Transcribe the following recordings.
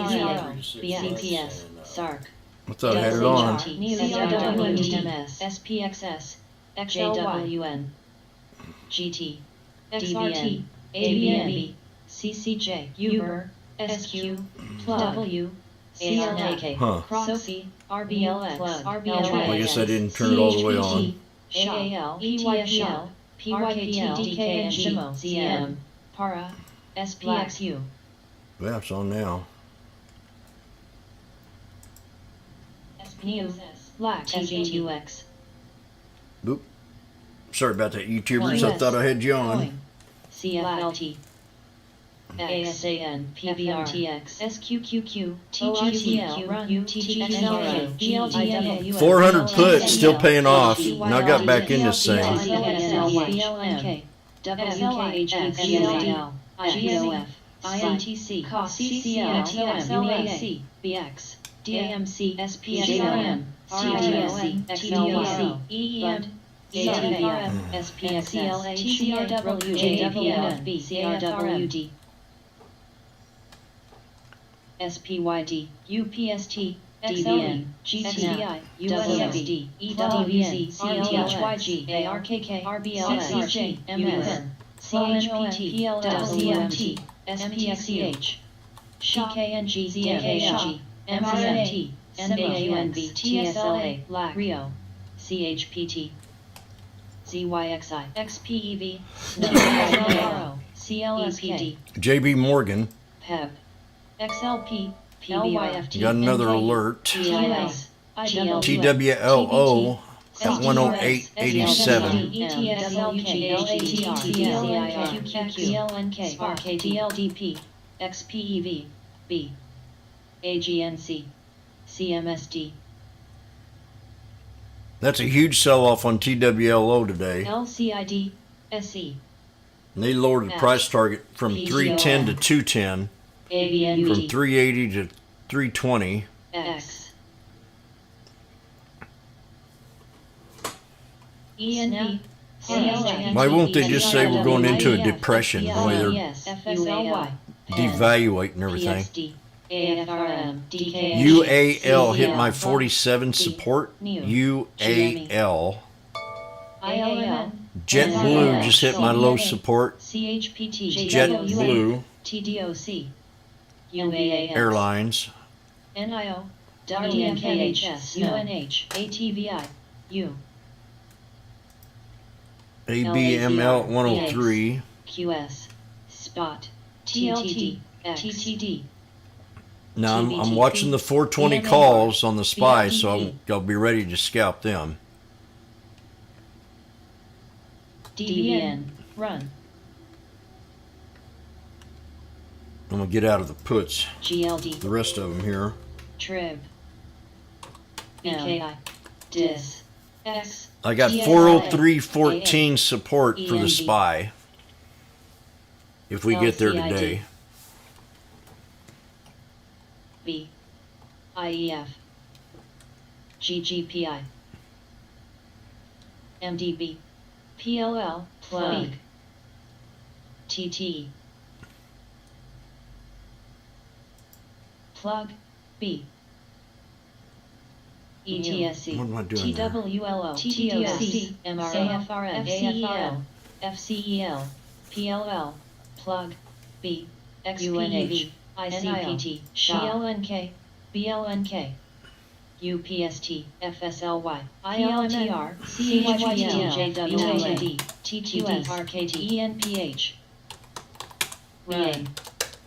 CPS, SARC. I thought I had it on. CRWDMS, SPXS, XJWN, GT, XRT, ABNB, CCJ, Uber, SQ, W, CLK, Proxy, RBLX, RBLX. I guess I didn't turn it all the way on. AAL, PYPL, PYPL, DKNG, ZM, Para, SPXU. Yeah, it's on now. SPUS, LAC, TGUX. Oop. Sorry about that, YouTubers. I thought I had you on. CFLT, ASAN, PBRTX, SQQQ, TGTL, Run, UTGXLK, BLTMA, 400 put, still paying off. Now I got back into this thing. BLNK, WKHXL, IGOF, INTC, CCL, UAC, BX, DAMC, SPSRM, CTSC, XLYC, EEM, ATVM, SPXL, TCRW, JWF, CRWD, SPYD, UPST, DVN, GTI, USFD, EWZ, CLHYG, ARKK, RBLS, CJ, MSN, CHPT, PLWMT, SPXCH, SHKNG, ZKNG, MRNT, MAUNB, TSLA, LAC, RIO, CHPT, ZYXI, XPEV, SNO, CLSPD, JB Morgan. PEB, XLP, PBRFT, Got another alert. TIS, TWLO at 108.87. ETSLK, RKTLDP, XPEV, B, AGNC, CMSD, That's a huge sell-off on TWLO today. LCID, SE, And they lowered the price target from 310 to 210, ABNB, from 380 to 320. X, ENB, Why won't they just say we're going into a depression the way they're devaluating everything? UAL hit my 47 support. UAL. JetBlue just hit my low support. CHPT, JetBlue TDOC, UAS, Airlines. NIO, WMKHS, UNH, ATVI, U, ABML at 103. QS, Spot, TLT, TTD. Now I'm watching the 420 calls on the SPY, so I'll be ready to scalp them. DVN, Run, I'm gonna get out of the puts. GLD, The rest of them here. Trib, BKI, DIS, X, I got 403.14 support for the SPY. If we get there today. B, IEF, GGPI, MDB, PLL, Plug, TTE, Plug, B, ETSC, What am I doing there? TWLO, TTOC, MRFRM, AFRL, FCEL, PLL, Plug, B, XPEV, ICPT, BLNK, BLNK, UPST, FSLY, ILMTR, CHPL, JWAD, TQS, RKT, ENPH, RAN,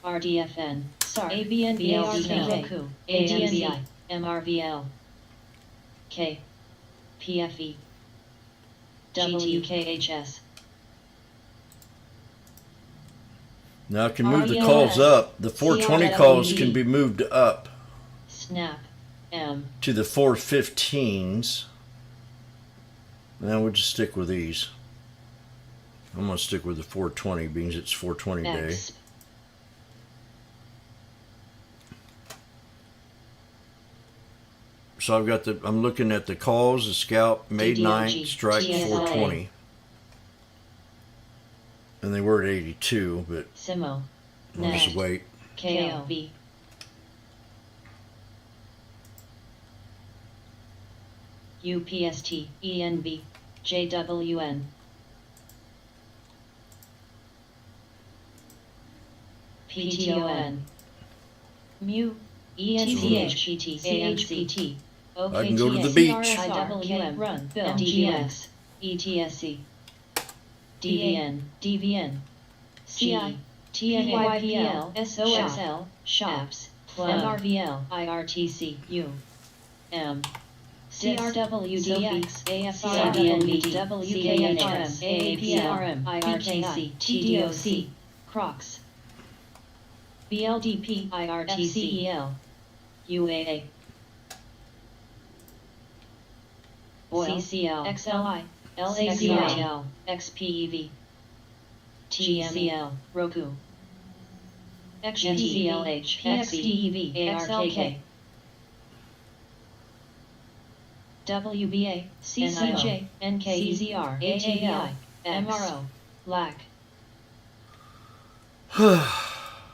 RDFN, SAR, ABNB, ARKK, ADNBI, MRVL, K, PFE, WKHS. Now I can move the calls up. The 420 calls can be moved up Snap, M, to the 415s. Now we'll just stick with these. I'm going to stick with the 420 being it's 420 day. X, So I've got I'm looking at the calls, the scalp, made DDOG, 9, strike TSLA. 420. And they were at 82, but Simo, we'll just wait. KOV, UPST, ENB, JWN. PTON. Mu, ENCHPT, AMCT, I can go to the beach. IWM, Run, Bill, DVX, ETSC, DVN, DVN, CI, TNYPL, SOSL, SHOPS, MRVL, IRTC, U, M, CRWDX, AFRWD, WKFRM, AAPRM, IRTC, TDOC, Crocs, BLDP, IRTCEL, UAA, CCL, XLI, LACRL, XPEV, TMEL, Roku, XGCLH, XPEV, ARKK, WBA, CCJ, NKEZR, AAI, MRO, LAC,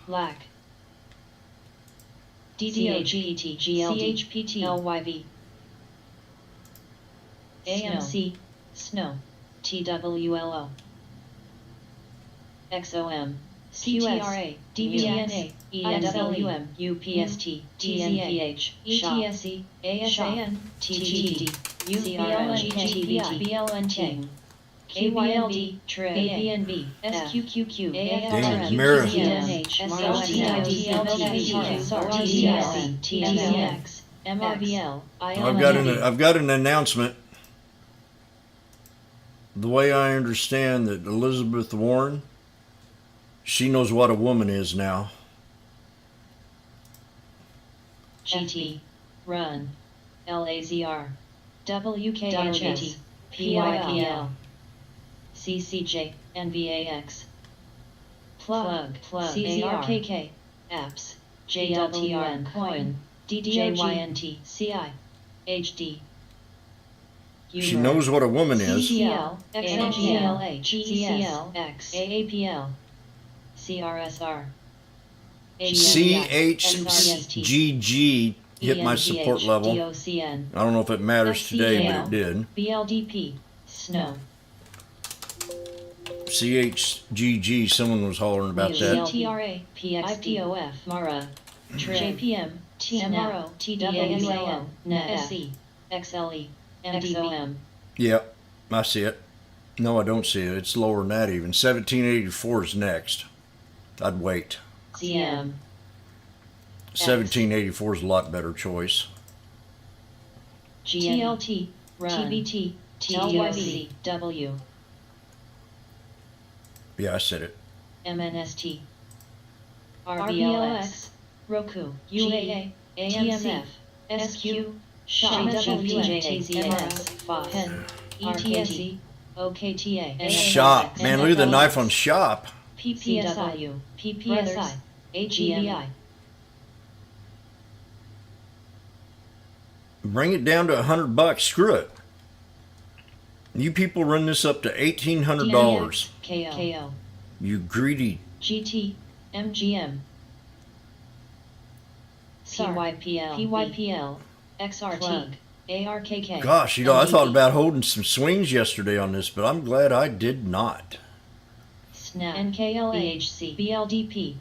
LAC, DDOGET, GLD, LYV, AMC, Snow, TWLO, XOM, CTRA, DVNA, ENWM, UPST, TNPH, ETSE, ASAN, TGD, UBLNKTVI, BLNK, KYLD, ABNB, SQQQ, Damn, Mara. TZX, MRVL, I've got an announcement. The way I understand that Elizabeth Warren, she knows what a woman is now. GT, Run, LAZR, WKHS, PYPL, CCJ, NVAX, Plug, CZRKK, Apps, JLTRN, Coin, DDJYNT, CI, HD. She knows what a woman is. CCL, XNGLH, CCL, X, AAPL, CRSR, CHGG hit my support level. DOCN, I don't know if it matters today, but it did. BLDP, Snow, CHGG, someone was hollering about that. CTRA, PXDOF, MARA, JPM, TMRO, TWAL, NET, XLE, MDOM. Yep, I see it. No, I don't see it. It's lower than that even. 1784 is next. I'd wait. CM, 1784 is a lot better choice. GLT, TBT, TDOC, W, Yeah, I said it. MNST, RBLX, Roku, UAA, AMF, SQ, SHOP, WJTZS, FOS, ETSE, OKTA, Shop. Man, look at the knife on Shop. PPSIU, PPSI, HEBI, Bring it down to $100. Screw it. You people run this up to $1,800. KO, You greedy. GT, MGM, CYPL, PYPL, XRT, ARKK. Gosh, I thought about holding some swings yesterday on this, but I'm glad I did not. SNAP, NKLA, BHC, BLDP,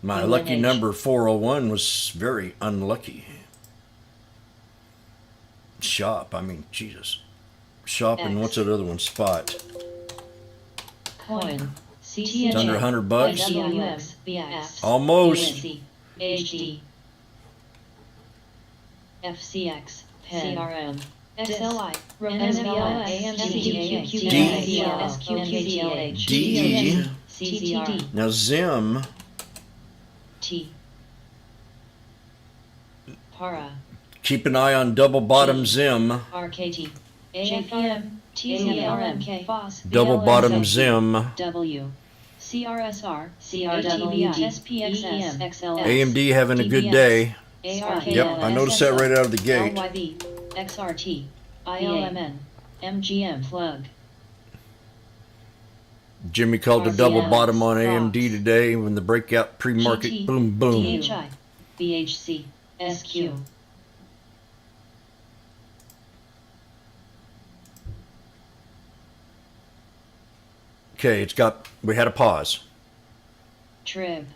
My lucky number 401 was very unlucky. Shop, I mean, Jesus. Shop and what's that other one? Spot. Coin, It's under $100. WX, BX, Almost. UNC, HD, FCX, PEN, CRM, XLI, MVLS, AMC, SQQCLH, D. CCR, Now Zim, T, Para, keep an eye on double bottom Zim. RKT, AFM, TZLMK, FOS, Double bottom Zim. W, CRSR, CRWI, SPXS, XLS, AMD having a good day. Yep, I noticed that right out of the gate. LYV, XRT, ILMN, MGM, Plug, Jimmy called a double RCL, bottom on AMD Fox, today when the breakout pre-market GT, boom boom. DHI, BHC, SQ, Okay, we had a pause. Trib.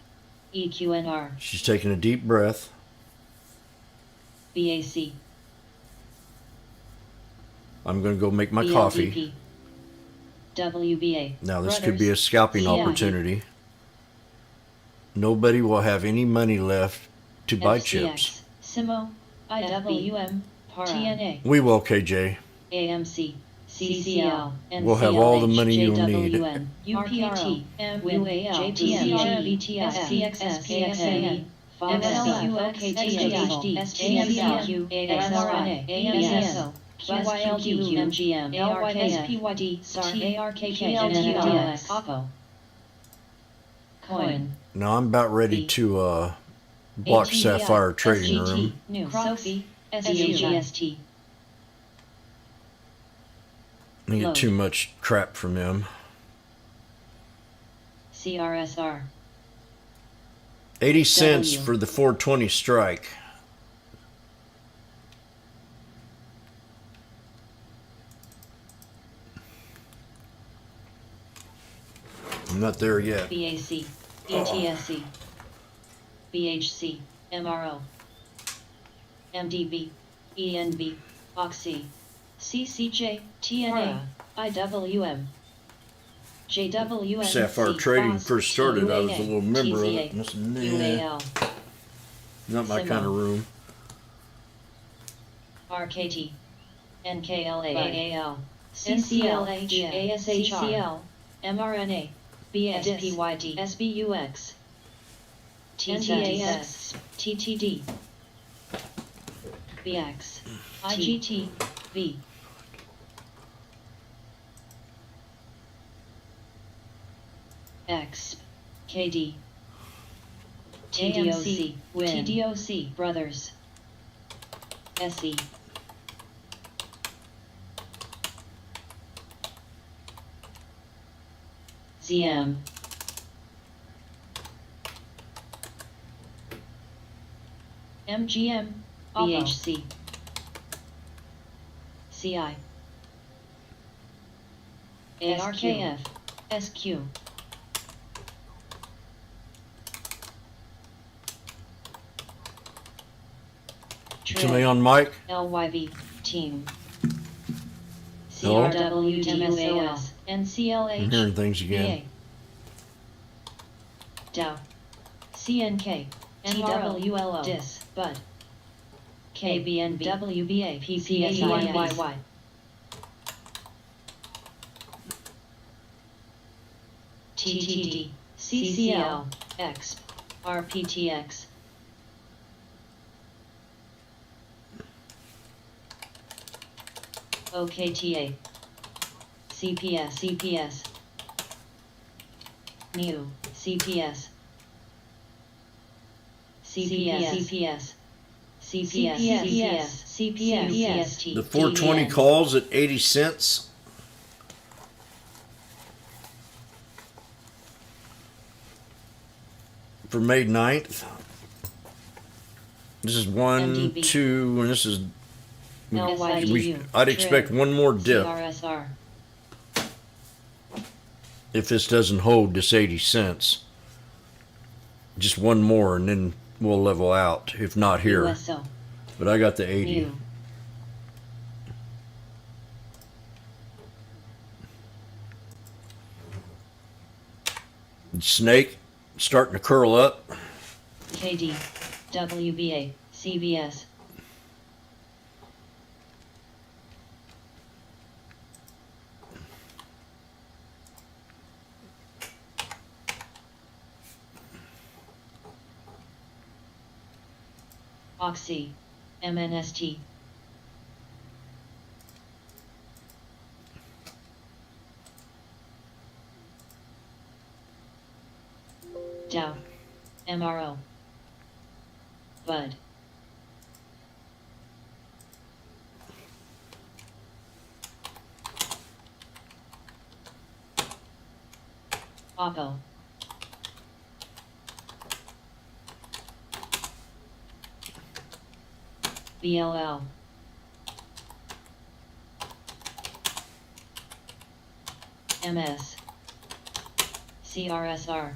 EQNR. She's taking a deep breath. BAC. I'm going to go make my coffee. WBA. Now this could be a scalping opportunity. Nobody will have any money left to buy chips. Simo. IWM. TNA. We will, KJ. AMC. CCL. We'll have all the money you'll need. UPT. MUAL. JTM. BTS. SPXS. MSUXHD. SPMQ. ASRNA. AMSO. QYLQ. MGM. ARKSPYD. SAR. ARKK. NFDX. OPPO. Coin. Now I'm about ready to block Sapphire Trading Room. New. Sophie. SGST. I get too much crap from them. CRSR. 80 cents for the 420 strike. I'm not there yet. BAC. ETSC. BHC. MRO. MDB. ENB. OXY. CCJ. TNA. IWM. JWM. Sapphire Trading first started, I was a little member of it. UAL. Not my kind of room. RKT. NKLAAL. CCLH. ASHR. mRNA. BSPYD. SBUX. TTAS. TTD. BX. IGT. V. X. KD. TDOC. TDOC. Brothers. SE. ZM. MGM. BHC. CI. ARKF. SQ. Somebody on mic? LYV. Team. Hello? CRWTMSOS. NCLH. I'm hearing things again. Dow. CNK. TWLO. DIS. Bud. KBNB. WBA. PPSIYY. TTD. CCL. X. RPTX. OKTA. CPS. New. CPS. CPS. The 420 calls at 80 cents. For May 9th. This is 1, MDB. 2, and this is... LYDU. I'd expect one more dip. CRSR. If this doesn't hold this 80 cents. Just one more and then we'll level out, if not here. USO. But I got the 80. New. Snake starting to curl up. KD. WBA. CBS. Oxy. MNST. Dow. MRO. Bud. Oppo. BLL. MS. CRSR,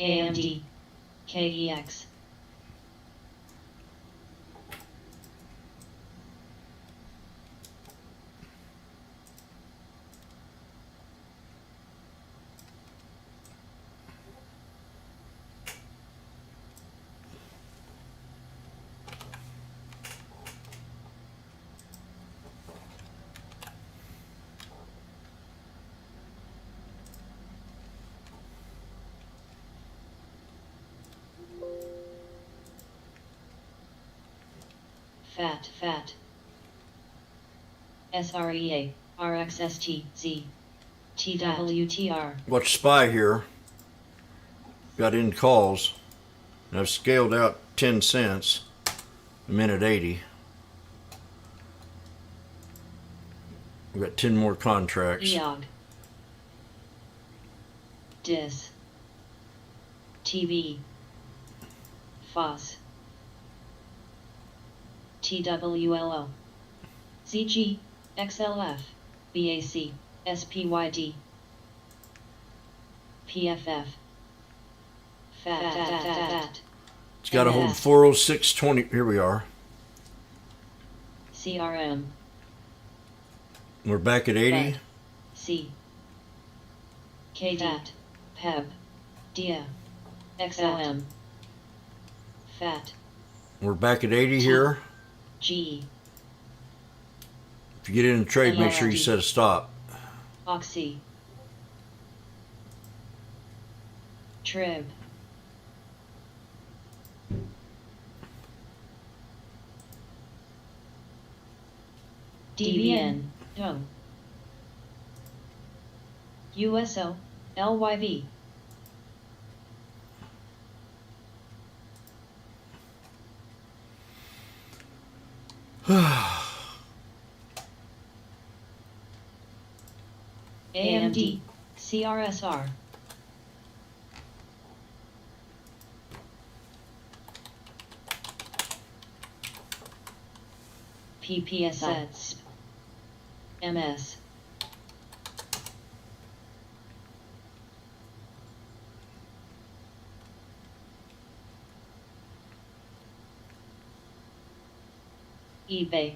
AMD, KEX, FAT, SREA, RXST, Z, TWTR, Watch SPY here. Got in calls. And I've scaled out 10 cents. A minute 80. We've got 10 more contracts. EOG, DIS, TB, FOS, TWLO, ZG, XLF, BAC, SPYD, PFF, FAT, It's got to hold 406.20. Here we are. CRM, We're back at 80. BUD, C, KDAT, PEB, DIA, XLM, FAT, We're back at 80 here. GE, If you get in a trade, make sure you set a stop. Oxy, Trib, DBN, DO, USO, LYV, AMD, CRSR, PPSS, MS, eBay,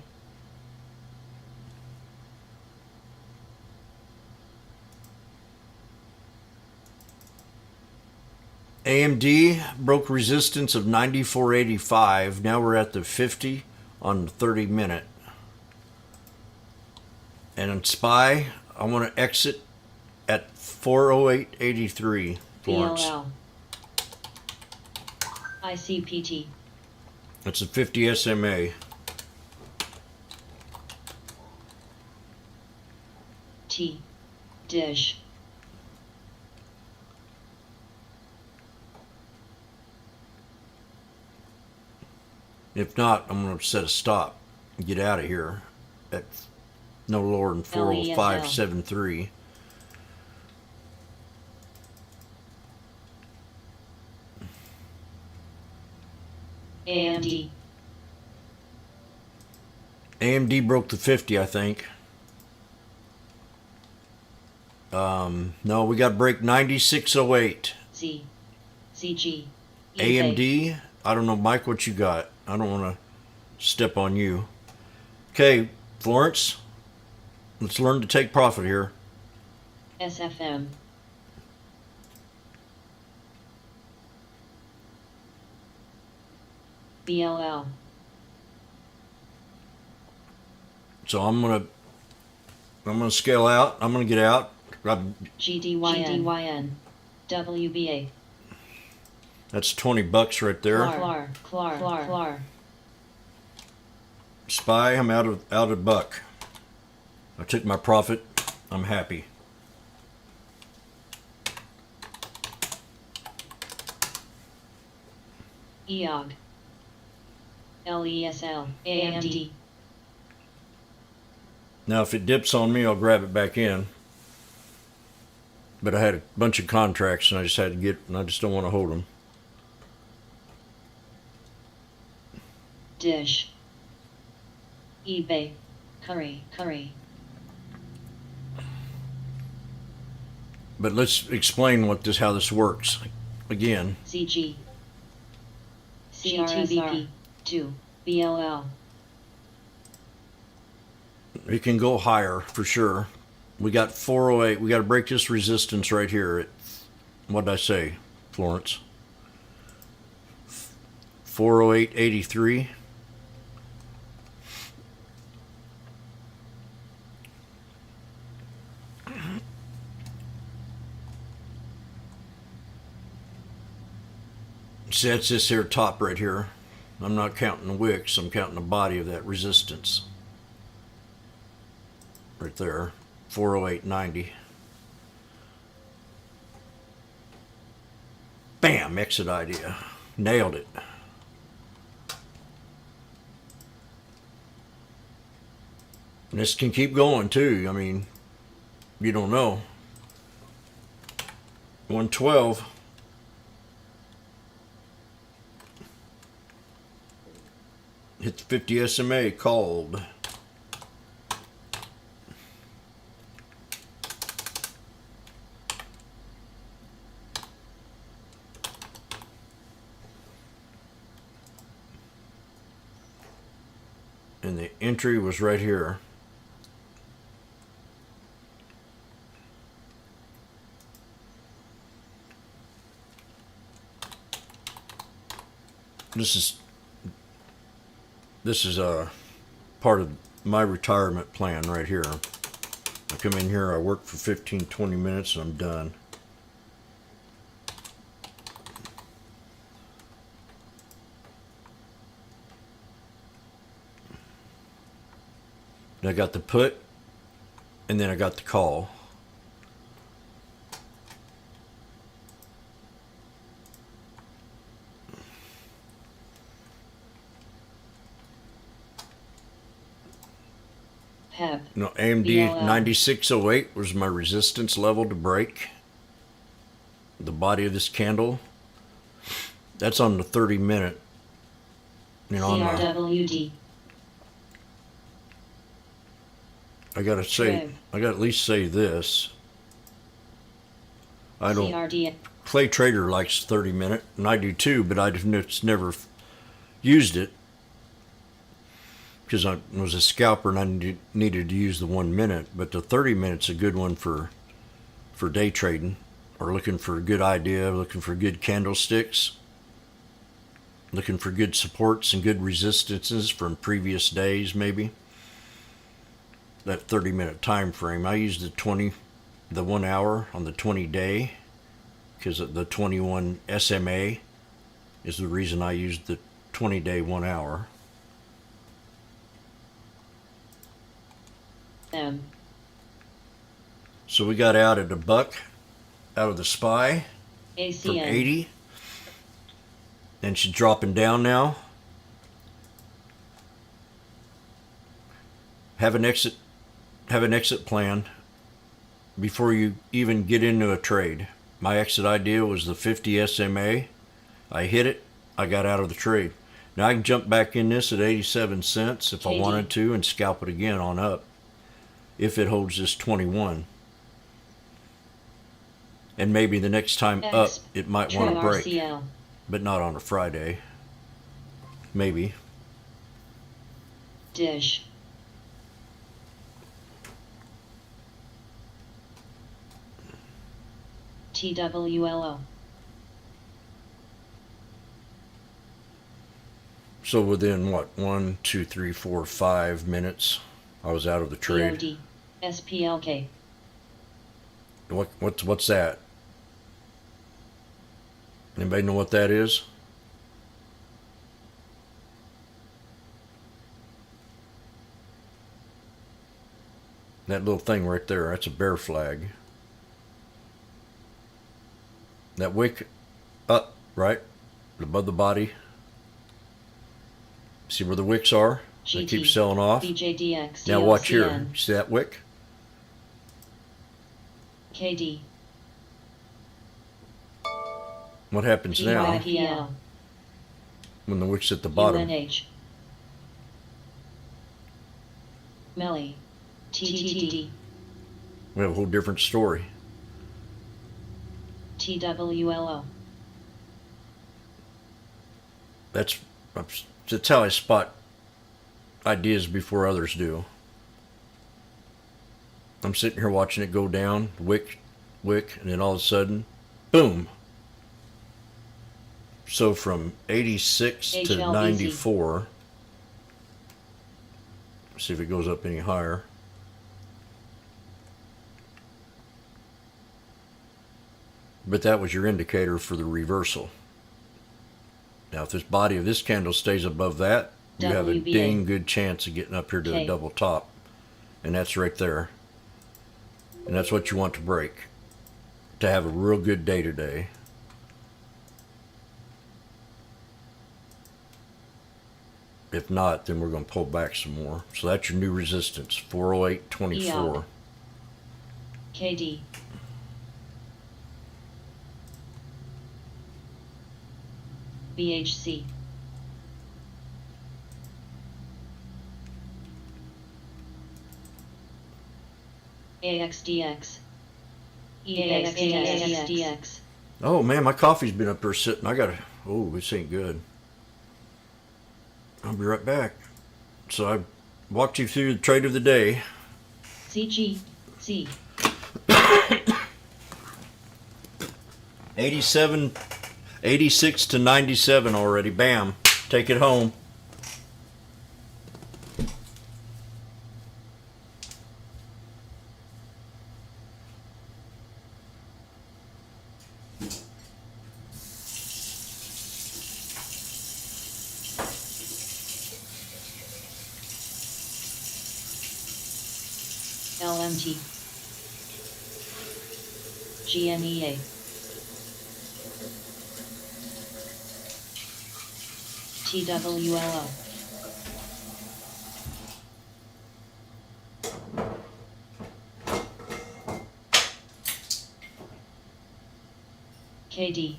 AMD broke resistance of 94.85. Now we're at the 50 on the 30 minute. And on SPY, I want to exit at 408.83. Florence. BLL, ICPT, That's a 50 SMA. T, Dish, If not, I'm going to set a stop and get out of here at no lower than 405.73. AMD, AMD broke the 50, I think. No, we got to break 96.08. Z, ZG, eBay, AMD, I don't know, Mike, what you got? I don't want to step on you. Okay, Florence, let's learn to take profit here. SFM, BLL, So I'm gonna scale out. I'm gonna get out. GDYN, WBA, That's $20 right there. Clar, SPY, I'm out of buck. I took my profit. I'm happy. EOG, LESL, AMD, Now, if it dips on me, I'll grab it back in. But I had a bunch of contracts, and I just don't want to hold them. Dish, eBay, Curry, But let's explain how this works. Again, CG. CRSR. 2. BLL. it can go higher for sure. We got 408. We got to break this resistance right here at, what did I say, Florence? 408.83. See, that's this here top right here. I'm not counting the wicks, I'm counting the body of that resistance. Right there, 408.90. Bam, exit idea. Nailed it. And this can keep going too. I mean, you don't know. 112. Hit the 50 SMA, called. And the entry was right here. This is a part of my retirement plan right here. I come in here, I work for 15-20 minutes, and I'm done. And I got the put, and then I got the call. PEP. No, AMD BLL. 9608 was my resistance level to break. The body of this candle. That's on the 30-minute. You know, CRWD. I gotta say, I gotta at least say this. I don't. CRD. Clay Trader likes 30-minute, and I do too, but I just never used it because I was a scalper and I needed to use the 1 minute. But the 30 minute's a good one for day trading, or looking for a good idea, looking for good candlesticks, looking for good supports and good resistances from previous days, maybe. That 30-minute time frame. I used the 1 hour on the 20-day. Because the 21 SMA is the reason I used the 20-day 1 hour. So we got out at $1 out of the SPY from ACN. 80, and she's dropping down now. Have an exit plan before you even get into a trade. My exit idea was the 50 SMA. I hit it. I got out of the trade. Now I can jump back in this at 87 cents if I KD. wanted to and scalp it again on up if it holds this 21. And maybe the next time up it might want to break, RCL. but not on a Friday. Maybe. Dish. TWLO. So within what, 1, 2, 3, 4, 5 minutes, I was out of the trade. EOD. SPLK. What's that? Anybody know what that is? That little thing right there, that's a bear flag. That wick up, right? Above the body. See where the wicks are? They keep selling off. BJDX. Now watch here. See that wick? KD. What happens now PYPL. when the wick's at the bottom? UNH. Melly. TTTD. We have a whole different story. TWLO. That's how I spot ideas before others do. I'm sitting here watching it go down, wick, and then all of a sudden, boom. So from 86 to HLBZ. 94, see if it goes up any higher. But that was your indicator for the reversal. Now, if this body of this candle stays above that, you have a WBA. dang good chance of getting up here to K. a double top. And that's right there. And that's what you want to break, to have a real good day today. If not, then we're going to pull back some more. So that's your new resistance, 408.24. KD. BHC. AXDX. EAXDX. Oh man, my coffee's been up there sitting. Oh, this ain't good. I'll be right back. So I walked you through the trade of the day. CG. C. 86 to 97 already. Bam. Take it home. LMT. GMEA. TWLO. KD.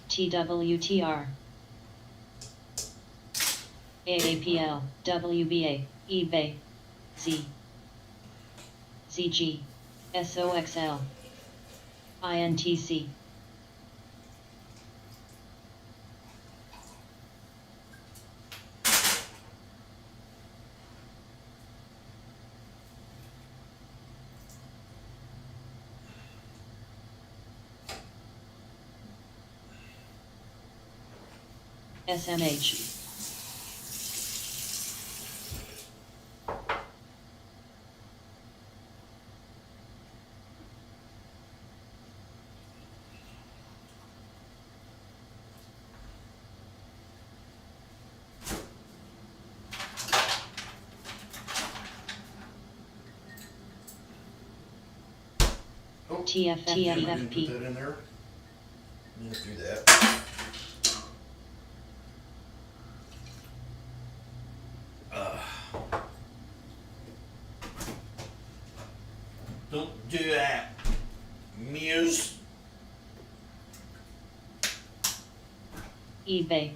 TWTR. AAPL. WBA. eBay. Z. ZG. SOXL. INTC. SMH. TFFP. Put that in there. Let's do that. Don't do that, Muse. eBay.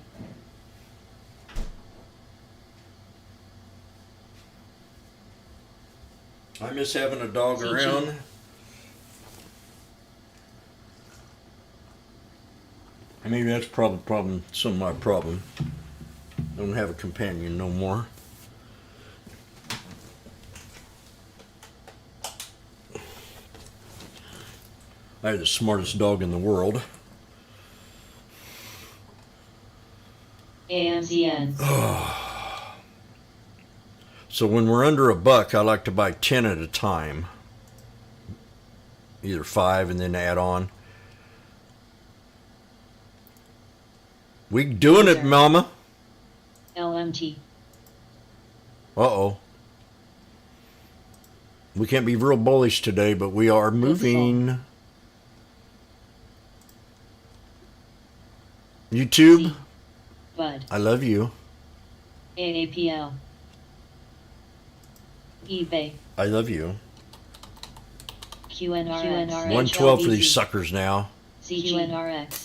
I miss having a dog CG. around. Maybe that's probably some of my problem. Don't have a companion no more. I have the smartest dog in the world. AMZN. So when we're under $1, I like to buy 10 at a time. Either 5 and then add on. We doing it, mama. LMT. Uh-oh. We can't be real bullish today, but we are moving. YouTube, C. Bud. I love you. AAPL. eBay. I love you. QNRX. 112 for these suckers now. QNRX.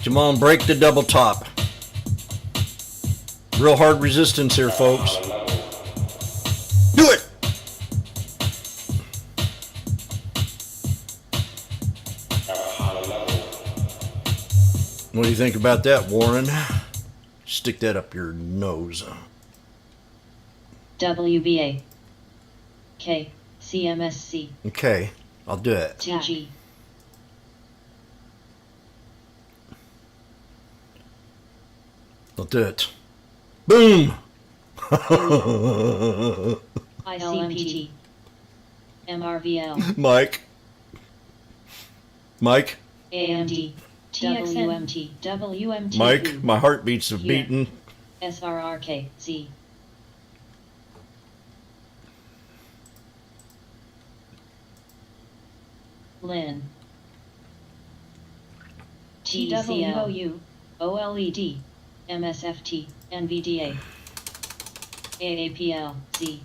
Come on, break the double top. Real hard resistance here, folks. Do it! What do you think about that, Warren? Stick that up your nose. WBA. K. CMSC. Okay, I'll do it. TG. I'll do it. Boom! ICPT. MRVL. Mike. Mike. AMD. TXMT. WMT. Mike, my heartbeats have Here. beaten. SRRK. Z. Lin. TWOU. OLED. MSFT. NVDA. AAPL. Z.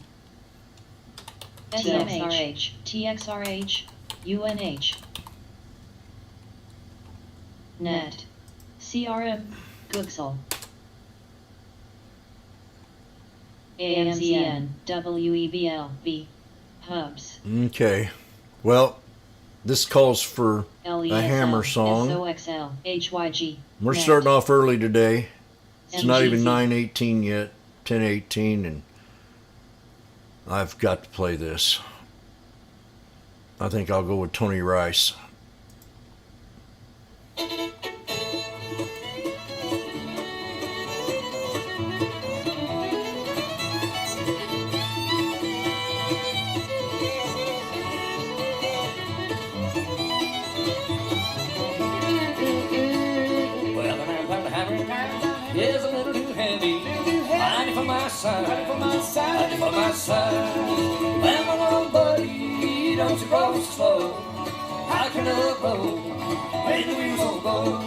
TXRH. TXRH. UNH. Net. CRM. Googsel. AMZN. WEBL. B. Hubs. Okay. Well, this calls for a hammer song. SOXL. HYG. We're Net. starting off early today. It's not even MGZ. 9:18 yet. 10:18, and I've got to play this. I think I'll go with Tony Rice. Is a little too heavy. Money for my side. Money for my side. Well, my little buddy, don't you roll so slow. How can I roll when the wheels don't go?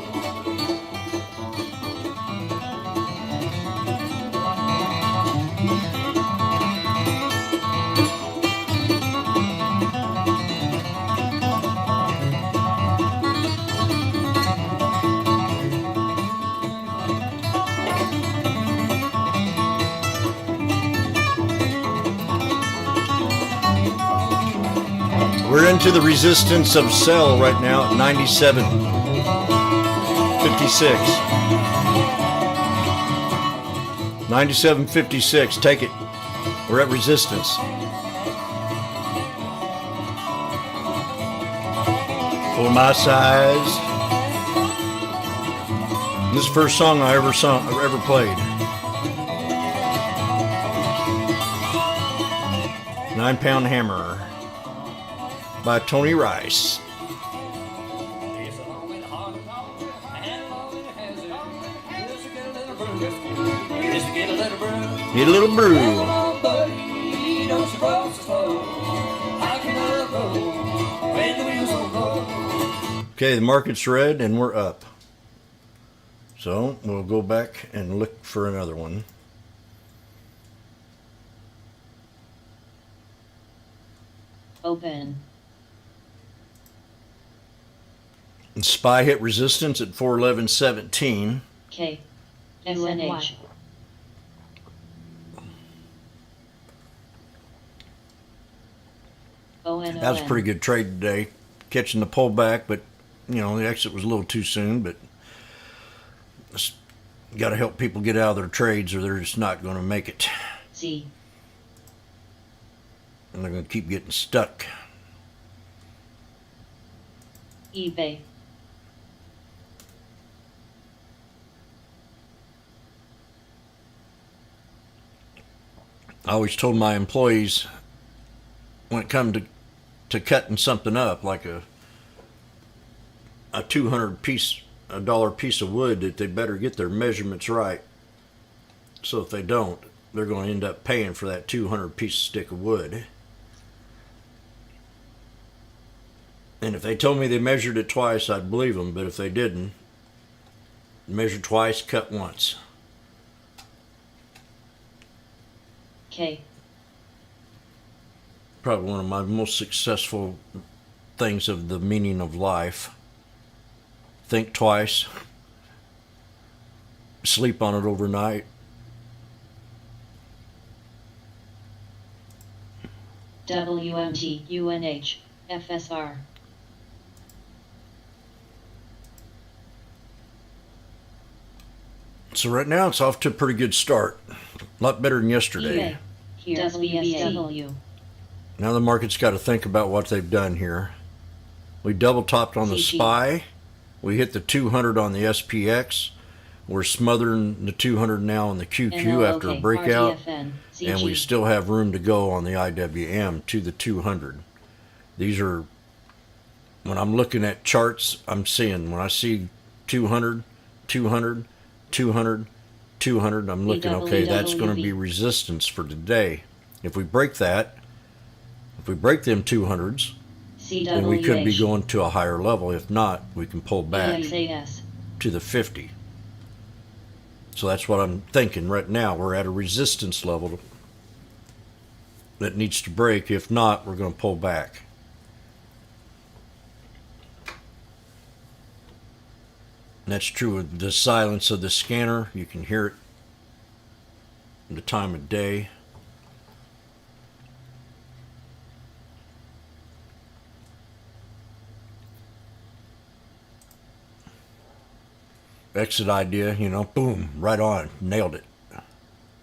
We're into the resistance of cell right now at 97.56. 97.56. Take it. We're at resistance. For my size. This is the first song I ever played. 9-Pound Hammer by Tony Rice. It's a long and hard talk, and a long and hazard. Just to get a little brew. Just to get a little brew. Need a little brew. Well, my buddy, don't you roll so slow. How can I roll when the wheels don't go? Okay, the market's red and we're up. So we'll go back and look for another one. Open. And Spy hit resistance at 411.17. K. SNH. ONON. That was a pretty good trade today. Catching the pullback, but you know, the exit was a little too soon, but got to help people get out of their trades or they're just not going to make it. Z. And they're going to keep getting stuck. eBay. I always told my employees when it come to cutting something up, like a $200 piece of wood, that they better get their measurements right. So if they don't, they're going to end up paying for that 200 piece stick of wood. And if they told me they measured it twice, I'd believe them. But if they didn't, measure twice, cut once. K. Probably one of my most successful things of the meaning of life. Think twice, sleep on it overnight. WMT UNH FSR. So right now it's off to a pretty good start. A lot better than yesterday. eBay. Here's BSW. Now the market's got to think about what they've done here. We double topped on the CG. SPY. We hit the 200 on the SPX. We're smothering the 200 now on the QQ after a breakout. RDFN, And we CG. still have room to go on the IWM to the 200. These are, when I'm looking at charts, I'm seeing, when I see 200, 200, 200, 200, I'm looking, okay, that's going to be resistance for today. If we break that, if we break them 200s, then we could be CWH. going to a higher level. If not, we can pull back EXAS. to the 50. So that's what I'm thinking right now. We're at a resistance level that needs to break. If not, we're going to pull back. And that's true with the silence of the scanner. You can hear it the time of day. Exit idea, boom, right on, nailed it.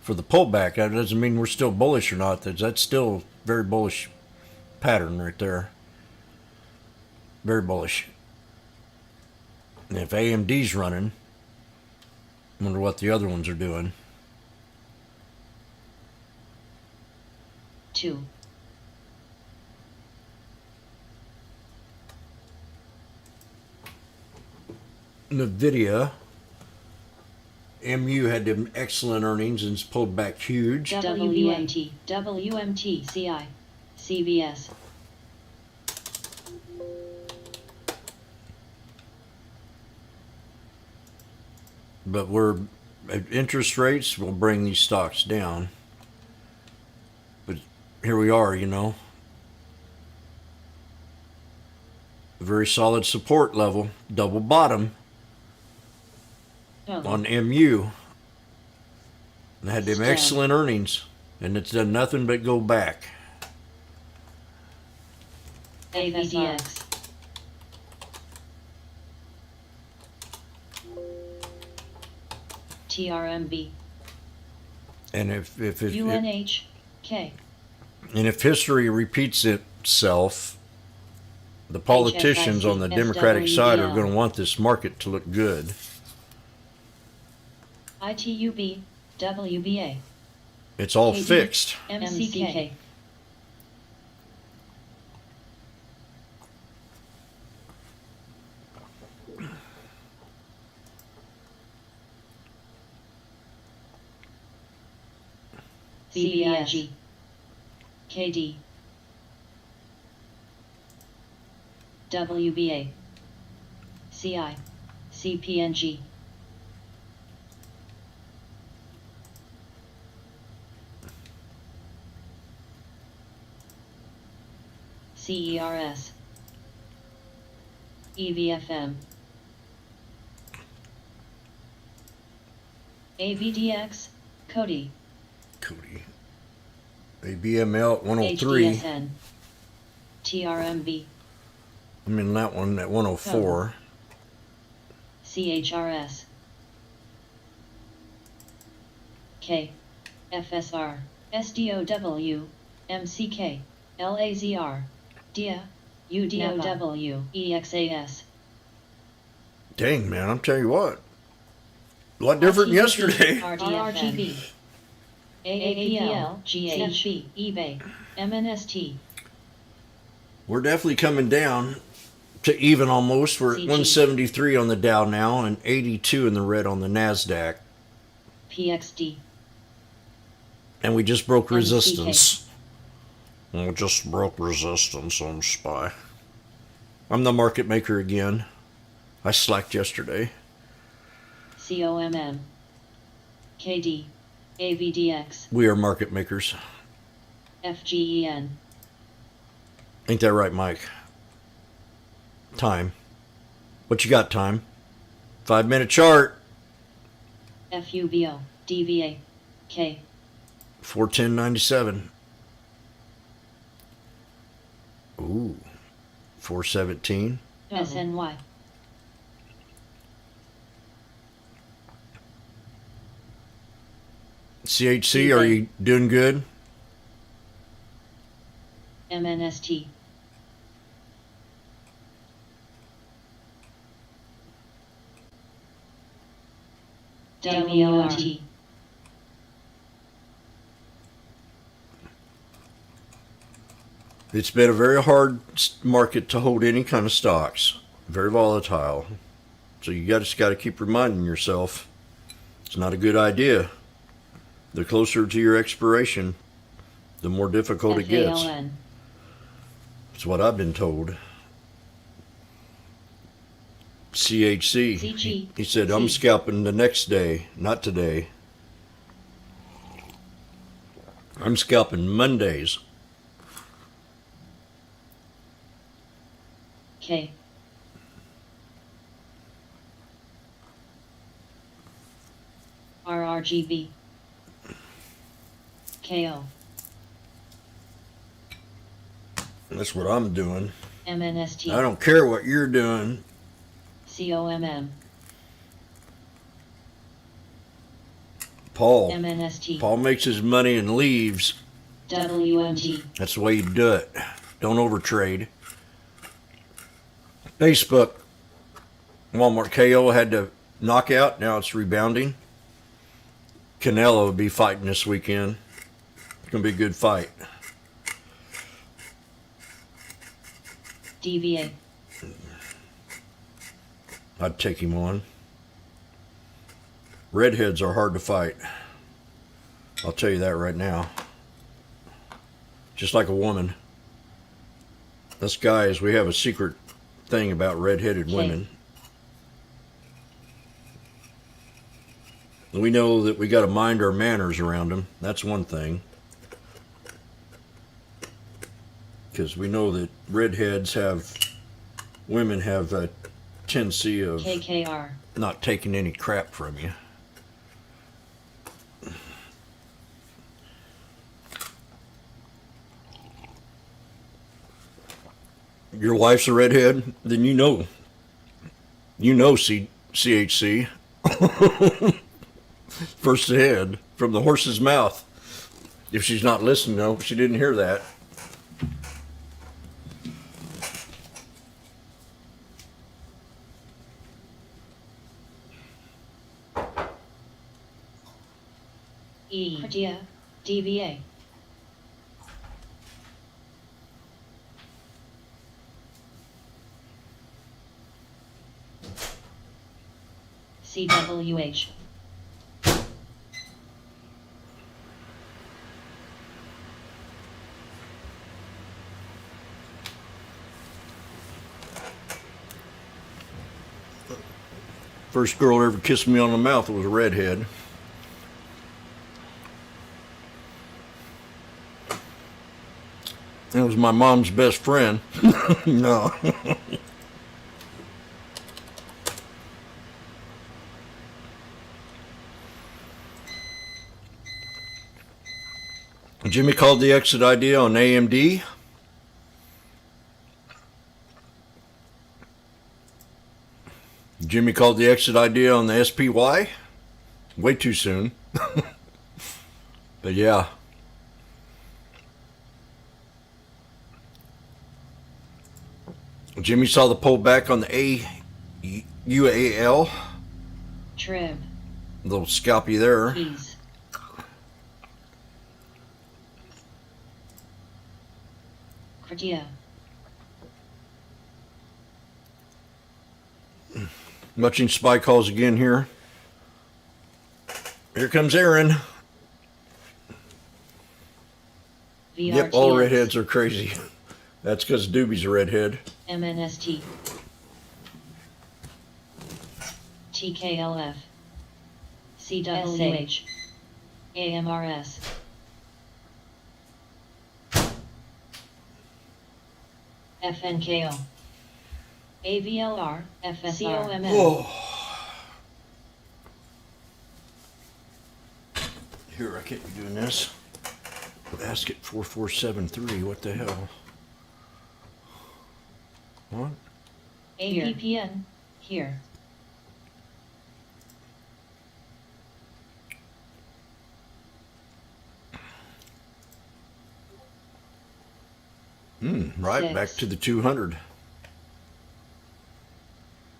For the pullback, that doesn't mean we're still bullish or not. That's still very bullish pattern right there. Very bullish. And if AMD's running, I wonder what the other ones are doing. 2. NVIDIA, MU had them excellent earnings and it's pulled back huge. WMT. WMT. CI. CVS. But interest rates will bring these stocks down. But here we are, a very solid support level, double bottom on MU. And had them Stem. excellent earnings, and it's done nothing but go back. AVDX. TRMB. And if UNH. K. and if history repeats itself, the politicians on the Democratic side are going to want this market to look good. ITUB. WBA. It's all KD. fixed. MCK. CBIG. KD. WBA. CI. CPNG. CERS. EVFM. AVDX. Cody. Cody. ABML at 103. HDSN. TRMB. I'm in that one at 104. CHRS. K. FSR. SDOW. MCK. LAZR. DIA. UDOW. EXAS. Dang, man, I'm telling you what. A lot different than yesterday. RGB. AAPL. GHB. eBay. MNST. We're definitely coming down to even almost. We're at CG. 173 on the Dow now and 82 in the red on the NASDAQ. PXD. And we just broke MCK. resistance. And we just broke resistance on SPY. I'm the market maker again. I slacked yesterday. COMM. KD. AVDX. We are market makers. FGEN. Ain't that right, Mike? Time. What you got, time? 5-minute chart. FUBO, DVA, K, 410.97. Ooh, 417. SNY, CHC, are you doing good? MNST, WRT, It's been a very hard market to hold any kind of stocks. Very volatile. So you just got to keep reminding yourself it's not a good idea. The closer to your expiration, the more difficult it gets. FALN, That's what I've been told. CHC. CG, He said, I'm C. scalping the next day, not today. I'm scalping Mondays. K, RRGB, KO, That's what I'm doing. MNST, I don't care what you're doing. COMM, Paul. MNST, Paul makes his money and leaves. WMT, That's the way you do it. Don't overtrade. Facebook. Walmart KO had to knock out. Now it's rebounding. Canelo will be fighting this weekend. It's going to be a good fight. DVA, I'd take him on. Redheads are hard to fight. I'll tell you that right now. Just like a woman. Us guys, we have a secret thing about redheaded Okay. women. We know that we got to mind our manners around them. That's one thing. Because we know that redheads women have a tendency of KKR, not taking any crap from you. Your wife's a redhead, then you know CHC. First ahead from the horse's mouth. If she's not listening, though, she didn't hear that. E, DVA, CWH, First girl that ever kissed me on the mouth was a redhead. It was my mom's best friend. No. Jimmy called the exit idea on AMD. Jimmy called the exit idea on the SPY. Way too soon. But yeah. Jimmy saw the pullback on the UAL. Trib, A little scalpy there. Keys, Critia, Watching SPY calls again here. Here comes Aaron. VRTX, Yep, all redheads are crazy. That's because Doobie's a redhead. MNST, TKLF, CWH, AMRS, FNKO, AVLR, FSR, COMM, Oh. Here, I can't be doing this. Basket 4473. What the hell? What? APPN, here. Right, back 6. to the 200.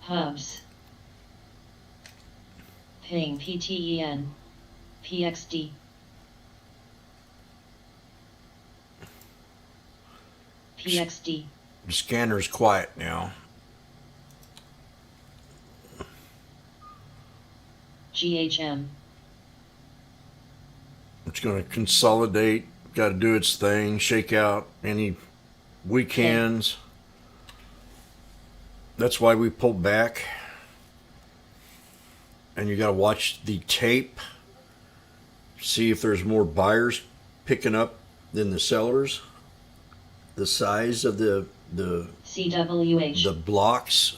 Hubs. Ping PTEN. PXD. PXD. The scanner's quiet now. GHM. It's going to consolidate, got to do its thing, shake out any weak hands. That's why we pulled back. And you got to watch the tape. See if there's more buyers picking up than the sellers. The size of the CWH. the blocks.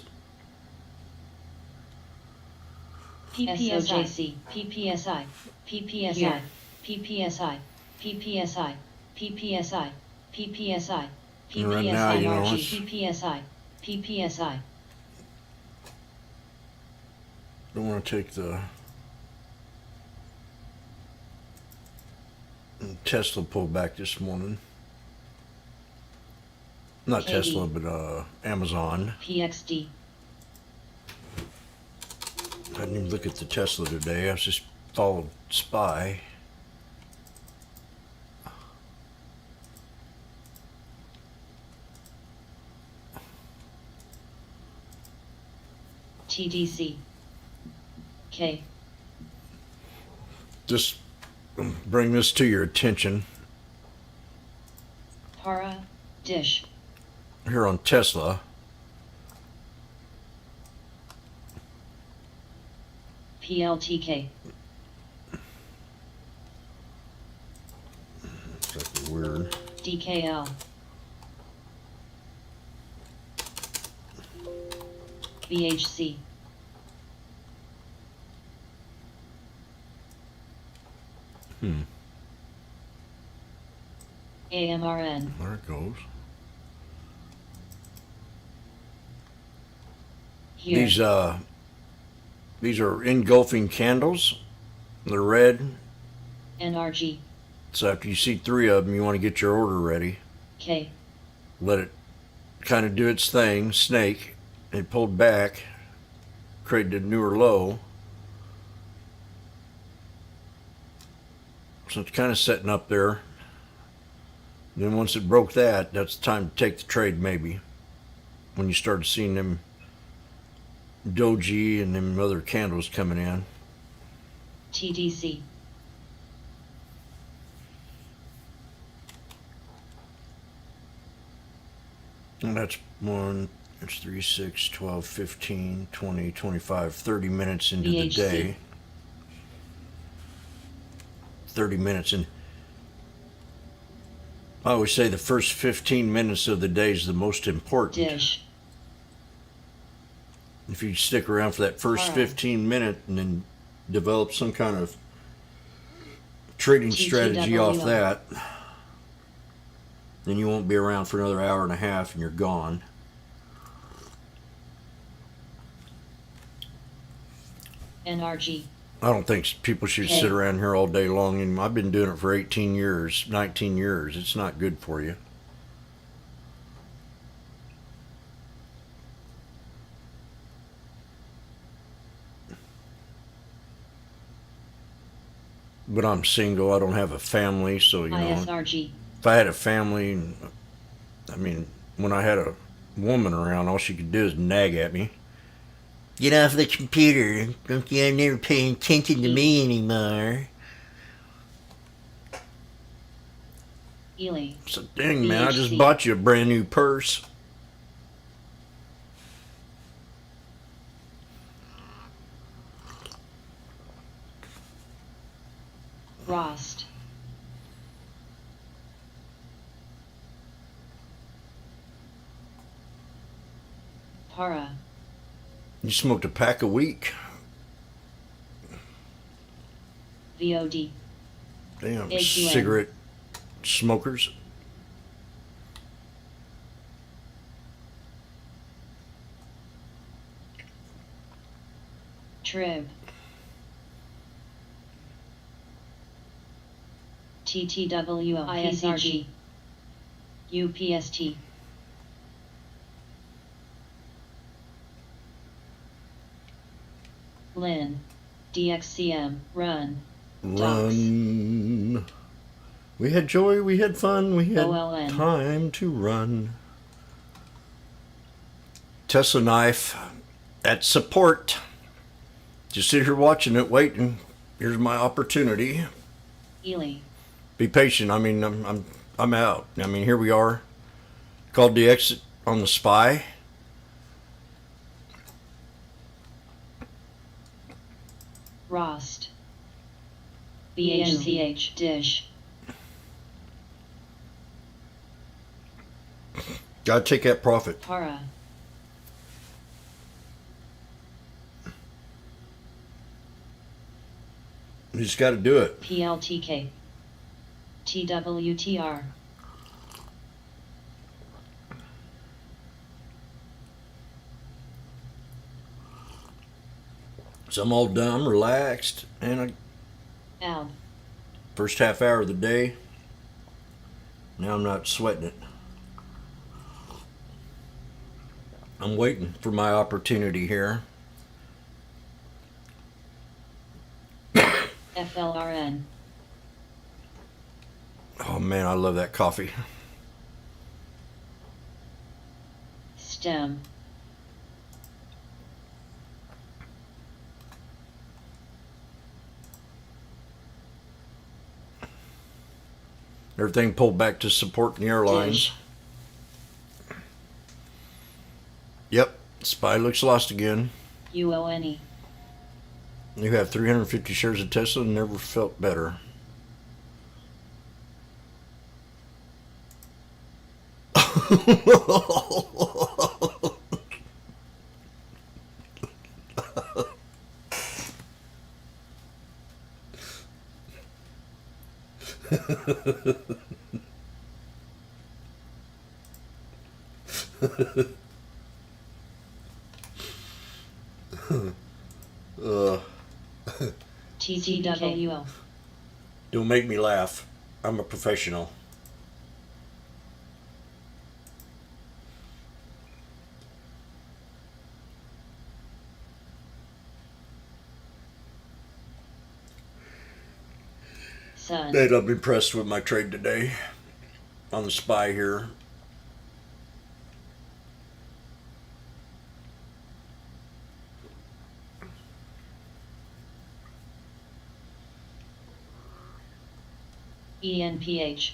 SOJC. PPSI. PPSI. PPSI. PPSI. PPSI. PPSI. And right now, you know, PPSI. it's- PPSI. PPSI. Don't want to take the Tesla pulled back this morning. Not KD. Tesla, but Amazon. PXD. I didn't even look at the Tesla today. I was just followed SPY. TDC. K. Just bring this to your attention. Para. Dish. Here on Tesla, PLTK. it's like weird. DKL. BHC. AMRN. There it goes. Here. These are engulfing candles. They're red. NRG. So after you see 3 of them, you want to get your order ready. K. Let it kind of do its thing. Snake. It pulled back, created a newer low. So it's kind of setting up there. Then once it broke that, that's the time to take the trade maybe. When you start seeing them doji and them other candles coming in. TDC. And that's 1, it's 3, 6, 12, 15, 20, 25, 30 minutes into the BHC. day. 30 minutes in. I always say the first 15 minutes of the day is the most important. Dish. If you stick around for that first Alright. 15 minutes and then develop some kind of trading strategy off TTWL. that, then you won't be around for another hour and a half and you're gone. NRG. I don't think people should Okay. sit around here all day long. And I've been doing it for 18 years, 19 years. It's not good for you. But I'm single. I don't have a family, so you know. ISRG. If I had a family, I mean, when I had a woman around, all she could do is nag at me. Get off the computer. Don't you never pay attention to me anymore. Ely. So dang man, I just BHC. bought you a brand new purse. Rost. Para. You smoked a pack a week. VOD. Damn AQN. cigarette smokers. Trib. TTWO ISRG. UPST. Lin. DXCM. Run. Run. We had joy, we had fun, we had OLN. time to run. Tesla knife at support. Just sit here watching it, waiting. Here's my opportunity. Ely. Be patient. I mean, I'm out. I mean, here we are. Called the exit on the spy. Rost. BHCH. Dish. Gotta take that profit. Para. You just gotta do it. PLTK. TWTR. So I'm all done, I'm relaxed, and Alb. first half hour of the day. Now I'm not sweating it. I'm waiting for my opportunity here. FLRN. Oh man, I love that coffee. Stem. Everything pulled back to supporting the airlines. Dish. Yep, SPY looks lost again. UONE. You have 350 shares of Tesla and never felt better. TTWO. Don't make me laugh. I'm a professional. Sun. And I'm impressed with my trade today on the SPY here. ENPH.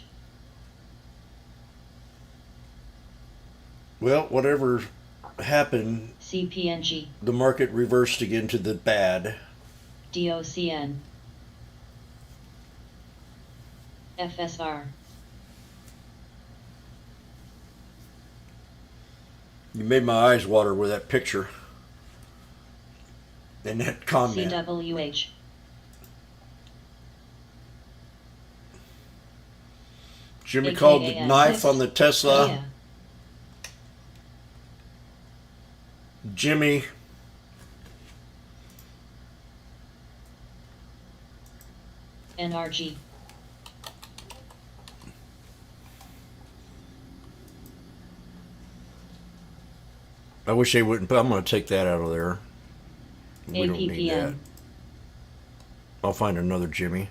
Well, whatever happened, CPNG. the market reversed again to the bad. DOCN. FSR. You made my eyes water with that picture and that comment. CWH. Jimmy called the AKA knife on the Tesla. Yeah. Jimmy. NRG. I wish they wouldn't, but I'm going to take that out of there. We don't need that. APPN. I'll find another Jimmy.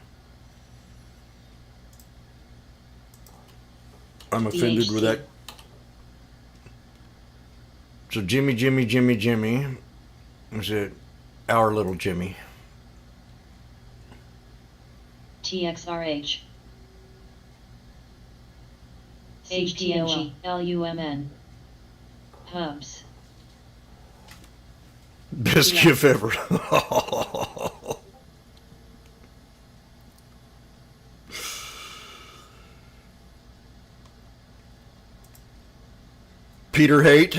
I'm offended with BHC. that. So Jimmy. Is it our little Jimmy? TXRH. HTNG. LUMN. Hubs. Best Yeah. gift ever. Peter hate.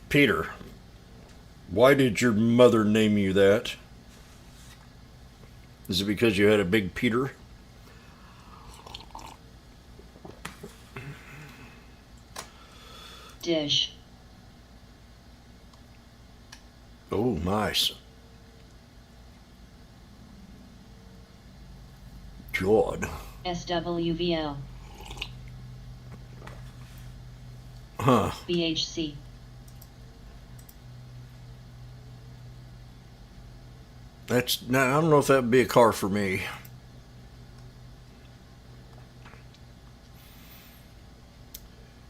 Peter, why did your mother name you that? Is it because you had a big Peter? Dish. Oh, nice. God. SWVL. Huh. BHC. That's, I don't know if that would be a car for me.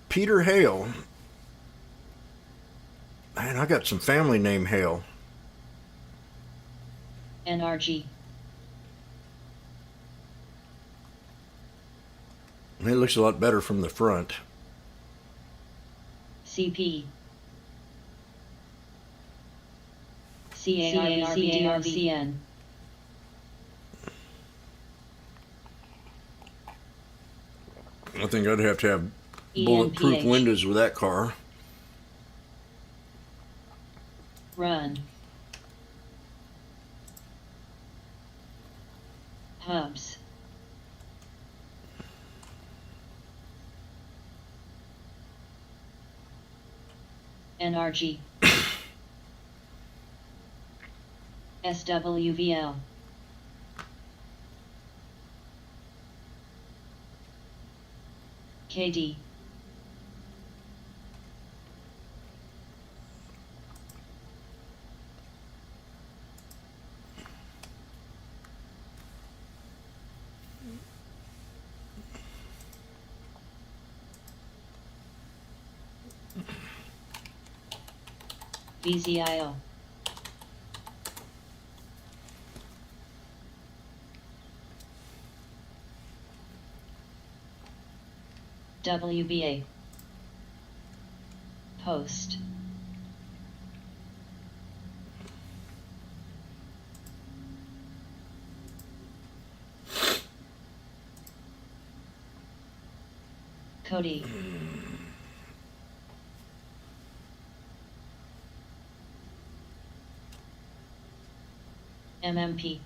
Peter Hale. Man, I got some family name Hale. NRG. It looks a lot better from the front. CP. CARVCARVCN. I think I'd have to have bulletproof ENPH. windows with that car. Run. Hubs. NRG. SWVL. KD. VZIO. WBA. Post. Cody. MMP.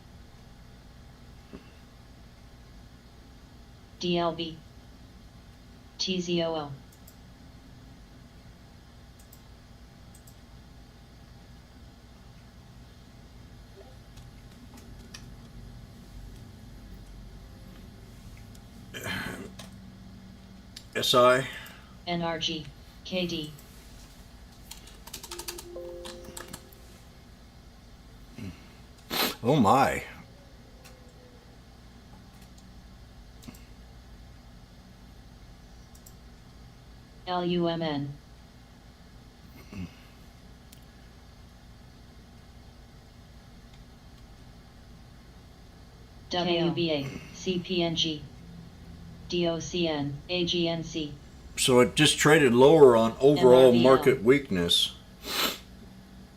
DLB. TZOL. SI. NRG. KD. Oh my. LUMN. WBA. CPNG. DOCN. AGNC. So it just traded lower on overall NRVL. market weakness.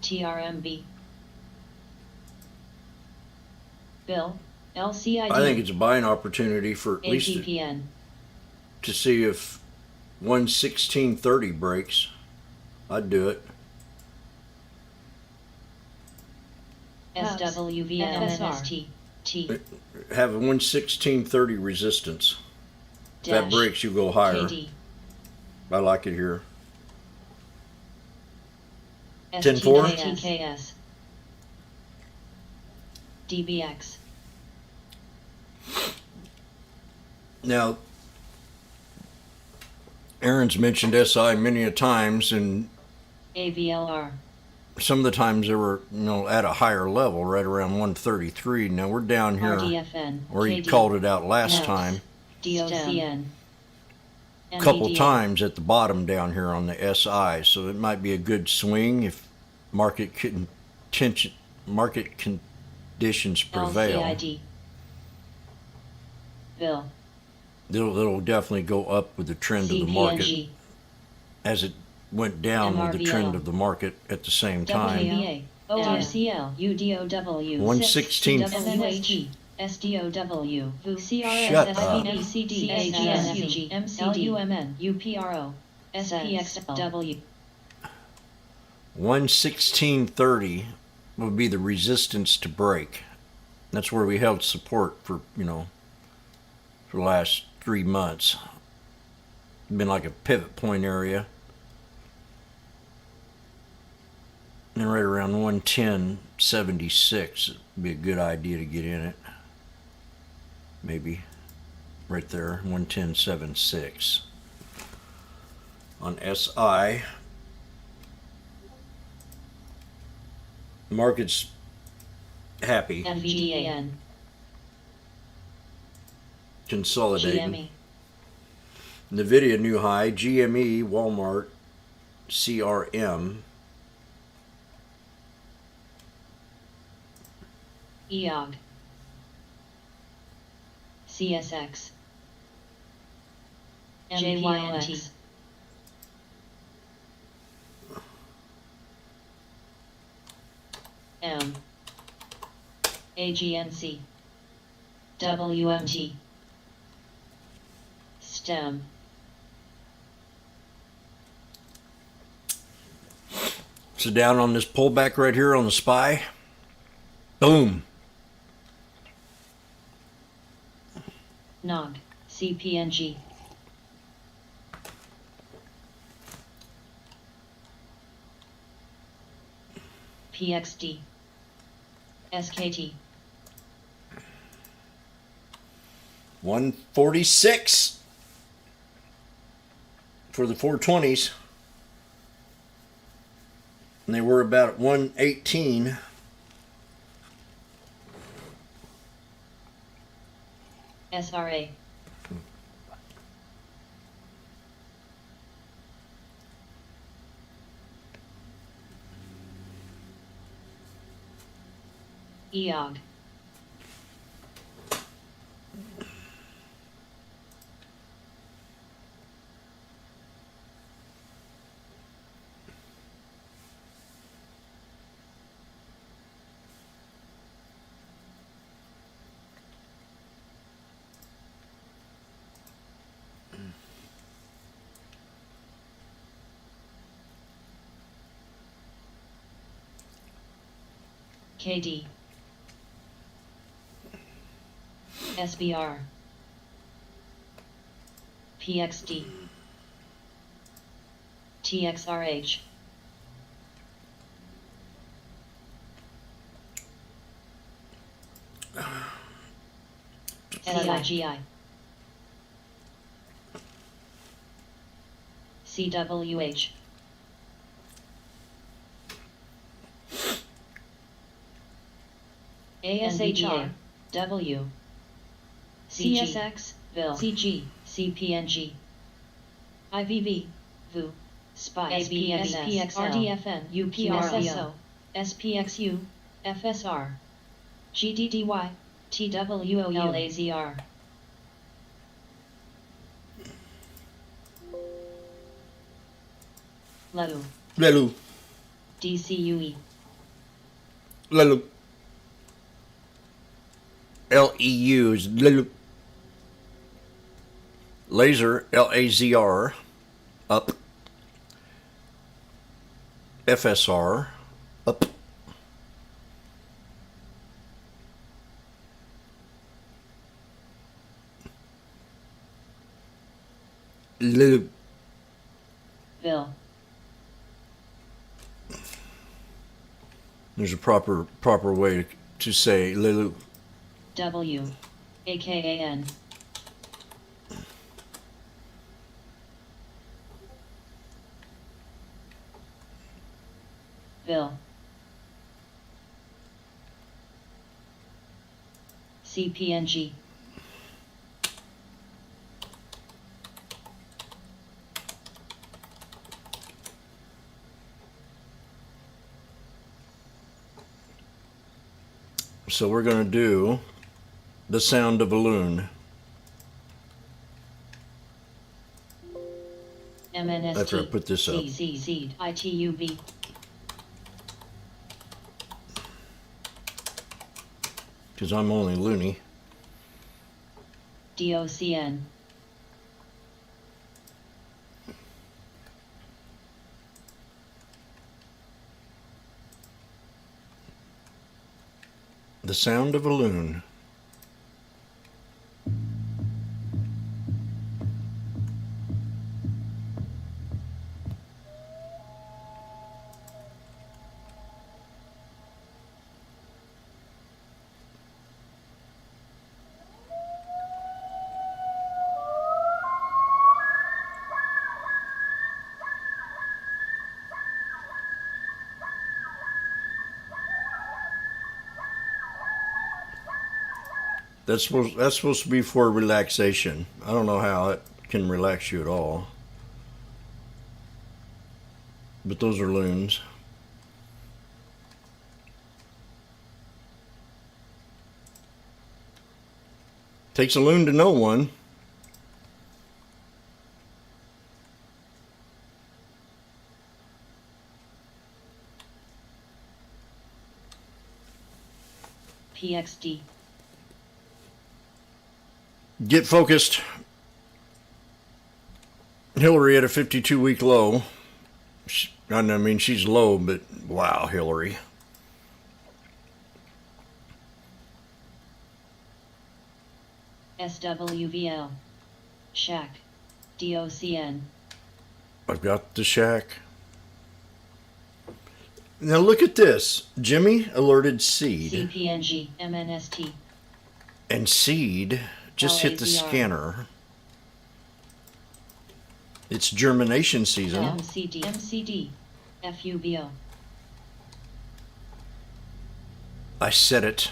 TRMB. Bill. LCID. I think it's a buying opportunity for at least APPN. to see if 11630 breaks. I'd do it. SWVLNST. T. Have a 11630 resistance. If that Dash. breaks, you go higher. KD. I like it here. 10-4. 10-4? TKS. DBX. Now, Aaron's mentioned SI many a times, and AVLR. some of the times they were, at a higher level, right around 133. Now we're down here, RDFN. where he KD. called it out last Maps. time, DOCN. a couple NVDA. times at the bottom down here on the SI. So it might be a good swing if market conditions prevail. LCID. Bill. It'll definitely go up with the trend of the market, CPNG. as it went down with the trend MRVL. of the market at the same time. WBA. ORCL. UDOW. 116. FMHE. SDOW. VCRS. Shut up. SVBCD. AGSUG. MCD. LUMN. UPRO. SPXW. 11630 would be the resistance to break. That's where we held support for, for the last 3 months. Been like a pivot point area. And right around 110.76 would be a good idea to get in it. Maybe right there, 110.76. On SI, market's happy, NVDN. consolidating. GME. Nvidia new high, GME, Walmart, CRM, EOG. CSX. JYNT. M. AGNC. WMT. STEM. So down on this pullback right here on the SPY, boom. NOG. CPNG. PXD. SKT. 146 for the 420s. And they were about 118. SRA. EOG. KD. SBR. PXD. TXRH. SIGI. CWH. ASHR. W. CSX. VIL. CG. CPNG. IVV. VU. SPY. SPXS. RDFN. UPRSO. SPXU. FSR. GDDY. TWOU. LAZR. LEU. Lelu, DCUE. Lelu. LEU is Lelu. Laser, LAZR, up. FSR, up. Lelu. VIL. There's a proper way to say Lelu. W. AKAN. VIL. CPNG. So we're going to do the sound of a loon. MNST. After I put this up. CZ. ITUB. Because I'm only loony. DOCN. The sound of a loon. That's supposed to be for relaxation. I don't know how it can relax you at all. But those are loons. Takes a loon to know one. PXD. Get focused. Hillary at a 52-week low. I mean, she's low, but wow, Hillary. SWVL. Shack. DOCN. I've got the shack. Now look at this. Jimmy alerted seed. CPNG. MNST. And seed just hit the LAZR. scanner. It's germination season. MCD. FUBO. I said it.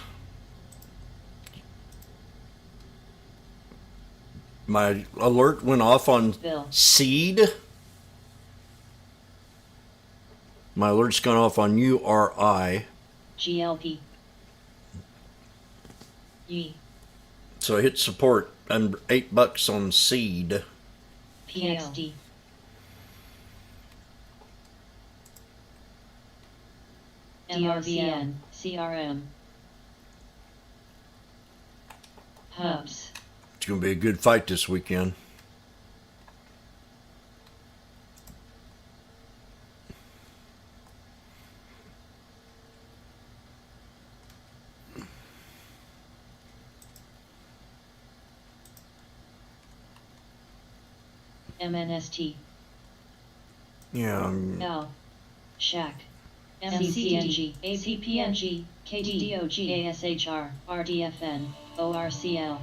My alert went off on Bill. seed. My alert's gone off on URI. GLP. Ye. So I hit support. I'm $8 on seed. PXD. DRVN. CRM. Hubs. It's going to be a good fight this weekend. MNST. Yeah. L. Shack. MCPNG. ACPNG. KDDOG. ASHR. RDFN. ORCL.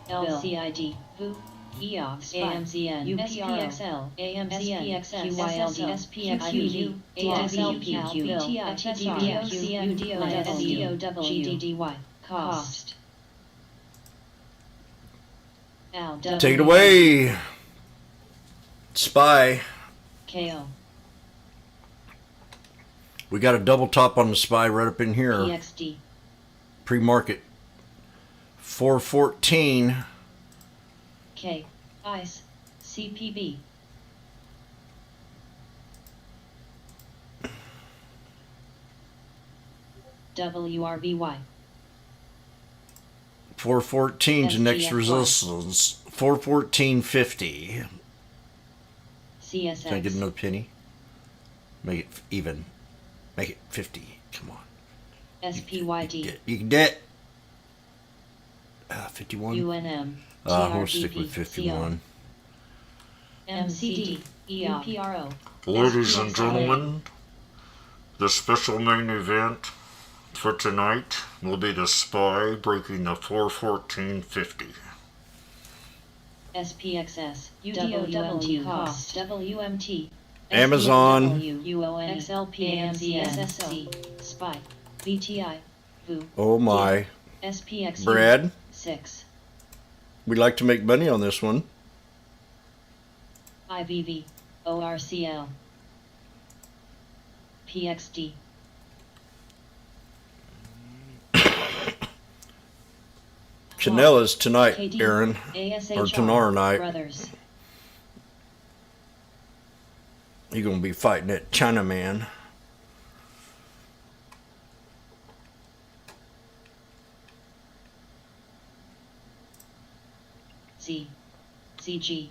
LCID. VU. EOX. AMZN. UPRXL. AMZN. QYLD. SPXU. ASLPQ. TITDPQ. UDOW. GDDY. Cost. Take it away. Spy. KO. We got a double top on the spy right up in here. PXD. Pre-market. 414. K. ICE. CPB. WRBY. 414 to next SGFY. resistance. 414.50. CSX. Can I get another penny? Make it even. Make it 50. Come on. SPYD. You can do it. 51. UNM. We'll stick with 51. MCD. EOPRO. Ladies and gentlemen, the special main event for tonight will be the spy breaking the 414.50. SPXS. UDOW. Cost. WMT. Amazon. UON. XLPAMZSSC. SPY. VTI. VU. Oh my. SPX. Brad, 6. we'd like to make money on this one. IVV. ORCL. PXD. Chanella's tonight, KD. Aaron. ASHR. Or tomorrow night. Brothers. You're going to be fighting that Chinaman. Z. ZG.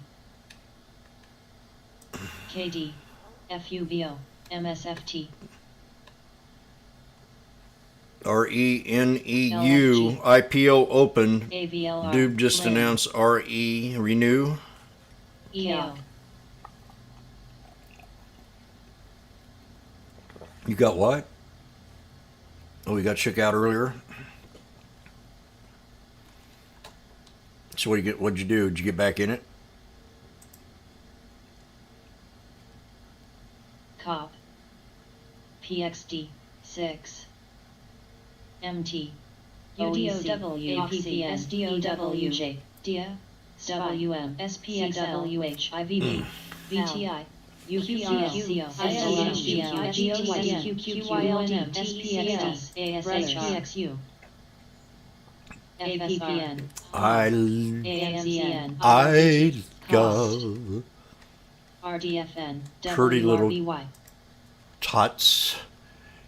KD. FUBO. MSFT. RENEU IPO open. AVLR. Dube just Lane. announced RE renew. EO. You got what? Oh, we got shook out earlier. So what you get? What'd you do? Did you get back in it? COP. PXD. 6. MT. UDOW. APPN. SDOWJ. DIA. WM. SPXLUH. IVB. VTI. UPRL. QYLM. SPXD. ASHRXU. APPN. AMZN. I Cost. got RDFN. Pretty little- WRBY. tots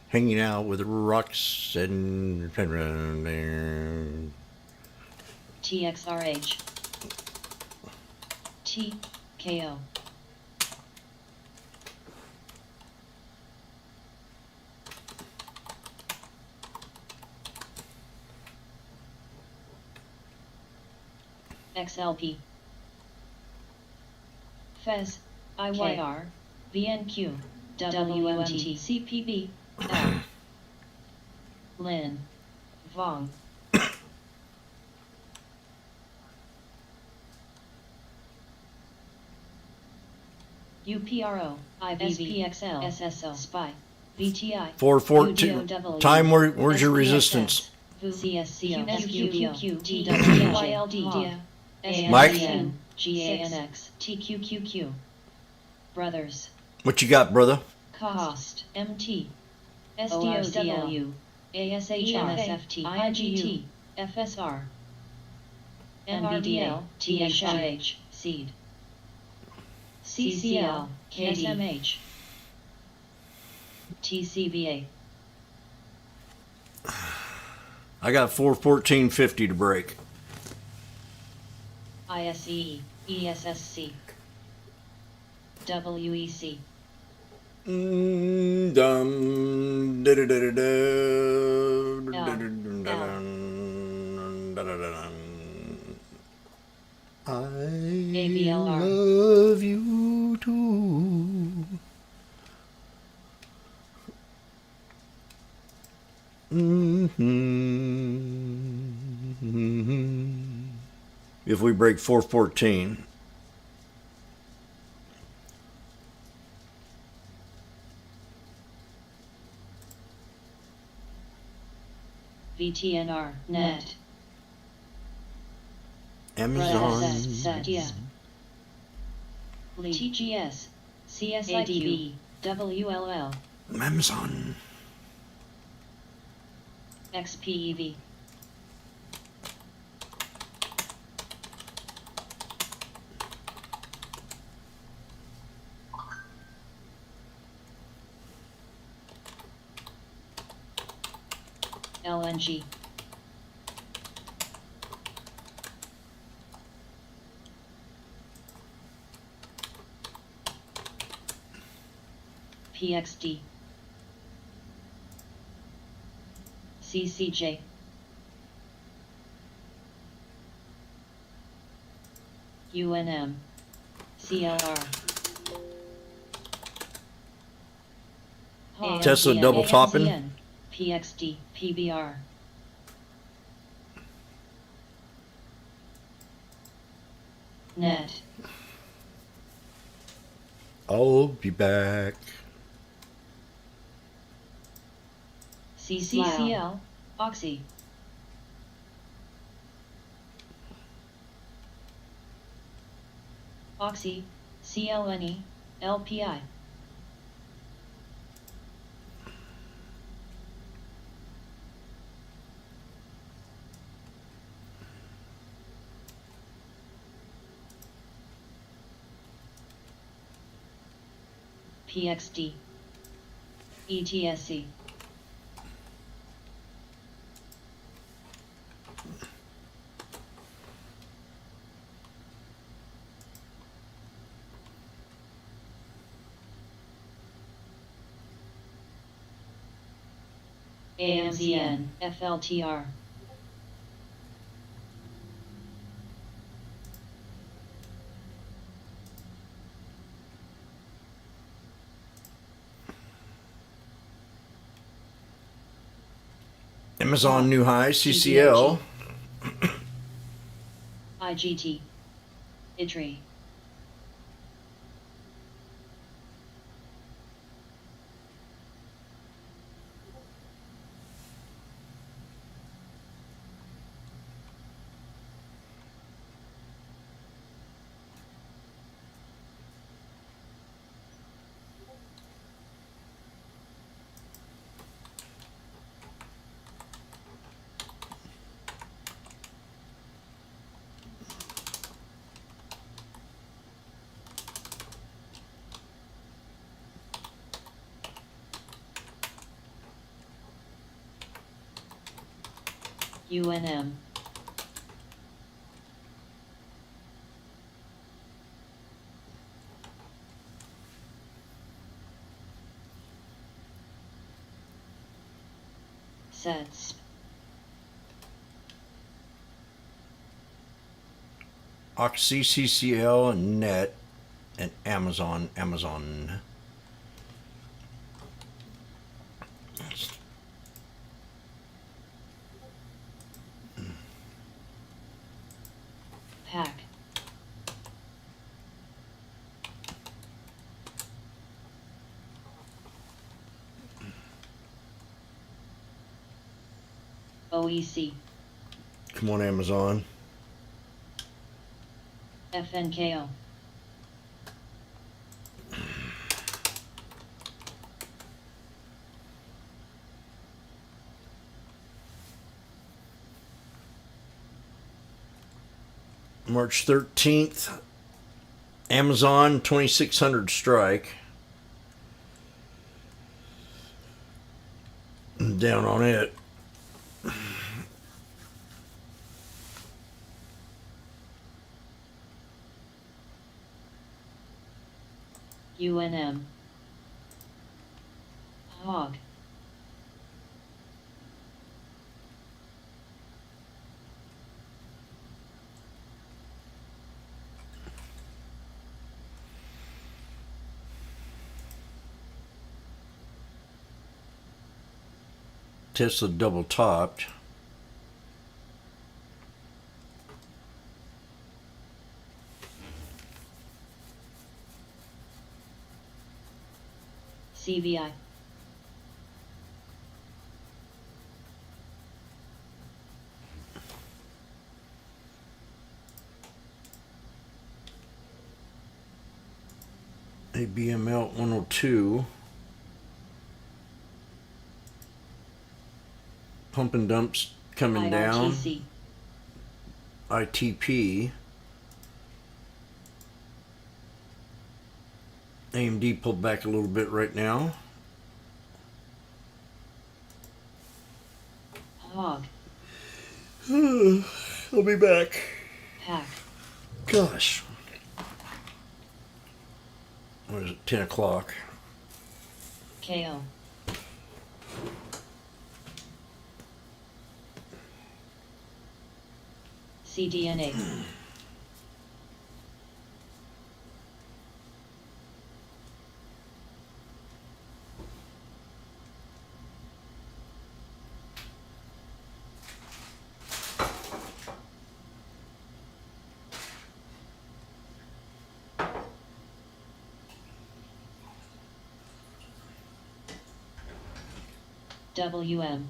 hanging out with rocks and TXRH. TKO. XLP. Fez. IYR. VNQ. WMT. CPB. L. Lin. Vong. UPRO. IVV. SPXL. SSL. SPY. VTI. 414. UDOW. Time, where's your SPXS. resistance? CSCO. QQQ. TWYLD. Mike? GANX. TQQQ. Brothers. What you got, brother? Cost. MT. SDOW. ASHRSFT. IGT. FSR. NRDL. THIH. Seed. CCL. SMH. TCBA. I got 414.50 to break. ISE. ESSC. WEC. Dum, da, da, da, da, da, L. da, da, da, da. I ABLR. love you too. If we break 414, VTNR. Net. Amazon. TGS. CSIQ. WLL. Amazon. XPEV. LNG. PXD. CCJ. UNM. CLR. Tesla double topping. ANZN, PXD. PBR. Net. I'll be back. CCCL. Oxy. Oxy. CLNE. LPI. PXD. ETSC. AMZN, FLTR. Amazon new high, CCL. IGT. ITRI. UNM. Sets. Oxy, CCL, and Net, and Amazon. Pack. OEC. Come on, Amazon. FNKO. March 13th, Amazon 2600 strike. Down on it. UNM. Hog. Tesla double topped. CVI. ABML 102. Pump and dumps coming down. IRTC. ITP. AMD pulled back a little bit right now. Hog. I'll be back. Pack. Gosh. What is it? 10 o'clock. KO. CDNA. WM.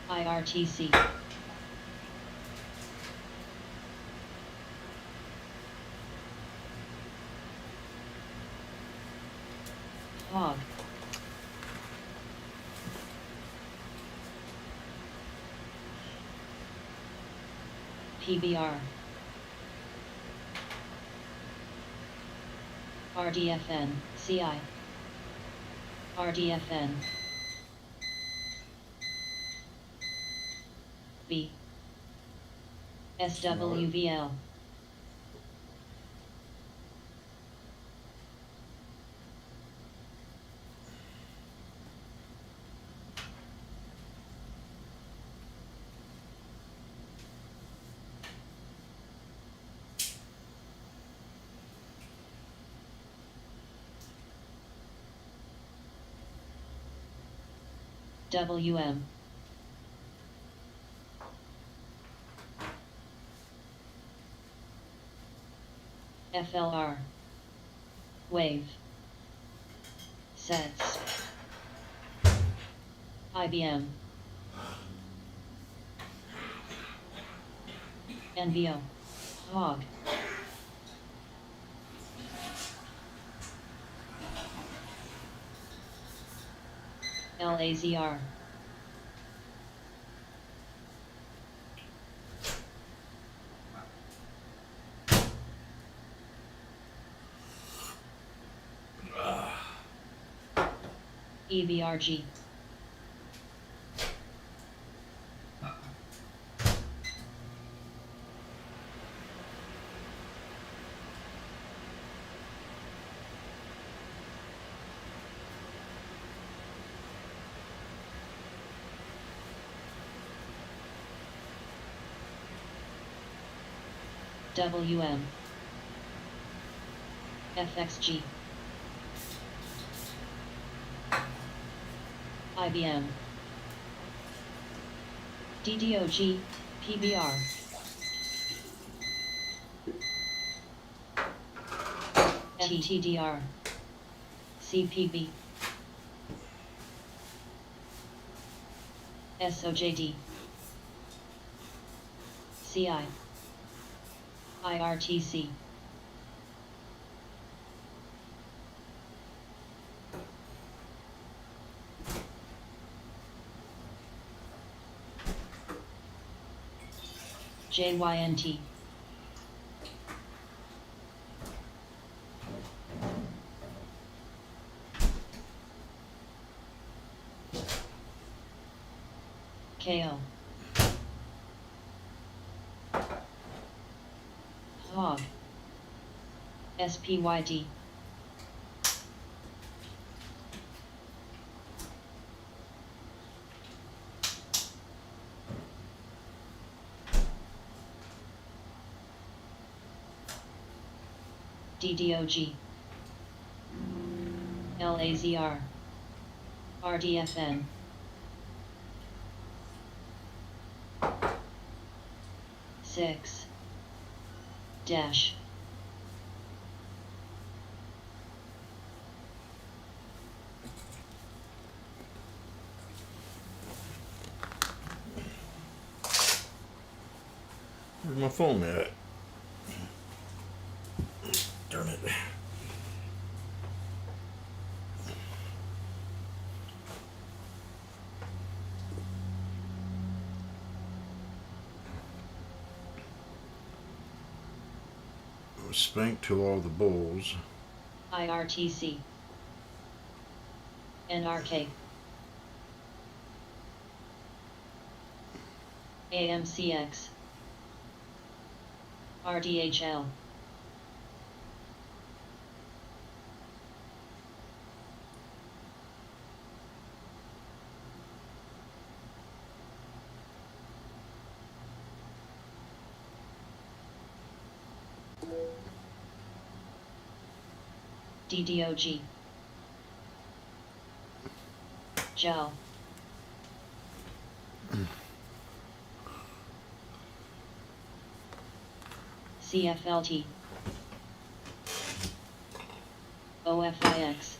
IRTC. Hog. PBR. RDFN, CI. RDFN. B. SWVL. WM. FLR. Wave. Sets. IBM. NVO. Hog. LAZR. EVRG. WM. FXG. IBM. DDOG, PBR. TTDR. CPB. SOJD. CI. IRTC. JYNT. KO. Hog. SPYD. DDOG. LAZR. RDFN. Six. Dash. Where's my phone at? Darn it. Spank to all the bulls. IRTC. NRK. AMCX. RDHL. DDOG. Gel. CFLT. OFIX.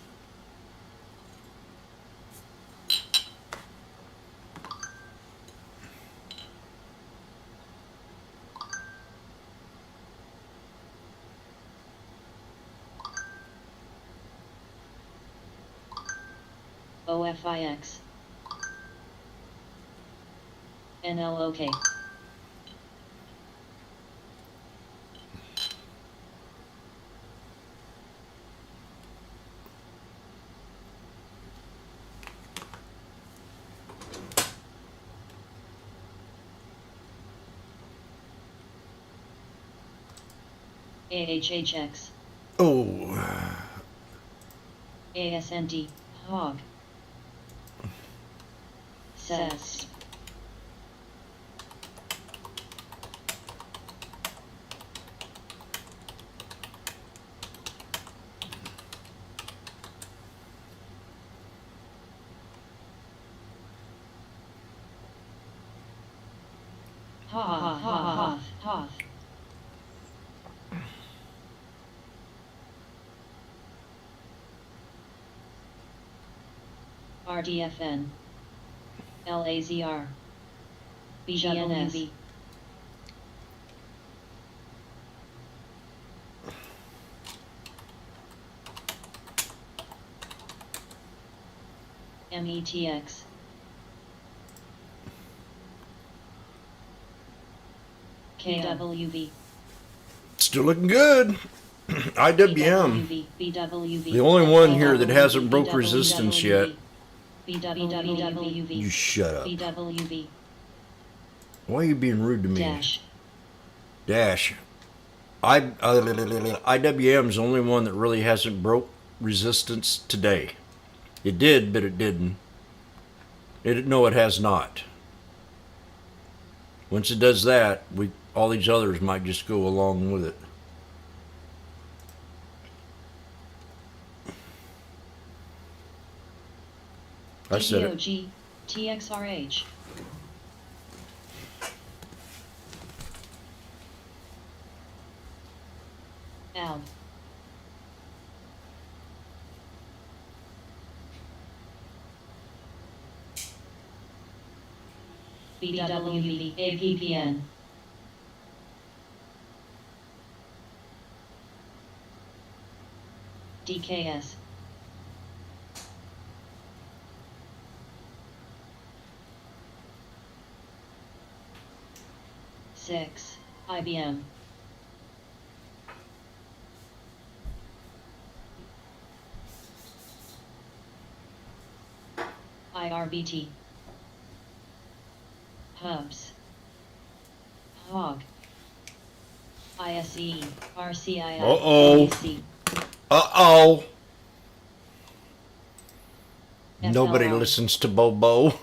OFIX. NLOK. AHHX. Oh, ASND. Hog. Says. Hoth. RDFN. LAZR. BGNS. METX. KWV. Still looking good. IWM. The only one here that hasn't broke resistance yet. You shut up. Why are you being rude to me? Dash. IWM's the only one that really hasn't broke resistance today. It did, but it didn't. No, it has not. Once it does that, all these others might just go along with it. I said it. TDOG, TXRH. Al. BWV, APPN. DKS. Six, IBM. IRBT. Hubs. Hog. ISE. RCI. Uh-oh. Uh-oh. Nobody FLR. listens to Bobo.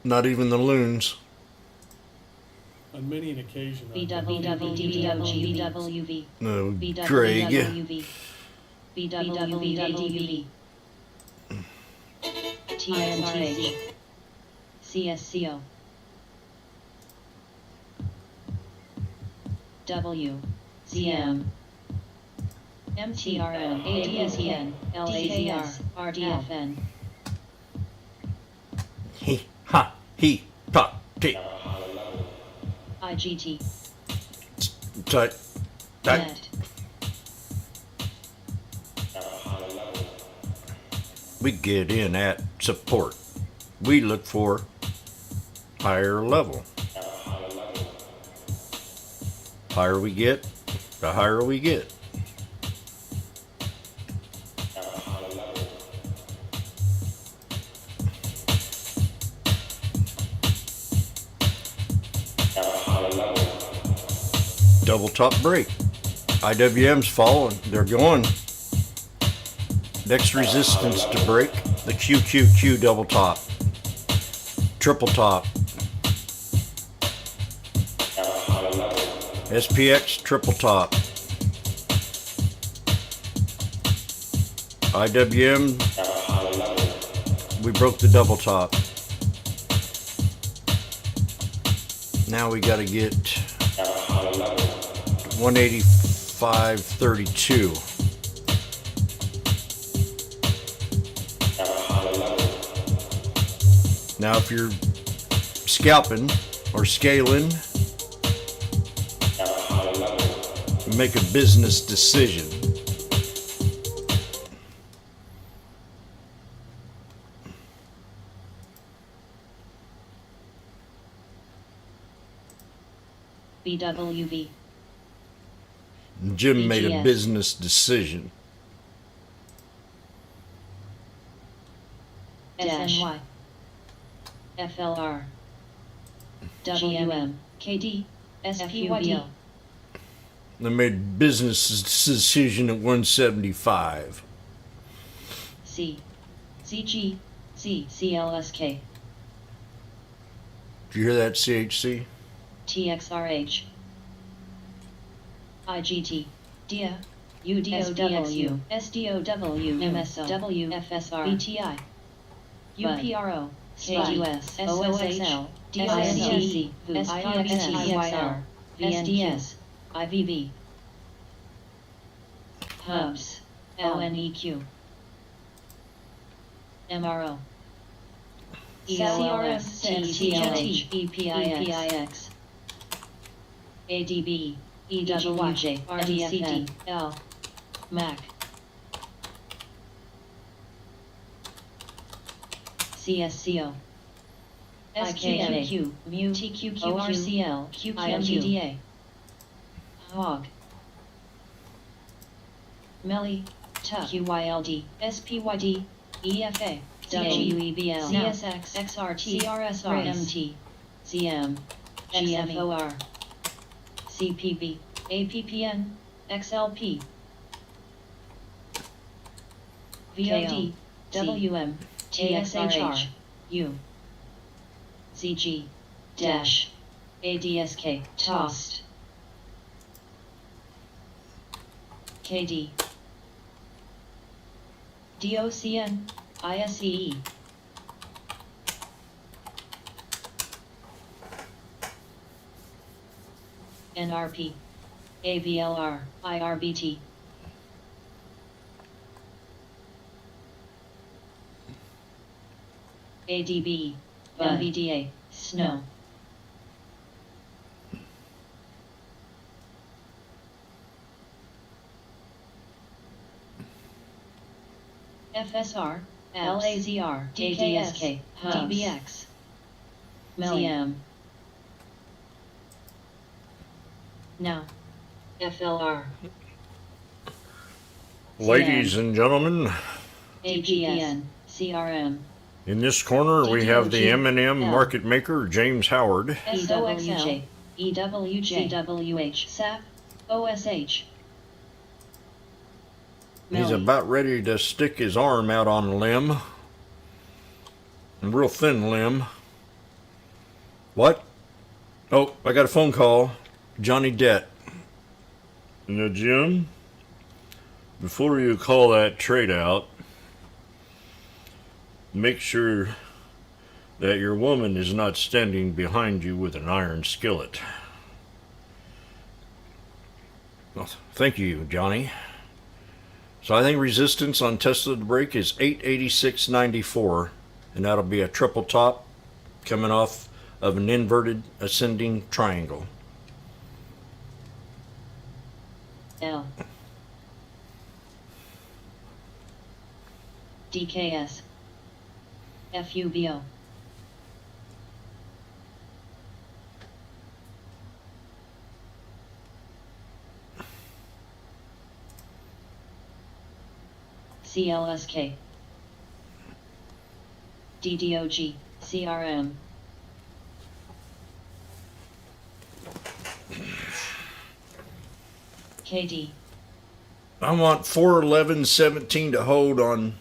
Not even the loons. On many an occasion, I've BWV. No, Greg. BWV. TNTH. CSCO. W. ZM. MTRN. ADSEN. LAZR. RDFN. He, ha, he, ta, ti. IGT. Tut. Net. We get in at support. We look for higher level. Higher we get, the higher we get. Double top break. IWM's falling. They're going. Next resistance to break. The QQQ double top. Triple top. SPX triple top. IWM. We broke the double top. Now we got to get 185.32. Now if you're scalping or scaling, make a business decision. BWV. Jim made a BGS. business decision. SNY. FLR. WM. KD. SFUBL. They made a business decision at 175. C. CG. C. CLSK. Did you hear that, CHC? TXRH. IGT. DIA. UDOW. SDOW. MSO. WFSR. BTI. UPRO. KUS. SOXL. DISC, SPXTYR, SDS, IVV. Hubs, LNEQ. MRO. CRM, TLH, EPIX. ADB, EWJ, RDFN, L. Mac. CSCO. SKMQ, MU, TQQ, ORCL, QQGDA. HOG. MELI, QYLD, SPYD, EFA, WEBL, CSX, XRT, CRSR, MT, CM, GFOR, CPB, APPN, XLP, VOD, WM, TXHR, U, ZG, Dash, ADSK, TOST, KD, DOCN, ISEE. NRP, AVLR, IRBT. ADB, MVDA, SNOW. FSR, LAZR, DKSK, DBX, ZM. Now, FLR, Ladies and gentlemen, APN, CRM, in this corner we have the M&M market maker, James Howard. EWJ, EWJ, CWH, SAP, OSH. He's about ready to stick his arm out on a limb. A real thin limb. What? Oh, I got a phone call. Johnny Debt. Now, Jim, before you call that trade out, make sure that your woman is not standing behind you with an iron skillet. Well, thank you, Johnny. So I think resistance on Tesla to break is 886.94, and that'll be a triple top coming off of an inverted ascending triangle. L. DKS. FUBO. CLSK. DDOG. CRM. KD. I want 411.17 to hold on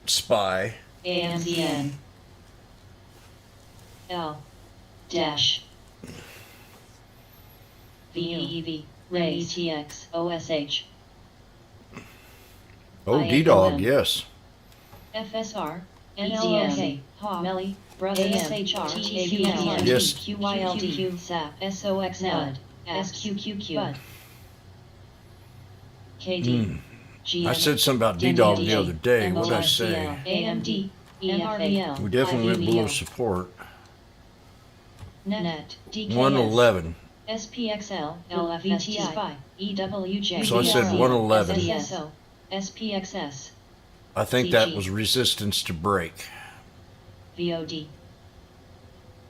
SPY. AMZN. L. Dash. VEV. RayTX. OSH. Oh, D-Dog, yes. FSR. NLK. MELI. SHR. TAPN. Yes. QYLD. SAP. SOXL. SQQQ. KD. I said something about D-Dog the other day. What did I say? AMD. EFA. We definitely went below support. NET. DKS. 111. SPXL. LFSTI. EWJ. So I said 111. SDSO. SPXS. I think that was resistance to break. VOD.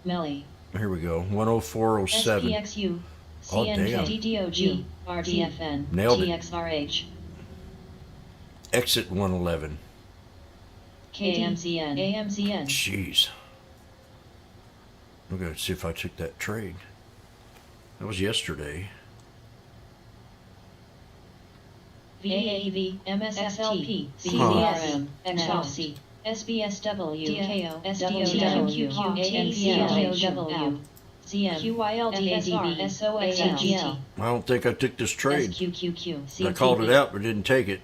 MELI. Here we go. 104.07. SPXU. Oh, damn. CNK. RDFN. Nailed it. TXRH. Exit 111. AMZN. AMZN. Jeez. I'm going to see if I took that trade. That was yesterday. VAV. MSSLP. CDRM. XLC. SBSW. DKO. SDOW. ANPL. ZM. QYLDADB. SOXL. I don't think I took this trade. SQQQ. I called it out but didn't take it.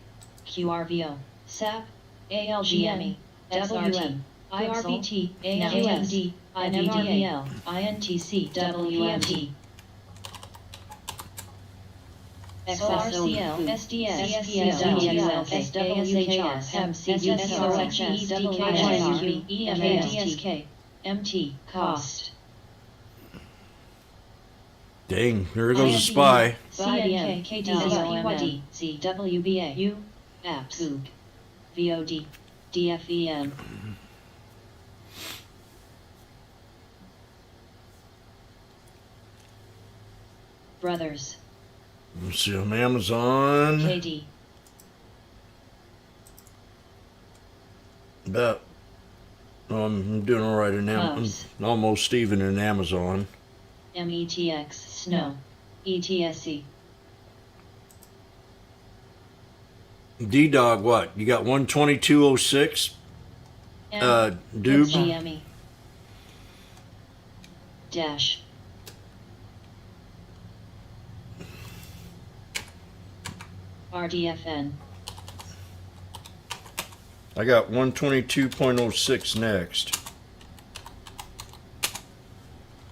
QRVO. SAP. ALGME. WM. IRBT. AMD. IDDAL, INTC, WMT, XSOL, SDS, SPSWL, SWHR, MCU, SOHS, DKIQ, EMADSK, MT, cost. Dang, here goes a spy. CNK, KTZOMD, CWBA, U, Apps, Goog, VOD, DFEM. Brothers, Let's see on Amazon. KD, About. Oh, I'm doing all right in Hubs. I'm almost even in Amazon. METX, Snow, ETSC, D-Dog, what? You got 12206? Dube? GME, Dash, RDFN, I got 122.06 next.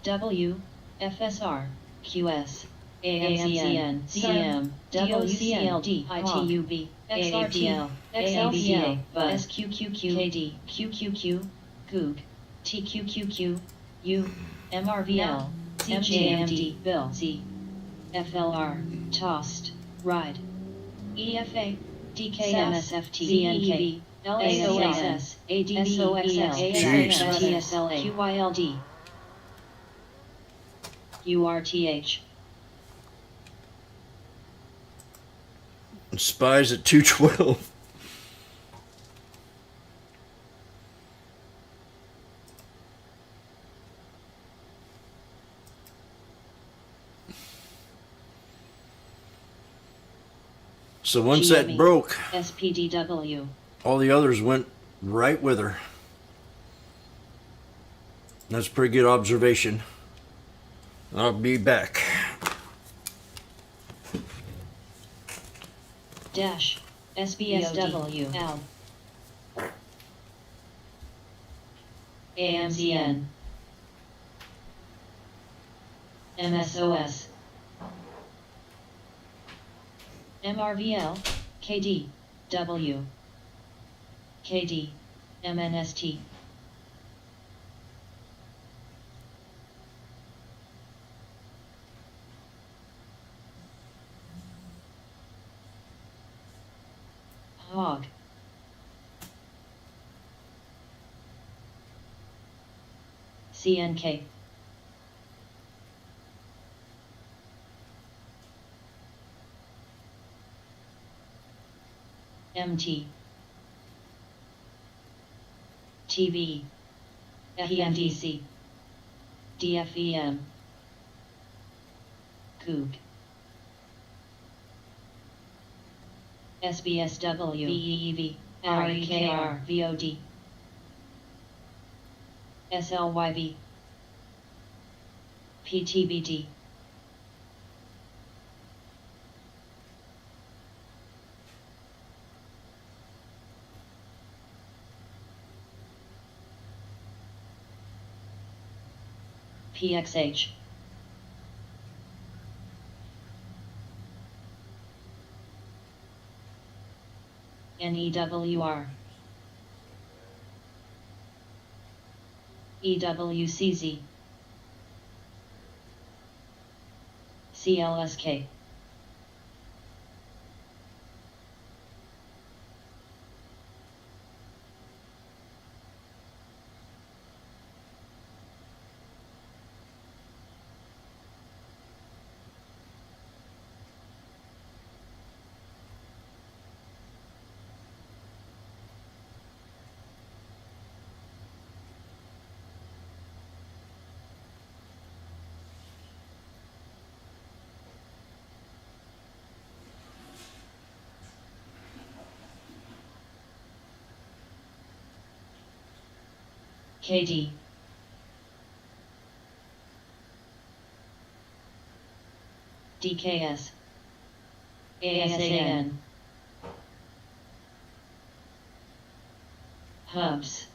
W, FSR, QS, AMZN, CM, WCLD, ITUB, XRTL, XLCA, Buzz, SQQQ, KD, QQQ, Goog, TQQQ, U, MRVL, CJMD, Bill, Z, FLR, Tossed, Ride, EFA, DKMSFT, ZNK, LASOS, ADBEL, TSLA, QYLD, URTH, Spies at 212. So once that GME. broke, SPDW, all the others went right with her. That's a pretty good observation. I'll be back. Dash, SBSW, Al, AMZN, MSOS, MRVL, KD, W, KD, MNST, Hog, CNK, MT, TB, PMDC, DFEM, Coog, SBSW, VEEV, REKR, VOD, SLYV, PTBD, PXH, NEWR, EWCZ, CLSK, KD, DKS, ASAN, Hubs,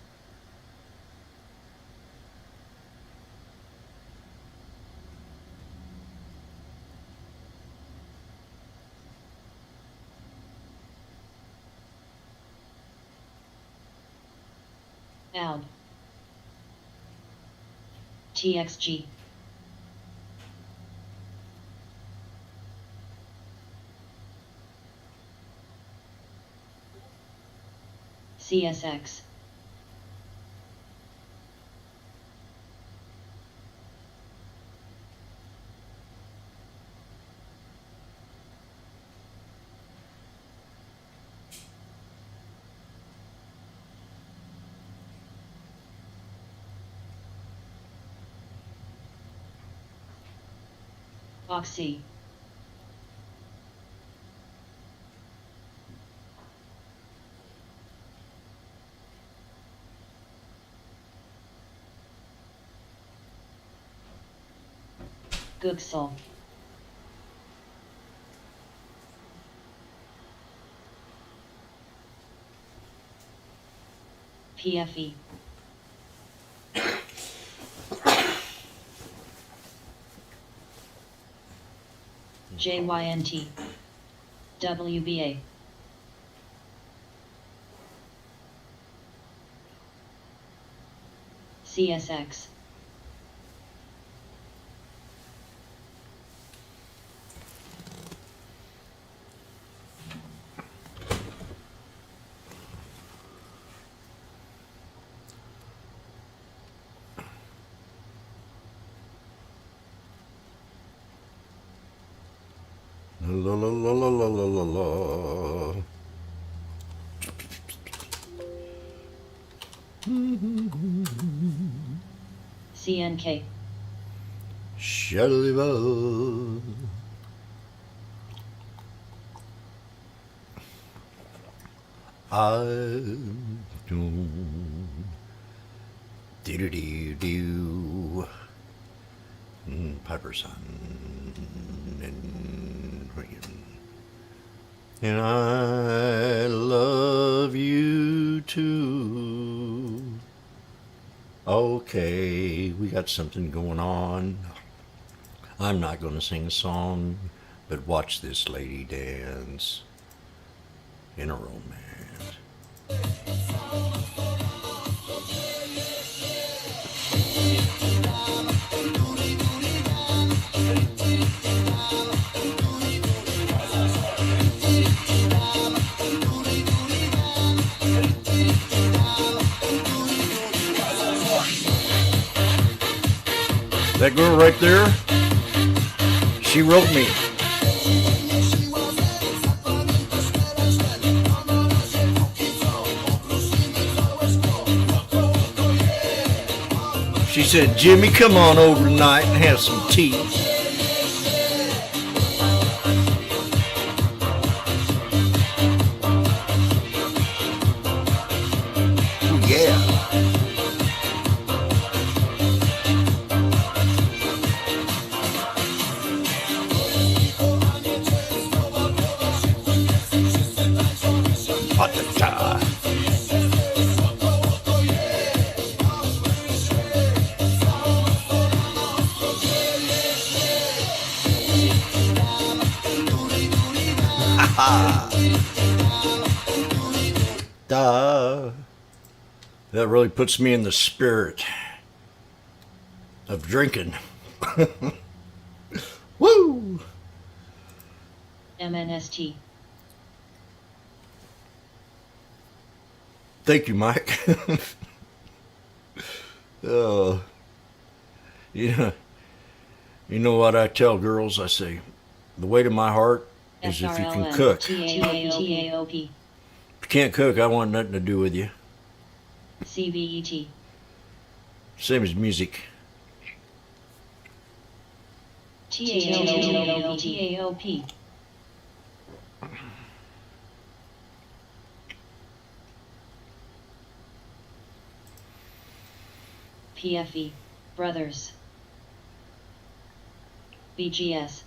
Out. TXG. CSX. Oxy. Gooksel. PFE. JYNT. WBA. CSX. La la la la la la la la. CNK. Shaliva. I do do do do. Piper son and I love you too. Okay, we got something going on. I'm not going to sing a song, but watch this lady dance in a romance. That girl right there, she wrote me. She said, Jimmy, come on over tonight and have some tea. Ooh, yeah. That really puts me in the spirit of drinking. Woo! MNST. Thank you, Mike. Oh, yeah. You know what I tell girls? I say, the way to my heart is if you can cook. TAOP. If you can't cook, I want nothing to do with you. CVET. Same as music. TAOP. PFE. Brothers. BGS.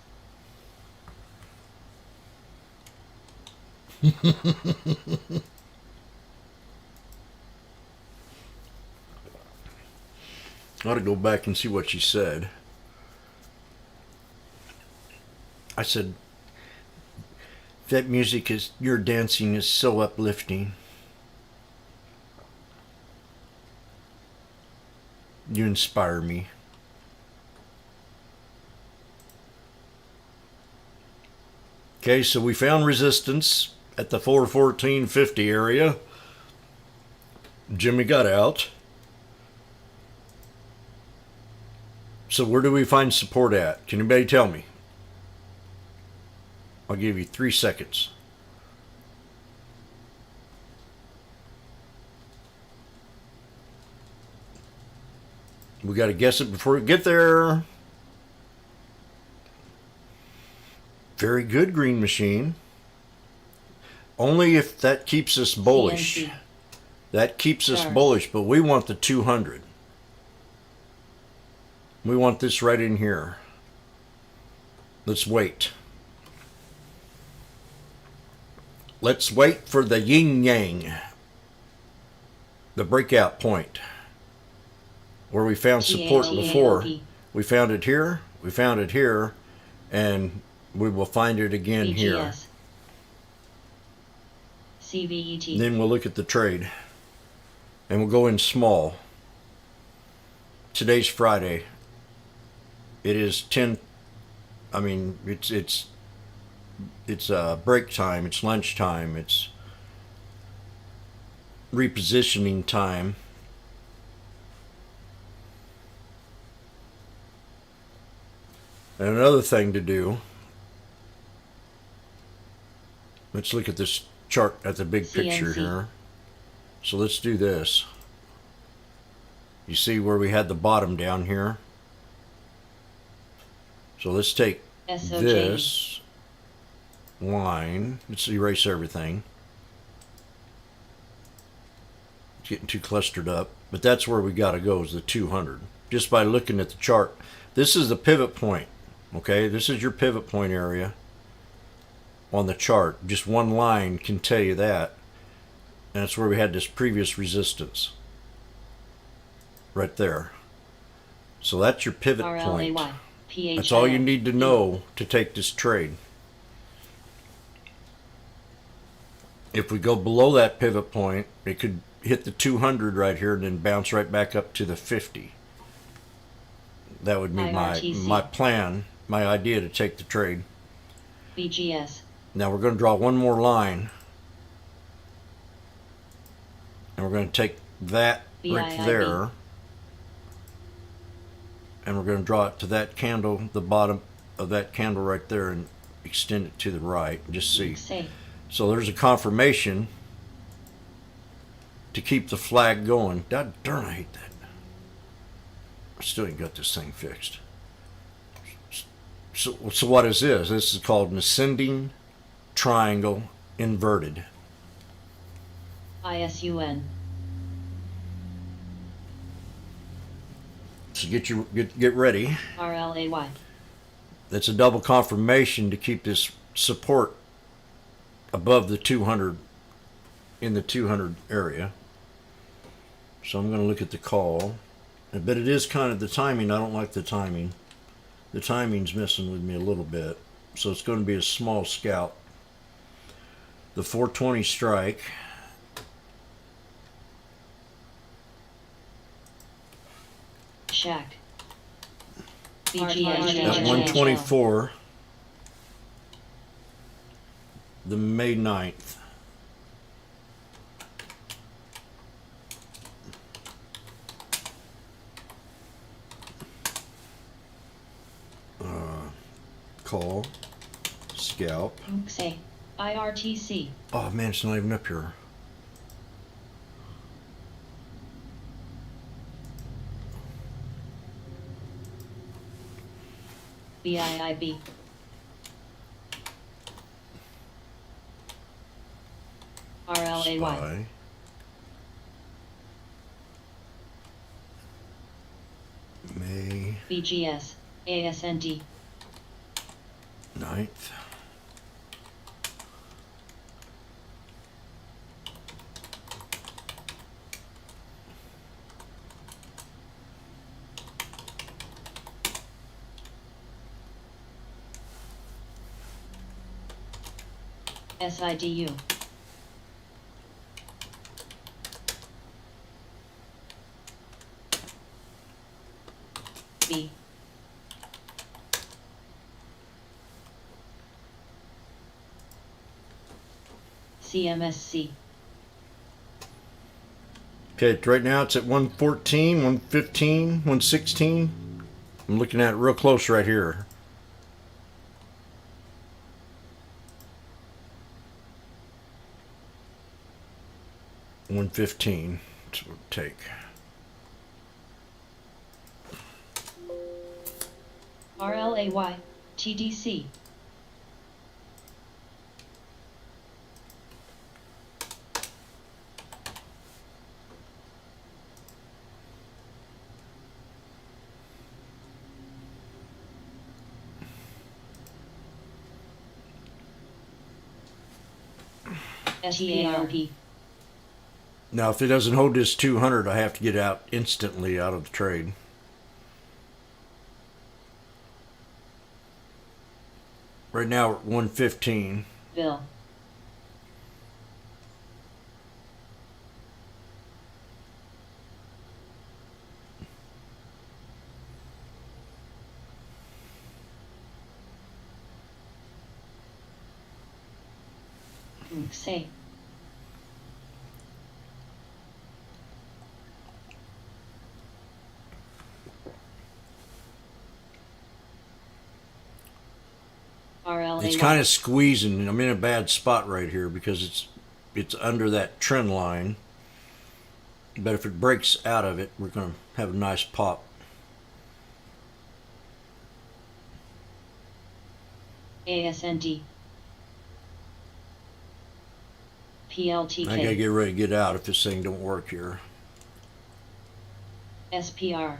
I ought to go back and see what she said. I said, that music is, your dancing is so uplifting. You inspire me. Okay, so we found resistance at the 414.50 area. Jimmy got out. So where do we find support at? Can anybody tell me? I'll give you 3 seconds. We got to guess it before we get there. Very good, Green Machine. Only if that keeps us bullish. CNC. That keeps us Stars. bullish, but we want the 200. We want this right in here. Let's wait. Let's wait for the yin yang. The breakout point. Where we found support before. We found it here, we found it here, and we will find it again here. BGS. CVET. Then we'll look at the trade. And we'll go in small. Today's Friday. It is 10. I mean, it's break time. It's lunch time. It's repositioning time. And another thing to do. Let's look at this chart at the big picture CNC. here. So let's do this. You see where we had the bottom down here? So let's take SOJ. this line. Let's erase everything. It's getting too clustered up. But that's where we got to go, is the 200. Just by looking at the chart. This is the pivot point. Okay, this is your pivot point area on the chart. Just one line can tell you that. And that's where we had this previous resistance. Right there. So that's your pivot point. RLAY. PHI. That's all you need to know to take this trade. If we go below that pivot point, it could hit the 200 right here and then bounce right back up to the 50. That would be IRTC. my plan, my idea to take the trade. BGS. Now we're going to draw one more line. And we're going to take that right BIIB. there. And we're going to draw it to that candle, the bottom of that candle right there, and extend it to the right. Just see. Say. So there's a confirmation to keep the flag going. God darn, I hate that. I still ain't got this thing fixed. So what is this? This is called an ascending triangle inverted. ISUN. So get ready. RLAY. That's a double confirmation to keep this support above the 200, in the 200 area. So I'm going to look at the call. But it is kind of the timing. I don't like the timing. The timing's messing with me a little bit. So it's going to be a small scalp. The 420 strike. Shack. BGS. At 124. The May 9th. Call. Scalp. Say. IRTC. Oh man, it's not even up here. BIIB. RLAY. Spy. May BGS. ASND. 9th. SIDU. B. CMSC. Okay, right now it's at 114, 115, 116. I'm looking at it real close right here. $115. That's what it take. RLAY. TDC. STARP. Now, if it doesn't hold this 200, I have to get out instantly out of the trade. Right now we're at 115. Bill. Say. RLAY. It's kind of squeezing. I'm in a bad spot right here because it's under that trend line. But if it breaks out of it, we're going to have a nice pop. ASND. PLTK. I gotta get ready to get out if this thing don't work here. SPR.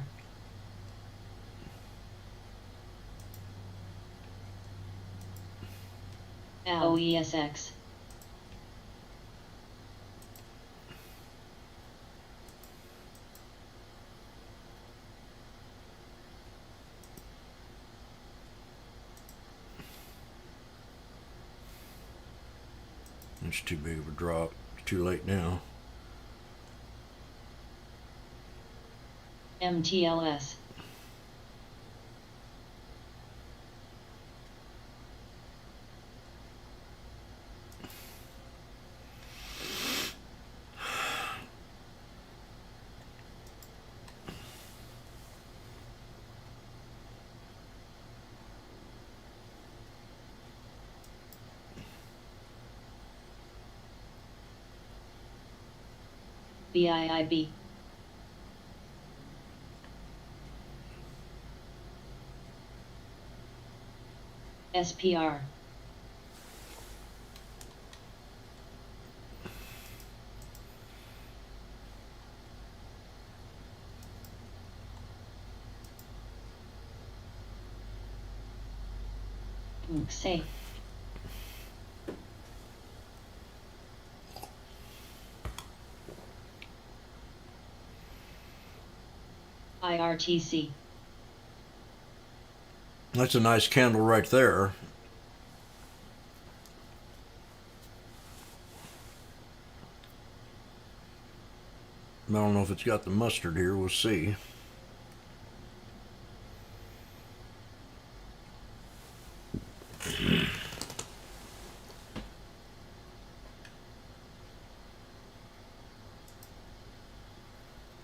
OESX. It's too big of a drop. It's too late now. MTLS. BIIB. SPR. Say. IRTC. That's a nice candle right there. I don't know if it's got the mustard here. We'll see.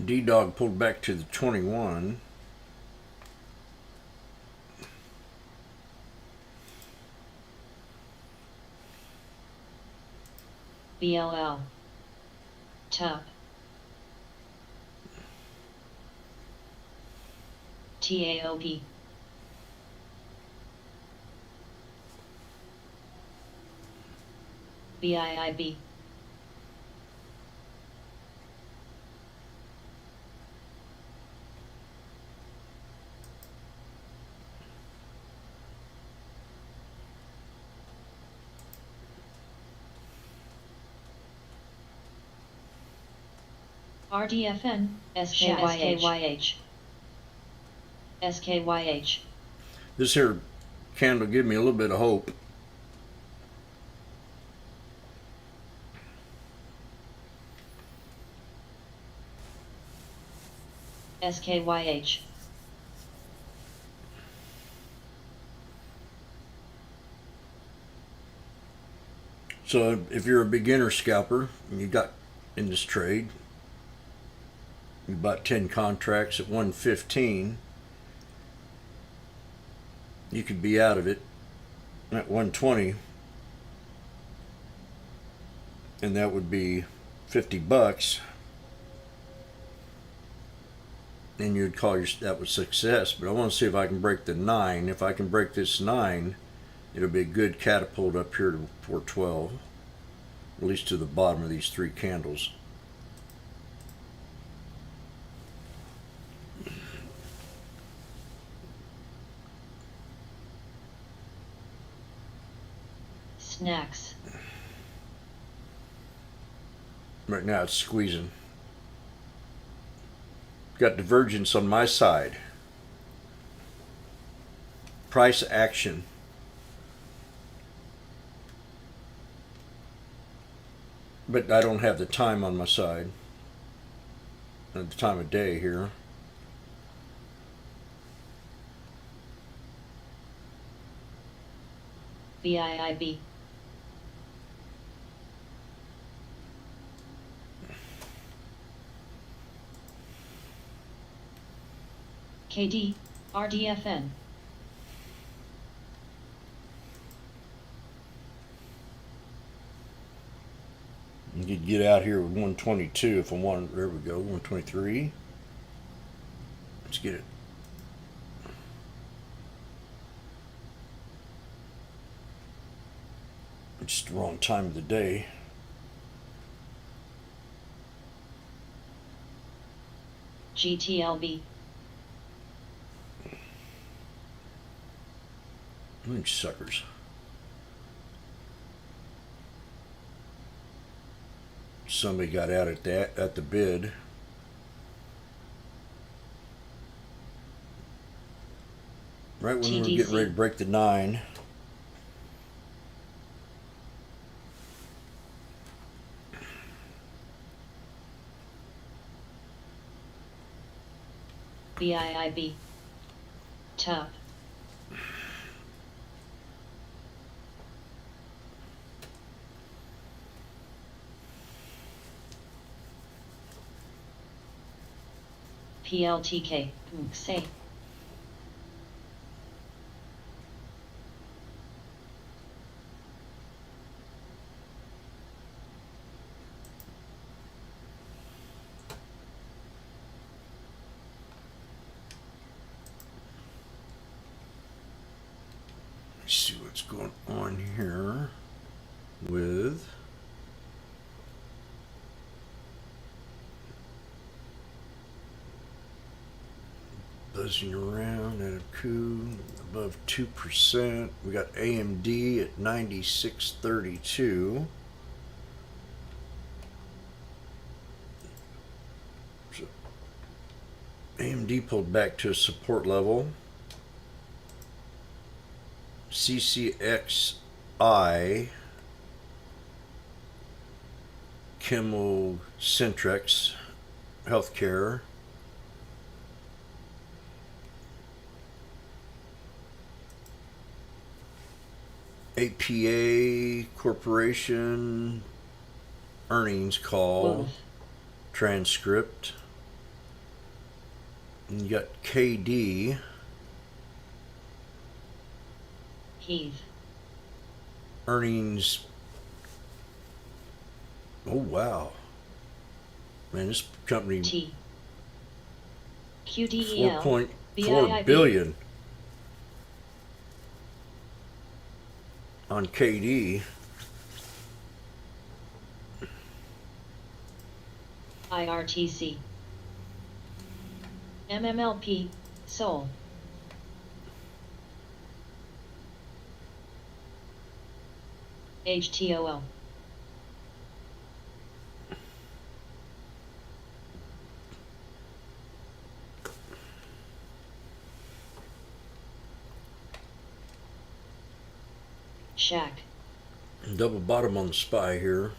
D-Dog pulled back to the 21. BLL. TUP. TAOP. BIIB. RDFN. SKYH. SKYH. This here candle give me a little bit of hope. SKYH. So if you're a beginner scalper and you got in this trade, you bought 10 contracts at 115, you could be out of it at 120, and that would be $50, and you'd call that was success. But I want to see if I can break the 9. If I can break this 9, it'll be a good catapult up here to 412, at least to the bottom of these 3 candles. Snacks. Right now it's squeezing. Got divergence on my side. Price action. But I don't have the time on my side. At the time of day here. BIIB. KD, RDFN. You could get out here with 122 if I wanted. There we go, 123. Let's get it. It's the wrong time of the day. GTLB. These suckers. Somebody got out at the bid. Right when we were getting ready to break the 9. BIIB. Top. PLTK. Say. Let's see what's going on here with buzzing around at a coup above 2%. We got AMD at 96.32. So AMD pulled back to a support level. CCXI, Chemocentrics, Healthcare, APA Corporation, earnings call, transcript. And you got KD. Heath. Earnings. Oh wow, man! This company T. QDEL. 4.4 billion on KD. IRTC. MMLP. Seoul. HTOL. Shack. Double bottom on the SPY here.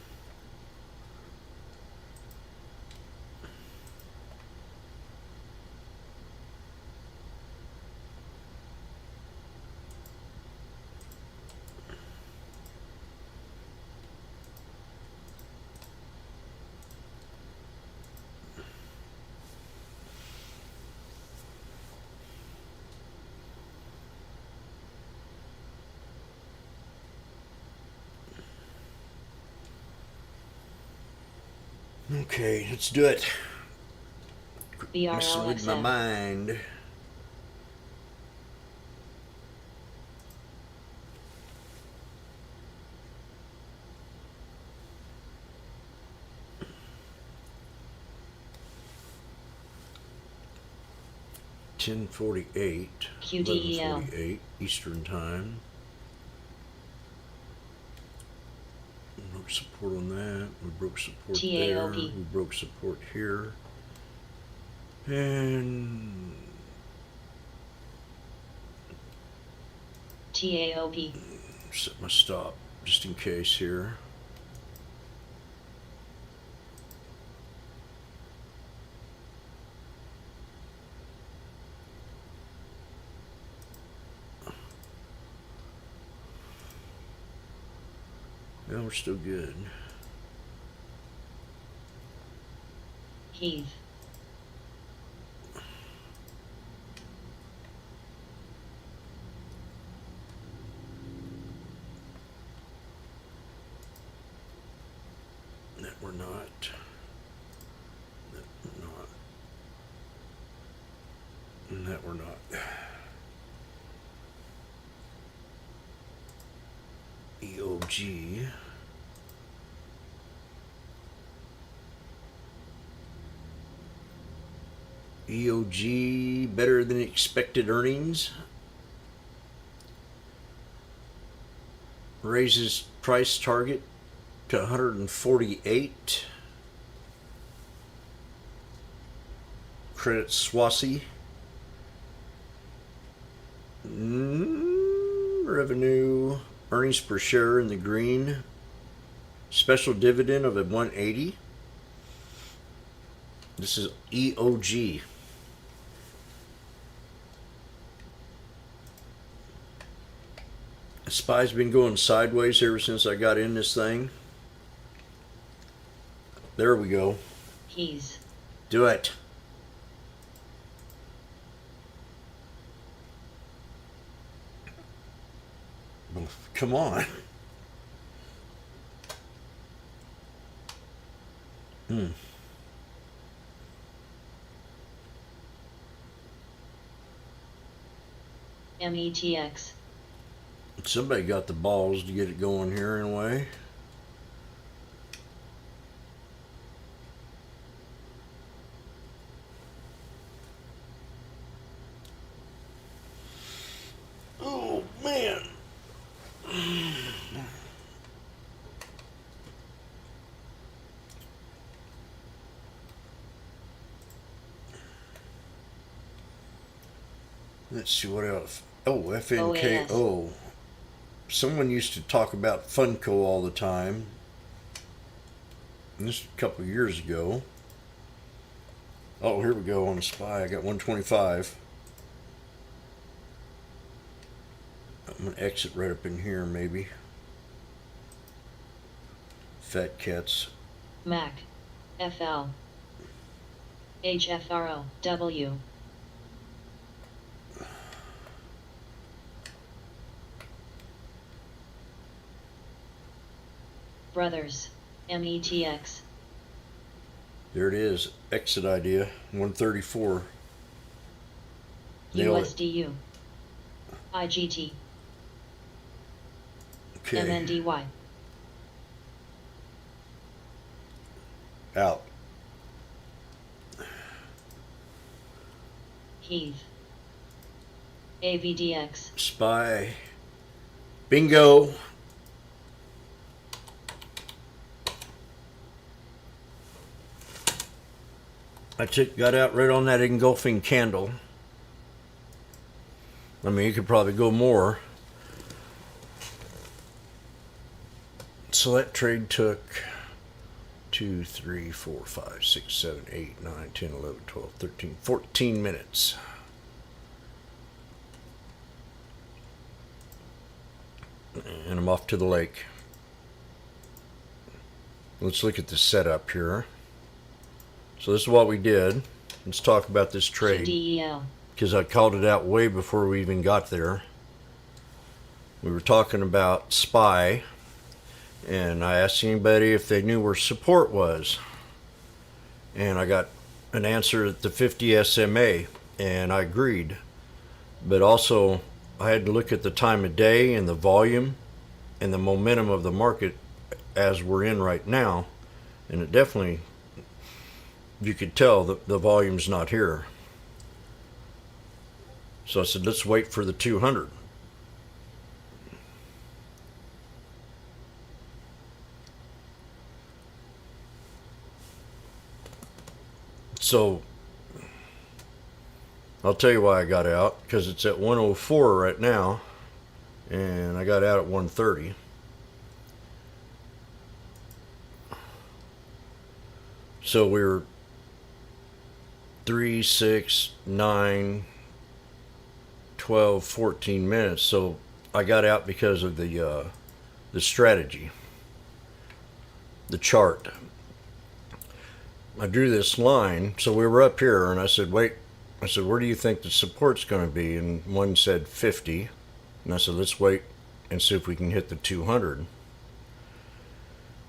Okay, let's do it. Messing with my BRLXF. mind. $10:48. QDEL. 11:48 Eastern Time. We broke support on that. We broke support there. TAOP. We broke support here. And TAOP. set my stop just in case here. Well, we're still good. Heath. That we're not. That we're not. And that we're not. EOG. EOG better than expected earnings. Raises price target to 148. Credit Swasey. Revenue, earnings per share in the green. Special dividend of a 180. This is EOG. The SPY's been going sideways ever since I got in this thing. There we go. Keys. Do it. Come on. METX. Somebody got the balls to get it going here in a way. Oh, man. Let's see what else. Oh, FNKO. Someone used to talk about Funko all the time. This is a couple of years ago. Oh, here we go on the SPY. I got 125. I'm going to exit right up in here, maybe. Fat cats. Mac. FL. HFRO. W. Brothers. METX. There it is. Exit idea. 134. Nail it. USDU. IGT. Okay. MNDY. Out. Heath. AVDX. SPY. Bingo. Got out right on that engulfing candle. I mean, you could probably go more. So that trade took 2, 3, 4, 5, 6, 7, 8, 9, 10, 11, 12, 13, 14 minutes. And I'm off to the lake. Let's look at the setup here. So this is what we did. Let's talk about this trade, DEL. because I called it out way before we even got there. We were talking about SPY, and I asked anybody if they knew where support was. and I got an answer at the 50 SMA, and I agreed. But also, I had to look at the time of day and the volume and the momentum of the market as we're in right now, and it definitely, you could tell that the volume's not here. So I said, let's wait for the 200. So I'll tell you why I got out, because it's at 104 right now, and I got out at 130. So we were 3, 6, 9, 12, 14 minutes. So I got out because of the strategy, the chart. I drew this line, so we were up here, and I said, wait, I said, where do you think the support's going to be? And one said 50, and I said, let's wait and see if we can hit the 200.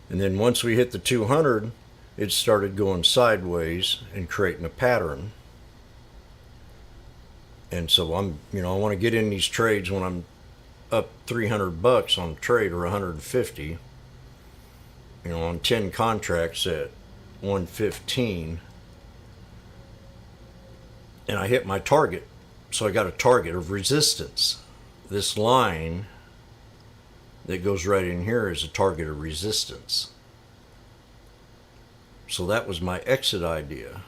And then once we hit the 200, it started going sideways and creating a pattern. And so I want to get in these trades when I'm up $300 on a trade, or 150, on 10 contracts at 115, and I hit my target. So I got a target of resistance. This line that goes right in here is a target of resistance. So that was my exit idea.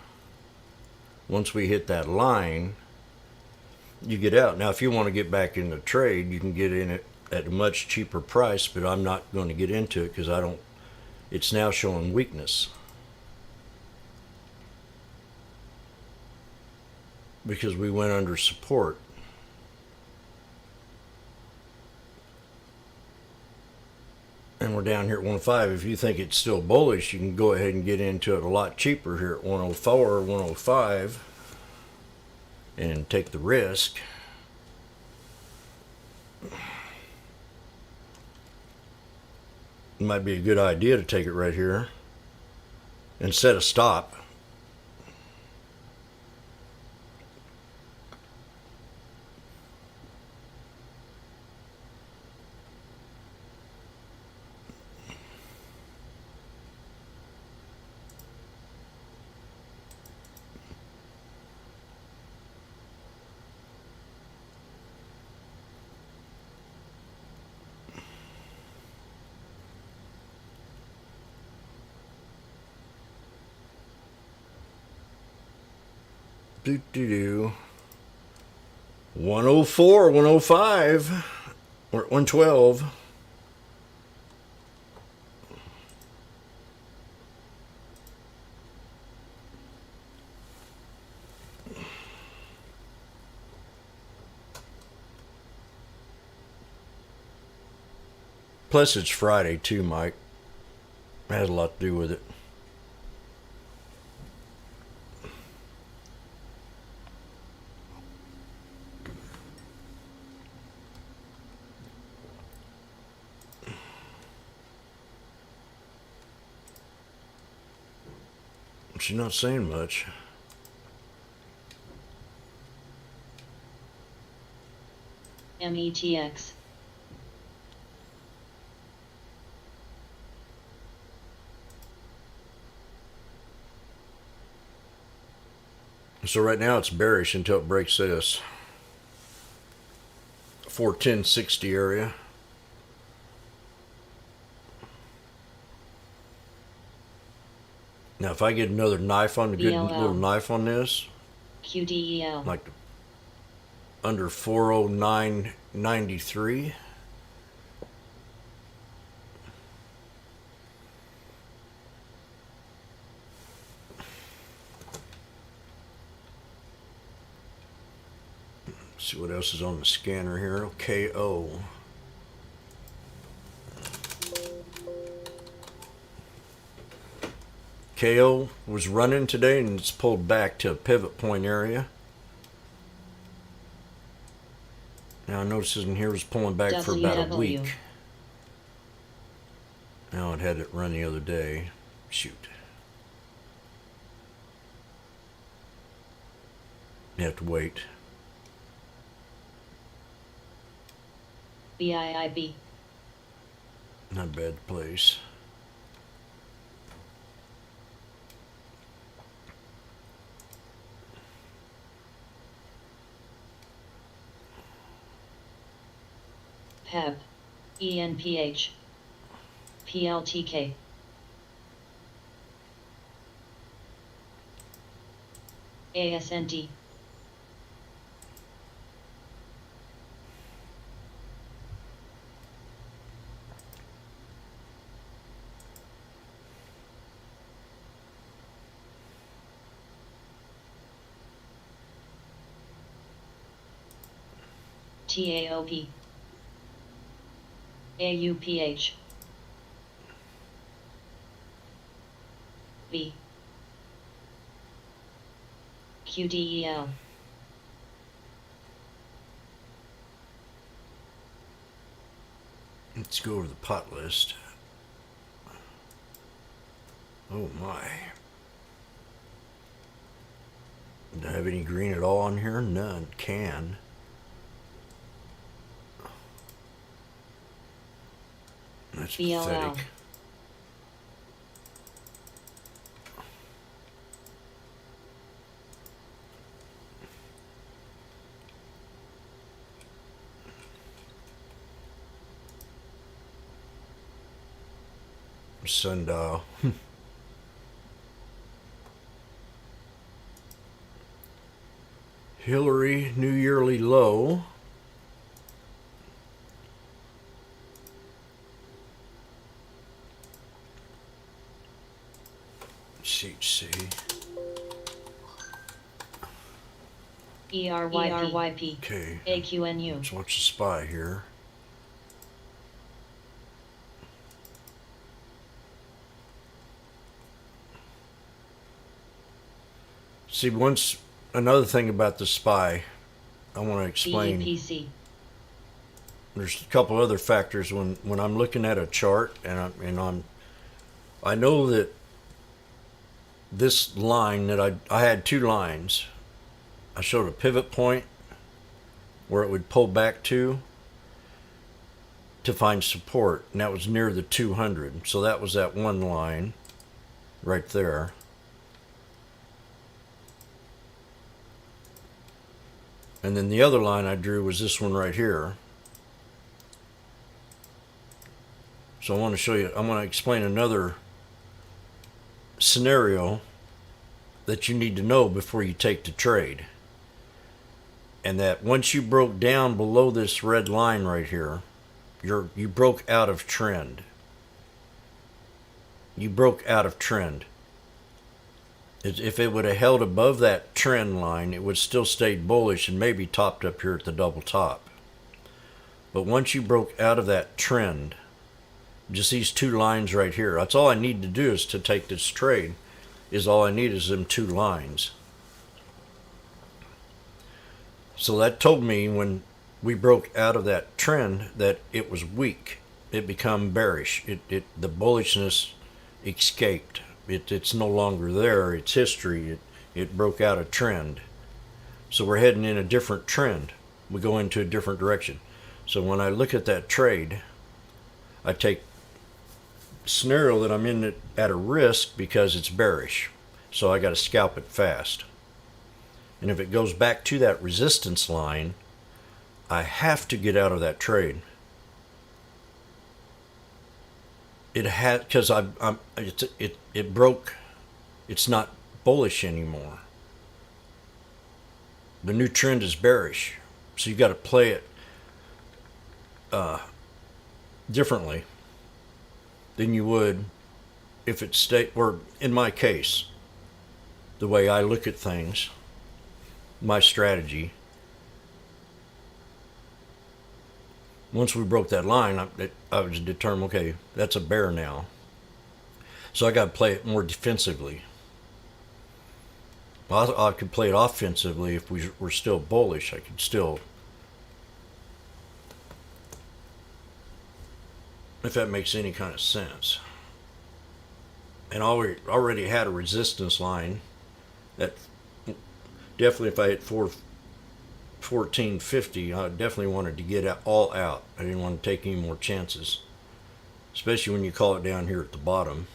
Once we hit that line, you get out. Now if you want to get back in the trade, you can get in it at a much cheaper price, but I'm not going to get into it because it's now showing weakness. Because we went under support. And we're down here at 105. If you think it's still bullish, you can go ahead and get into it a lot cheaper here at 104 or 105 and take the risk. It might be a good idea to take it right here and set a stop. Do do do. 104, 105. We're at 112. Plus it's Friday too, Mike. It has a lot to do with it. She's not saying much. METX. So right now it's bearish until it breaks this 410.60 area. Now if I get another knife on the good little knife on this, QDEL. like under 409.93, see what else is on the scanner here. KO. KO was running today and it's pulled back to a pivot point area. Now I noticed in here was pulling back for about a week. Now it had it run the other day. Shoot. You have to wait. BIIB. Not a bad place. PEB. ENPH. PLTK. ASND. TAOP. AUPH. B. QDEL. Let's go over the pot list. Oh my. Do I have any green at all on here? None. Can. That's BLL. pathetic. Sundial. Hillary, New Yearly Low. CHC. ERYP. Okay. AQNU. Let's watch the SPY here. See, another thing about the SPY, I want to explain. DEPC. There's a couple other factors when I'm looking at a chart, and I know that this line that I had two lines. I showed a pivot point where it would pull back to find support, and that was near the 200. So that was that one line right there. And then the other line I drew was this one right here. So I want to show you, I'm going to explain another scenario that you need to know before you take the trade. And that once you broke down below this red line right here, you broke out of trend. You broke out of trend. If it would have held above that trend line, it would still stayed bullish and maybe topped up here at the double top. But once you broke out of that trend, just these two lines right here, that's all I need to do is to take this trade, is all I need is them two lines. So that told me when we broke out of that trend that it was weak. It became bearish. The bullishness escaped. It's no longer there. It's history. It broke out a trend. So we're heading in a different trend. We go into a different direction. So when I look at that trade, I take the scenario that I'm in at a risk because it's bearish. So I got to scalp it fast. And if it goes back to that resistance line, I have to get out of that trade. It had, because it broke. It's not bullish anymore. The new trend is bearish, so you got to play it differently than you would if it stayed. Or in my case, the way I look at things, my strategy. Once we broke that line, I was determined, okay, that's a bear now. So I got to play it more defensively. Well, I could play it offensively if we were still bullish. I could still, if that makes any kind of sense. And I already had a resistance line that definitely if I hit 1450, I definitely wanted to get all out. I didn't want to take any more chances, especially when you call it down here at the bottom.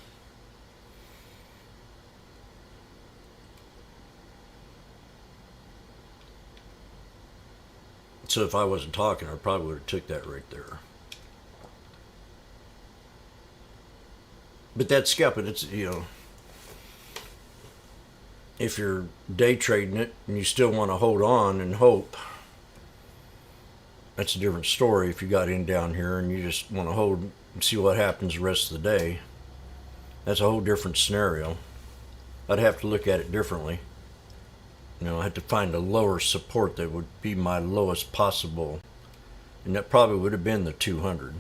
So if I wasn't talking, I probably would have took that right there. But that's scalping. It's, you know, if you're day trading it and you still want to hold on and hope, that's a different story. If you got in down here and you just want to hold and see what happens the rest of the day, that's a whole different scenario. I'd have to look at it differently. You know, I had to find a lower support that would be my lowest possible, and that probably would have been the 200.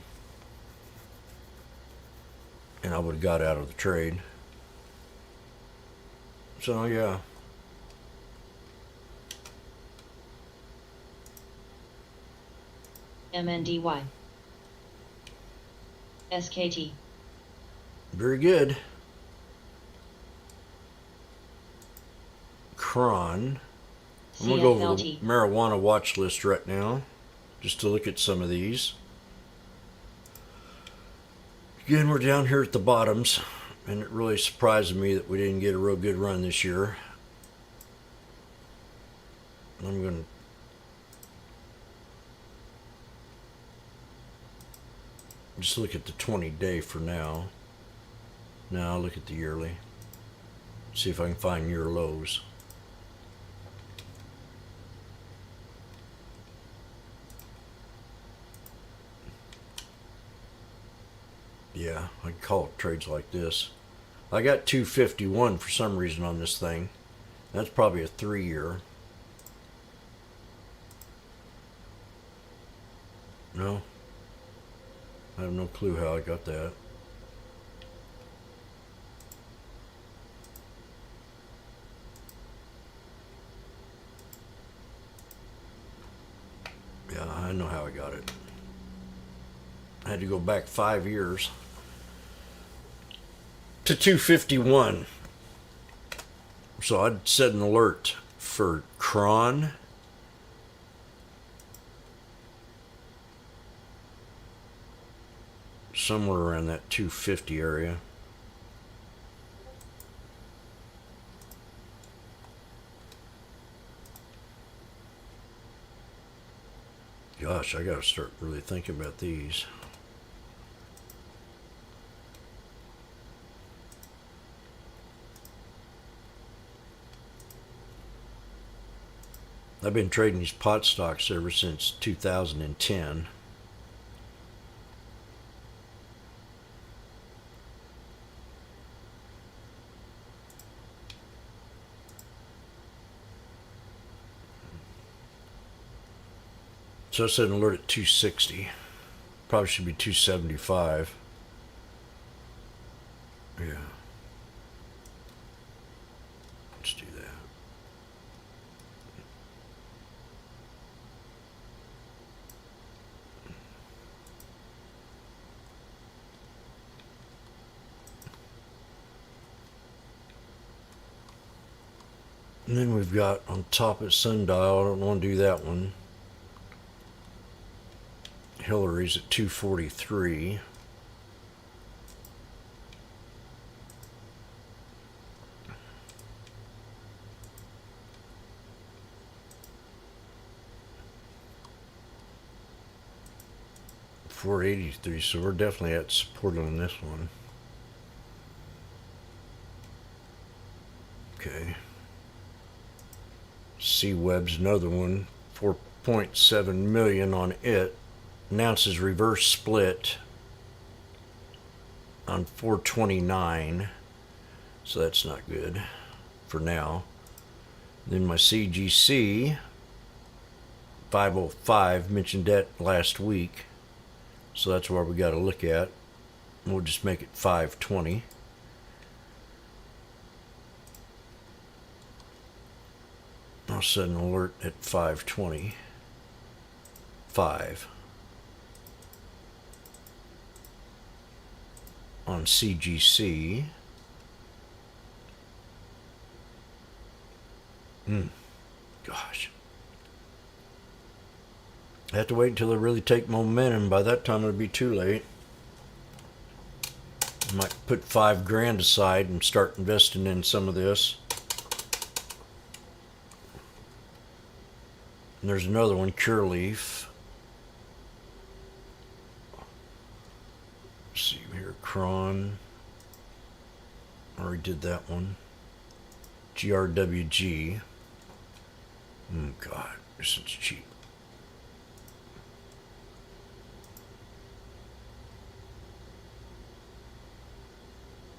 And I would have got out of the trade. So yeah. MNDY. SKT. Very good. Cron. I'm going to go over the CFLT. marijuana watch list right now, just to look at some of these. Again, we're down here at the bottoms, and it really surprised me that we didn't get a real good run this year. I'm going to just look at the 20-day for now. Now I'll look at the yearly. See if I can find year lows. Yeah, I can call it trades like this. I got 251 for some reason on this thing. That's probably a 3-year. No. I have no clue how I got that. Yeah, I know how I got it. I had to go back 5 years to 251. So I'd set an alert for Cron. Somewhere around that 250 area. Gosh, I gotta start really thinking about these. I've been trading these pot stocks ever since 2010. So I set an alert at 260. Probably should be 275. Yeah. Let's do that. And then we've got on top of sundial, I don't want to do that one. Hillary's at 243. $483, so we're definitely at support on this one. Okay. C-Web's another one, 4.7 million on it. Announces reverse split on 429, so that's not good for now. Then my CGC 505, mentioned that last week, so that's where we got to look at. We'll just make it 520. I'll set an alert at 520. 5 on CGC. Gosh. I have to wait until they really take momentum. By that time, it'll be too late. I might put $5,000 aside and start investing in some of this. And there's another one, Cure Leaf. Let's see here, Cron. Already did that one. GRWG. Oh God, this is cheap.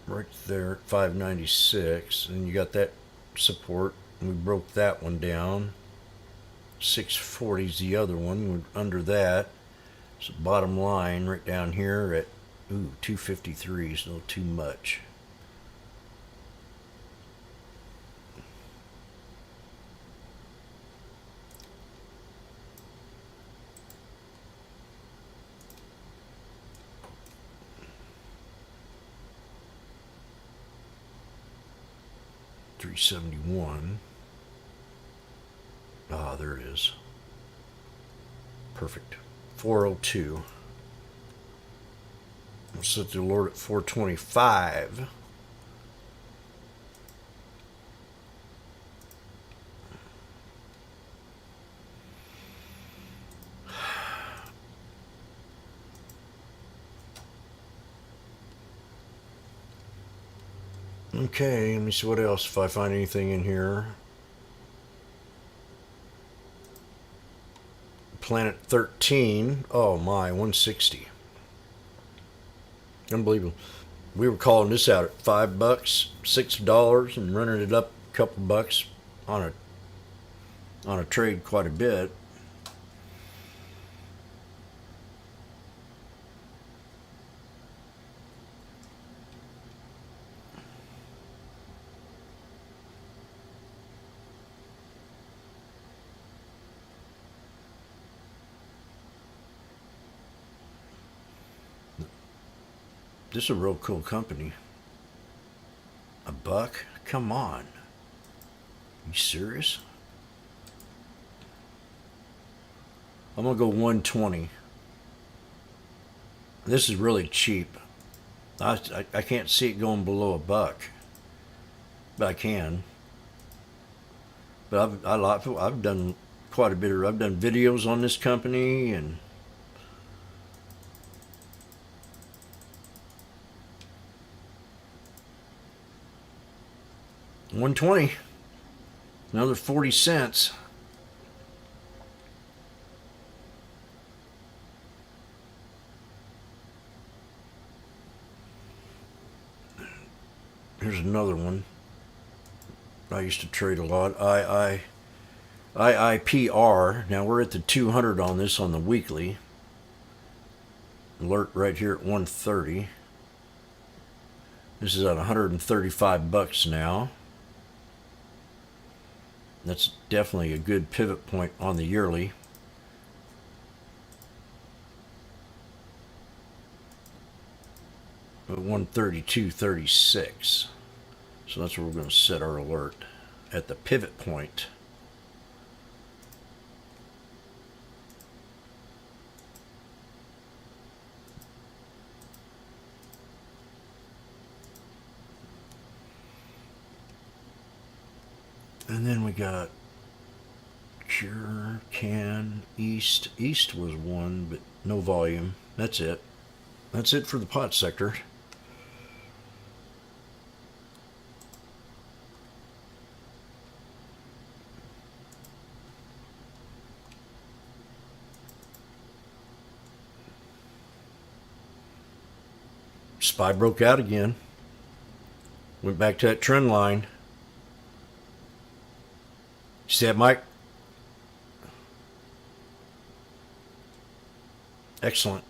Right there at 596, and you got that support. And we broke that one down. 640 is the other one. We're under that. So bottom line right down here at 253 is a little too much. $371. Ah, there it is. Perfect. 402. We'll set the alert at 425. Okay, let me see what else, if I find anything in here. Planet 13. Oh my, 160. Unbelievable. We were calling this out at $5, $6, and running it up a couple bucks on a trade quite a bit. This is a real cool company. $1? Come on. You serious? I'm gonna go 120. This is really cheap. I can't see it going below $1, but I can. But I've done quite a bit of. I've done videos on this company and. $120, another 40 cents. Here's another one. I used to trade a lot. IIPR. Now we're at the 200 on this on the weekly. Alert right here at 130. This is at $135 now. That's definitely a good pivot point on the yearly. At 132.36. So that's where we're going to set our alert at the pivot point. And then we got Cure, Can, East. East was one, but no volume. That's it. That's it for the pot sector. SPY broke out again. Went back to that trend line. You see that, Mike? Excellent.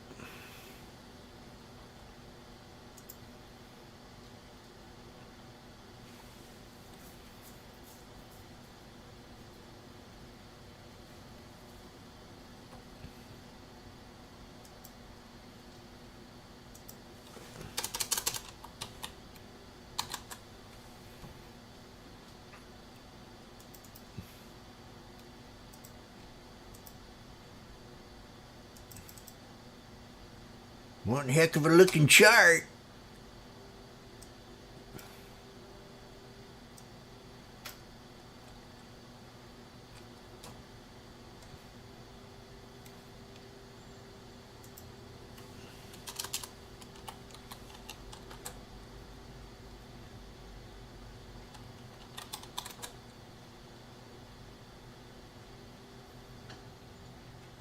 One heck of a looking chart.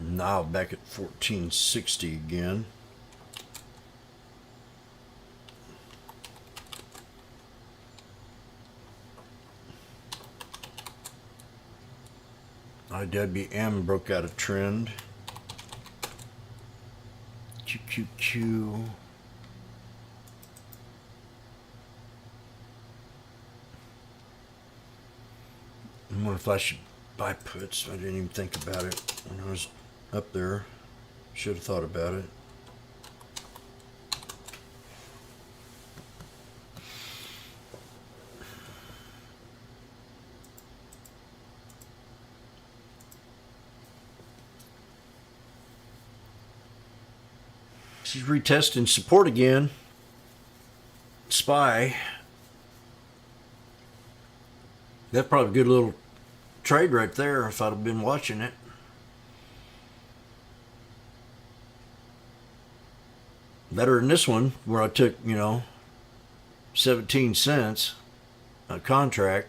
Now back at 1460 again. IWM broke out a trend. QQQ. I wonder if I should buy puts. I didn't even think about it when I was up there. Should have thought about it. She's retesting support again. SPY. That's probably a good little trade right there if I'd have been watching it. Better than this one where I took, 17 cents a contract.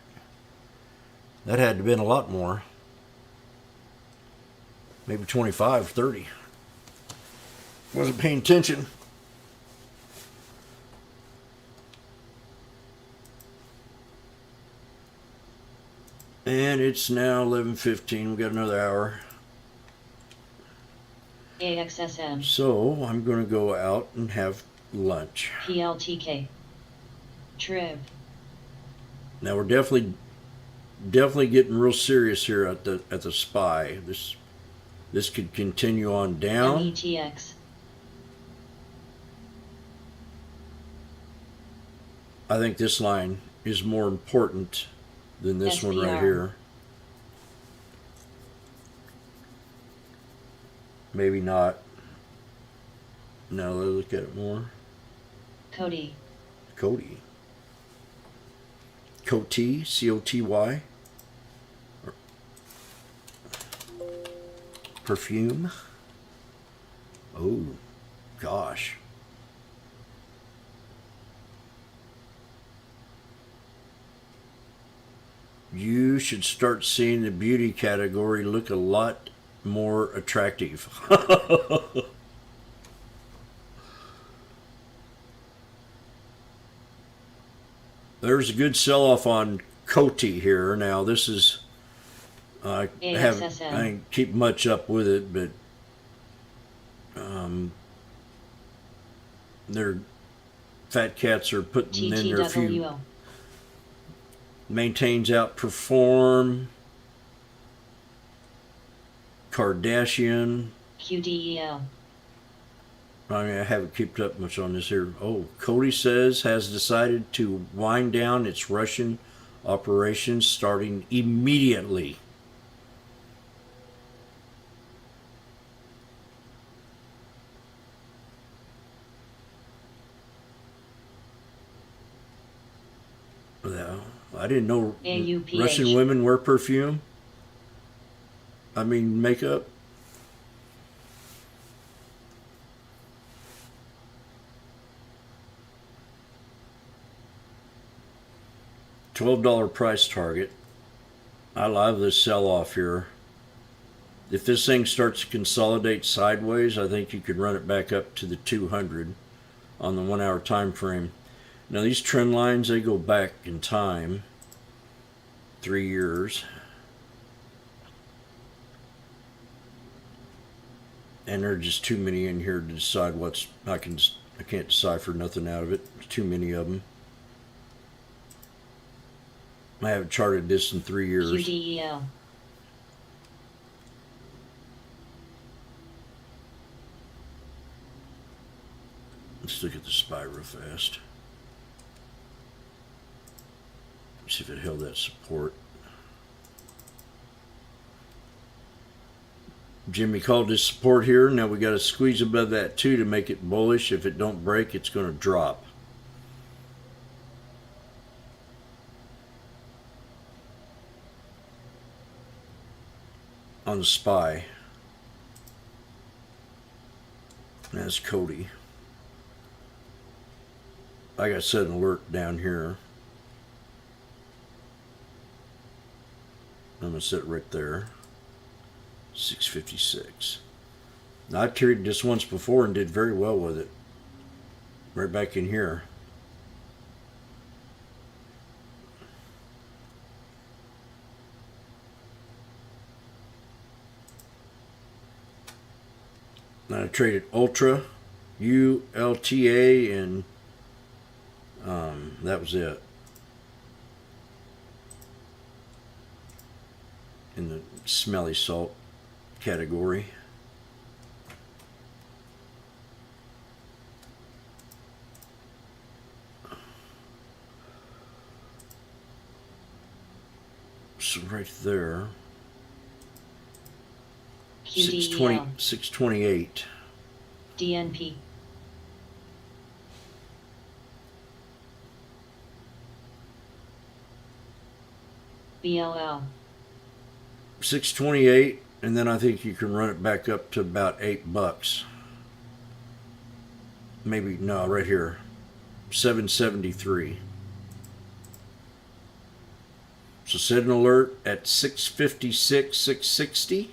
That had to have been a lot more. Maybe 25, 30. Wasn't paying attention. And it's now 11:15. We got another hour. AXSM. So I'm going to go out and have lunch. PLTK. Trib. Now we're definitely getting real serious here at the SPY. This could continue on down. METX. I think this line is more important than this one right SPR. here. Maybe not. Now let's look at it more. Cody. Coty. Coty, C-O-T-Y. Perfume. Oh, gosh. You should start seeing the beauty category look a lot more attractive. There's a good sell-off on Coty here. Now this is I didn't keep much up with it, but their fat cats are putting in their few. TTWO. Maintains outperform. Kardashian. QDEL. I haven't kept up much on this here. Oh, Coty says has decided to wind down its Russian operations starting immediately. Well, I didn't know AUPH. Russian women wear perfume. I mean makeup. $12 price target. I love this sell-off here. If this thing starts to consolidate sideways, I think you could run it back up to the 200 on the 1 hour time frame. Now these trend lines, they go back in time 3 years. And there are just too many in here to decide what's, I can't decipher nothing out of it. There's too many of them. I haven't charted this in 3 years. QDEL. Let's look at the SPY real fast. See if it held that support. Jimmy called his support here. Now we got to squeeze above that 2 to make it bullish. If it don't break, it's going to drop. On the SPY. That's Cody. I got set an alert down here. I'm going to set it right there. 656. Now, I carried this once before and did very well with it. Right back in here. Now I traded Ultra, ULTA, and that was it. In the smelly salt category. So right there. QDEL. 628. DNP. BLL. 628, and then I think you can run it back up to about $8. Maybe, no, right here. 773. So set an alert at 656, 660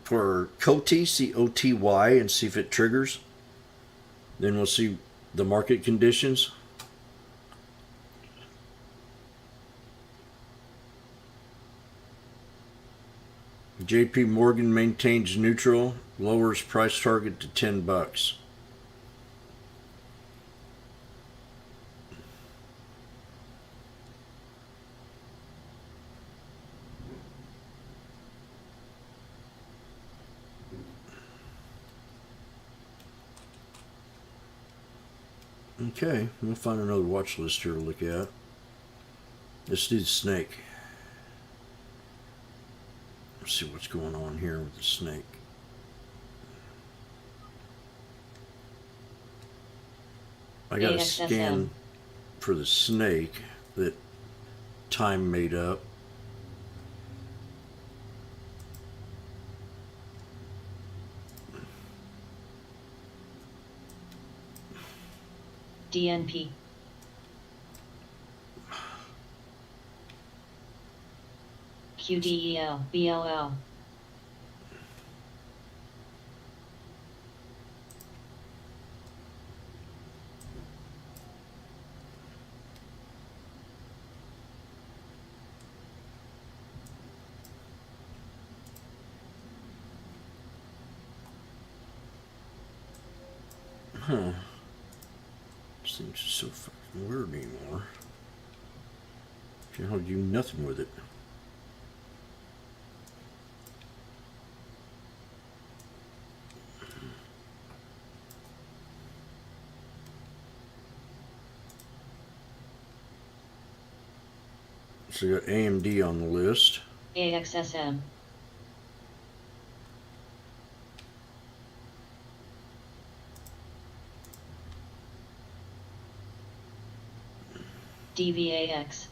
for COTY, COTY, and see if it triggers. Then we'll see the market conditions. JP Morgan maintains neutral, lowers price target to $10. Okay, we'll find another watch list here to look at. Let's do the snake. Let's see what's going on here with the snake. I got a scan for the snake that time made up. DNP. QDEL. BLL. Huh. This thing's just so fucking weird anymore. Can't do nothing with it. So you got AMD on the list. AXSM. DVAX.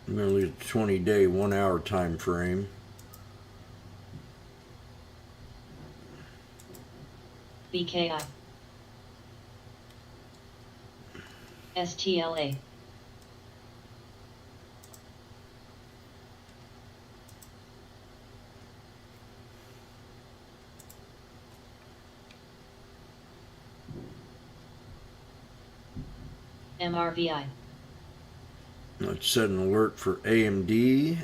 I'm going to look at the 20-day, 1 hour time frame. BKI. STLA. MRVI. Let's set an alert for AMD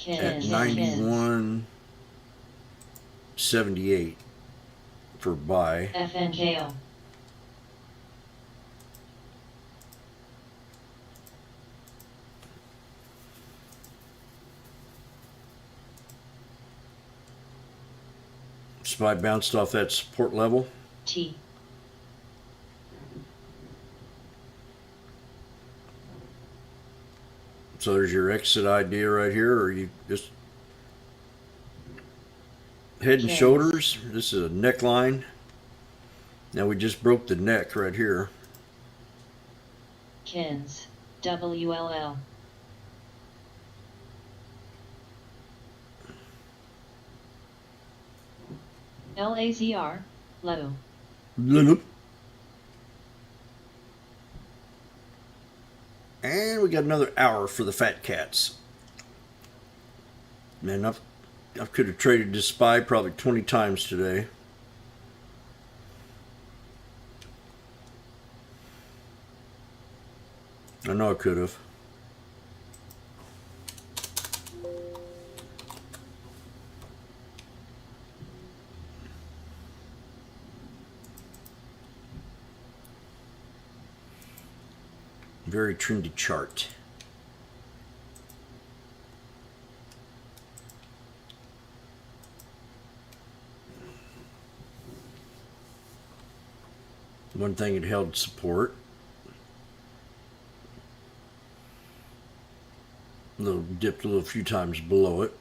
at 91.78 for buy. FNKO. SPY bounced off that support level. T. So there's your exit idea right here, or you just head and Yes. shoulders. This is a neckline. Now we just broke the neck right here. Kins. WLL. LAZR. Low. And we got another hour for the fat cats. Man, I could have traded this spy probably 20 times today. I know I could have. Very trendy chart. One thing, it held support. Dipped a few times below it.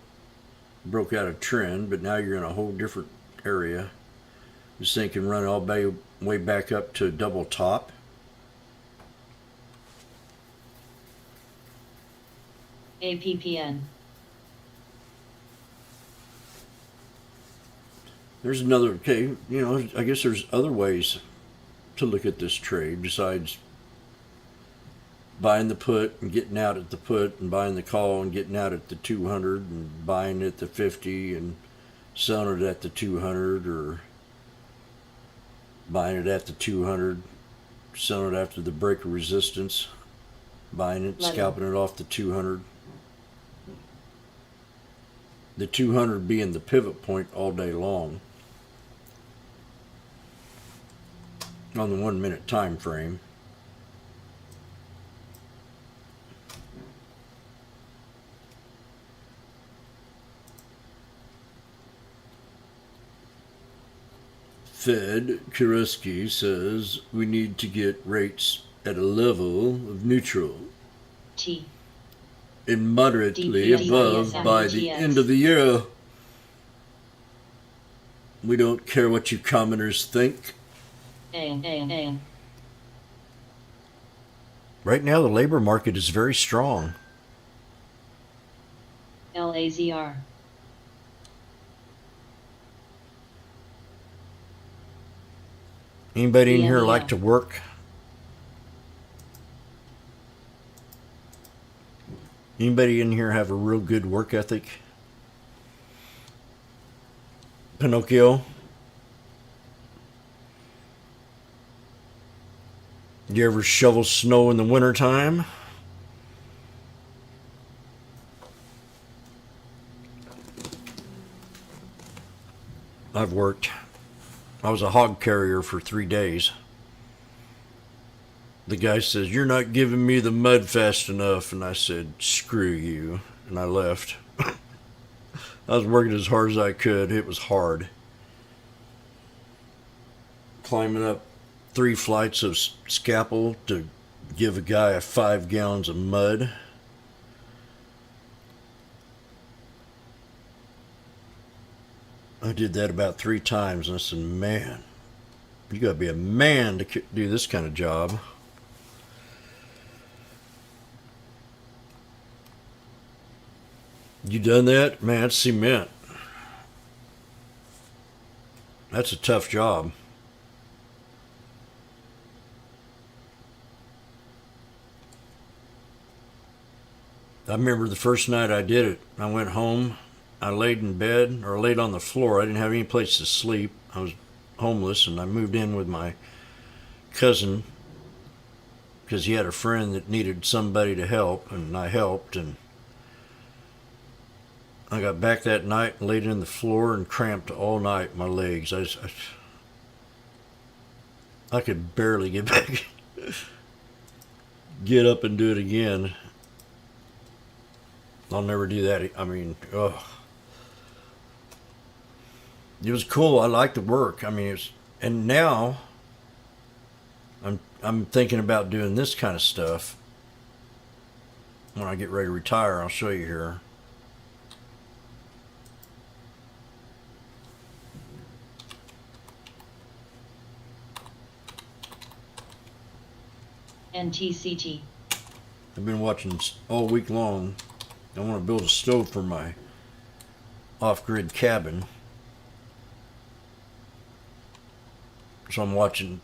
Broke out a trend, but now you're in a whole different area. This thing can run all the way back up to double top. APPN. There's another, okay, you know, I guess there's other ways to look at this trade besides buying the put and getting out at the put and buying the call and getting out at the 200 and buying at the 50 and selling it at the 200, or buying it at the 200, selling it after the break of resistance, buying it, scalping it off the 200. The 200 being the pivot point all day long on the 1 minute time frame. Fed Kureski says we need to get rates at a level of neutral T. and moderately DPS, above by the ISMGS. end of the year. We don't care what you commoners think. A. Right now the labor market is very strong. LAZR. Anybody in here Yeah. like to work? Anybody in here have a real good work ethic? Pinocchio? You ever shovel snow in the wintertime? I've worked. I was a hog carrier for 3 days. The guy says, "You're not giving me the mud fast enough." And I said, "Screw you." And I left. I was working as hard as I could. It was hard. Climbing up 3 flights of scalpel to give a guy 5 gallons of mud. I did that about 3 times, and I said, "Man, you gotta be a man to do this kind of job." You done that? Man, it's cement. That's a tough job. I remember the first night I did it. I went home. I laid in bed, or laid on the floor. I didn't have any place to sleep. I was homeless, and I moved in with my cousin because he had a friend that needed somebody to help, and I helped. And I got back that night and laid in the floor and cramped all night my legs. I could barely get back, get up and do it again. I'll never do that. I mean, ugh. It was cool. I liked the work. I mean, and now I'm thinking about doing this kind of stuff. when I get ready to retire, I'll show you here. NTCT. I've been watching all week long. I want to build a stove for my off-grid cabin. So I'm watching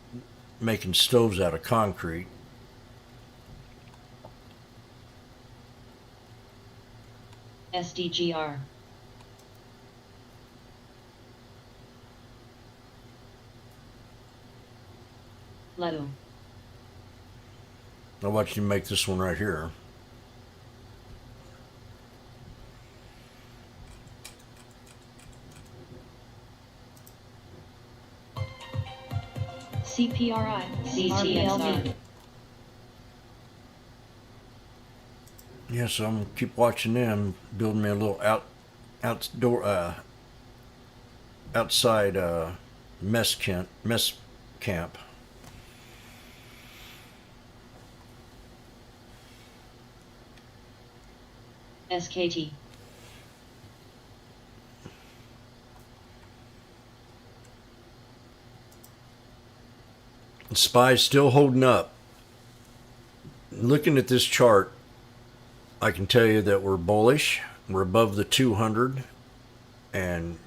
making stoves out of concrete. SDGR. Ledu. I watched him make this one right here. CPRI. CTLV. Yeah, so I'm gonna keep watching them, building me a little outside mess camp. SKT. The SPY's still holding up. Looking at this chart, I can tell you that we're bullish. We're above the 200 and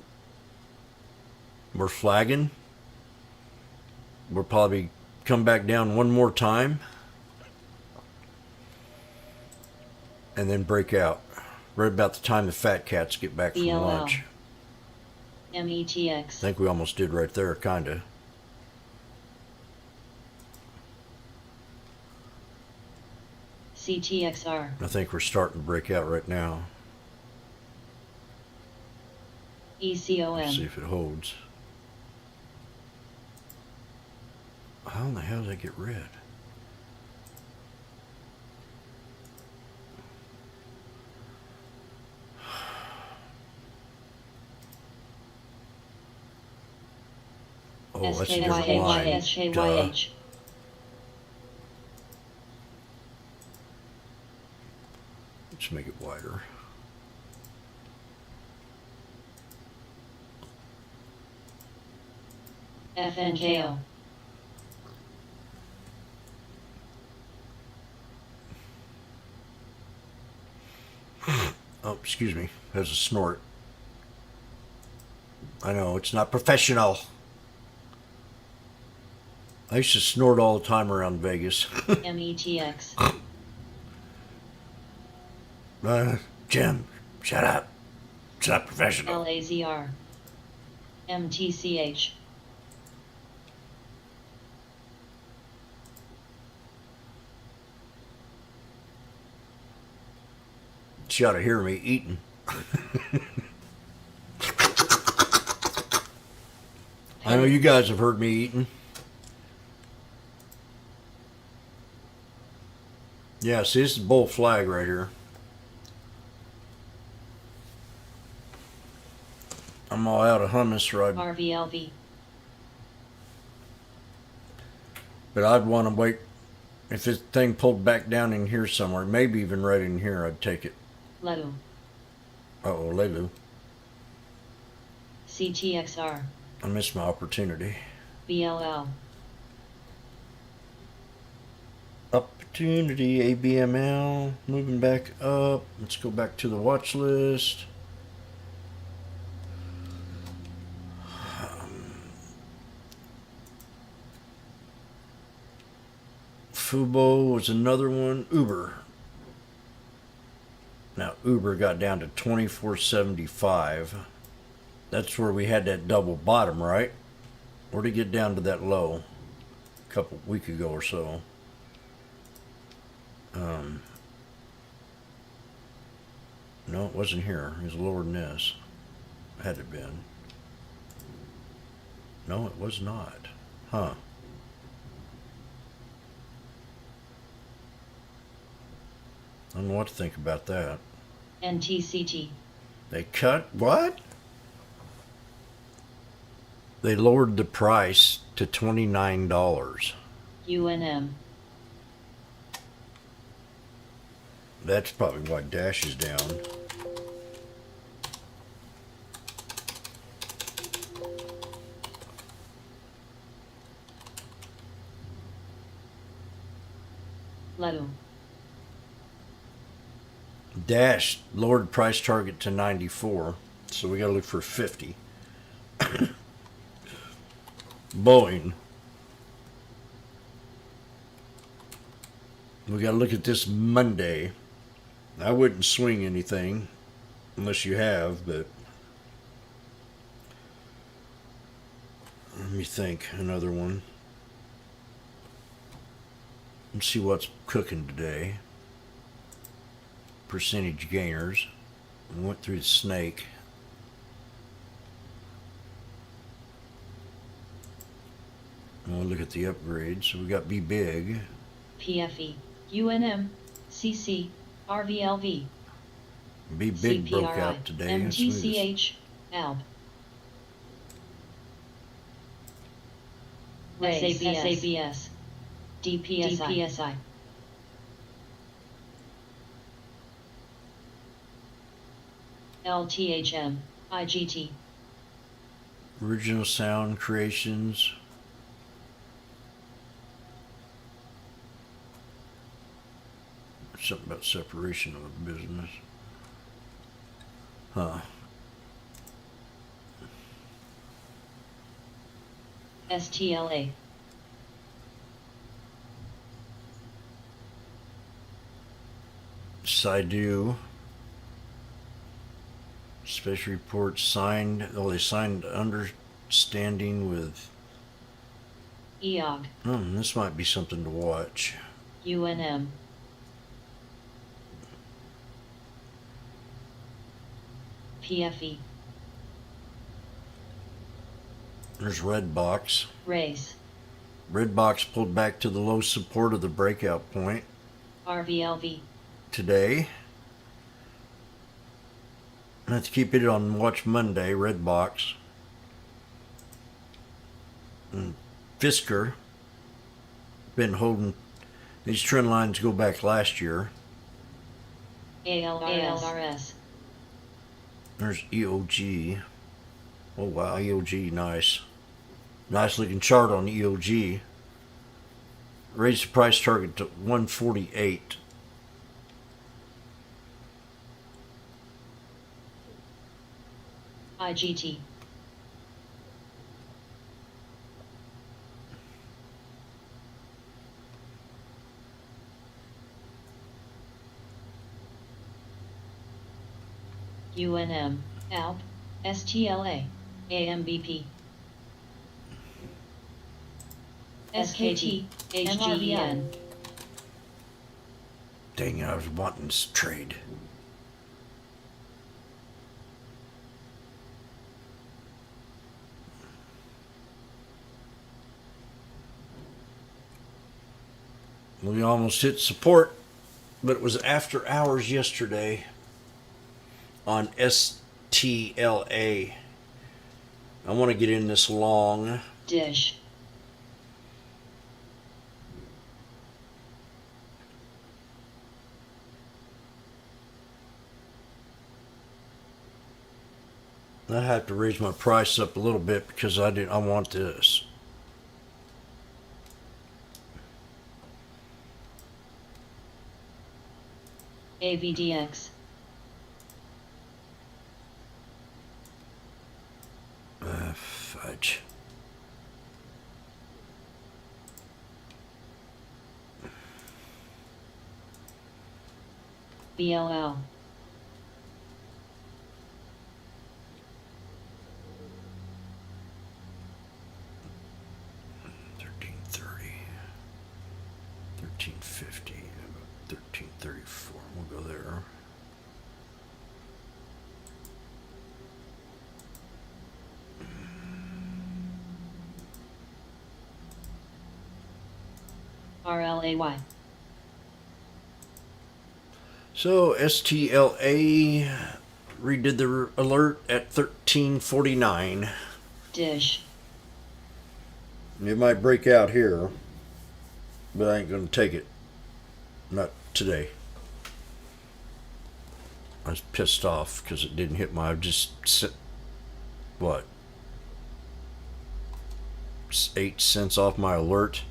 we're flagging. We'll probably come back down one more time and then break out right about the time the fat cats get back from BLL. lunch. METX. I think we almost did right there, kinda. CTXR. I think we're starting to break out right now. Let's see ECOM. if it holds. How in the hell did I get red? Oh, that's a different line. Duh. SKYH. Let's make it wider. FNKO. Oh, excuse me. There's a snort. I know, it's not professional. I used to snort all the time around Vegas. METX. Jim, shut up. It's not professional. LAZR. MTCH. You ought to hear me eating. I know you guys have heard me eating. Yeah, see, this is bull flag right here. I'm all out of hummus, RVLV. but I'd want to wait. If this thing pulled back down in here somewhere, maybe even right in here, I'd take it. Ledu. Uh-oh, Lelu. CTXR. I missed my opportunity. BLL. Opportunity, ABML, moving back up. Let's go back to the watch list. Fubo was another one. Uber. Now Uber got down to 24.75. That's where we had that double bottom, right? Where'd it get down to that low? A couple week ago or so. No, it wasn't here. It was lower than this. Had to have been. No, it was not. Huh. I don't know what to think about that. NTCT. They cut what? They lowered the price to $29. UNM. That's probably why dash is down. Low. Dash lowered price target to 94, so we got to look for 50. Boeing. We got to look at this Monday. I wouldn't swing anything unless you have, but let me think. Another one. Let's see what's cooking today. Percentage gainers. We went through the snake. And we'll look at the upgrades. So we got Be Big. PFE, UNM, CC, RVLV, Be Big broke CPRI, out today. Let's move this. MTCH, ALB, SABS, DPSI, LTHM, IGT, Original Sound Creations. Something about separation of a business. Huh. STLA, Saidu. Special report signed. Oh, they signed understanding with. EOG, This might be something to watch. UNM, PFE, There's Redbox. RACE, Redbox pulled back to the low support of the breakout point RVLV, today. Let's keep it on watch Monday. Redbox. And Fisker. Been holding. These trend lines go back last year. ALRS, There's EOG. Oh wow, EOG, nice. Nice looking chart on EOG. Raised the price target to 148. IGT, UNM, ALP, STLA, AMBP, SKT, HGEN, Dang it, I was wanting this trade. We almost hit support, but it was after hours yesterday on STLA. I want to get in this long. Dish, I have to raise my price up a little bit because I want this. AVDX, Fudge. BLL, $13.50, $13.34. We'll go there. RLAY, So STLA redid the alert at 13:49. Dish, It might break out here, but I ain't gonna take it. Not today. I was pissed off because it didn't hit my. What? 8 cents off my alert.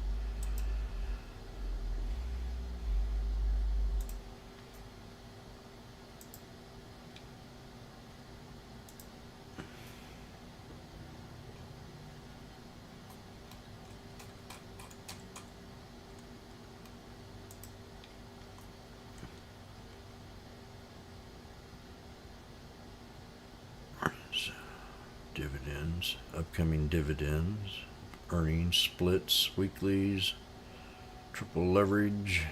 Dividends, upcoming dividends, earnings, splits, weeklies, triple leverage.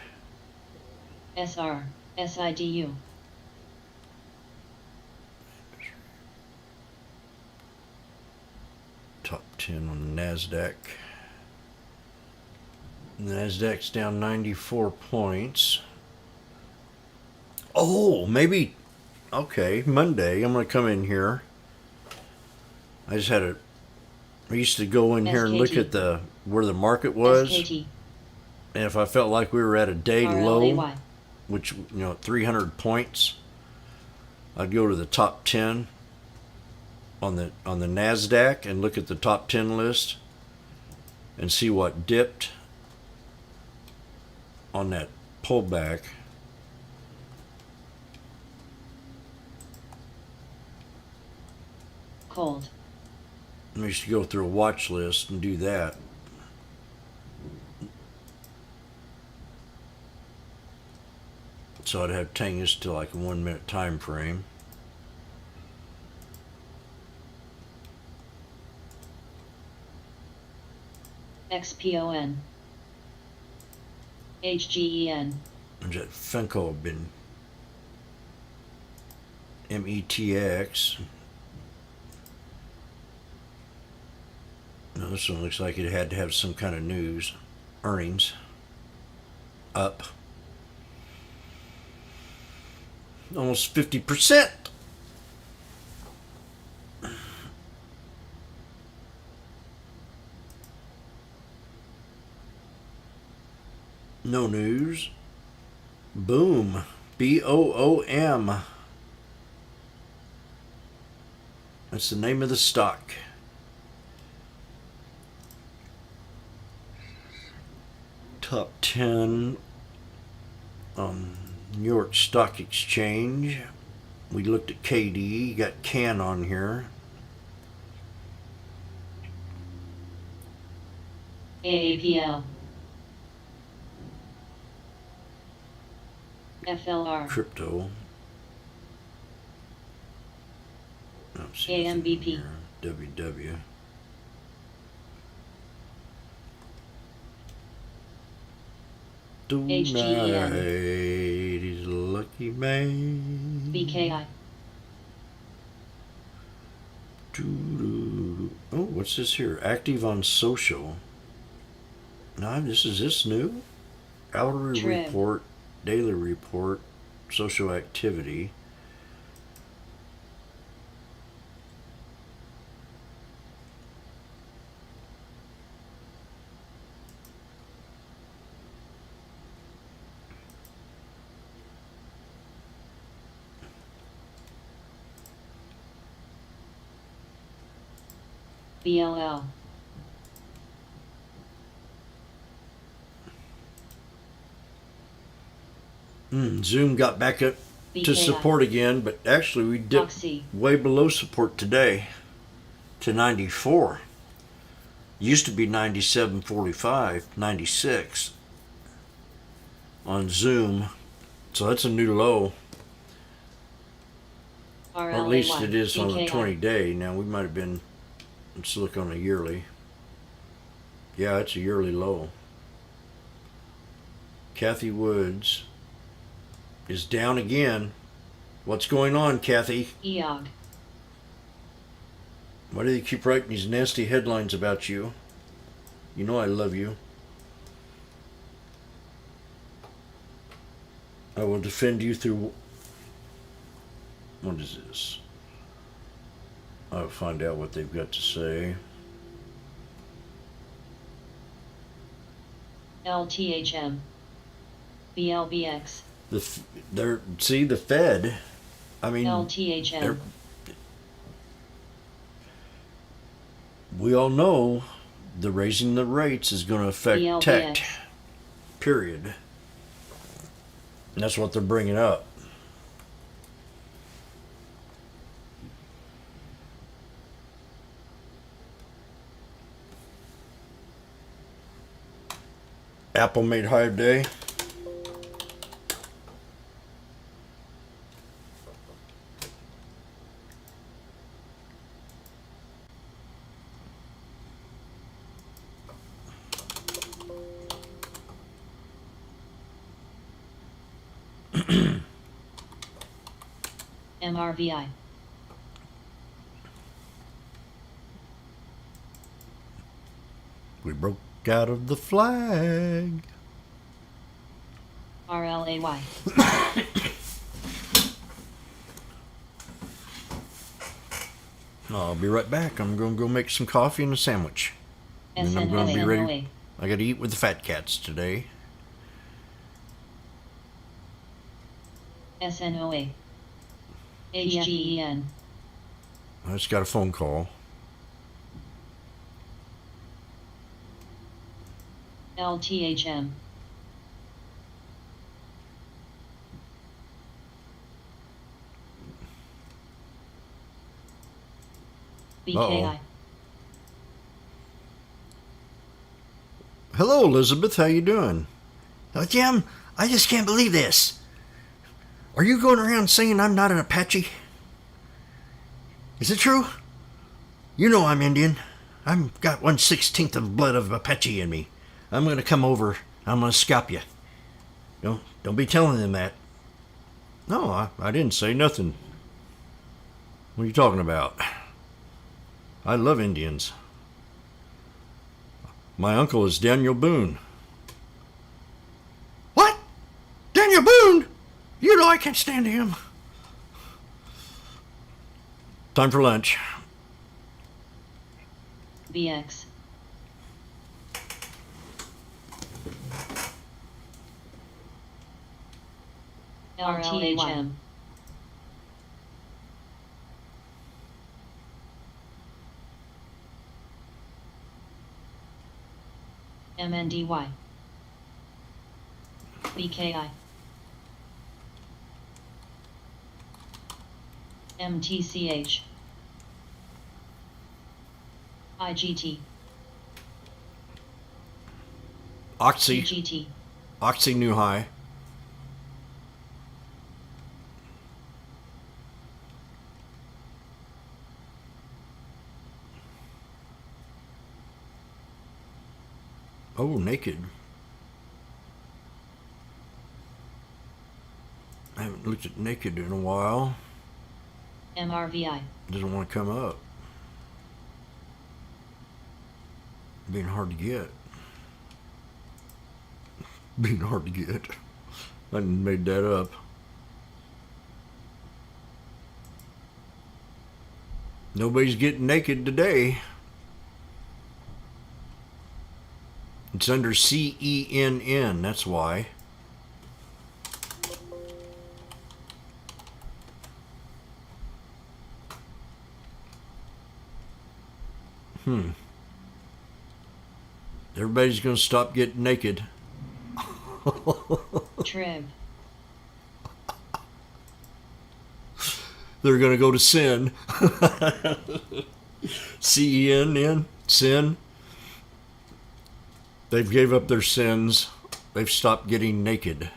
SR, SIDU. Top 10 on the NASDAQ. NASDAQ's down 94 points. Oh, maybe. Okay, Monday, I'm going to come in here. I used to go in here and look SKT. at where the market was. SKT. And if I felt like we were at a day low, RLAY. which, 300 points, I'd go to the top 10 on the NASDAQ and look at the top 10 list and see what dipped on that pullback. Cold. I used to go through a watch list and do that. So I'd have Tangus to like a 1 minute time frame. XPON. HGEN. There's that Fenco bin. METX. Now this one looks like it had to have some kind of news. Earnings. Up. Almost 50%. No news. Boom. BOOM. That's the name of the stock. Top 10 on New York Stock Exchange. We looked at KD. You got CAN on here. AAPL. FLR. Crypto. Oh, see what's in AMBP. here. WW. HGEN. Tonight is a lucky man. BKI. Oh, what's this here? Active on social. No, is this new? Hourly Trib. report, daily report, social activity. BLL. Zoom got back up to BKI. support again, but actually we dipped Oxy. way below support today to 94. Used to be 97.45, 96 on Zoom. So that's a new low. Or at least it is on the BKI. 20-day. Now we might have been, let's look on a yearly. Yeah, it's a yearly low. Kathy Woods is down again. What's going on, Kathy? EOG. Why do they keep writing these nasty headlines about you? You know I love you. I will defend you through... What is this? I'll find out what they've got to say. LTHM. BLBX. See, the Fed I mean, LTHM. we all know the raising the rates is going to affect BLBX. tech. Period. And that's what they're bringing up. Apple made high day. MRVI. We broke out of the flag. RLAY. I'll be right back. I'm going to go make some coffee and a sandwich. And then I'm going to be ready. I got to eat with the fat cats today. SNOA. HGEN. I just got a phone call. LTHM. BKI. Hello, Elizabeth. How you doing? Oh, Jim, I just can't believe this. Are you going around saying I'm not an Apache? Is it true? You know I'm Indian. I've got 1/16 of the blood of Apache in me. I'm going to come over. I'm going to scalp you. Don't be telling them that. No, I didn't say nothing. What are you talking about? I love Indians. My uncle is Daniel Boone. What? Daniel Boone? You know I can't stand him. Time for lunch. BX. LTHM. MNDY. BKI. MTCH. IGT. Oxy. GT. Oxy new high. Oh, naked. I haven't looked at naked in a while. MRVI. Doesn't want to come up. Being hard to get. Being hard to get. I didn't made that up. Nobody's getting naked today. It's under CENN, that's why. Everybody's going to stop getting naked. Trib. They're going to go to sin. CENN, sin. They've gave up their sins. They've stopped getting naked.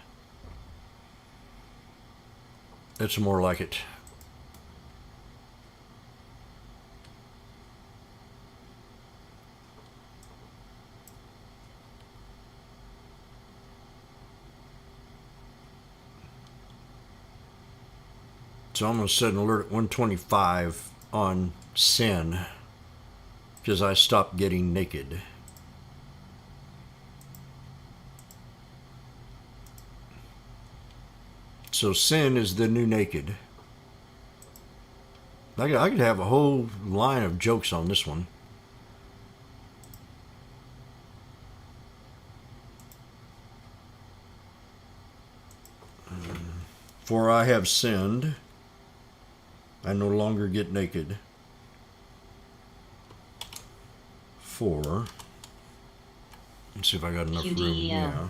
That's more like it. So I'm going to set an alert at 125 on sin because I stopped getting naked. So sin is the new naked. I could have a whole line of jokes on this one. For I have sinned I no longer get naked. 4. Let's see if I got enough room. QDEL. Yeah.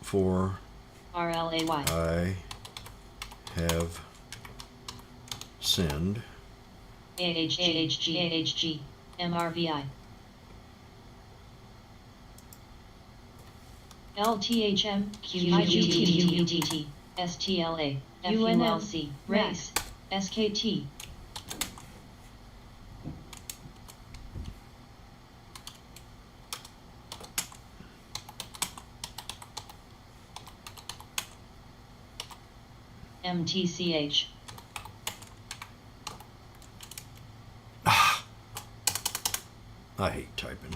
4. RLAY. I have sinned. AHG MRVI. LTHM QGTTT STLA FULC Race SKT. MTCH. I hate typing.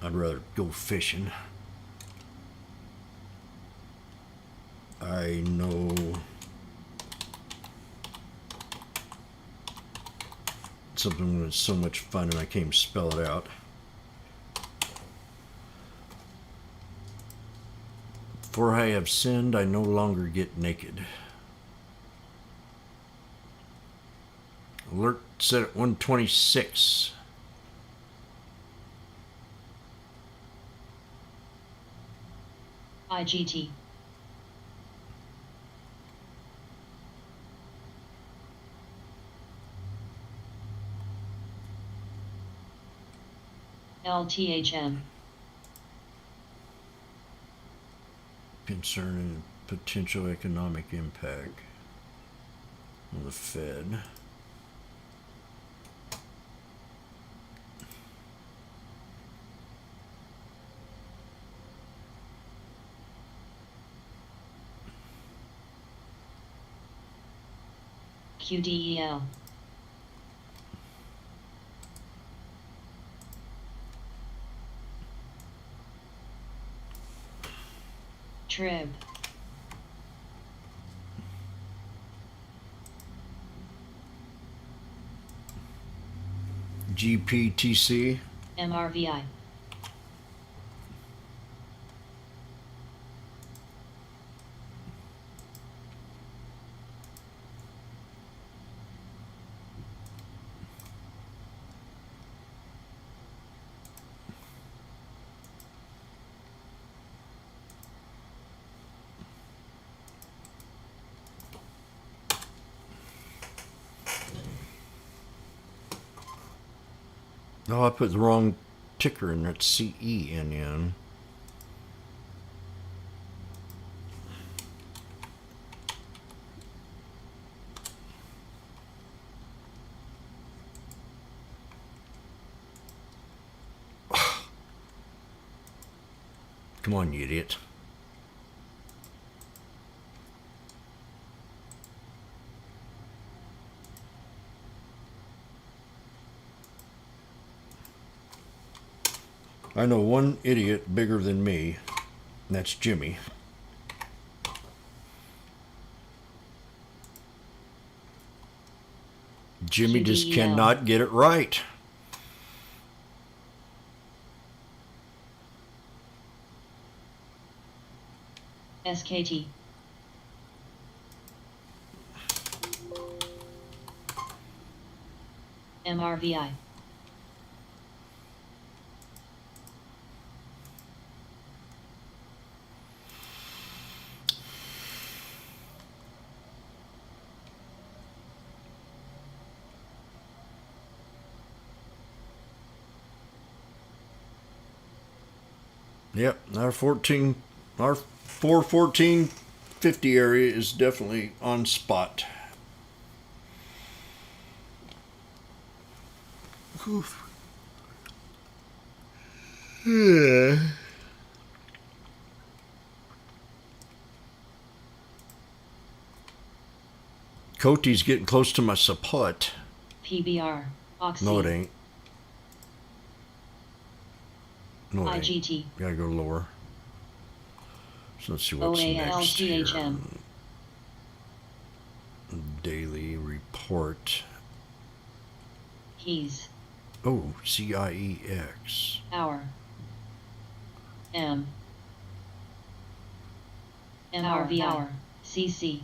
I'd rather go fishing. I know something that's so much fun and I can't even spell it out. For I have sinned, I no longer get naked. Alert set at 126. IGT. LTHM. Concerning potential economic impact on the Fed. QDEL. Trib. GPTC. MRVI. Oh, I put the wrong ticker in that CENN. Come on, you idiot. I know one idiot bigger than me, and that's Jimmy. Jimmy just QDEL. cannot get it right. SKT. MRVI. Yep, our 41450 area is definitely on spot. Oof. Yeah. Coty's getting close to my support. PBR. Oxy. No, it ain't. No, it ain't. IGT. Gotta go lower. So let's see what's next here. OALTHM. Daily report. Keys. Oh, CIEX. Hour. MRV hour. CC.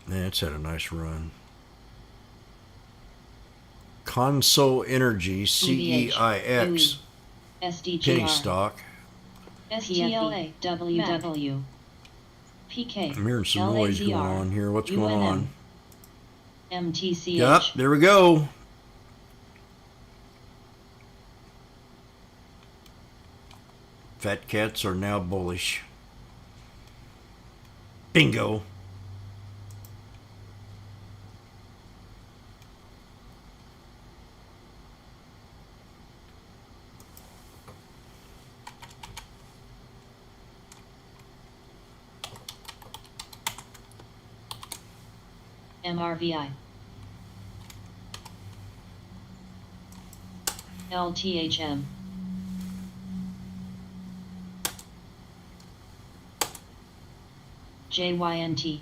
Man, it's had a nice run. Console Energy CEIX penny SDGR, stock. STLA, WW, PK, I'm hearing some noise going on here. What's going on? MTCH, Yep, there we go. Fat cats are now bullish. Bingo. MRVI, LTHM, JYNT,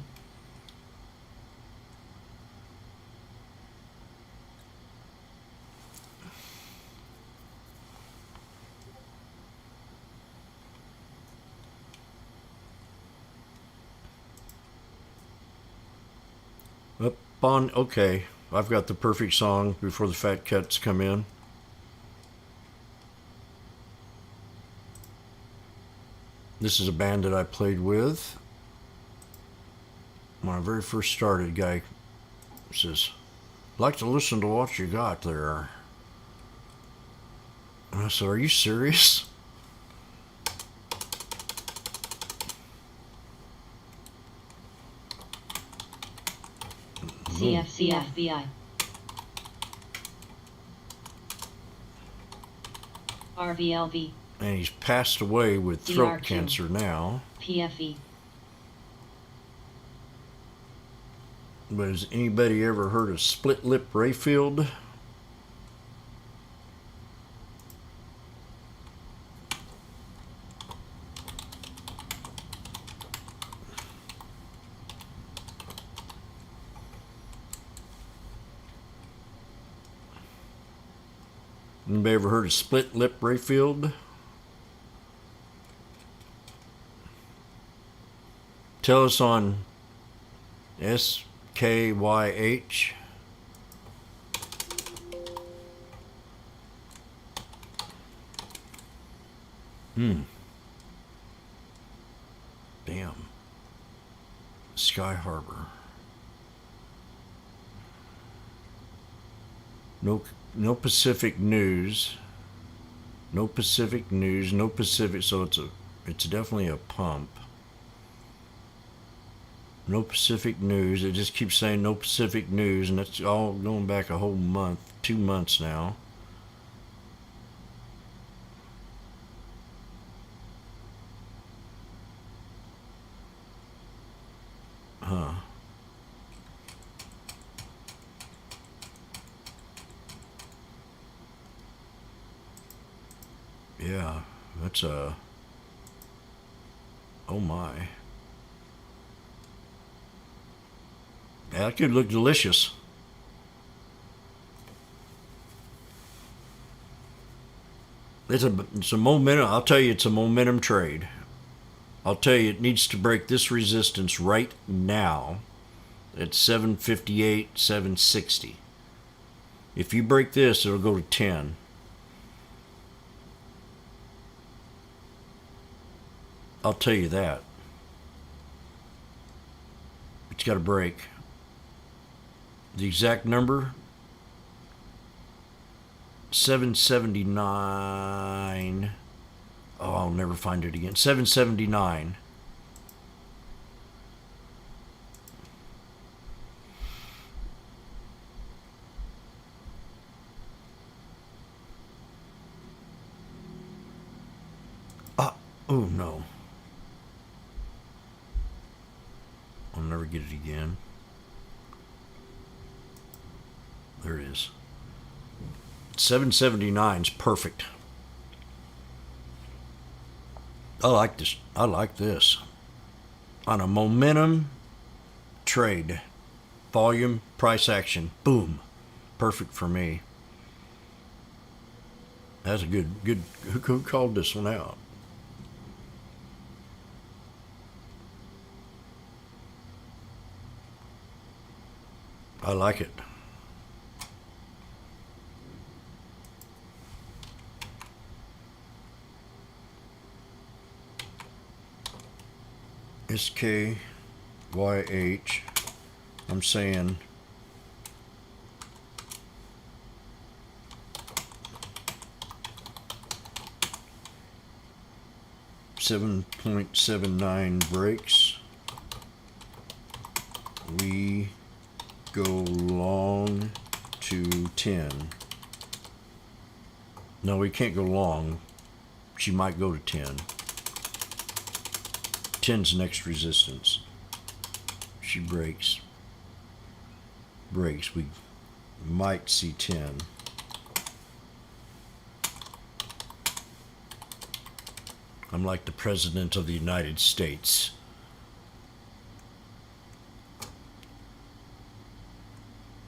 Up on, okay. I've got the perfect song before the fat cats come in. This is a band that I played with when I very first started. Guy says, like to listen to what you got there. And I said, are you serious? CFCFBI, RVLV, And he's passed away with throat DRQ. cancer now. PFE, But has anybody ever heard of Split Lip Rayfield? Anybody ever heard of Split Lip Rayfield? Tell us on SKYH. Damn. Sky Harbor. No Pacific News. No Pacific News. No Pacific. So it's definitely a pump. No Pacific News. It just keeps saying no Pacific News, and that's all going back a whole month, 2 months now. Huh. Yeah, that's a. Oh my. Yeah, that could look delicious. It's a momentum. I'll tell you, it's a momentum trade. I'll tell you, it needs to break this resistance right now at 758, 760. If you break this, it'll go to 10. I'll tell you that. It's got to break. The exact number, 779. Oh, I'll never find it again. 779. Oh no. I'll never get it again. There it is. 779 is perfect. I like this. I like this. On a momentum trade, volume, price action, boom, perfect for me. That's a good. Who called this one out? I like it. SKYH. I'm saying .79 breaks. We go long to 10. No, we can't go long. She might go to 10. 10's next resistance. She breaks. Breaks. We might see 10. I'm like the President of the United States.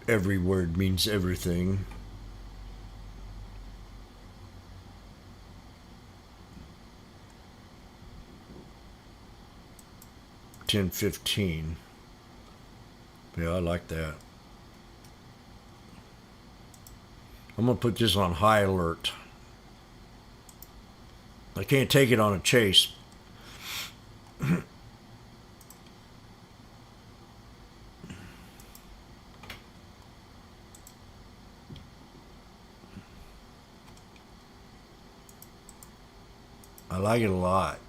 Every word means everything. $10.15. Yeah, I like that. I'm gonna put this on high alert. I can't take it on a chase. I like it a lot.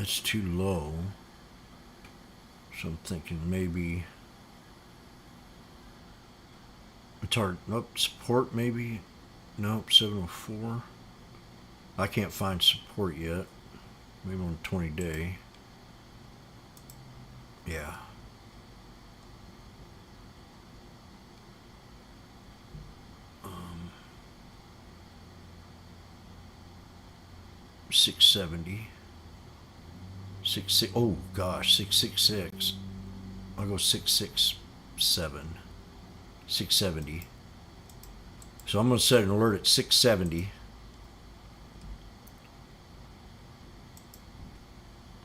That's too low. So I'm thinking maybe a target. Nope, support maybe. Nope, 704. I can't find support yet. Maybe on 20 day. Yeah. Um, 670. Oh gosh, 666. I'll go 667. 670. So I'm gonna set an alert at 670.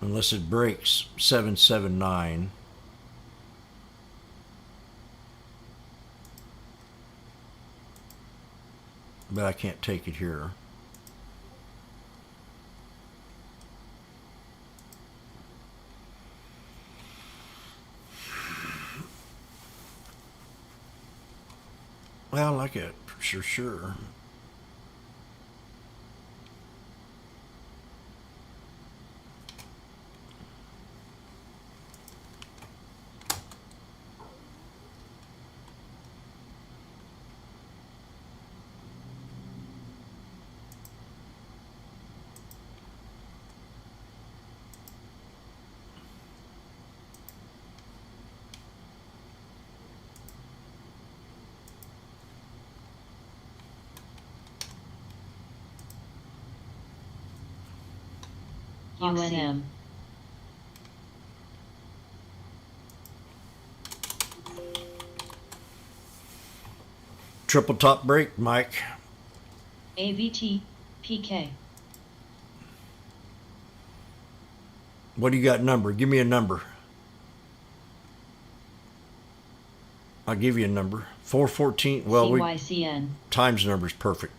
Unless it breaks 779. But I can't take it here. Well, I like it, for sure. UNM. Triple top break, Mike. AVT, PK. What do you got number? Give me a number. I'll give you a number. 414. Well, CYCN. Times number's perfect.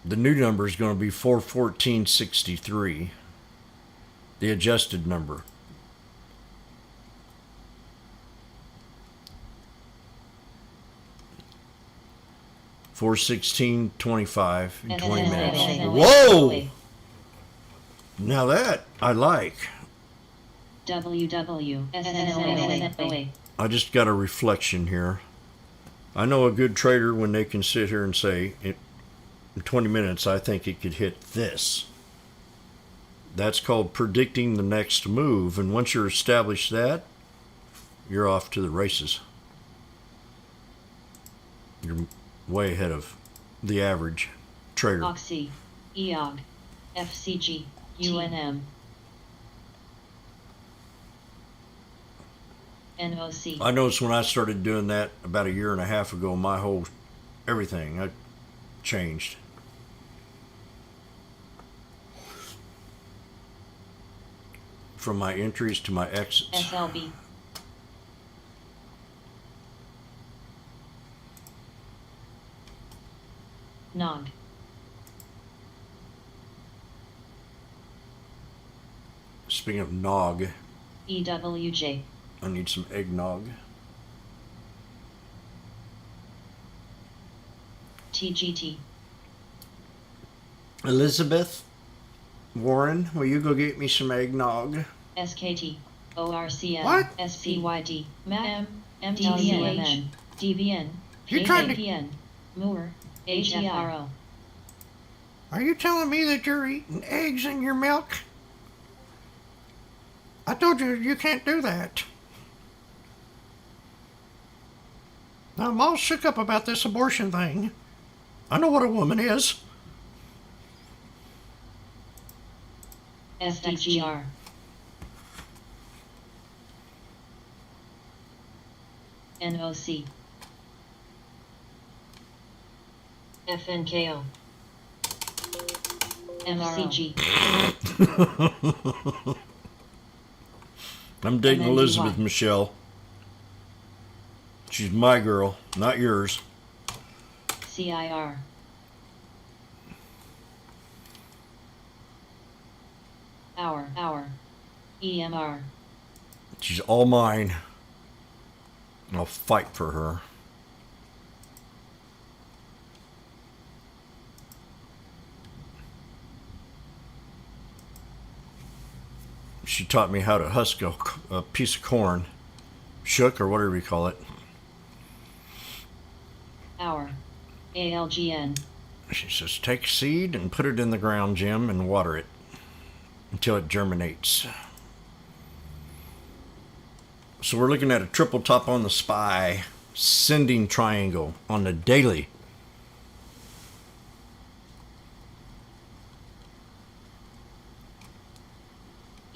The new number is going to be 414.63. The adjusted number. $416.25 in 20 minutes. Whoa! Now that I like. WW. I just got a reflection here. I know a good trader when they can sit here and say, in 20 minutes, I think it could hit this. That's called predicting the next move. And once you're established that, you're off to the races. You're way ahead of the average trader. Oxy, EOG, FCG, UNM, NOC. I noticed when I started doing that about a year and a half ago, my whole everything I changed. From my entries to my exits. SLB, NOG, Speaking of nog, EWJ, I need some eggnog. TGT, Elizabeth Warren, will you go get me some eggnog? SKT, ORCN, What? SPYD, MAM, MDCH, DBN, You trying to- PAPN, Moore, HFRO. Are you telling me that you're eating eggs in your milk? I told you you can't do that. Now, I'm all shook up about this abortion thing. I know what a woman is. SDGR, NOC, FNKO, MCG, I'm dating MNDY. Elizabeth, Michelle. She's my girl, not yours. CIR, Hour, EMR, She's all mine. I'll fight for her. She taught me how to husk a piece of corn, shook or whatever you call it. Hour, ALGN, She says, take seed and put it in the ground, Jim, and water it until it germinates. So we're looking at a triple top on the SPY, sending triangle on the daily.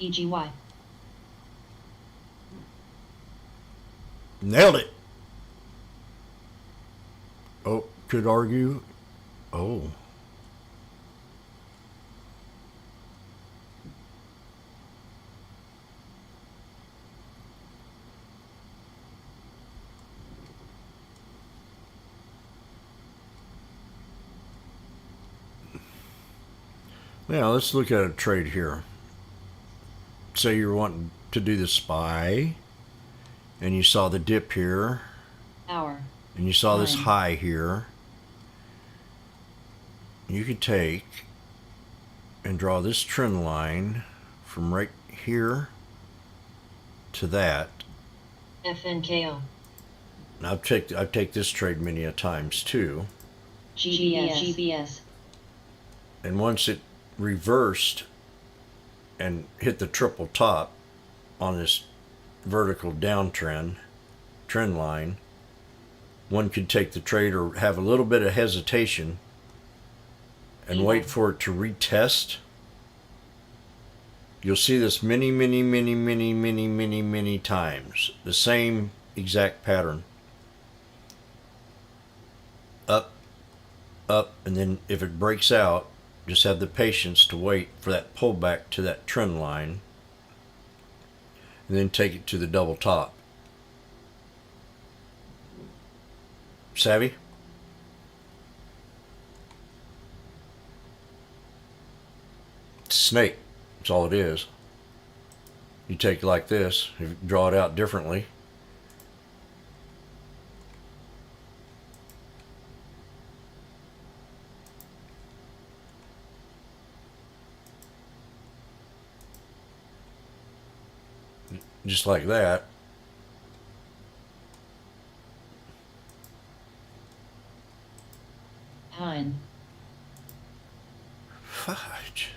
EGY, Nailed it. Oh, could argue. Oh. Now let's look at a trade here. Say you're wanting to do the SPY, and you saw the dip here, Hour, and you saw this Fine. high here. You could take and draw this trend line from right here to that. FNKO, And I've take this trade many a times too. GBS, And once it reversed and hit the triple top on this vertical downtrend trend line, one could take the trade or have a little bit of hesitation and wait for it to retest. You'll see this many times. The same exact pattern. Up, and then if it breaks out, just have the patience to wait for that pullback to that trend line, and then take it to the double top. Savvy? It's a snake. That's all it is. You take it like this, you draw it out differently. Just like that. Hein, Fudge.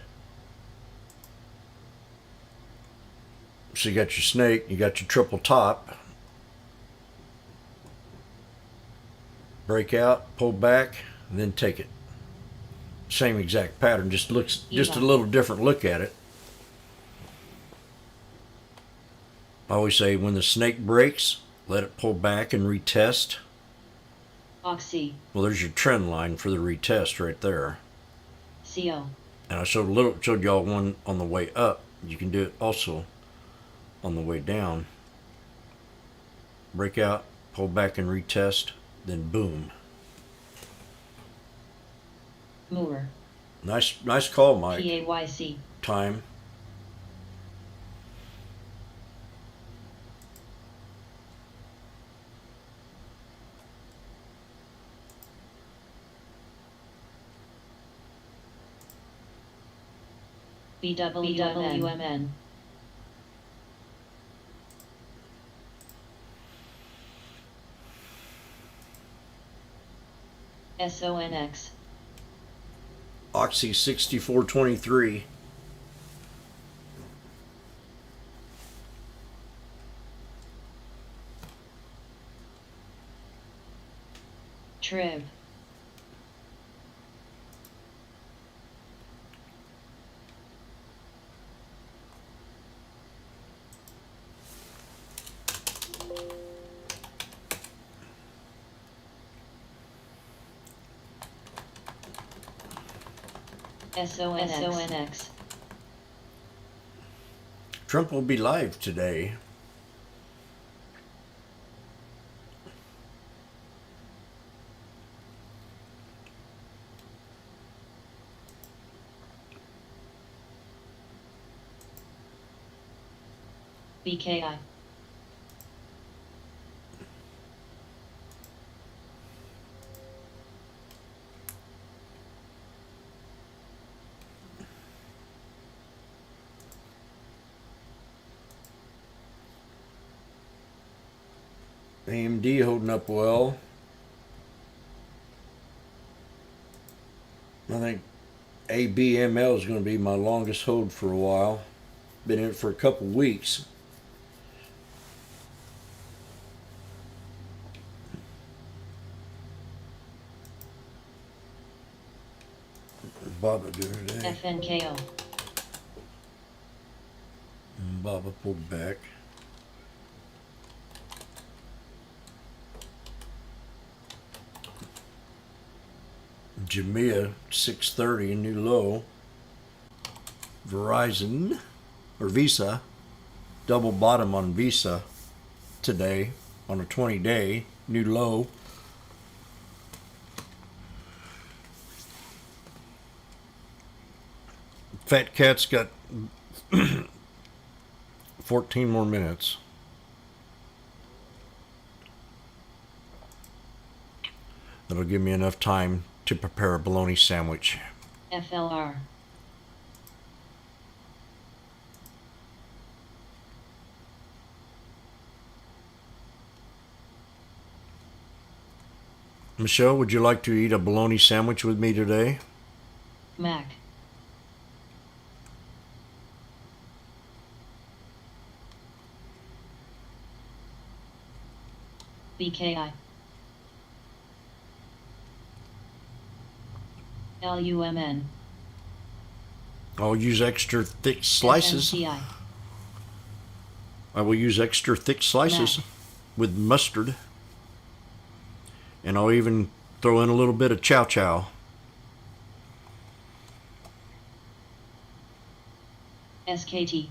So you got your snake, you got your triple top. Break out, pull back, and then take it. Same exact pattern, just a little different look at it. I always say when the snake breaks, let it pull back and retest. Oxy. Well, there's your trend line for the retest right there. CO. And I showed y'all one on the way up. You can do it also on the way down. Break out, pull back and retest, then boom. Moor. Nice call, Mike. PAYC. Time. BWMN. SONX. Oxy 6423. Trib. SONX. Trump will be live today. BKI. AMD holding up well. I think ABML is going to be my longest hold for a while. Been in it for a couple weeks. Baba doing today. FNKO. Baba pulled back. Jamia 630, new low. Verizon or Visa, double bottom on Visa today on a 20-day, new low. Fat Cat's got 14 more minutes. That'll give me enough time to prepare a bologna sandwich. FLR. Michelle, would you like to eat a bologna sandwich with me today? MAC. BKI. LUMN. I'll use extra thick slices. SMTI. I will use extra thick slices with mustard. And I'll even throw in a little bit of chow chow. SKT.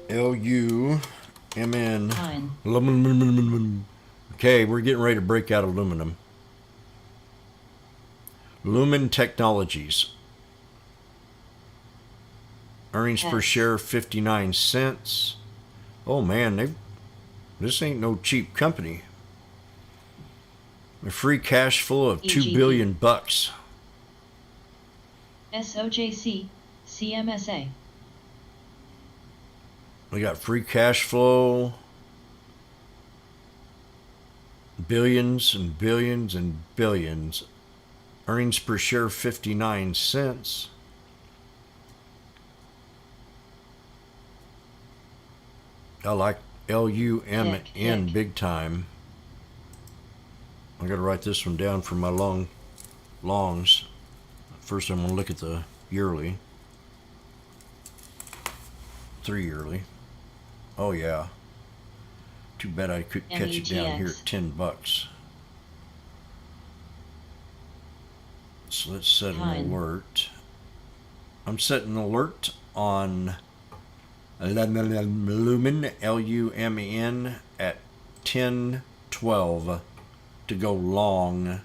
LUMN. Pine. Aluminum. Okay, we're getting ready to break out aluminum. Lumen Technologies. Earnings per Yes. share 59 cents. Oh man, this ain't no cheap company. A free cash flow of $2 EGP. billion bucks. SOJC. CMSA. We got free cash flow, billions and billions and billions. Earnings per share 59 cents. I like LUMN Tick. big time. I gotta write this one down for my longs. First I'm gonna look at the yearly. 3 yearly. Oh yeah. Too bad I couldn't catch it down here at $10. So let's set an Fine. alert. I'm setting an alert on Lumen, LUMN, at 10:12 to go long.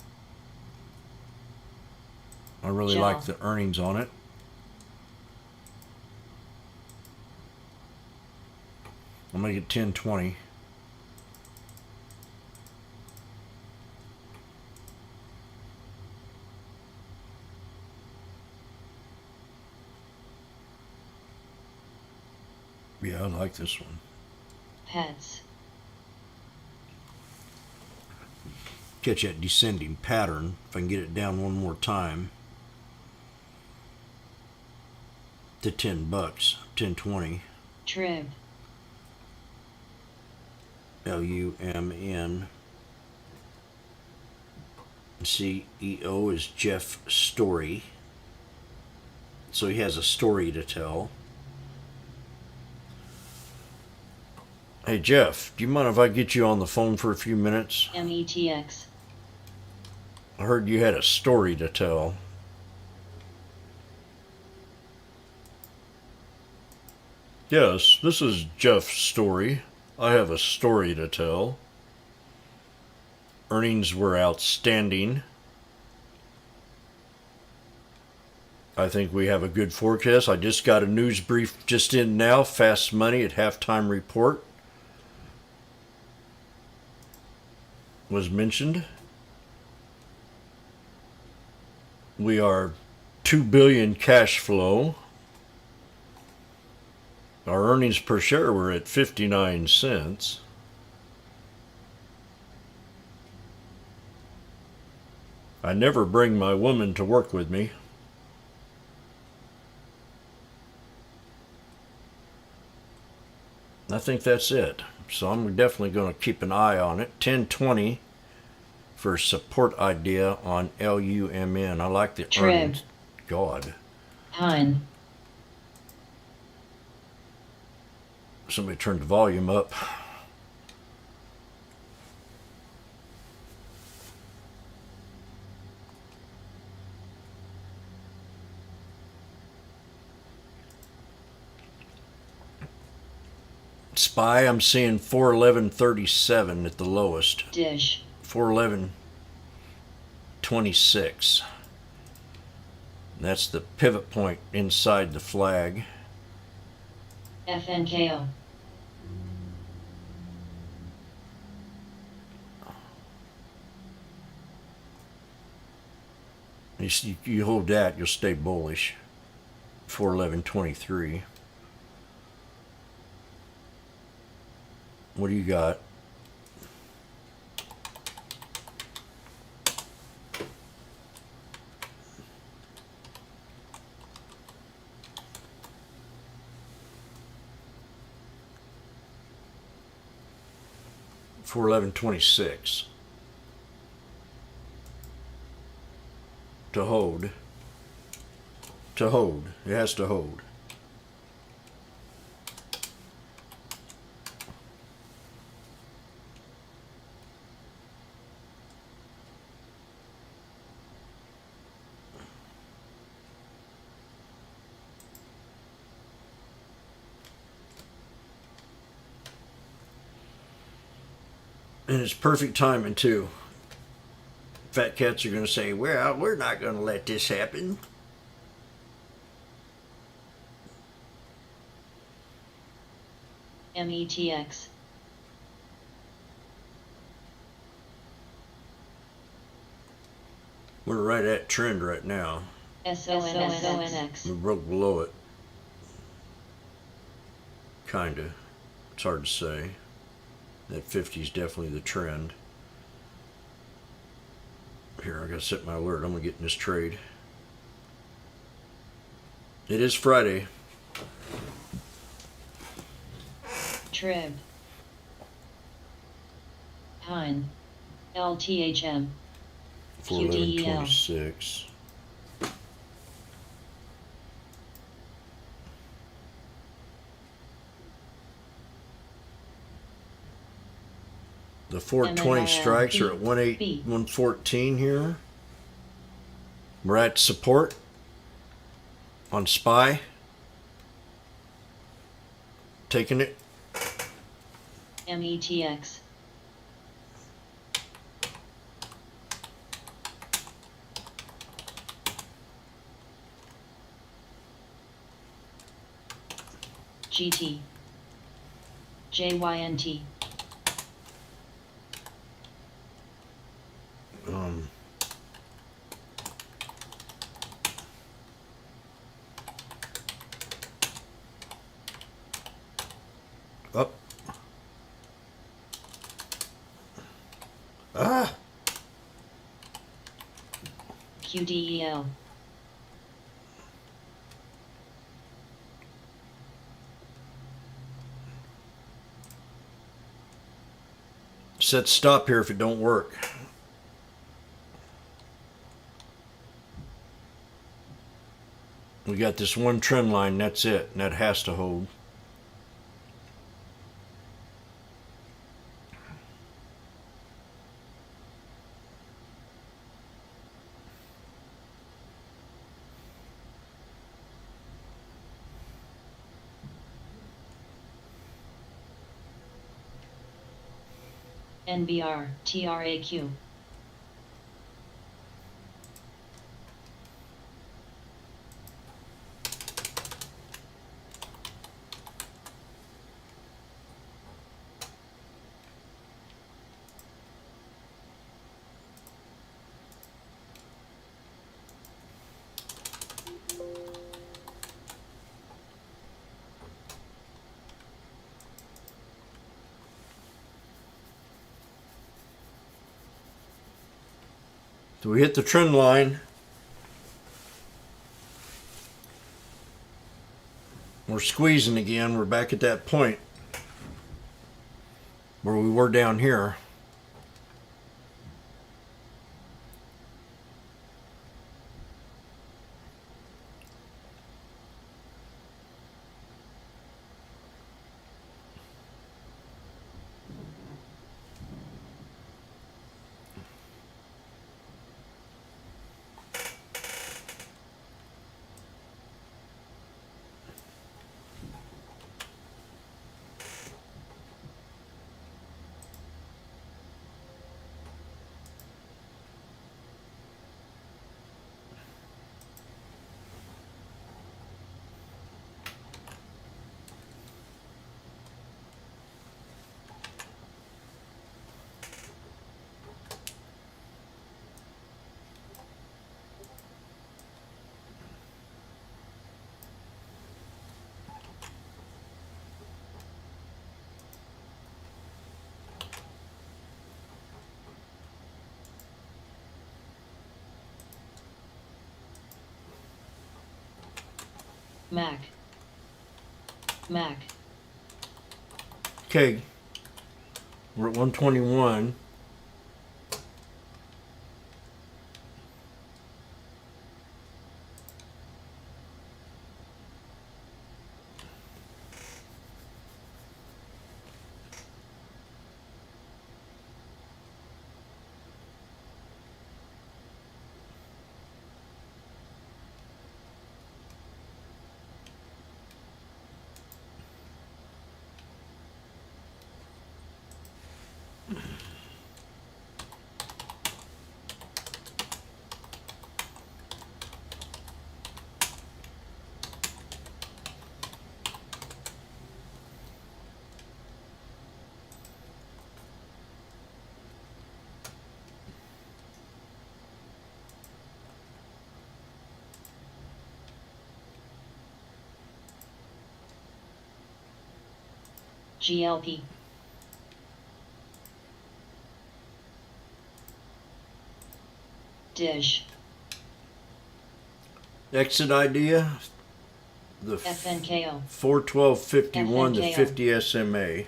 I really Gel. like the earnings on it. I'm gonna get 10:20. Yeah, I like this one. Pets. Catch that descending pattern. If I can get it down one more time to $10, 10:20. Trib. LUMN. CEO is Jeff Story. So he has a story to tell. Hey Jeff, do you mind if I get you on the phone for a few minutes? METX. I heard you had a story to tell. Yes, this is Jeff Story. I have a story to tell. Earnings were outstanding. I think we have a good forecast. I just got a news brief just in now. Fast Money at halftime report was mentioned. We are $2 billion cash flow. Our earnings per share were at 59 cents. I never bring my woman to work with me. I think that's it. So I'm definitely going to keep an eye on it. 10:20 for support idea on LUMN. I like the Trib. earnings. God. Pine. Somebody turned the volume up. SPY, I'm seeing 411.37 at the lowest. Dish. 411.26. That's the pivot point inside the flag. FNKO. You hold that, you'll stay bullish. 411.23. What do you got? $411.26 to hold. To hold. It has to hold. And it's perfect timing too. Fat cats are going to say, well, we're not going to let this happen. METX. We're right at trend right now. SONX. We broke below it. Kinda. It's hard to say. That 50 is definitely the trend. Here, I gotta set my alert. I'm gonna get in this trade. It is Friday. Trib. Pine. LTHM. 41126. The 420 strikes are at 114 here. We're at support on SPY. Taking it. METX. GT. JYNT. Up. Ah. QDEL. Set stop here if it don't work. We got this one trend line, that's it, and that has to hold. NBR, TRAQ. So we hit the trend line. We're squeezing again. We're back at that point where we were down here. Mac. Mac. Okay. We're at 121. GLP. Dish. Exit idea. the FNKO. 412.51 to FNKO. 50 SMA.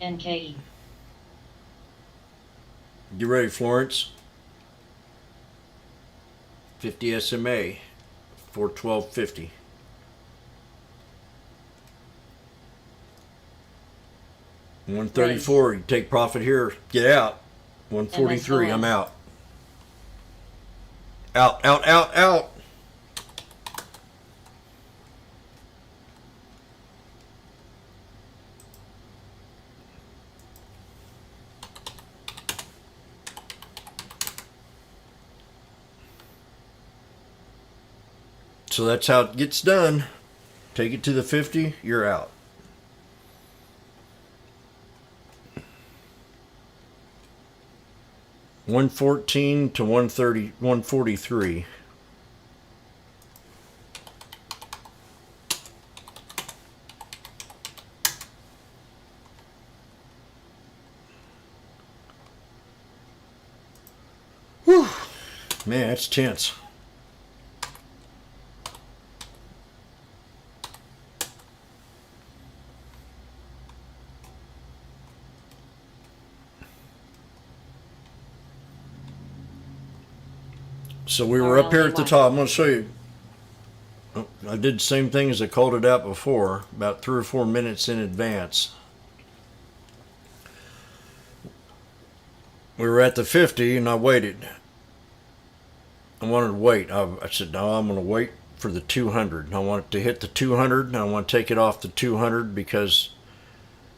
NKE. You ready, Florence? 50 SMA. 412.50. $134. You take profit here. Get out. 143. I'm out. Out, out, out, out. So that's how it gets done. Take it to the 50, you're out. $114 to 143. Whew. Man, that's tense. So we were up here at the top. I'm going to show you. I did the same thing as I called it out before, about 3 or 4 minutes in advance. We were at the 50 and I waited. I wanted to wait. I said, no, I'm going to wait for the 200. I want it to hit the 200 and I want to take it off the 200 because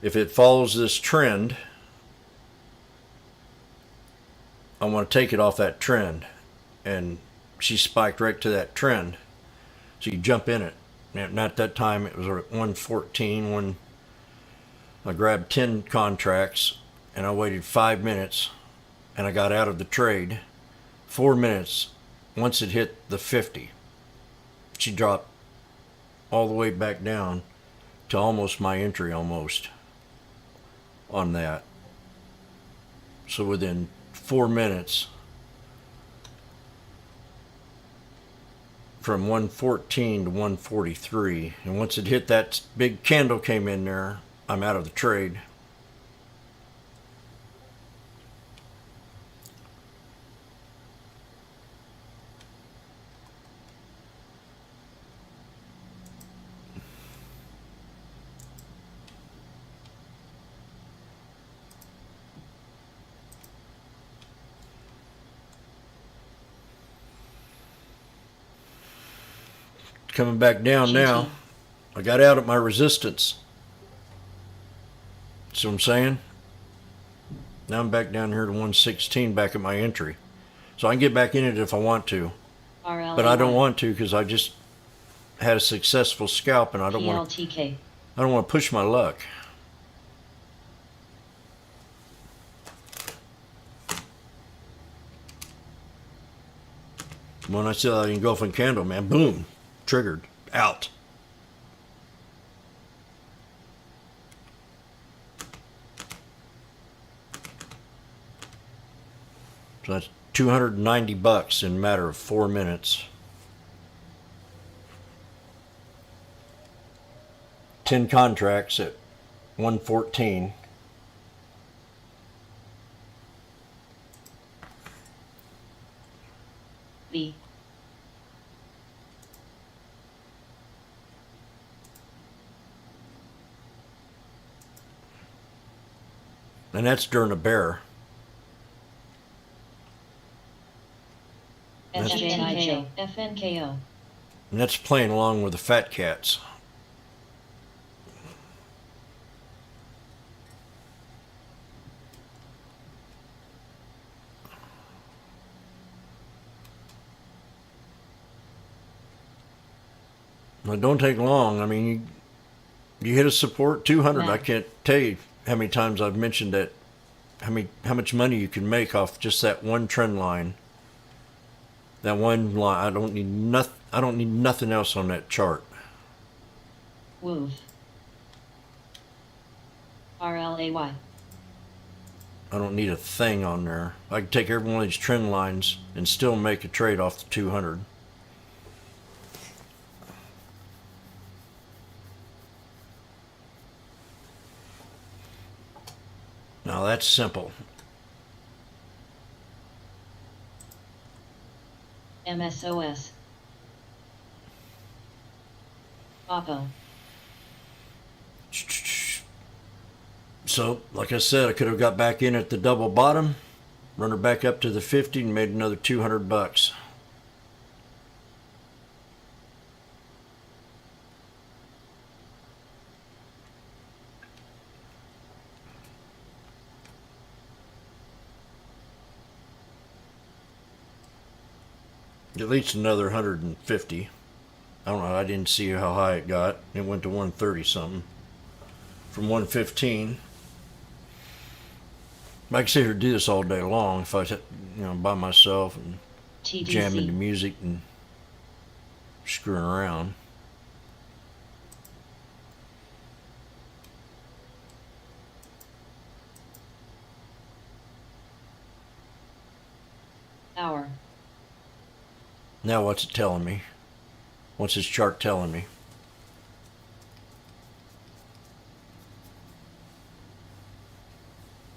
if it follows this trend, I want to take it off that trend. And she spiked right to that trend. So you jump in it. And at that time it was at 114 when I grabbed 10 contracts and I waited 5 minutes and I got out of the trade. 4 minutes once it hit the 50. She dropped all the way back down to almost my entry almost on that. So within 4 minutes from 114 to 143, and once it hit that big candle came in there, I'm out of the trade. Coming back down now. I got out at my resistance. See what I'm saying? Now I'm back down here to 116, back at my entry. So I can get back in it if I want to. But I don't want to because I just had a successful scalp and I don't want to push my luck. When I see that engulfing candle, man, boom. Triggered. Out. So that's $290 in a matter of 4 minutes. 10 contracts at 114. B. And that's during a bear. FNKO. FNKO. And that's playing along with the fat cats. Well, it don't take long. I mean, you hit a support 200. I can't tell you how many times I've mentioned that. How much money you can make off just that one trend line. That one line. I don't need nothing else on that chart. Woof. RLAY. I don't need a thing on there. I can take every one of these trend lines and still make a trade off the 200. Now that's simple. MSOS. Oppo. So, like I said, I could have got back in at the double bottom, run her back up to the 50 and made another 200 bucks. At least another 150. I don't know, I didn't see how high it got. It went to 130 something. From 115. I could sit here and do this all day long if I was, by myself and jamming to TDC. music and screwing around. Hour. Now what's it telling me? What's this chart telling me?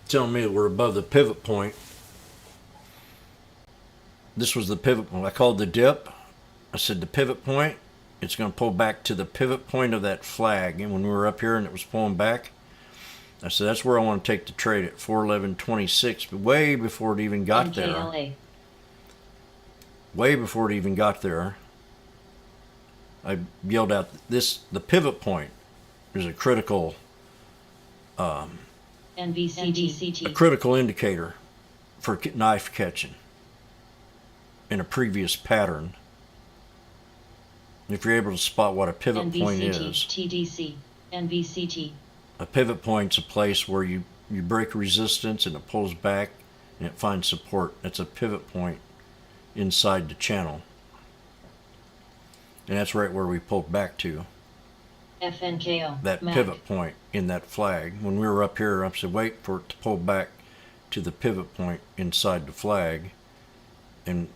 It's telling me that we're above the pivot point. This was the pivot point. I called the dip. I said the pivot point, it's going to pull back to the pivot point of that flag. And when we were up here and it was pulling back, I said that's where I want to take the trade at 411.26, but way before it even got there. NKLA. Way before it even got there, I yelled out, the pivot point is a critical NVCT. a critical indicator for knife catching in a previous pattern. If you're able to spot what a pivot point is, TDC. NVCT. a pivot point's a place where you break resistance and it pulls back and it finds support. That's a pivot point inside the channel. And that's right where we pulled back to. FNKO. That MAC. pivot point in that flag. When we were up here, I said, wait for it to pull back to the pivot point inside the flag and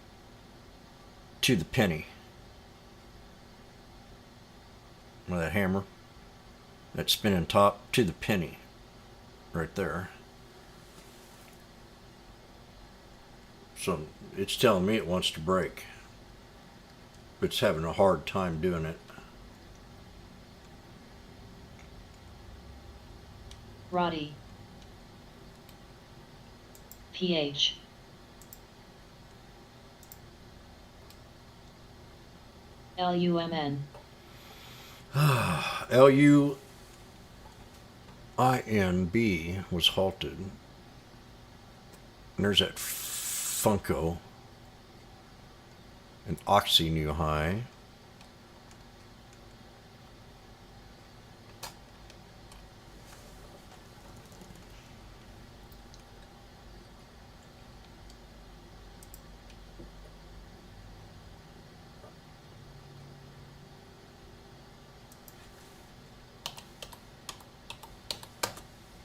to the penny. With that hammer, that spinning top to the penny right there. So it's telling me it wants to break, but it's having a hard time doing it. Roddy. PH. LUMN. LUINB was halted. And there's that Funko. An Oxy new high.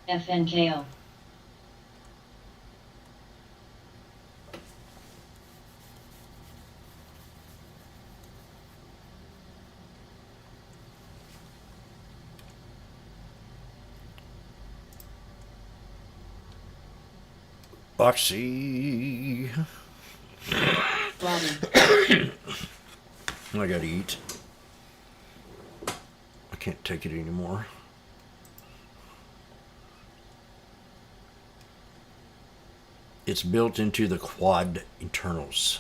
FNKO. Oxy. Roddy. I gotta eat. I can't take it anymore. It's built into the quad internals.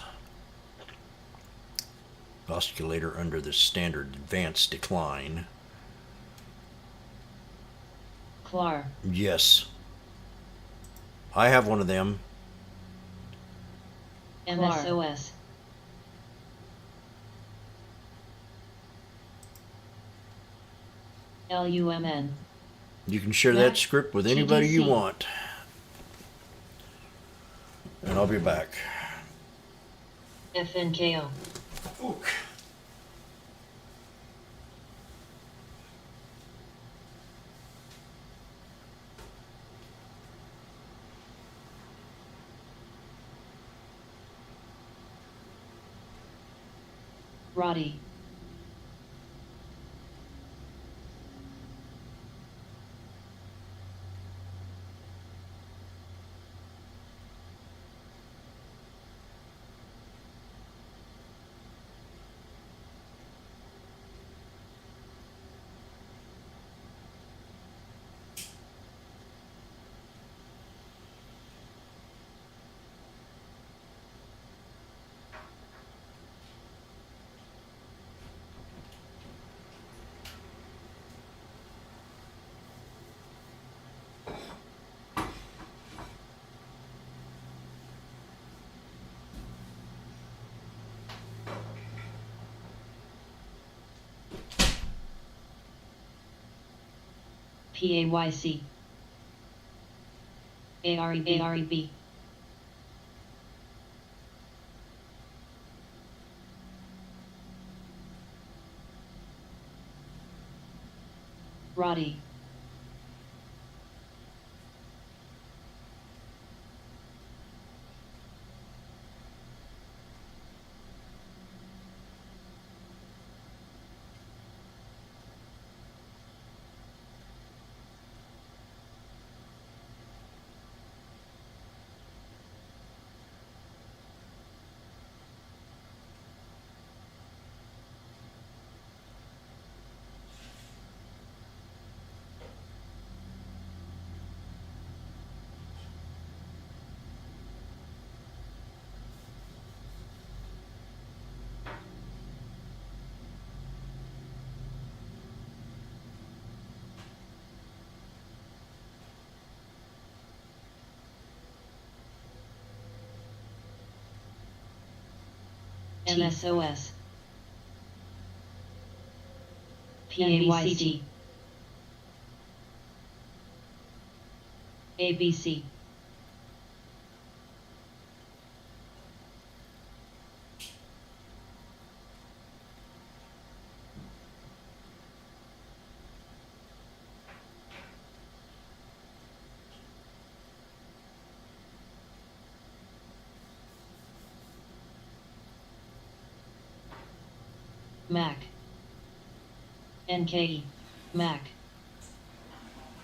Oscillator under the standard advanced decline. Clar. Yes. I have one of them. MSOS. LUMN. You can share Mac, that script with anybody you TDC. want. And I'll be back. FNKO. Roddy. PAYC. AREB. Roddy. MSOS. PAYC. ABC. Mac. NKE. Mac.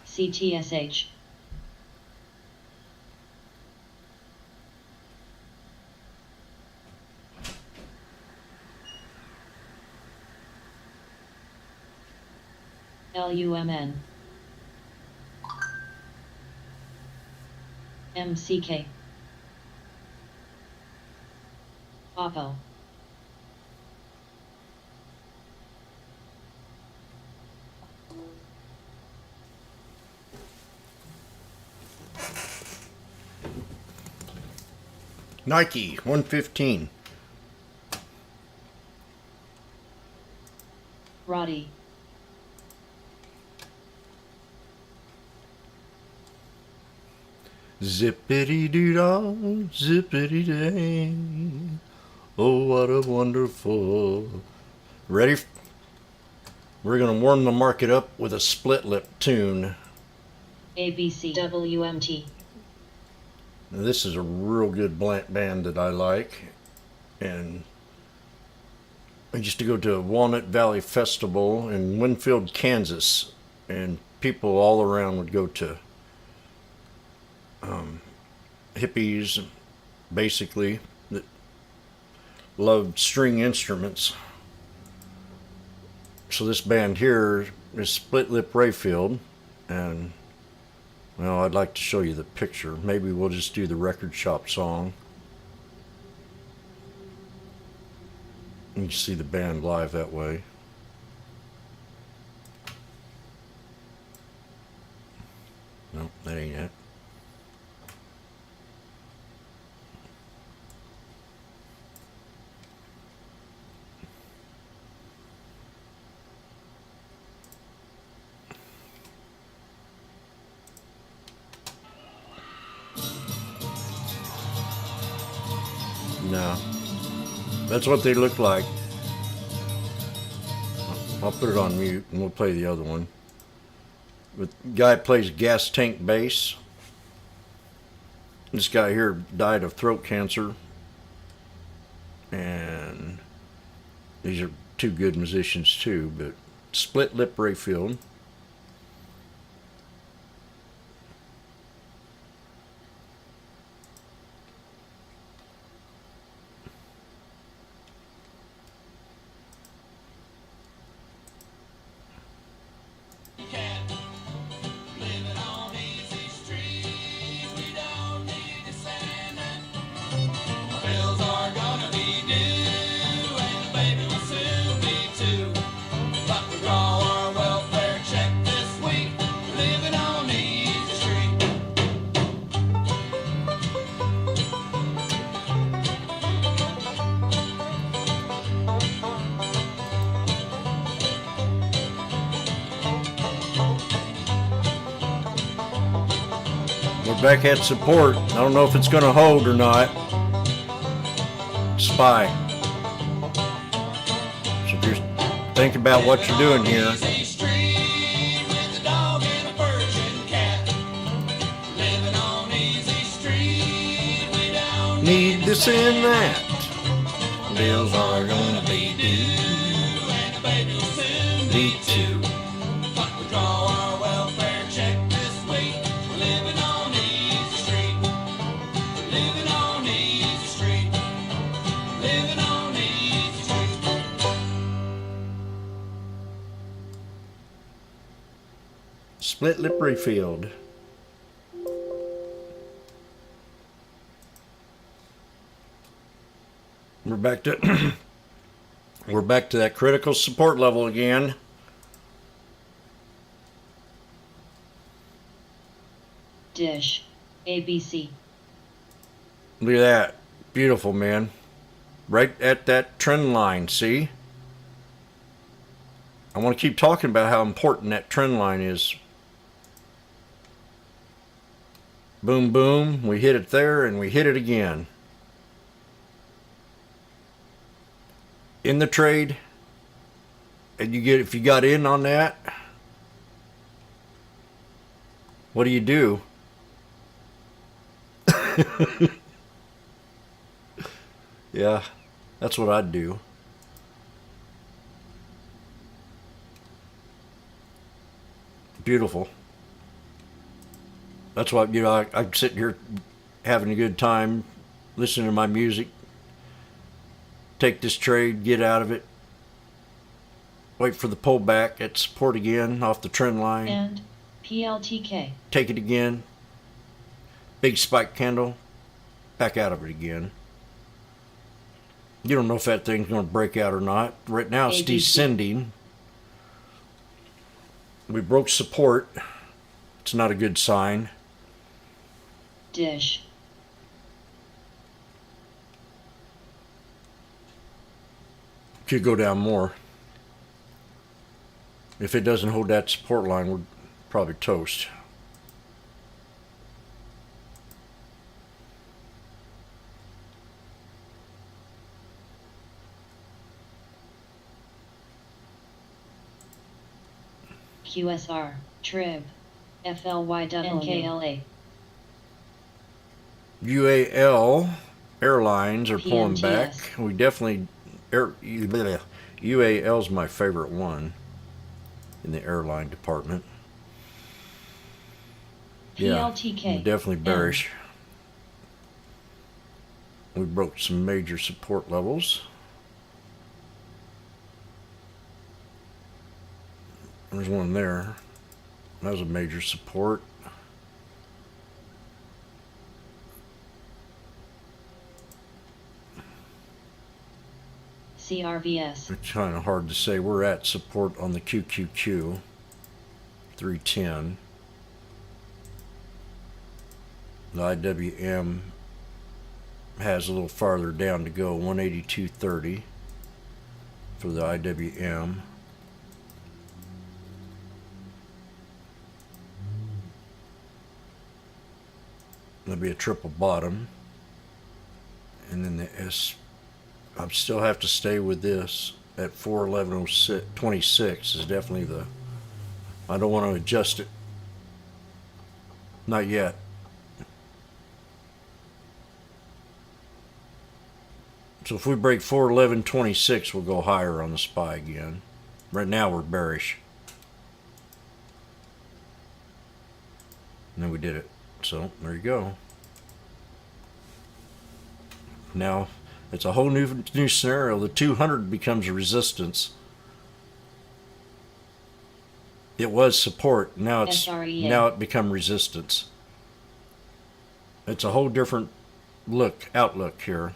CTSH. LUMN. MCK. Oppo. Nike 115. Roddy. Zippity doo dah, zippity day. Oh, what a wonderful. Ready? We're going to warm the market up with a split lip tune. ABC. WMT. Now, this is a real good band that I like. And I used to go to a Walnut Valley Festival in Winfield, Kansas. And people all around would go to hippies, basically, that loved string instruments. So this band here is Split Lip Rayfield, and well, I'd like to show you the picture. Maybe we'll just do the record shop song. You can see the band live that way. Nope, that ain't it. No. That's what they look like. I'll put it on mute and we'll play the other one. The guy plays gas tank bass. This guy here died of throat cancer. And These are two good musicians too, but split lip Rayfield. We're back at support. I don't know if it's going to hold or not. Spy. So if you're thinking about what you're doing here, need this and that. Bills are gonna be due, and the baby will soon be too. But we draw our welfare check this week. We're living on Easy Street. We're living on Easy Street. Living on Easy Street. Split lip Rayfield. We're back to that critical support level again. Dish. ABC. Look at that. Beautiful, man. Right at that trend line, see? I want to keep talking about how important that trend line is. Boom, boom. We hit it there and we hit it again. In the trade, and if you got in on that, what do? Yeah, that's what I'd do. Beautiful. That's why, I'm sitting here having a good time, listening to my music. Take this trade, get out of it. Wait for the pullback at support again off the trend line. And PLTK. Take it again. Big spike candle. Back out of it again. You don't know if that thing's going to break out or not. Right now it's ABC. descending. We broke support. It's not a good sign. Dish. Could go down more. If it doesn't hold that support line, we're probably toast. QSR. Trib. FLY.NKLA. UAL Airlines are pulling back. PNTS. We definitely UAL's my favorite one in the airline department. PLTK. Yeah, definitely bearish. We broke some major support levels. There's one there. That was a major support. CRVS. It's kind of hard to say. We're at support on the QQQ 310. The IWM has a little farther down to go, 182.30 for the IWM. There'll be a triple bottom, and then the S. I still have to stay with this at 411.26 is definitely the. I don't want to adjust it. Not yet. So if we break 411.26, we'll go higher on the SPY again. Right now we're bearish. And then we did it. So there you go. Now it's a whole new scenario. The 200 becomes a resistance. It was support. Now SREA. now it become resistance. It's a whole different outlook here.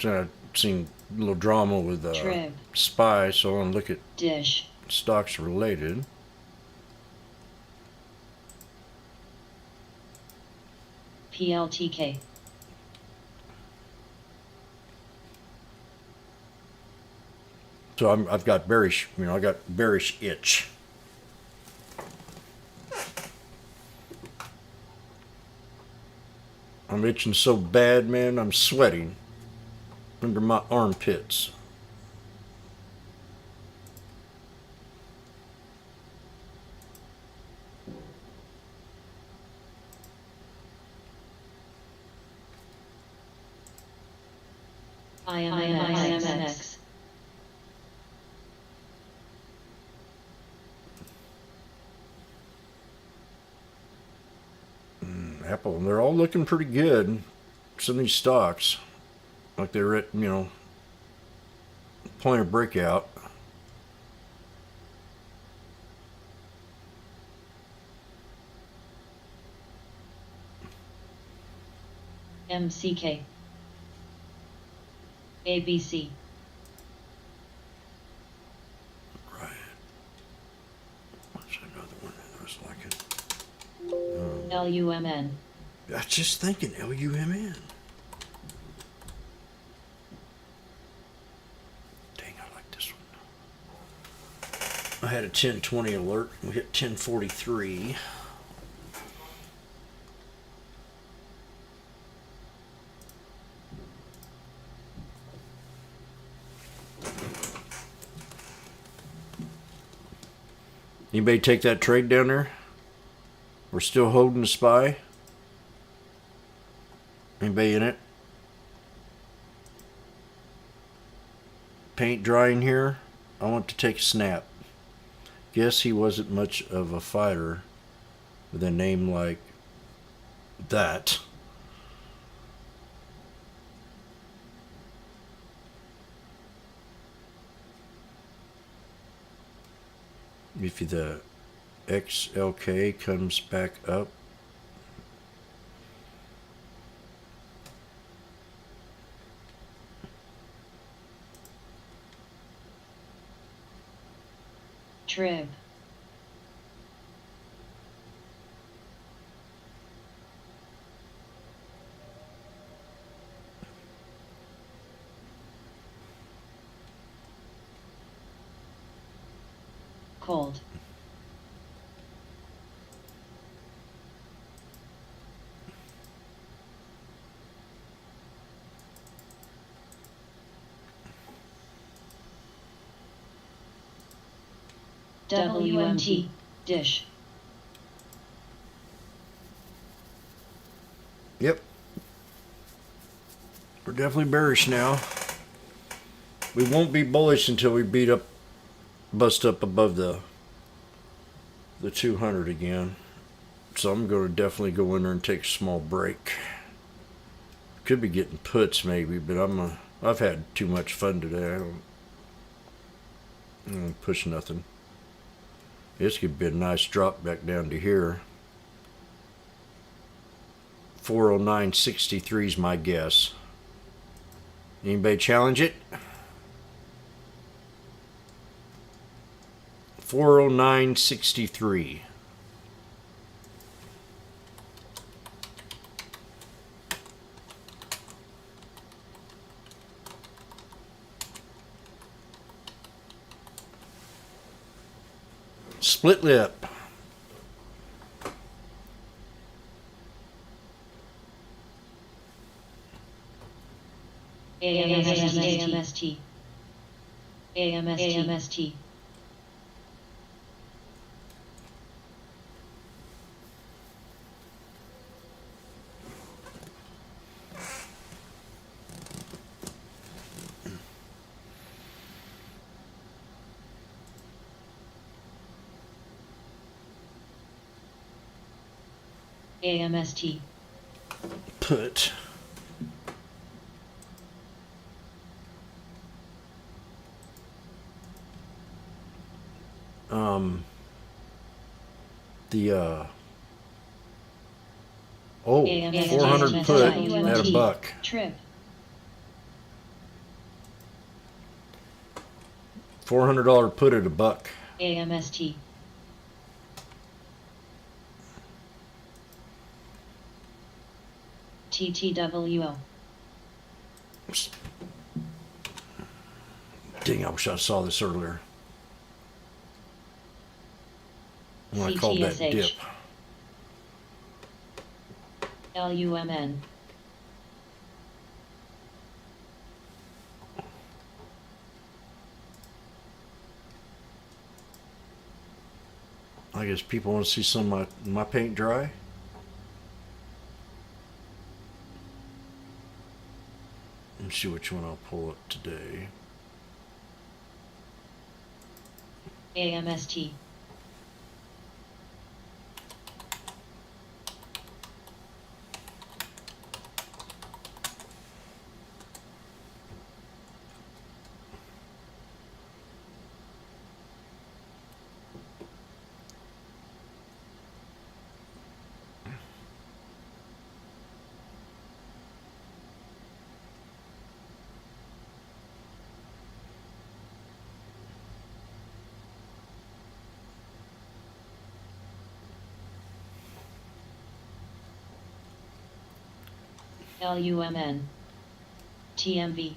So I've seen a little drama with Trib. SPY, so I want to look at Dish. stocks related. PLTK. So I've got bearish, I got bearish itch. I'm itching so bad, man, I'm sweating under my armpits. IMX. Apple, they're all looking pretty good. Some of these stocks, like they're at, point of breakout. MCK. ABC. Right. What's another one that was like it? LUMN. I was just thinking LUMN. Dang, I like this one. I had a 1020 alert. We hit 1043. Anybody take that trade down there? We're still holding the SPY. Anybody in it? Paint drying here. I want to take a snap. Guess he wasn't much of a fighter with a name like that. If the XLK comes back up, Trib. Cold. WMT. Dish. yep. We're definitely bearish now. We won't be bullish until we bust up above the 200 again. So I'm going to definitely go in there and take a small break. Could be getting puts maybe, but I've had too much fun today. I don't push nothing. This could be a nice drop back down to here. 409.63 is my guess. Anybody challenge it? 409.63. Split lip. AMST. AMST. AMST. Put. Oh, AMST. 400 put at a buck. Trip. $400 put at a buck. AMST. TTWO. Dang, I wish I saw this earlier. When I called that dip. LUMN. I guess people want to see some of my paint dry. Let me see which one I'll pull up today. AMST. LUMN. TMV.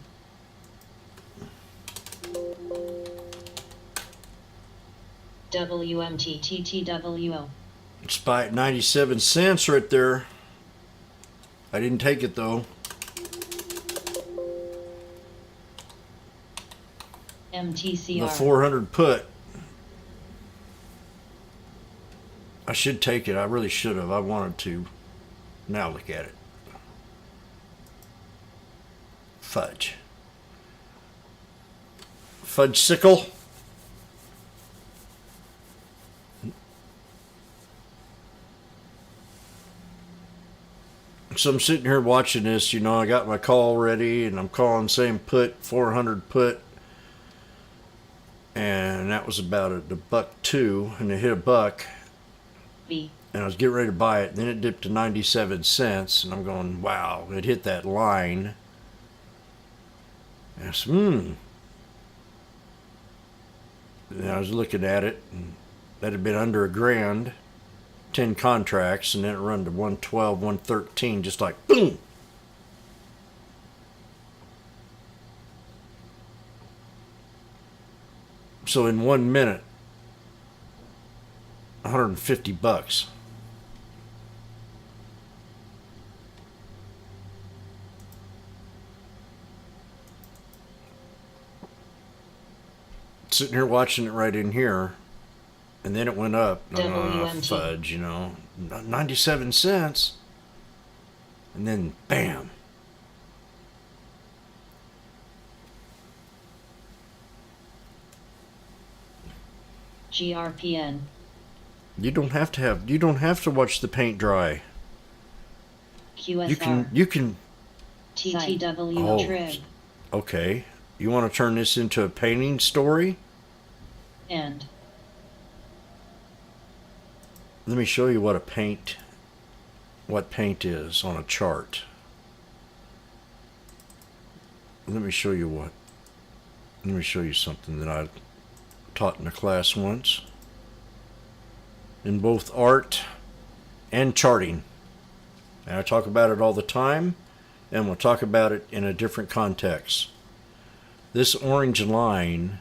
WMT. TTWO. It's by 97 cents right there. I didn't take it though. MTCR. The 400 put. I should take it. I really should have. I wanted to. Now look at it. Fudge. Fudge sickle. So I'm sitting here watching this, you know, I got my call ready and I'm calling saying put 400 put. And that was about a $1.02 and it hit a buck. B. And I was getting ready to buy it. And then it dipped to 97 cents and I'm going, wow, it hit that line. And I said, And I was looking at it, and that had been under $1,000, 10 contracts, and then it run to 112, 113, just like boom. So in 1 minute, $150. Sitting here watching it right in here, and then it went up. WMT. Fudge, you know, 97 cents, and then bam. GRPN. You don't have to watch the paint dry. QSR. You can. TTW. Oh, Trib. okay. You want to turn this into a painting story? And. Let me show you what paint is on a chart. Let me show you something that I taught in a class once. In both art and charting. And I talk about it all the time, and we'll talk about it in a different context. This orange line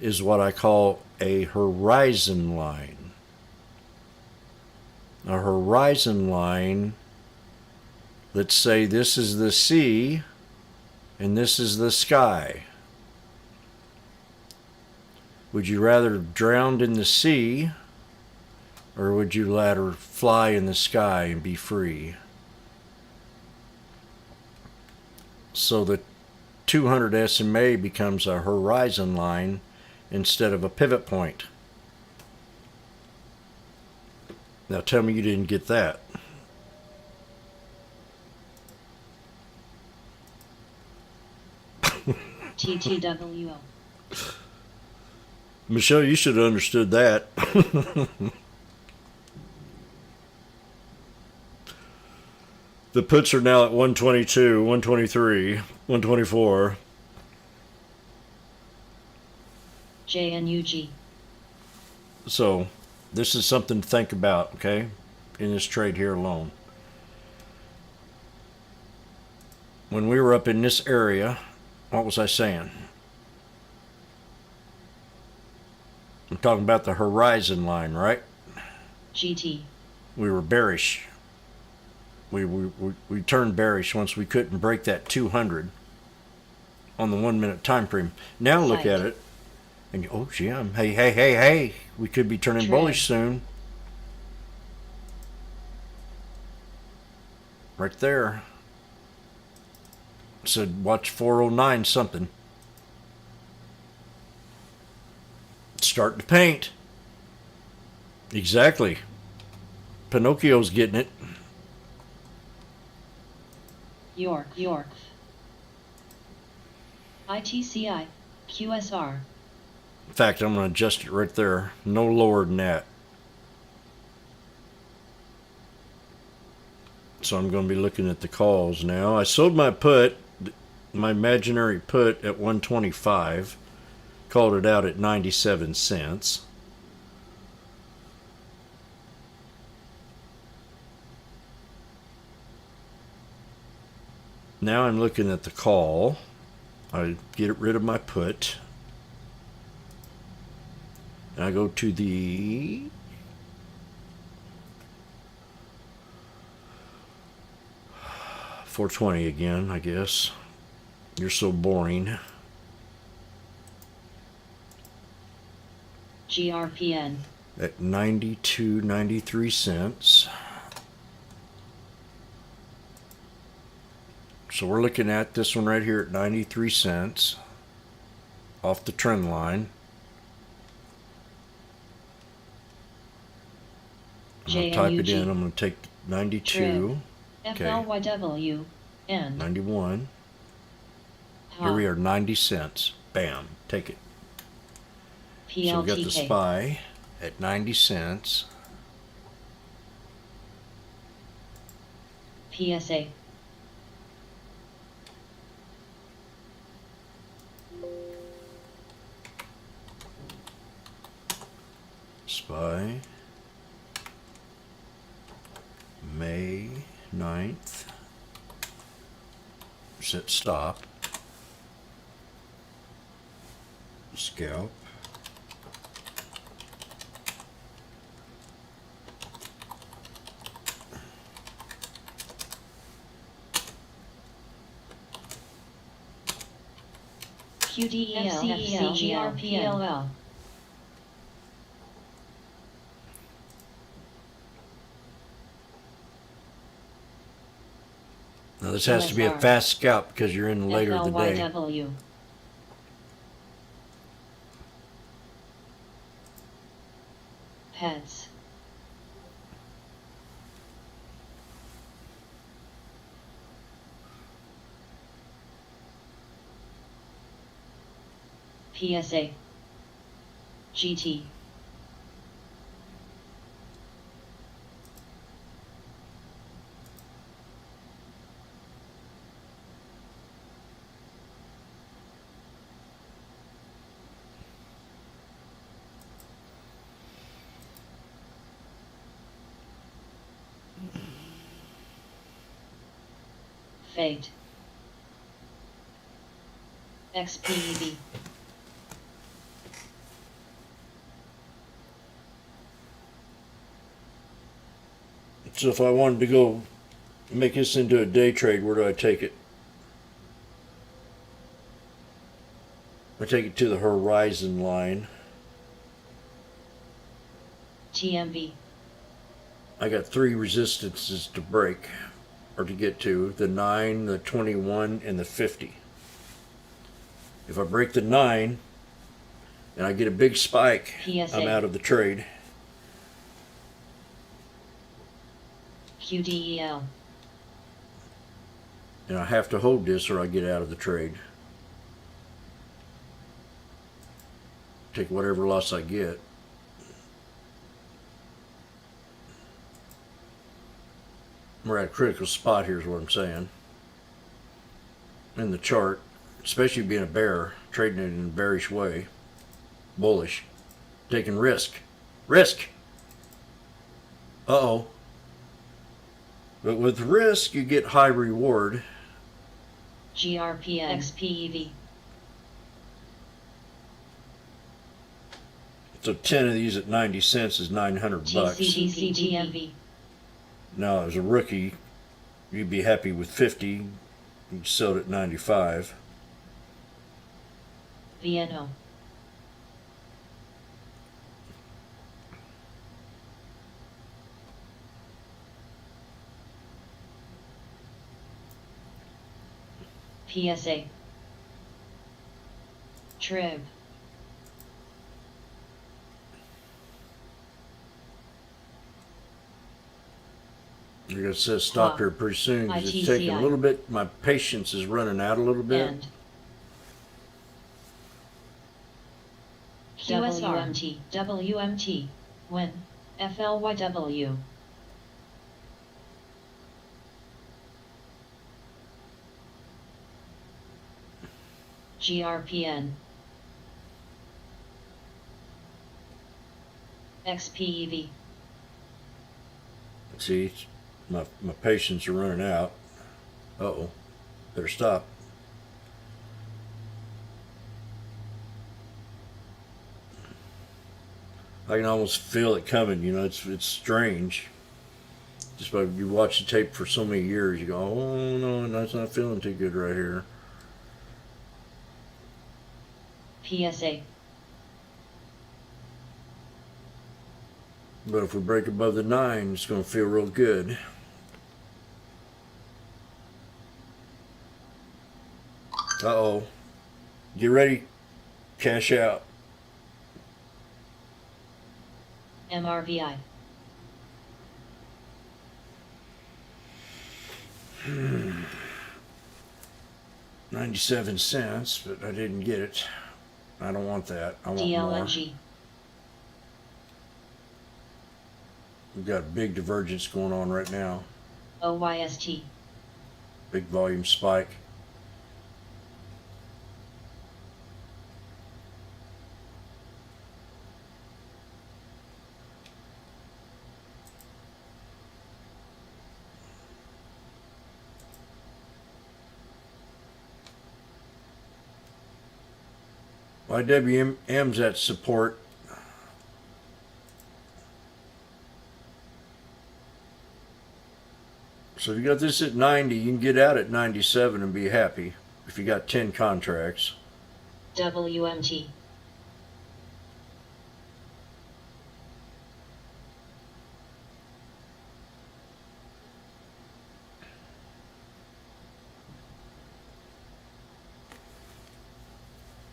is what I call a horizon line. A horizon line, let's say this is the sea and this is the sky. Would you rather drown in the sea, or would you rather fly in the sky and be free? So the 200 SMA becomes a horizon line instead of a pivot point. Now tell me you didn't get that. TTWO. Michelle, you should have understood that. The puts are now at 122, 123, 124. JNUG. So this is something to think about, okay, in this trade here alone. When we were up in this area, what was I saying? I'm talking about the horizon line, right? GT. We were bearish. We turned bearish once we couldn't break that 200 on the 1 minute time frame. Now look at it, and oh, Jim, hey, we could be turning bullish soon. Right there. It said watch 409 something. Starting to paint. Exactly. Pinocchio's getting it. York. ITCI. QSR. In fact, I'm going to adjust it right there. No lower than that. So I'm going to be looking at the calls now. I sold my put, my imaginary put at 125. Called it out at 97 cents. Now I'm looking at the call. I get rid of my put. And I go to the $420 again, I guess. You're so boring. GRPN. At 92.93 cents. So we're looking at this one right here at 93 cents off the trend line. I'm going to type it in. I'm going to take 92. Okay. FLYW. N. 91. Here we are, 90 cents. Bam. Take it. PLTK. So we got the SPY at 90 cents. PSA. SPY. May 9th. Set stop. Scalp. QDEL. Now this has to be a fast scalp because you're in later of the day. FLYW. Pets. PSA. GT. Fate. XPEB. So if I wanted to go make this into a day trade, where do I take it? I take it to the horizon line. TMV. I got 3 resistances to break, or to get to, the 9, the 21, and the 50. If I break the 9, and I get a big spike, PSA. I'm out of the trade. QDEL. And I have to hold this or I get out of the trade. Take whatever loss I get. We're at a critical spot here is what I'm saying. In the chart, especially being a bear, trading it in a bearish way. Bullish. Taking risk. Risk! Uh-oh. But with risk, you get high reward. GRPN. XPEV. So 10 of these at 90 cents is 900 bucks. TCGCGMV. Now, as a rookie, you'd be happy with 50. You sell it at 95. VNO. PSA. Trib. You're going to set a stop here pretty soon because it's ITCI. taking a little bit. My patience is running out a little bit. End. QSR. WMT. When. FLYW. GRPN. XPEV. See, my patience are running out. Uh-oh. Better stop. I can almost feel it coming, you know, it's strange. Just by you watch the tape for so many years, you go, oh no, that's not feeling too good right here. PSA. But if we break above the 9, it's going to feel real good. Uh-oh. Get ready. Cash out. MRVI. 97 cents, but I didn't get it. I don't want that. I want more. DLNG. We've got a big divergence going on right now. OYST. Big volume spike. YWM's at support. So if you got this at 90, you can get out at 97 and be happy if you got 10 contracts. WMT.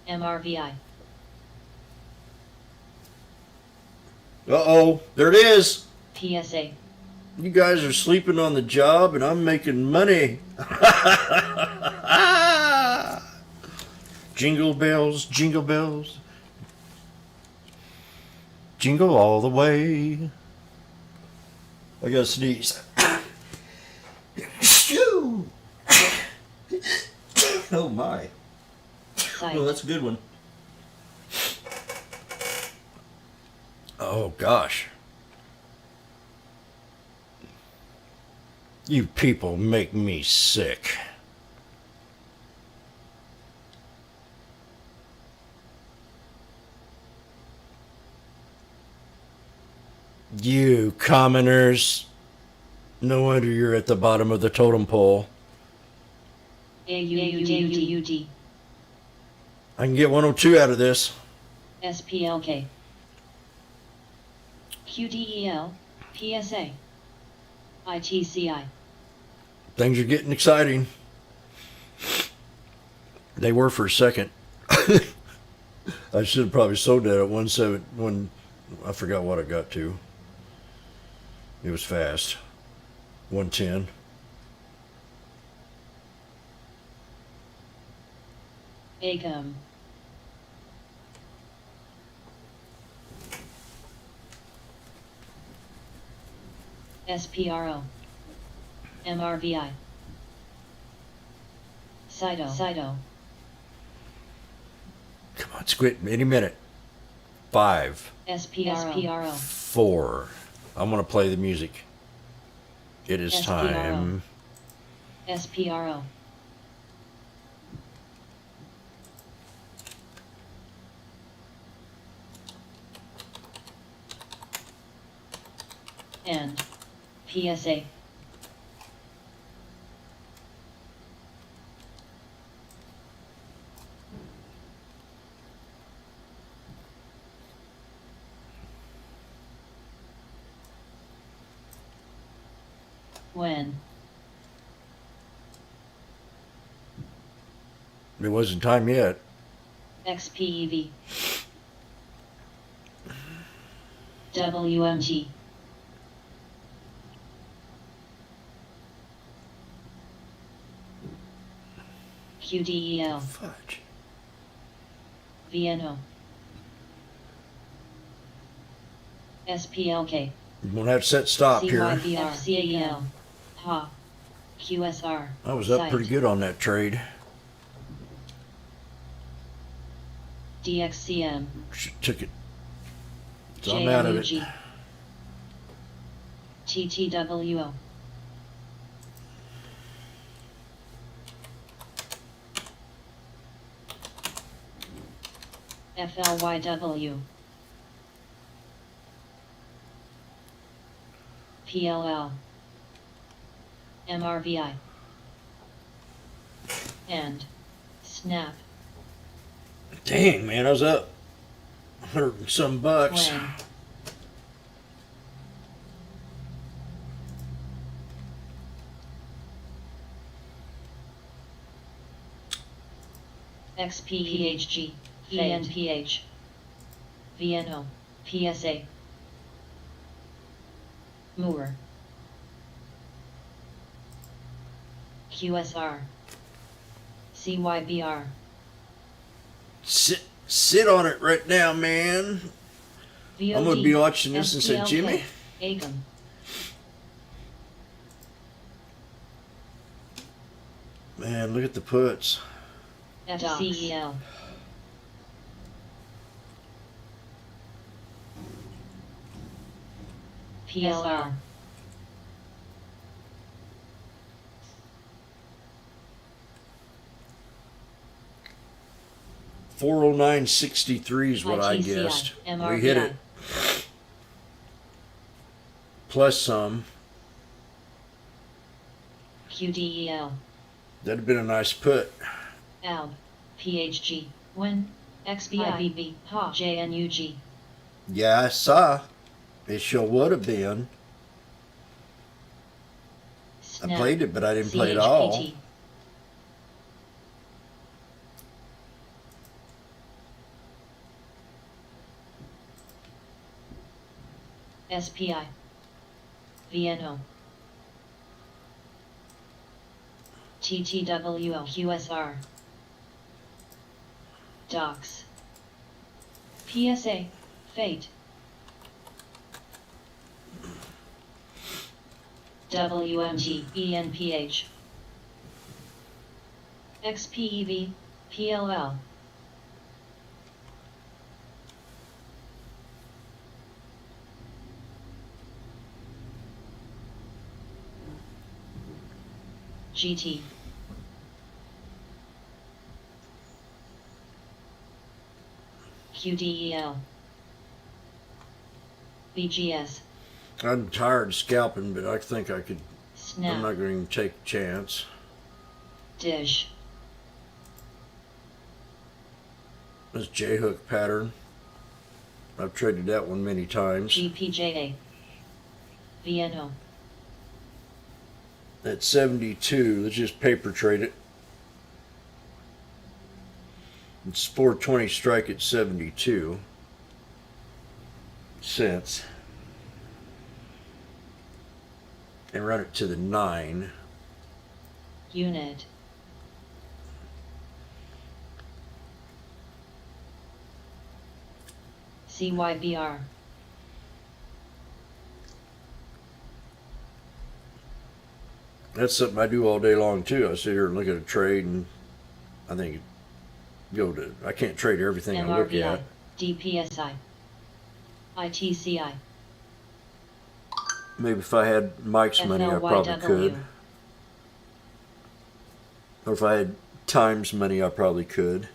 MRVI. Uh-oh, there it is. PSA. You guys are sleeping on the job and I'm making money. Jingle bells, jingle bells. Jingle all the way. I gotta sneeze. Shoo! Oh my. Site. Oh, that's a good one. Oh gosh. You people make me sick. You commoners. No wonder you're at the bottom of the totem pole. AUD. I can get 102 out of this. SPLK. QDEL. PSA. ITCI. Things are getting exciting. They were for a second. I should have probably sold that at 1.7. I forgot what I got to. It was fast. 110. ACOM. SPRO. MRVI. Cyto. Come on, squid. Any minute. 5, SPRO. 4. I'm going to play the music. It is time. SPRO. And PSA. When It wasn't time yet. XPEV. WMT. QDEL. Fudge. VNO. SPLK. You're going to have to set stop here. CYBR. CAL. HA. QSR. I was up Site. pretty good on that trade. DXCM. Took it. So I'm out of it. JNUG. TTWO. FLYW. PLL. MRVI. And Snap. Dang, man, I was up 100 and some bucks. When XPEHG. ENPH. VNO. PSA. Moore. QSR. CYBR. Sit on it right now, man. VOD. I'm going to be watching this and say, SPLK, Jimmy. ACOM. Man, look at the puts. FCEL. PLR. $409.63 is what I ITCI, guessed. We MRVI. hit it. Plus some. QDEL. That'd have been a nice put. ALB. PHG. When XBIBB. HA. JNUG. Yeah, I saw. It sure would have been. I Snap. played it, but I didn't play it all. CHPT. SPI. VNO. TTWO. QSR. Docs. PSA. Fate. WMT. ENPH. XPEV. PLL. GT. QDEL. BGS. I'm tired of scalping, but I think I could. Snap. I'm not going to take a chance. Dish. This J hook pattern. I've traded that one many times. GPJA. VNO. At 72, let's just paper trade it. It's 420 strike at 72 cents. And run it to the 9. Unit. CYBR. That's something I do all day long too. I sit here and look at a trade, and I think I can't trade everything I look MRVI. at. DPSI. ITCI. Maybe if I had Mike's money, I probably could. FLYW. Or if I had Time's money, I probably could.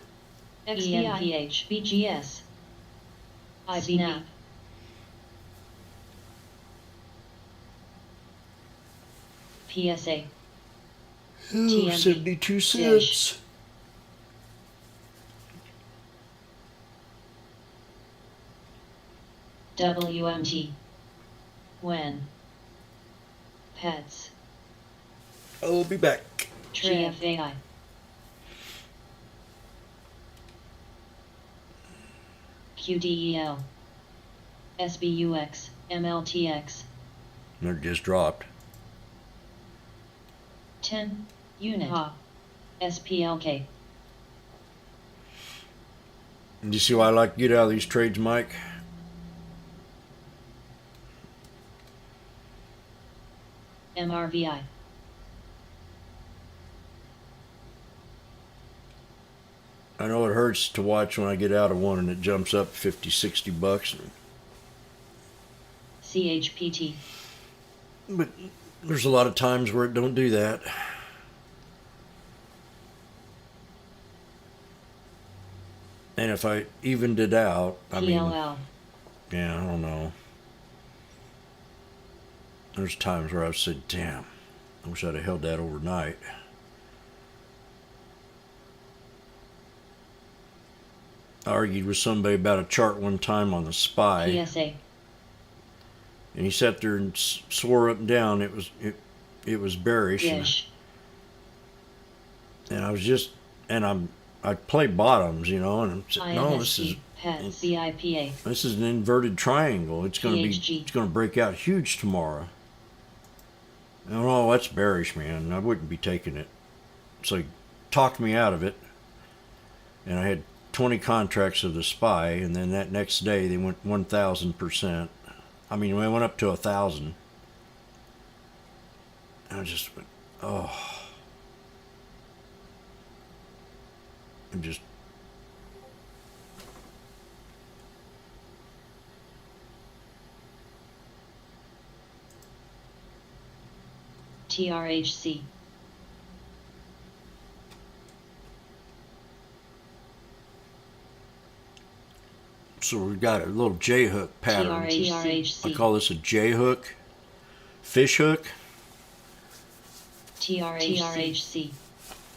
ENPH. BGS. IBNAP. PSA. Oh, TMB. 72 cents. WMT. When. Pets. I'll be back. TFAI. QDEL. SBUX. MLTX. It just dropped. 10. Unit. Ha. SPLK. Do you see why I like to get out of these trades, Mike? MRVI. I know it hurts to watch when I get out of one and it jumps up 50, 60 bucks. CHPT. But there's a lot of times where it don't do that. And if I evened it out, I mean, PLL. yeah, I don't know. There's times where I've said, damn, I wish I'd have held that overnight. I argued with somebody about a chart one time on the SPY, PSA. and he sat there and swore up and down it was bearish. Dish. And I was just, and I play bottoms, you know, and I'm saying, no, this is INST. Pets. BIPA. this is an inverted triangle. It's gonna PHG. it's gonna break out huge tomorrow. And, oh, that's bearish, man. I wouldn't be taking it. So he talked me out of it, and I had 20 contracts of the SPY, and then that next day they went 1,000%. I mean, they went up to 1,000. And I just went, oh. And just. TRHC. So we've got a little J hook pattern. TRHC. I call this a J hook, fish hook. TRHC.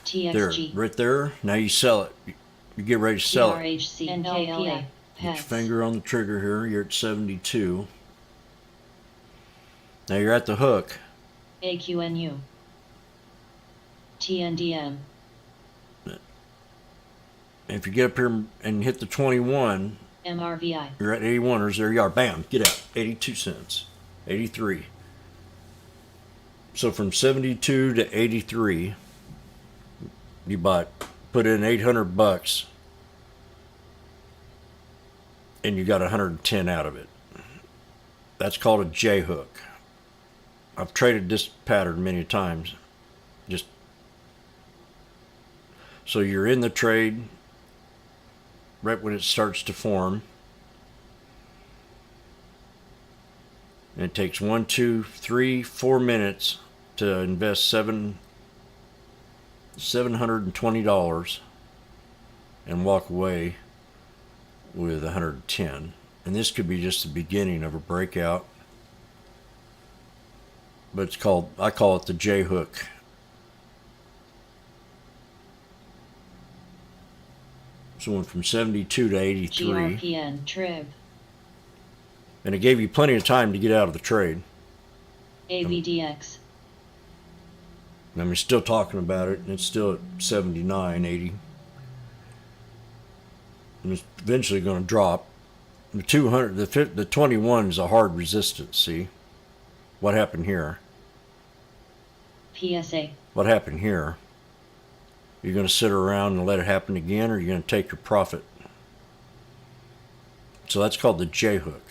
There, TXG. right there. Now you sell it. You get ready to sell it. TRHC. NKLA. Get Pets. your finger on the trigger here. You're at 72. Now you're at the hook. AQNU. TNDM. If you get up here and hit the 21, MRVI. you're at 81ers. There you are. Bam. Get out. 82 cents. 83. So from 72 to 83, you put in 800 bucks, and you got 110 out of it. That's called a J hook. I've traded this pattern many times. Just so you're in the trade right when it starts to form. And it takes 1, 2, 3, 4 minutes to invest $720 and walk away with 110. And this could be just the beginning of a breakout. But I call it the J hook. So it went from 72 to 83. GRPN trib. And it gave you plenty of time to get out of the trade. AVDX. I mean, still talking about it, and it's still at 79, 80. And it's eventually going to drop. The 200, the 21 is a hard resistance, see? What happened here? PSA. What happened here? You're going to sit around and let it happen again, or you're going to take your profit? So that's called the J hook.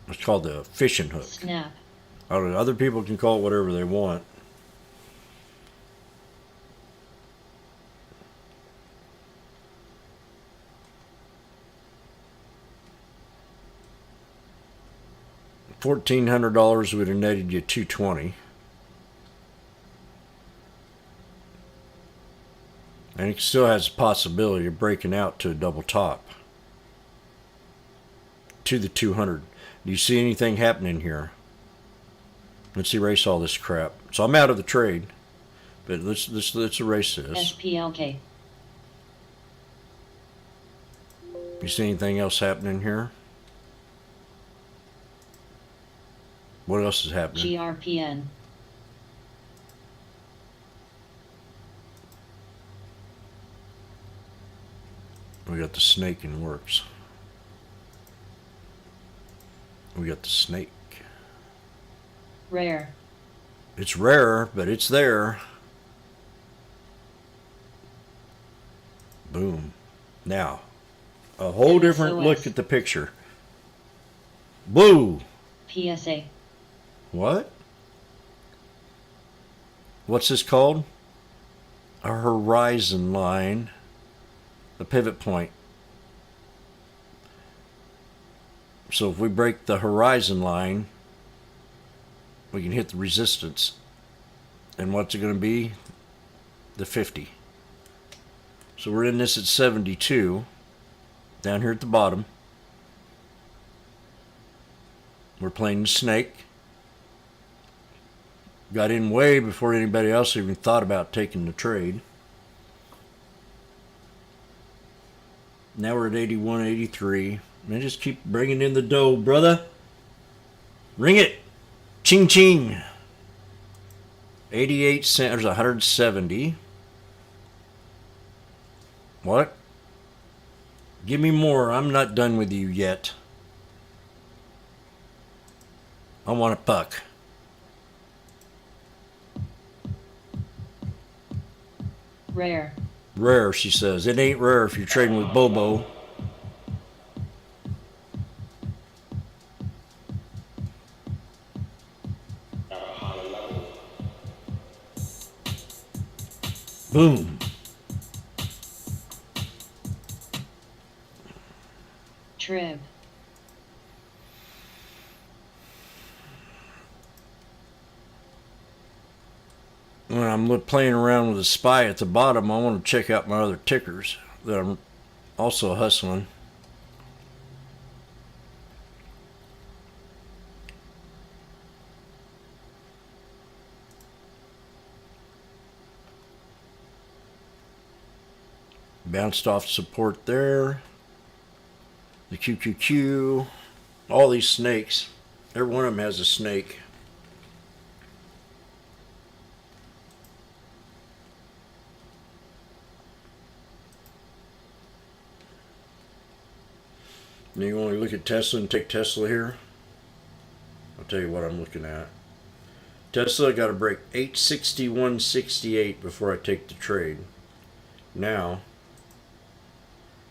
It's called the fishing hook. Snap. Other people can call it whatever they want. $1,400 would have netted you $220. And it still has a possibility of breaking out to a double top. To the 200. Do you see anything happening here? Let's erase all this crap. So I'm out of the trade. But let's erase this. SPLK. You see anything else happening here? What else is happening? GRPN. We got the snake in works. We got the snake. Rare. It's rare, but it's there. Boom. Now, a whole different SOS. look at the picture. Blue. PSA. What? What's this called? A horizon line. A pivot point. So if we break the horizon line, we can hit the resistance. And what's it going to be? The 50. So we're in this at 72. Down here at the bottom. We're playing the snake. Got in way before anybody else even thought about taking the trade. Now we're at 81, 83. And just keep bringing in the dough, brother. Ring it. Ching ching. 88 cents. There's 170. What? Give me more. I'm not done with you yet. I want a puck. Rare. Rare, she says. It ain't rare if you're trading with Bobo. Boom. Trib. When I'm playing around with a spy at the bottom, I want to check out my other tickers that I'm also hustling. Bounced off support there. The QQQ. All these snakes. Every one of them has a snake. Now you want to look at Tesla and take Tesla here? I'll tell you what I'm looking at. Tesla got to break 861.68 before I take the trade. Now,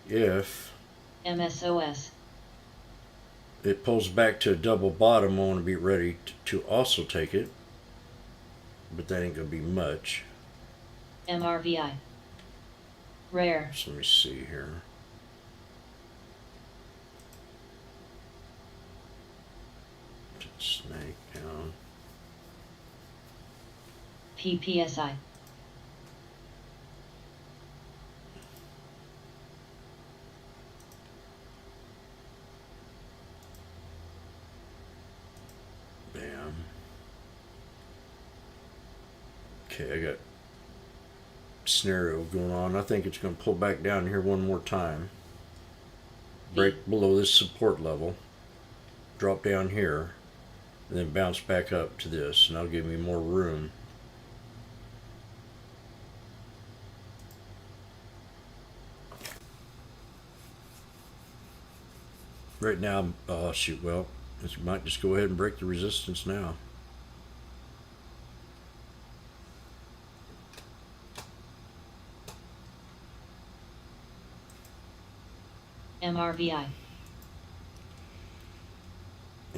if MSOS. it pulls back to a double bottom, I want to be ready to also take it. But that ain't going to be much. MRVI. Rare. So let me see here. Snake down. PPSI. Bam. Okay, I got scenario going on. I think it's going to pull back down here one more time. Break below this support level. Drop down here. And then bounce back up to this. And that'll give me more room. Right now, shoot, well, this might just go ahead and break the resistance now. MRVI.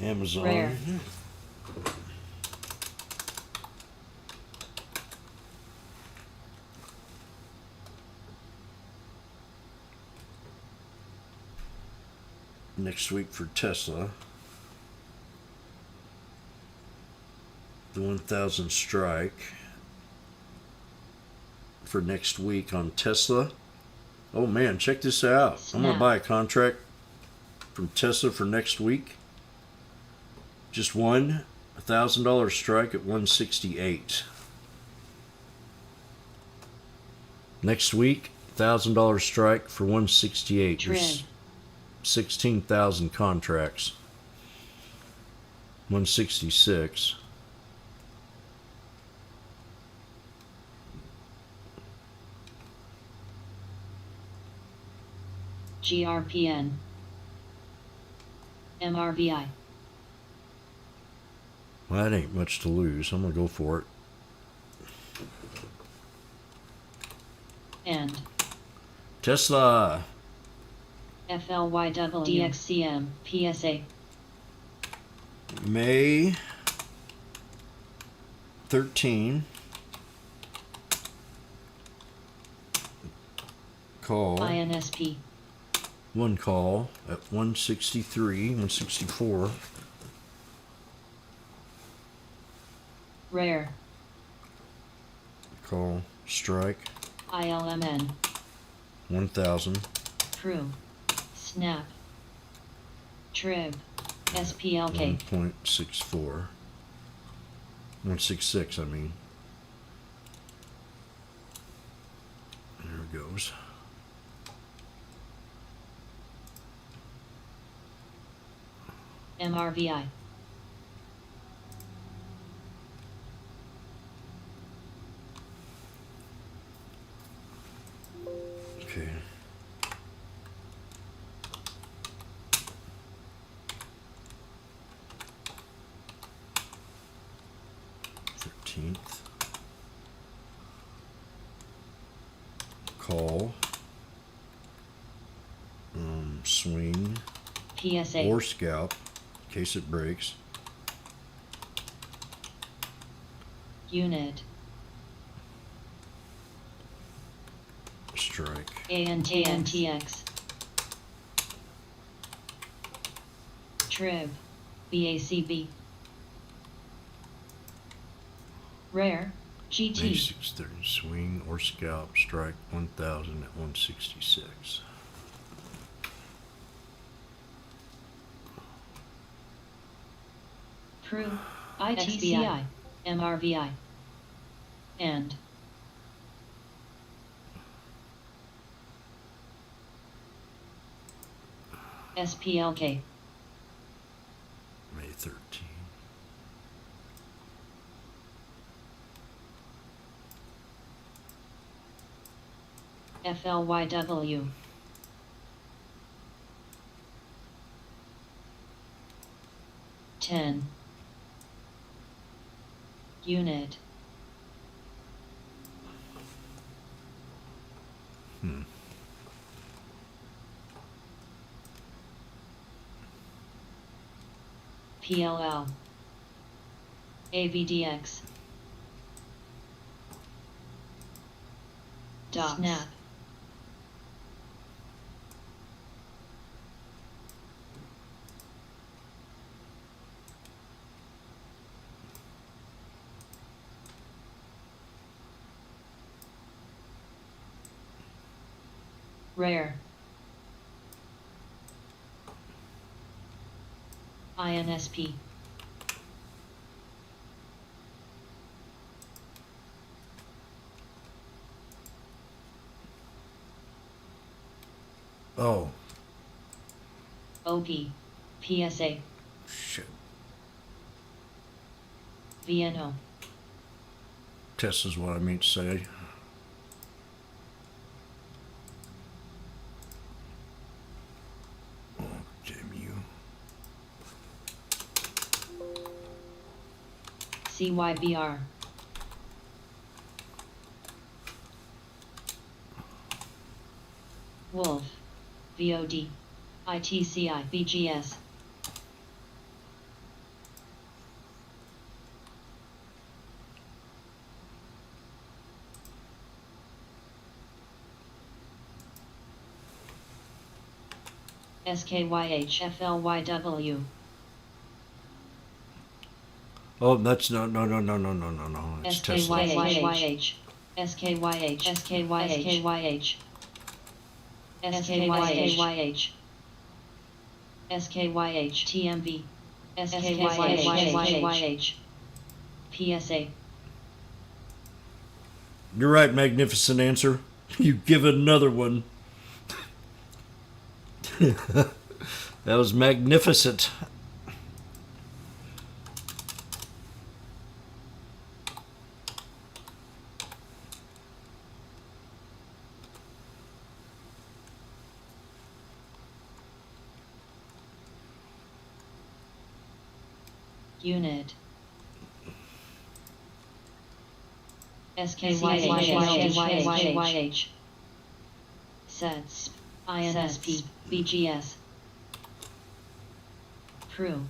Amazon. Rare. Next week for Tesla. The 1000 strike for next week on Tesla. Oh man, check this out. I'm going to buy a contract from Tesla for next week. Just one $1,000 strike at 168. Next week, $1,000 strike for 168. Trend. There's 16,000 contracts. 166. GRPN. MRVI. Well, that ain't much to lose. I'm going to go for it. And Tesla. FLYW DXCM PSA. May 13. Call. INSP. One call at 163, 164. Rare. Call. Strike. ILMN. 1,000. Crew. Snap. Trib. SPLK. 1.64. 166, I mean. There it goes. MRVI. Okay. Call. Swing. PSA. Or scalp. In case it breaks. Unit. Strike. ANTX. Trib. BACB. Rare. GT. Basics 30. Swing or scalp. Strike 1,000 at 166. Crew. ITCI. MRVI. And SPLK. May 13. FLYW. Ten. Unit. PLL. AVDX. Snap. Rare. INSP. Oh, OP, PSA, shit. VNO, Test is what I meant to say. Oh, damn you. CYBR, Wolf, VOD, ITCI, BGS, SKYH, FLYW, Oh, that's no. It's Tesla. SKYH, SKYH, SKYH, SKYH, SKYH, TMV, SKYH, PSA, You're right, magnificent answer. You give another one. That was magnificent. Unit, SKYH, Sets, INSP, BGS, Crew,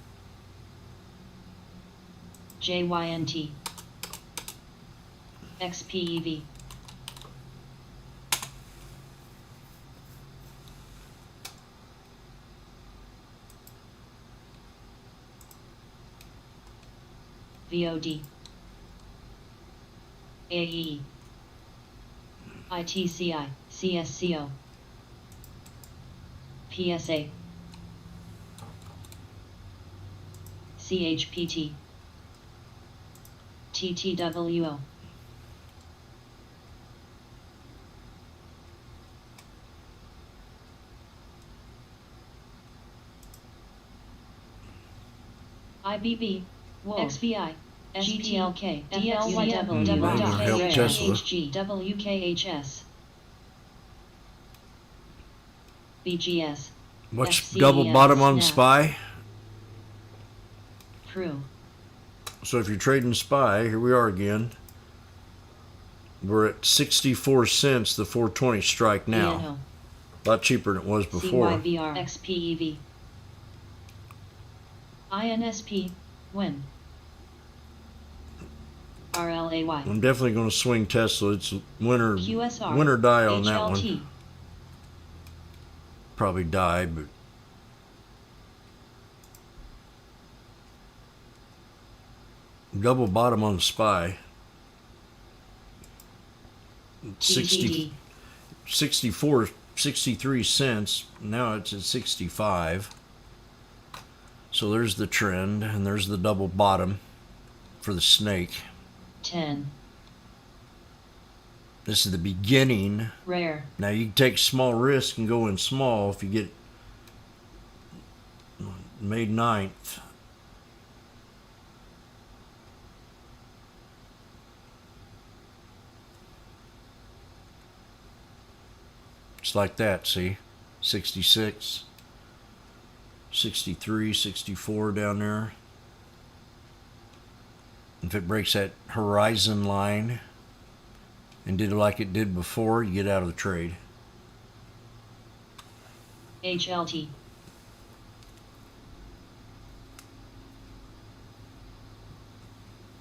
JYNT, XPEV, VOD, AE, ITCI, CSCO, PSA, CHPT, TTWO, IBB, XVI, GTLK, Help Tesla. WKHS, BGS, What's FCES, double bottom on snap. SPY? Crew, So if you're trading SPY, here we are again. We're at 64 cents, the 420 strike now. VNO, A lot cheaper than it was before. CYVR, XPEV, INSP, WIN, RLAY, I'm definitely going to swing Tesla. It's winner QSR, win or die on that one. HLT, Probably die, but double bottom on SPY. 60, TGD, 64, 63 cents. Now it's at 65. So there's the trend, and there's the double bottom for the snake. 10, This is the beginning. rare, Now you can take small risk and go in small if you get May 9th. It's like that, see? 66, 63, 64 down there. If it breaks that horizon line and did like it did before, you get out of the trade. HLT,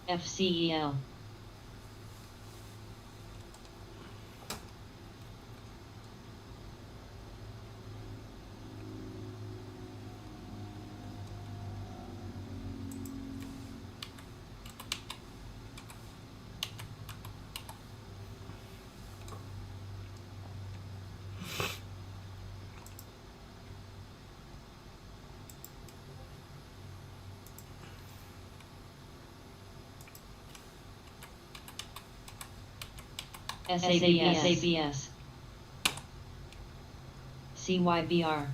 FCEL, SABS, CYBR.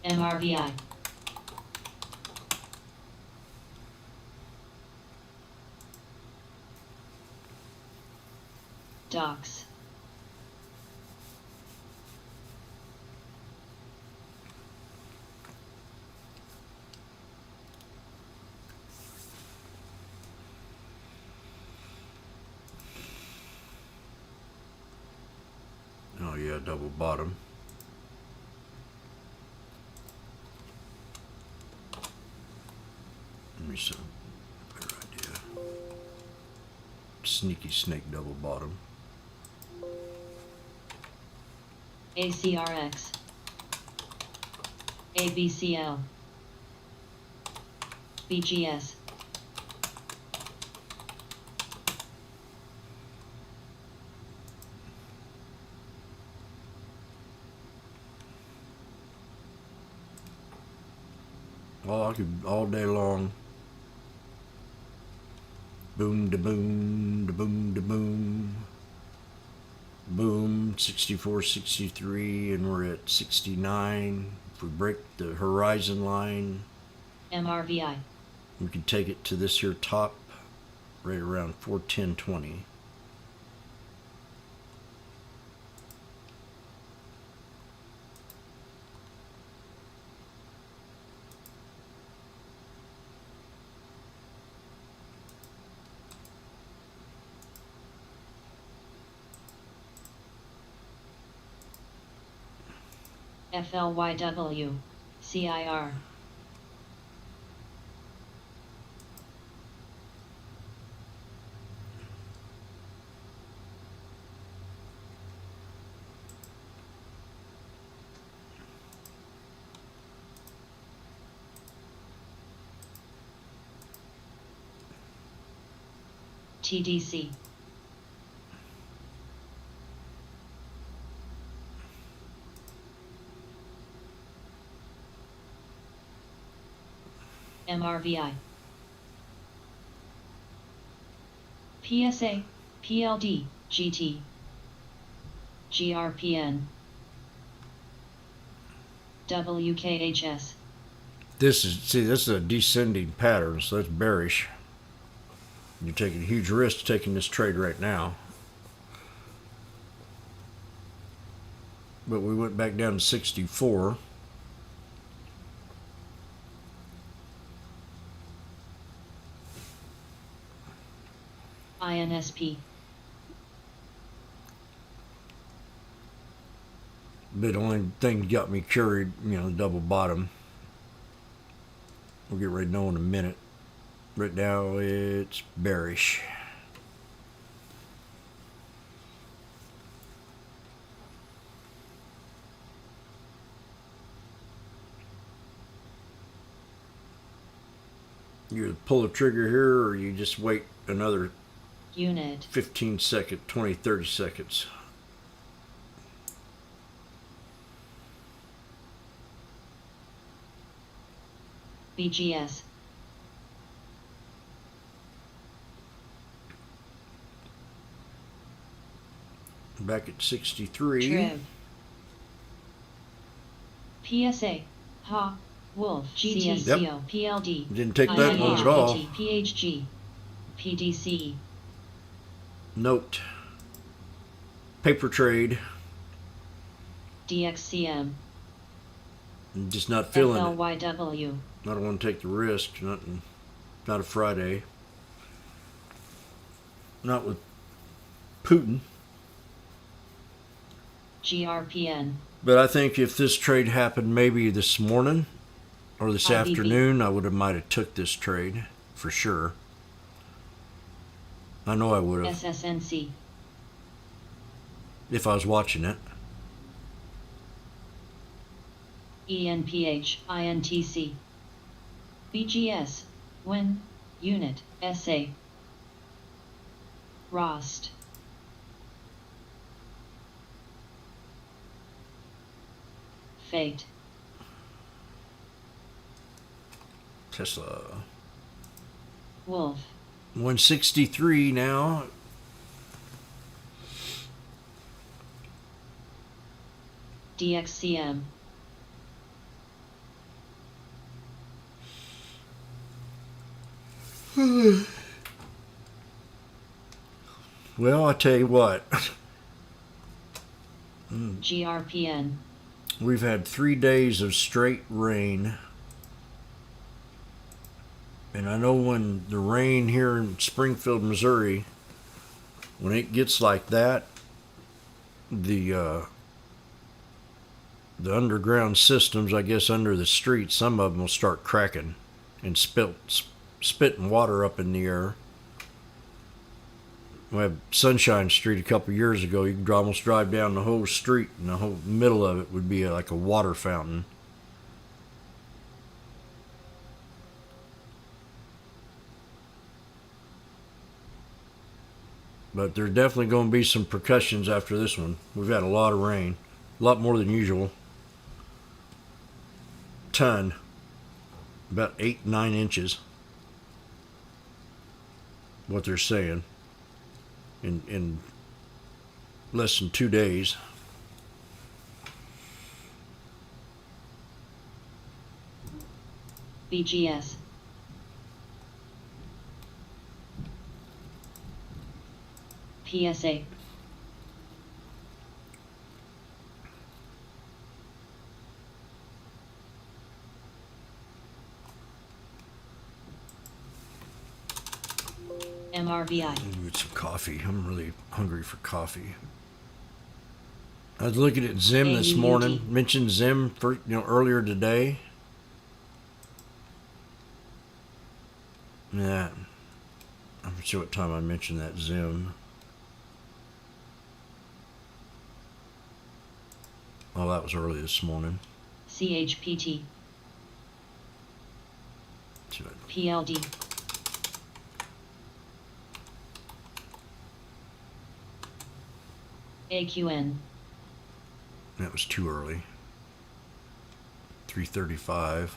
MRVI. Docs. Oh yeah, double bottom. Let me see. Better idea. Sneaky snake double bottom. ACRX. ABCL. BGS. Well, I could all day long. Boom da boom da boom da boom. Boom, 64, 63, and we're at 69. If we break the horizon line, MRVI. we could take it to this here top right around 410.20. FLYW. CIR. TDC. MRVI. PSA, PLD, GT. GRPN. WKHS. This is a descending pattern, so that's bearish. You're taking a huge risk taking this trade right now. But we went back down to 64. INSP. But the only thing that got me carried, the double bottom. We'll get ready to know in a minute. Right now it's bearish. You either pull the trigger here or you just wait another Unit. 15 seconds, 20, 30 seconds. BGS. Back at 63. Trib. PSA. Ha. Wolf. GTCO. Yep. PLD. Didn't take that long at all. PHG. PDC. Note. Paper trade. DXCM. I'm just not feeling it. FLYW. I don't want to take the risk. Not a Friday. Not with Putin. GRPN. But I think if this trade happened maybe this morning or this IBB. afternoon, I might have took this trade for sure. I know I would have SSNC. if I was watching it. ENPH. INTC. BGS. When. Unit. SA. ROST. Fate. Tesla. Wolf. 163 now. DXCM. Well, I tell you what, GRPN. we've had 3 days of straight rain. And I know when the rain here in Springfield, Missouri, when it gets like that, the underground systems, I guess, under the street, some of them will start cracking and spitting water up in the air. We had Sunshine Street a couple years ago. You could almost drive down the whole street, and the whole middle of it would be like a water fountain. But there's definitely going to be some percussions after this one. We've had a lot of rain, a lot more than usual. Ton, about 8-9 inches. What they're saying in less than 2 days. BGS. PSA. MRVI. Get some coffee. I'm really hungry for coffee. I was looking at Zim this morning. Mentioned Zim for earlier today. Yeah, I'm not sure what time I mentioned that Zim. Oh, that was early this morning. CHPT. PLD. AQN. That was too early. 3:35.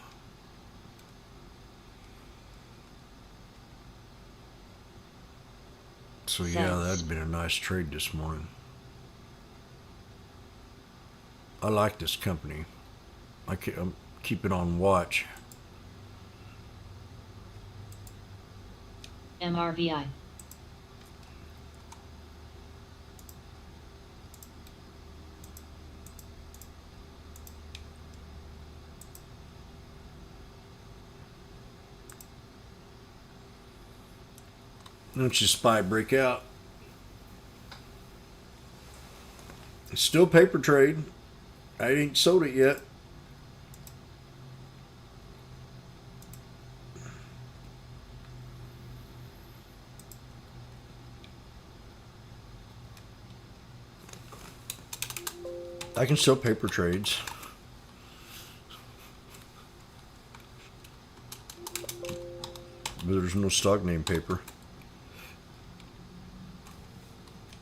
So yeah, that'd been a nice trade this morning. I like this company. I keep it on watch. MRVI. Don't you spy break out. It's still paper trade. I ain't sold it yet. I can sell paper trades. But there's no stock name paper.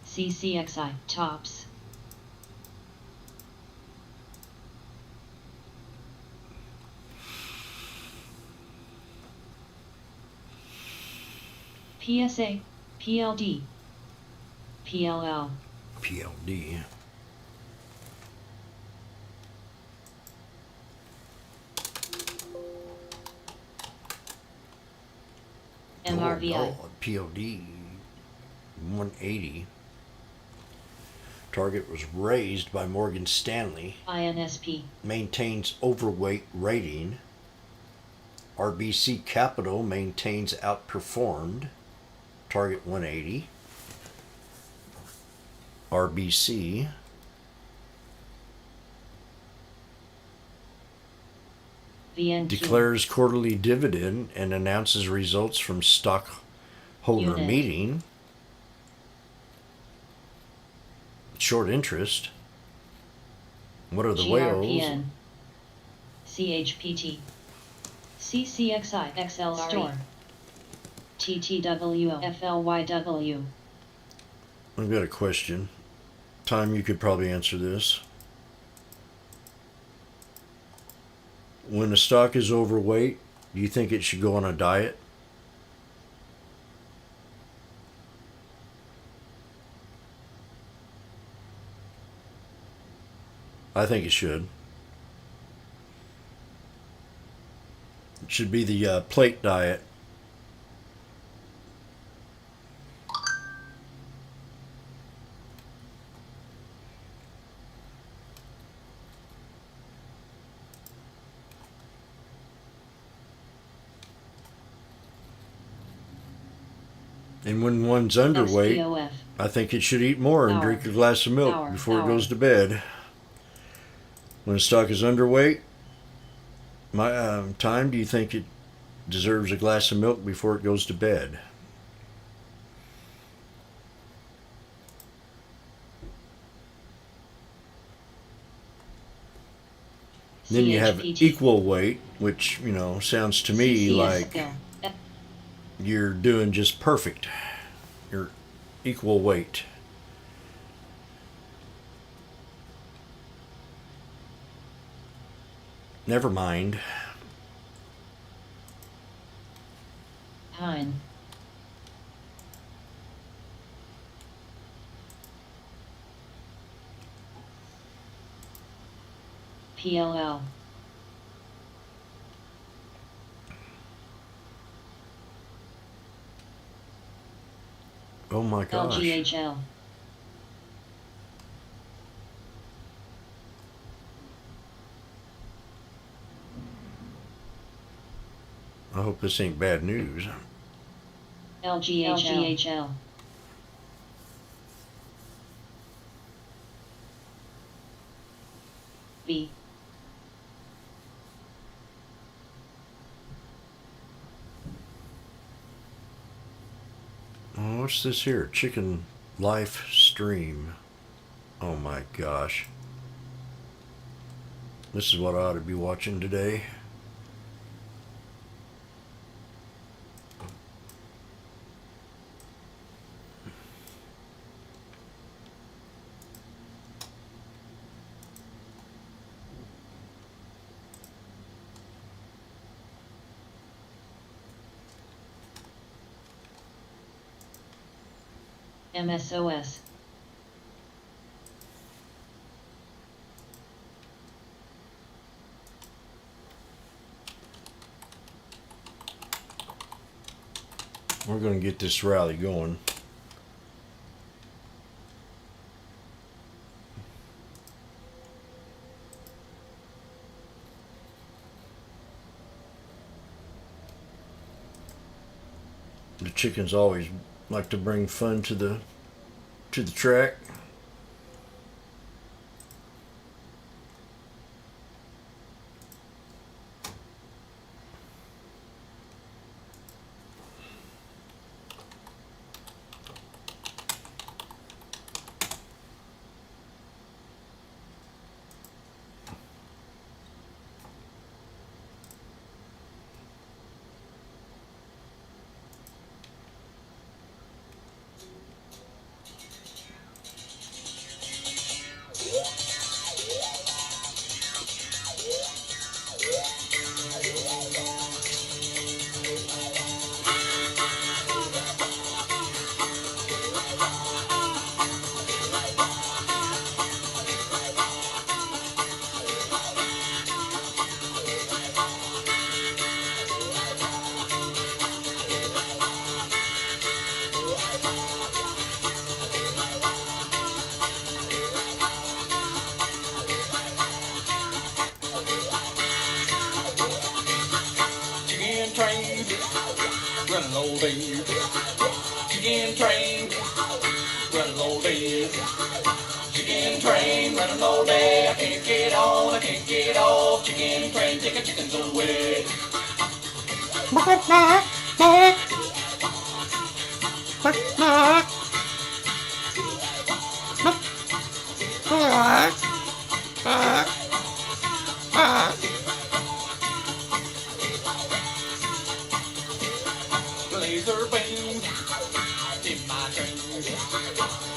CCXI. Tops. PSA. PLD. PLL. PLD. MRVI. Oh, PLD 180. Target was raised by Morgan Stanley. INSP. Maintains overweight rating. RBC Capital maintains outperformed. Target 180. RBC. VNQ. Declares quarterly dividend and announces results from stockholder Unit. meeting. Short interest. What are the whales? GRPN. CHPT. CCXI. XLRE. Store. TTWO. FLYW. I've got a question. Tom, you could probably answer this. When a stock is overweight, do you think it should go on a diet? I think it should. It should be the plate diet. And when one's underweight, SPOF. I think it should eat more and Hour. drink a glass of milk Hour. before it Hour. goes to bed. When a stock is underweight, my time, do you think it deserves a glass of milk before it goes to bed? Then you have CHPT. equal weight, which, sounds to me like CCSL. you're doing just perfect. You're equal weight. Never mind. Hein. PLL. Oh my gosh. LGHL. I hope this ain't bad news. LGHL. B. Oh, what's this here? Chicken life stream. Oh my gosh. This is what I ought to be watching today. MSOS. We're going to get this rally going. The chickens always like to bring fun to the track. Chicken train, running all day. Chicken train, running all day. Chicken train, running all day. I can't get on, I can't get off. Chicken train, taking chickens away. Laser beam in my dreams.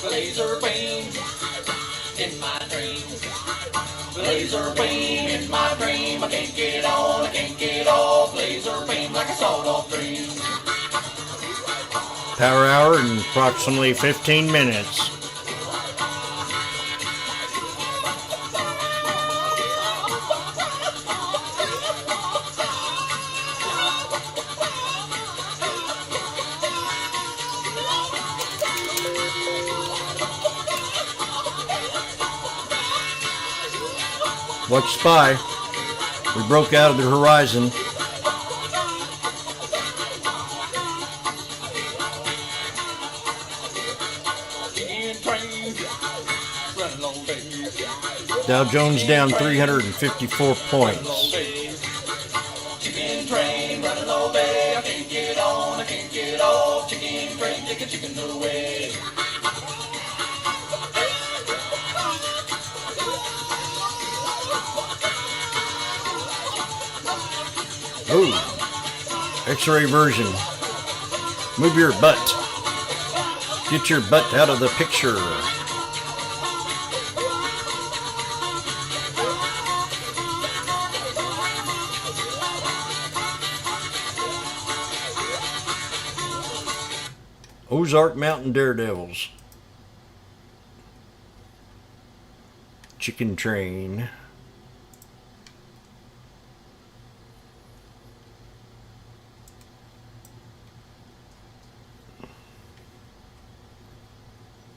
Laser beam in my dreams. Laser beam in my dream. I can't get on, I can't get off. Laser beam like a sawed-off dream. Power hour in approximately 15 minutes. Watch Spy. We broke out of the horizon. Chicken train, running all day. Dow Jones down 354 points. Chicken train, running all day. I can't get on, I can't get off. Chicken train, take a chicken away. Oh, X-ray version. Move your butt. Get your butt out of the picture. Ozark Mountain Daredevils. Chicken Train.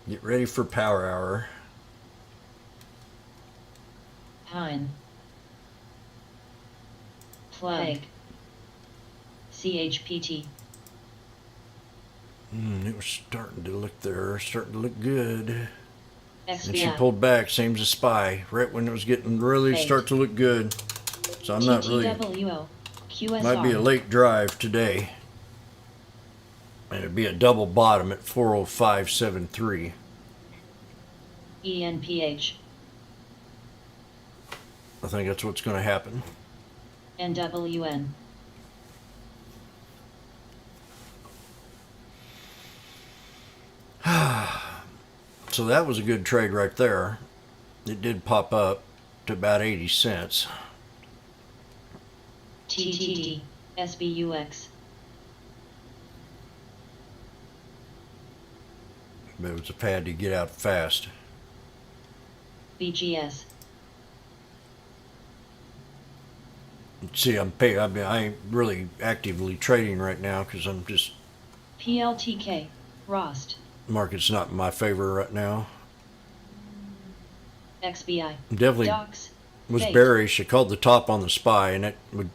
Get ready for Power Hour. Pine. Plague. CHPT. It was starting to look there, starting to look good. And she XBI. pulled back, same as a Spy, right when it was getting really Eight. start to look good. So I'm not really, TTWO. QSR. might be a late drive today. And it'd be a double bottom at 405.73. ENPH. I think that's what's going to happen. NWN. So that was a good trade right there. It did pop up to about 80 cents. TTD. SBUX. But it was a pad to get out fast. BGS. See, I mean, I ain't really actively trading right now because I'm just, PLTK. Rost. market's not in my favor right now. XBI. Definitely Docs. was Fate. bearish. It called the top on the Spy, and it would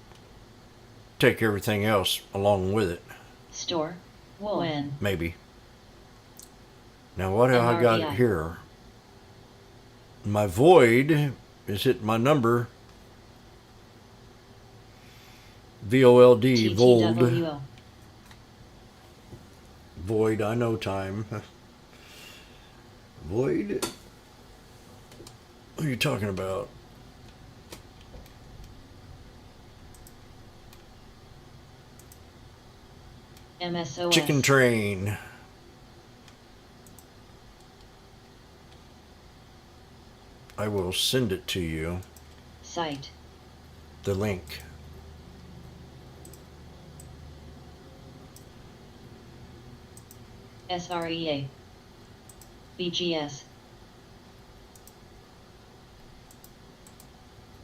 take everything else along with it, Store. WON. maybe. Now, what have I got MRBI. here? My void is hitting my number. VOLD, Vold. TTWO. Void, I know time. Void? What are you talking about? MSOS. Chicken Train. I will send it to you, Site. the link. SREA. BGS.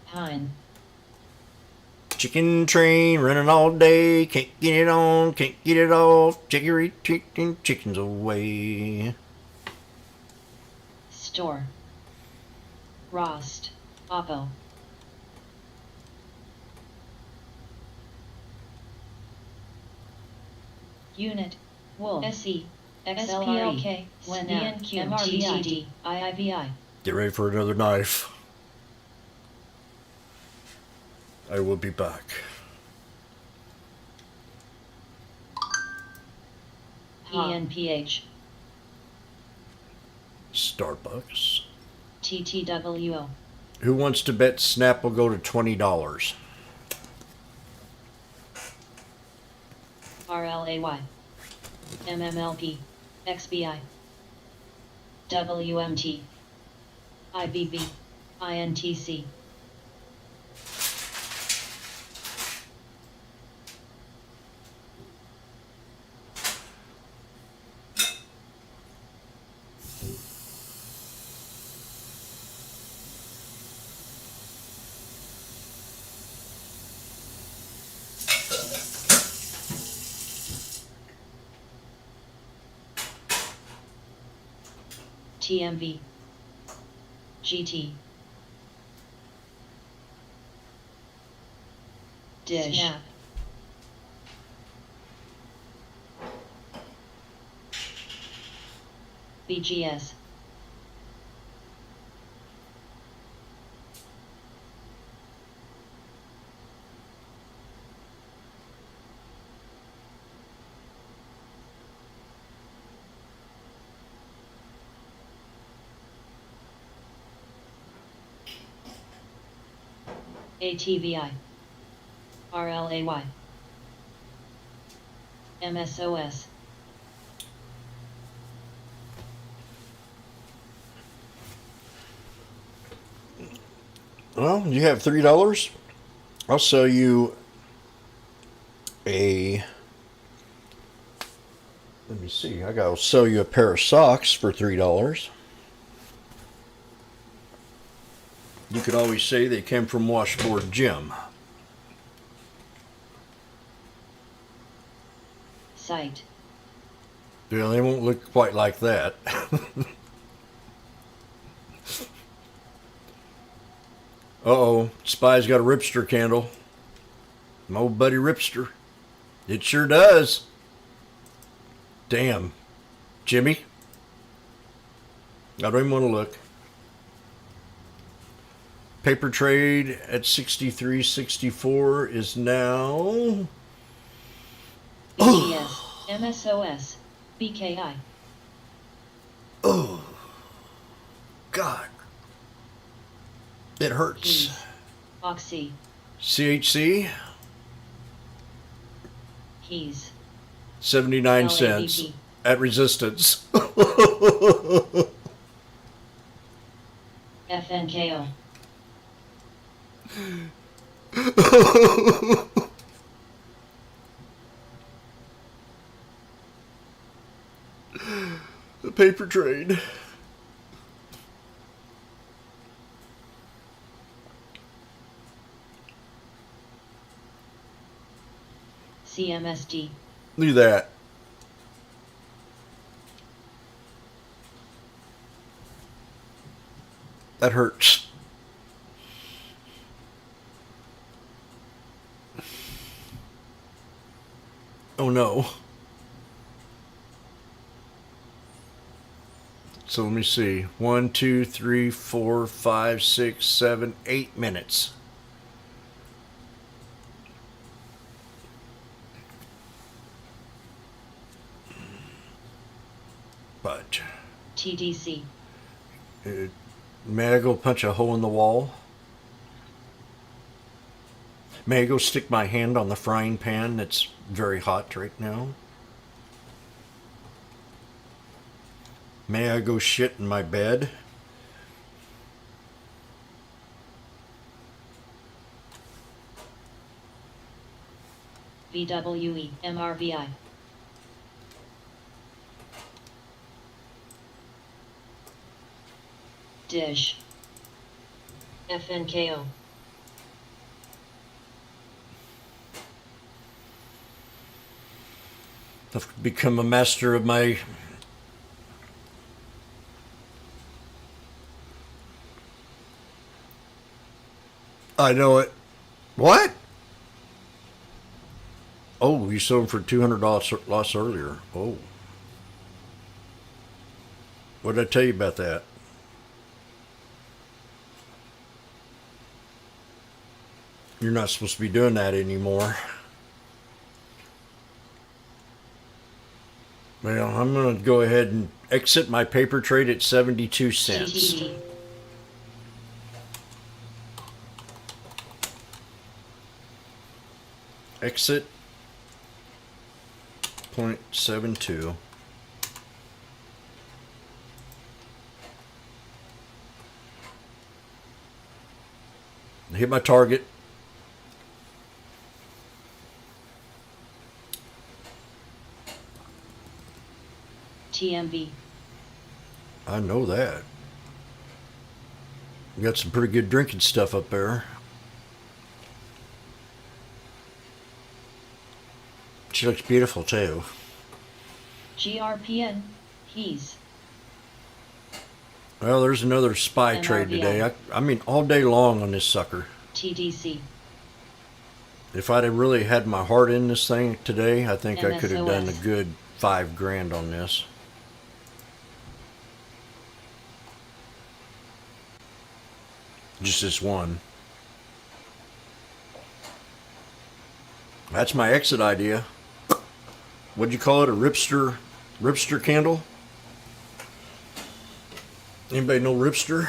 Pine. Chicken Train running all day, can't get it on, can't get it off. Chicory chicken, chickens away. Store. Rost. Oppo. Unit. Wool. SE. XLRK. DNQ. MRBI. IIVI. Get ready for another knife. I will be back. ENPH. Starbucks. TTWO. Who wants to bet Snap will go to $20? RLAY. MMLP. XBI. WMT. IBB. INTC. TMV. GT. Dish. Snap. BGS. ATVI. RLAY. MSOS. Well, you have $3. I'll sell you a. Let me see. I gotta sell you a pair of socks for $3. You could always say they came from Washboardjim. Site. Yeah, they won't look quite like that. Uh-oh, Spy's got a Ripster candle. My old buddy Ripster. It sure does. Damn. Jimmy? I don't even want to look. Paper trade at 63.64 is now... BGS. MSOS. BKI. Oh, God. It hurts. Keys. Oxy. CHC, Keys. 79 cents LABP. at resistance. FNKO. The paper trade. CMSD. Look at that. That hurts. Oh no. So let me see. 1, 2, 3, 4, 5, 6, 7, 8 minutes. But TDC. may I go punch a hole in the wall? May I go stick my hand on the frying pan that's very hot right now? May I go shit in my bed? VWE. MRVI. Dish. FNKO. I've become a master of my... I know it. What? Oh, you sold them for $200 loss earlier. Oh. What did I tell you about that? You're not supposed to be doing that anymore. Well, I'm going to go ahead and exit my paper trade at 72 cents. CTD. Exit 0.72. Hit my target. TMV. I know that. You got some pretty good drinking stuff up there. She looks beautiful too. GRPN. Keys. Well, there's another spy trade MRVI. today. I mean, all day long on this sucker. TDC. If I'd have really had my heart in this thing today, I think I could have done a MSOS. good $5,000 on this. Just this one. That's my exit idea. What'd you call it? A ripster candle? Anybody know ripster?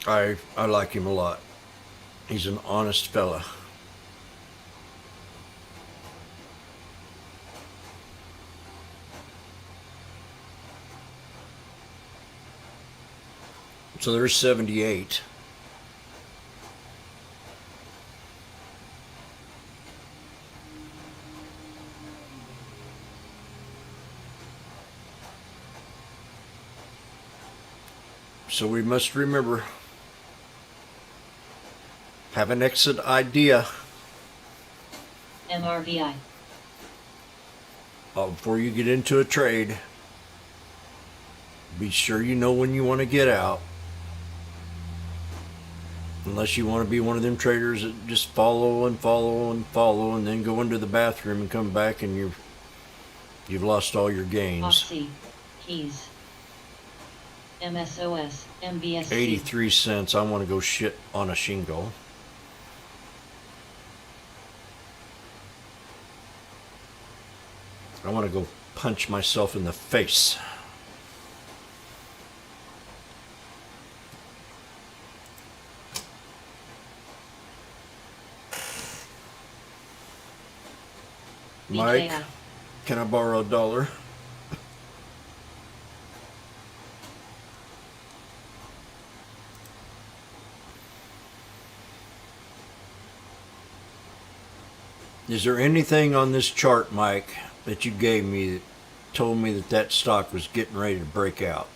I like him a lot. He's an honest fella. So there's 78. So we must remember, have an exit idea MRVI. before you get into a trade. Be sure you know when you want to get out. Unless you want to be one of them traders that just follow and follow and follow and then go into the bathroom and come back and you've lost all your gains. Oxy. Keys. MSOS. MBSC. 83 cents. I want to go shit on a shingle. I want to go punch myself in the face. Mike, BKI. can I borrow $1? Is there anything on this chart, Mike, that you gave me that told me that that stock was getting ready to break out?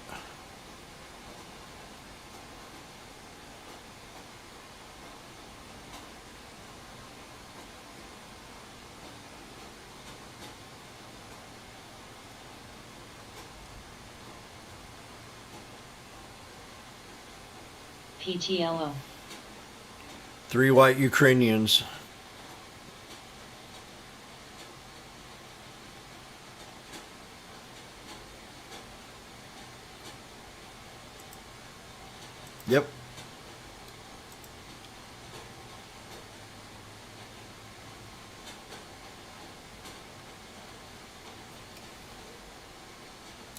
PTLO. 3 white Ukrainians. Yep.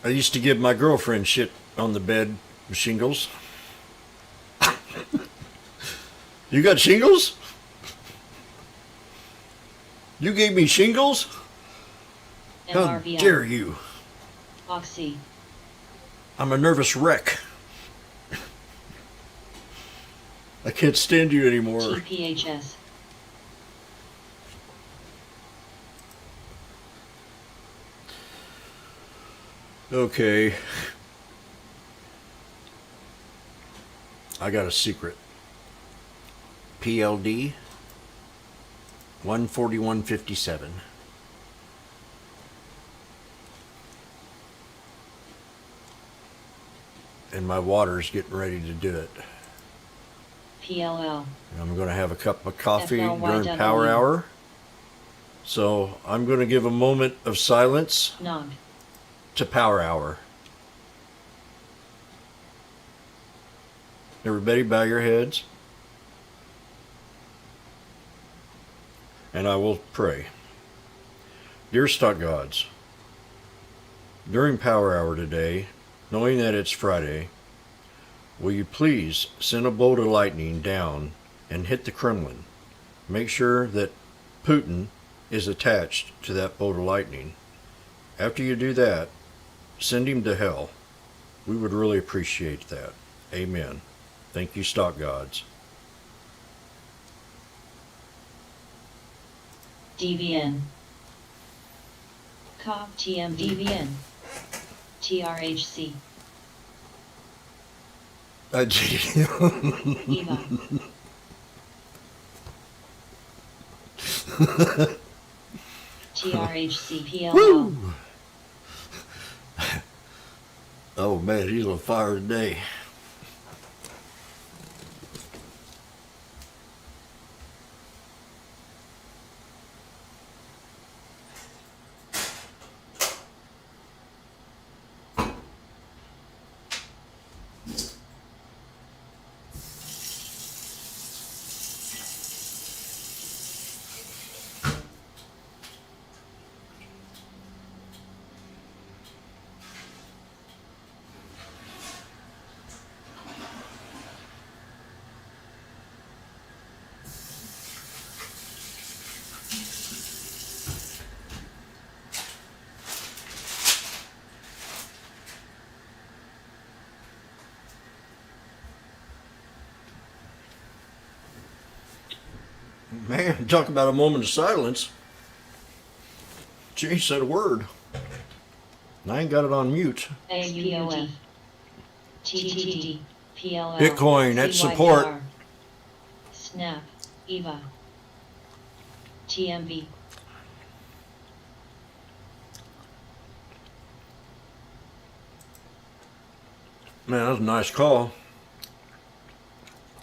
I used to give my girlfriend shit on the bed with shingles. You got shingles? You gave me shingles? How MRVI. dare you? Oxy. I'm a nervous wreck. I can't stand you anymore. TPHS. Okay. I got a secret. PLD 141.57. And my water's getting ready to do it. PLL. I'm going to have a cup of coffee during FLYW. power hour. So I'm going to give a moment of silence NOG. to power hour. Everybody bow your heads. And I will pray. Dear stock gods, during power hour today, knowing that it's Friday, will you please send a bolt of lightning down and hit the Kremlin? Make sure that Putin is attached to that bolt of lightning. After you do that, send him to hell. We would really appreciate that. Amen. Thank you, stock gods. DVN. COP TM DVN. TRHC. EVA. TRHC PLL. Oh man, he's on fire today. Talk about a moment of silence. She ain't said a word. And I ain't got it on mute. AUOF. TTT. PLL. Bitcoin, that's support. CYPR. Snap. EVA. TMV. Man, that was a nice call.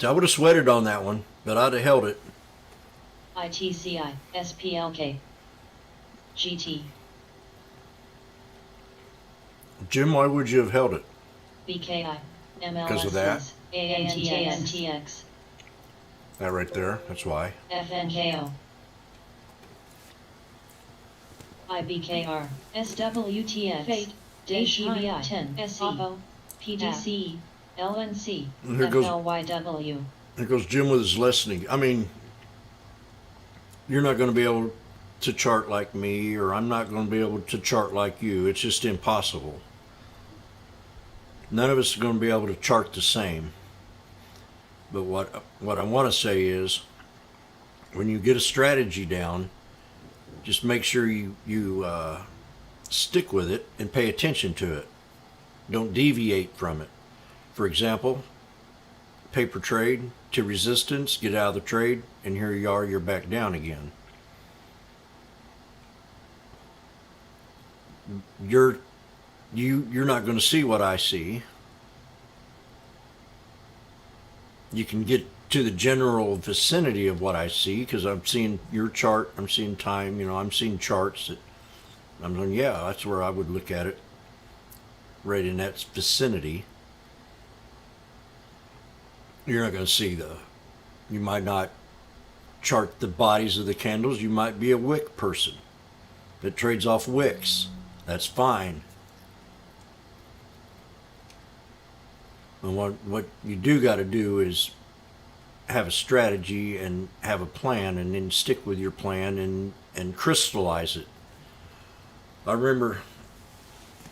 I would have sweated on that one, but I'd have held it. ITCI. SPLK. GT. Jim, why would you have held it? BKI. MLSS. 'Cause of that? ANTNTX. That right there, that's why. FNKO. IBKR. SWTX. Fate. DHEVI. 10. SEVO. PDCE. LNC. And here goes- FLYW. There goes Jim with his lesson. I mean, you're not going to be able to chart like me, or I'm not going to be able to chart like you. It's just impossible. None of us are going to be able to chart the same. But what I want to say is, when you get a strategy down, just make sure you stick with it and pay attention to it. Don't deviate from it. For example, paper trade to resistance, get out of the trade, and here you are, you're back down again. You're not going to see what I see. You can get to the general vicinity of what I see because I'm seeing your chart, I'm seeing time, I'm seeing charts that I'm going, yeah, that's where I would look at it, right in that vicinity. You're not going to see you might not chart the bodies of the candles. You might be a wick person that trades off wicks. That's fine. And what you do got to do is have a strategy and have a plan, and then stick with your plan and crystallize it. I remember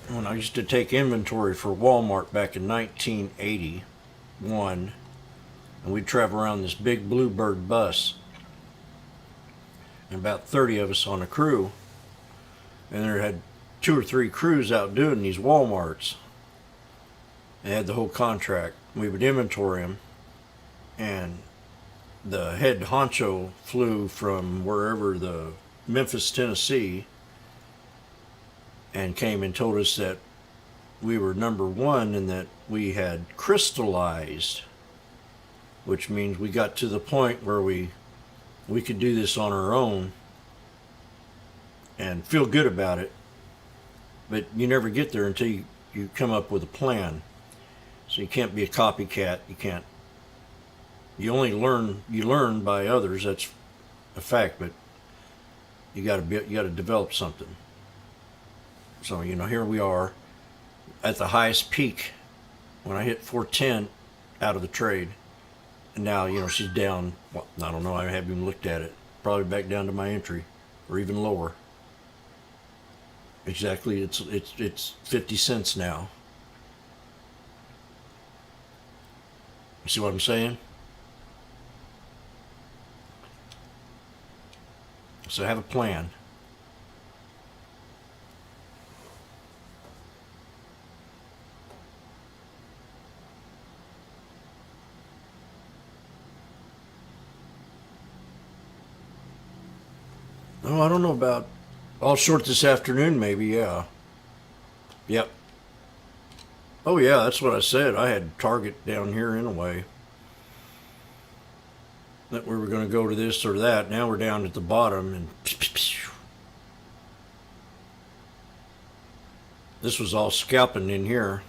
when I used to take inventory for Walmart back in 1981, and we'd travel around this big Bluebird bus, and about 30 of us on a crew, and there had 2 or 3 crews out doing these Walmarts. They had the whole contract. We would inventory them, and the head honcho flew from wherever, the Memphis, Tennessee, and came and told us that we were number 1 and that we had crystallized, which means we got to the point where we could do this on our own and feel good about it. But you never get there until you come up with a plan. So you can't be a copycat. You only learn by others. That's a fact, but you got to develop something. So, here we are at the highest peak when I hit 410 out of the trade. And now, she's down, well, I don't know, I haven't even looked at it. Probably back down to my entry, or even lower. Exactly, it's 50 cents now. You see what I'm saying? So have a plan. Oh, I don't know about all short this afternoon, maybe, yeah. Yep. Oh, yeah, that's what I said. I had target down here anyway. That we were going to go to this or that. Now we're down at the bottom, and this was all scalping in here.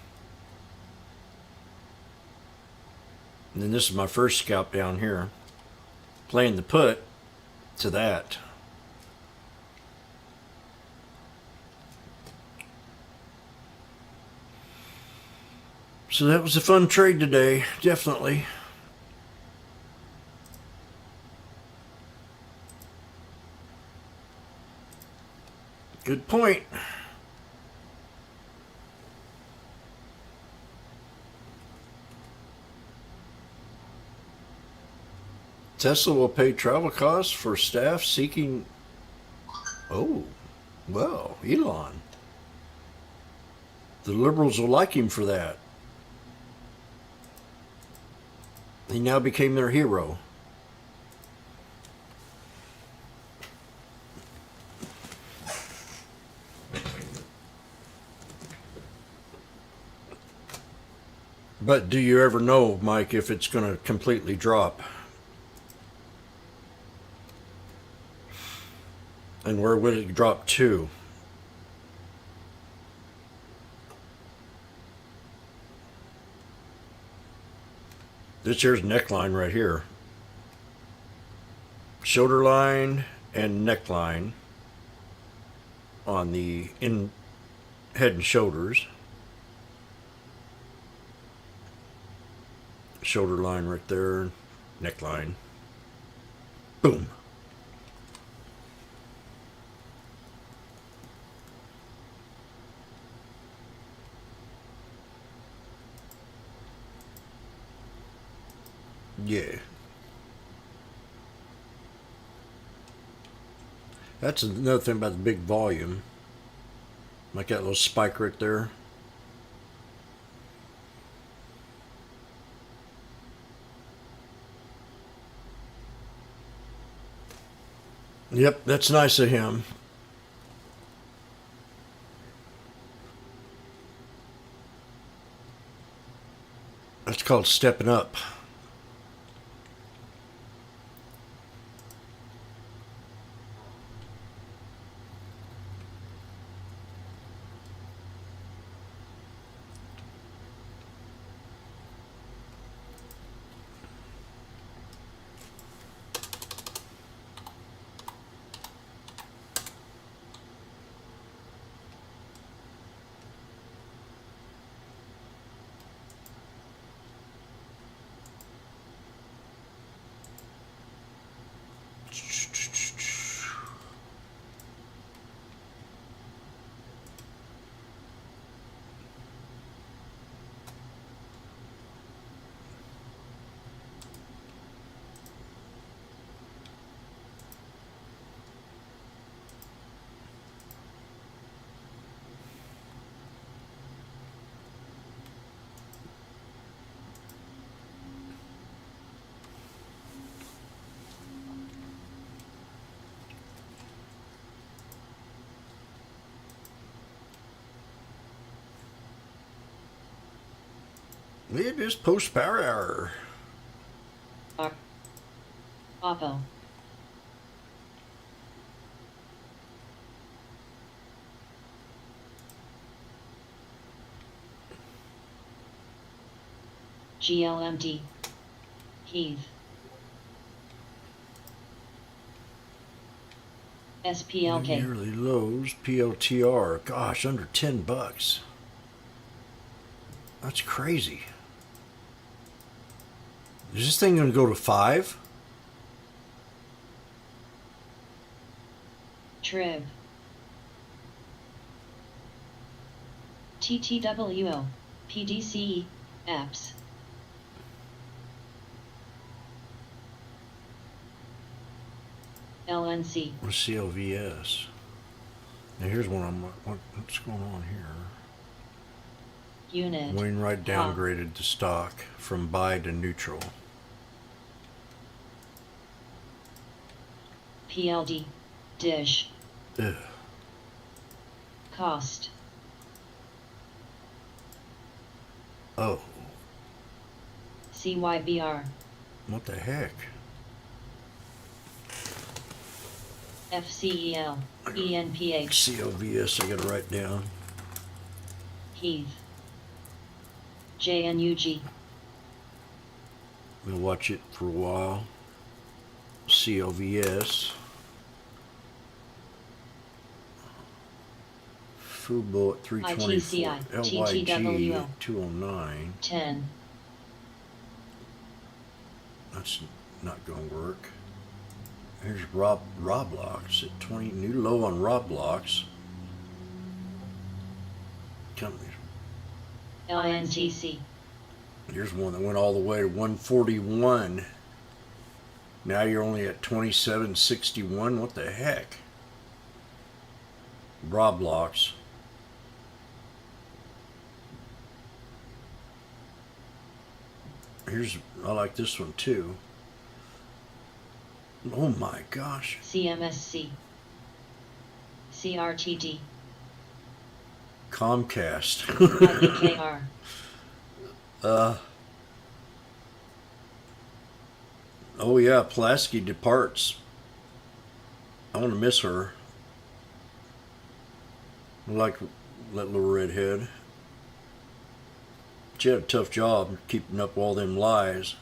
And then this is my first scalp down here. Playing the put to that. So that was a fun trade today, definitely. Good point. Tesla will pay travel costs for staff seeking. Oh, well, Elon. The liberals will like him for that. He now became their hero. But do you ever know, Mike, if it's going to completely drop? And where would it drop to? This here's neckline right here. Shoulder line and neckline on the head and shoulders. Shoulder line right there, neckline. Boom. Yeah. That's another thing about the big volume. Like that little spike right there. Yep, that's nice of him. That's called stepping up. It is post power hour. Oppo. GLMD. Heath. SPLK. Yearly lows, PLTR. Gosh, under $10. That's crazy. Is this thing going to go to 5? Trib. TTWO. PDCE. Apps. LNC. Or CLVS. Now here's one what's going on here? Unit. Wainwright downgraded to stock from buy to neutral. PLD. Dish. Ugh. Cost. Oh, CYBR. what the heck? FCEL. ENPH. CLVS, I gotta write down. Heath. JNUG. We'll watch it for a while. CLVS. Fubo at 324. ITCI, LYG TTWO. at 209. 10. That's not going to work. Here's Roblox at 20. New low on Roblox. Companies. LNTC. Here's one that went all the way to 141. Now you're only at 2761. What the heck? Roblox. I like this one too. Oh my gosh. CMSC. CRTD. Comcast. IPKR. Oh yeah, Pulaski departs. I want to miss her. I like that little redhead. She had a tough job keeping up all them lies.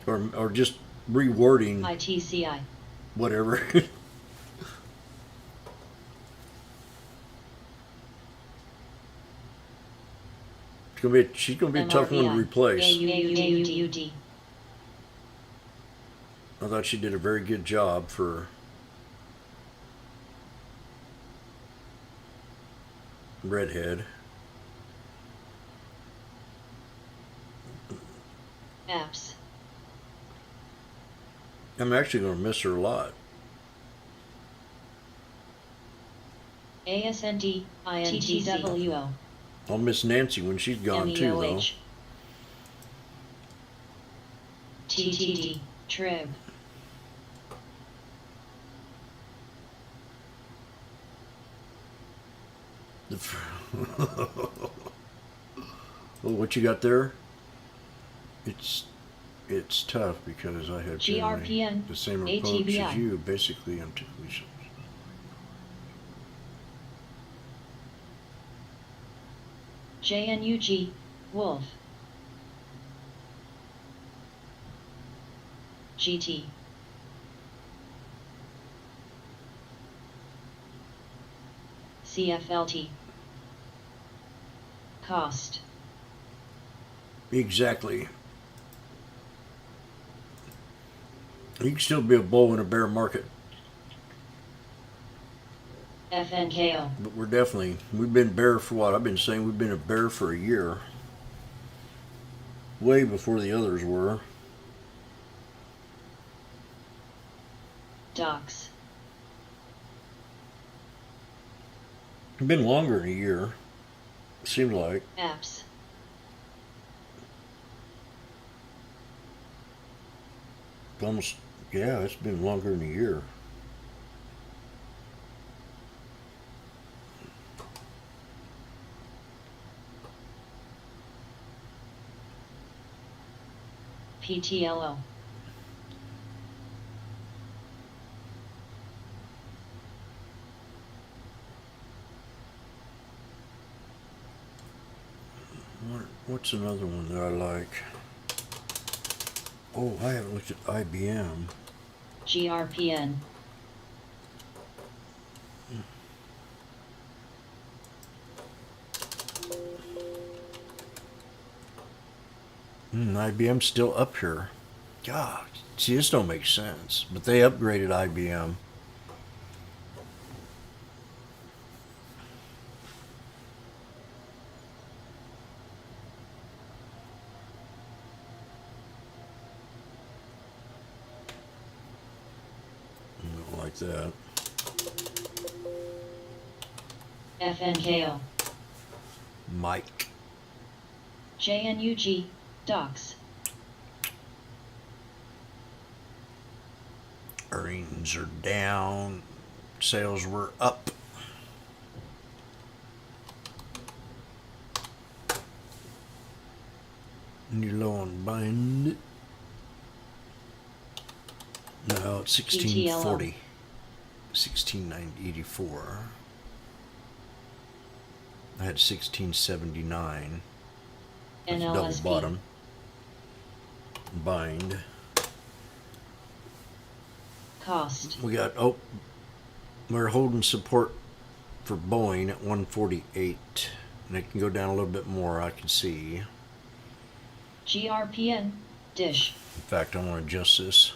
Or just rewording ITCI. whatever. She's gonna be a tough one to replace. AUD. I thought she did a very good job for redhead. Apps. I'm actually gonna miss her a lot. ASND. INTTWO. I'll miss Nancy when she's gone too, though. MEOH. TTD. Trib. Well, what you got there? It's tough because I have generally GRPN. the same approach ATVI. as you. Basically, I'm typically JNUG. Wolf. GT. CFLT. Cost. exactly. You can still be a bull in a bear market, FNKO. but we've been bear for what? I've been saying we've been a bear for a year. Way before the others were. Docs. It's been longer than a year. Seemed like. Apps. Almost, yeah, it's been longer than a year. PTLO. What's another one that I like? Oh, I haven't looked at IBM. GRPN. IBM's still up here. God, see, this don't make sense. But they upgraded IBM. I don't like that. FNKO. Mike. JNUG. Docs. Earnings are down. Sales were up. And you're low on bind. No, it's 1640. 16984. I had 1679. That's double NLSP. bottom. Bind. Cost. We got, we're holding support for Boeing at 148. And it can go down a little bit more, I can see. GRPN. Dish. In fact, I want to adjust this.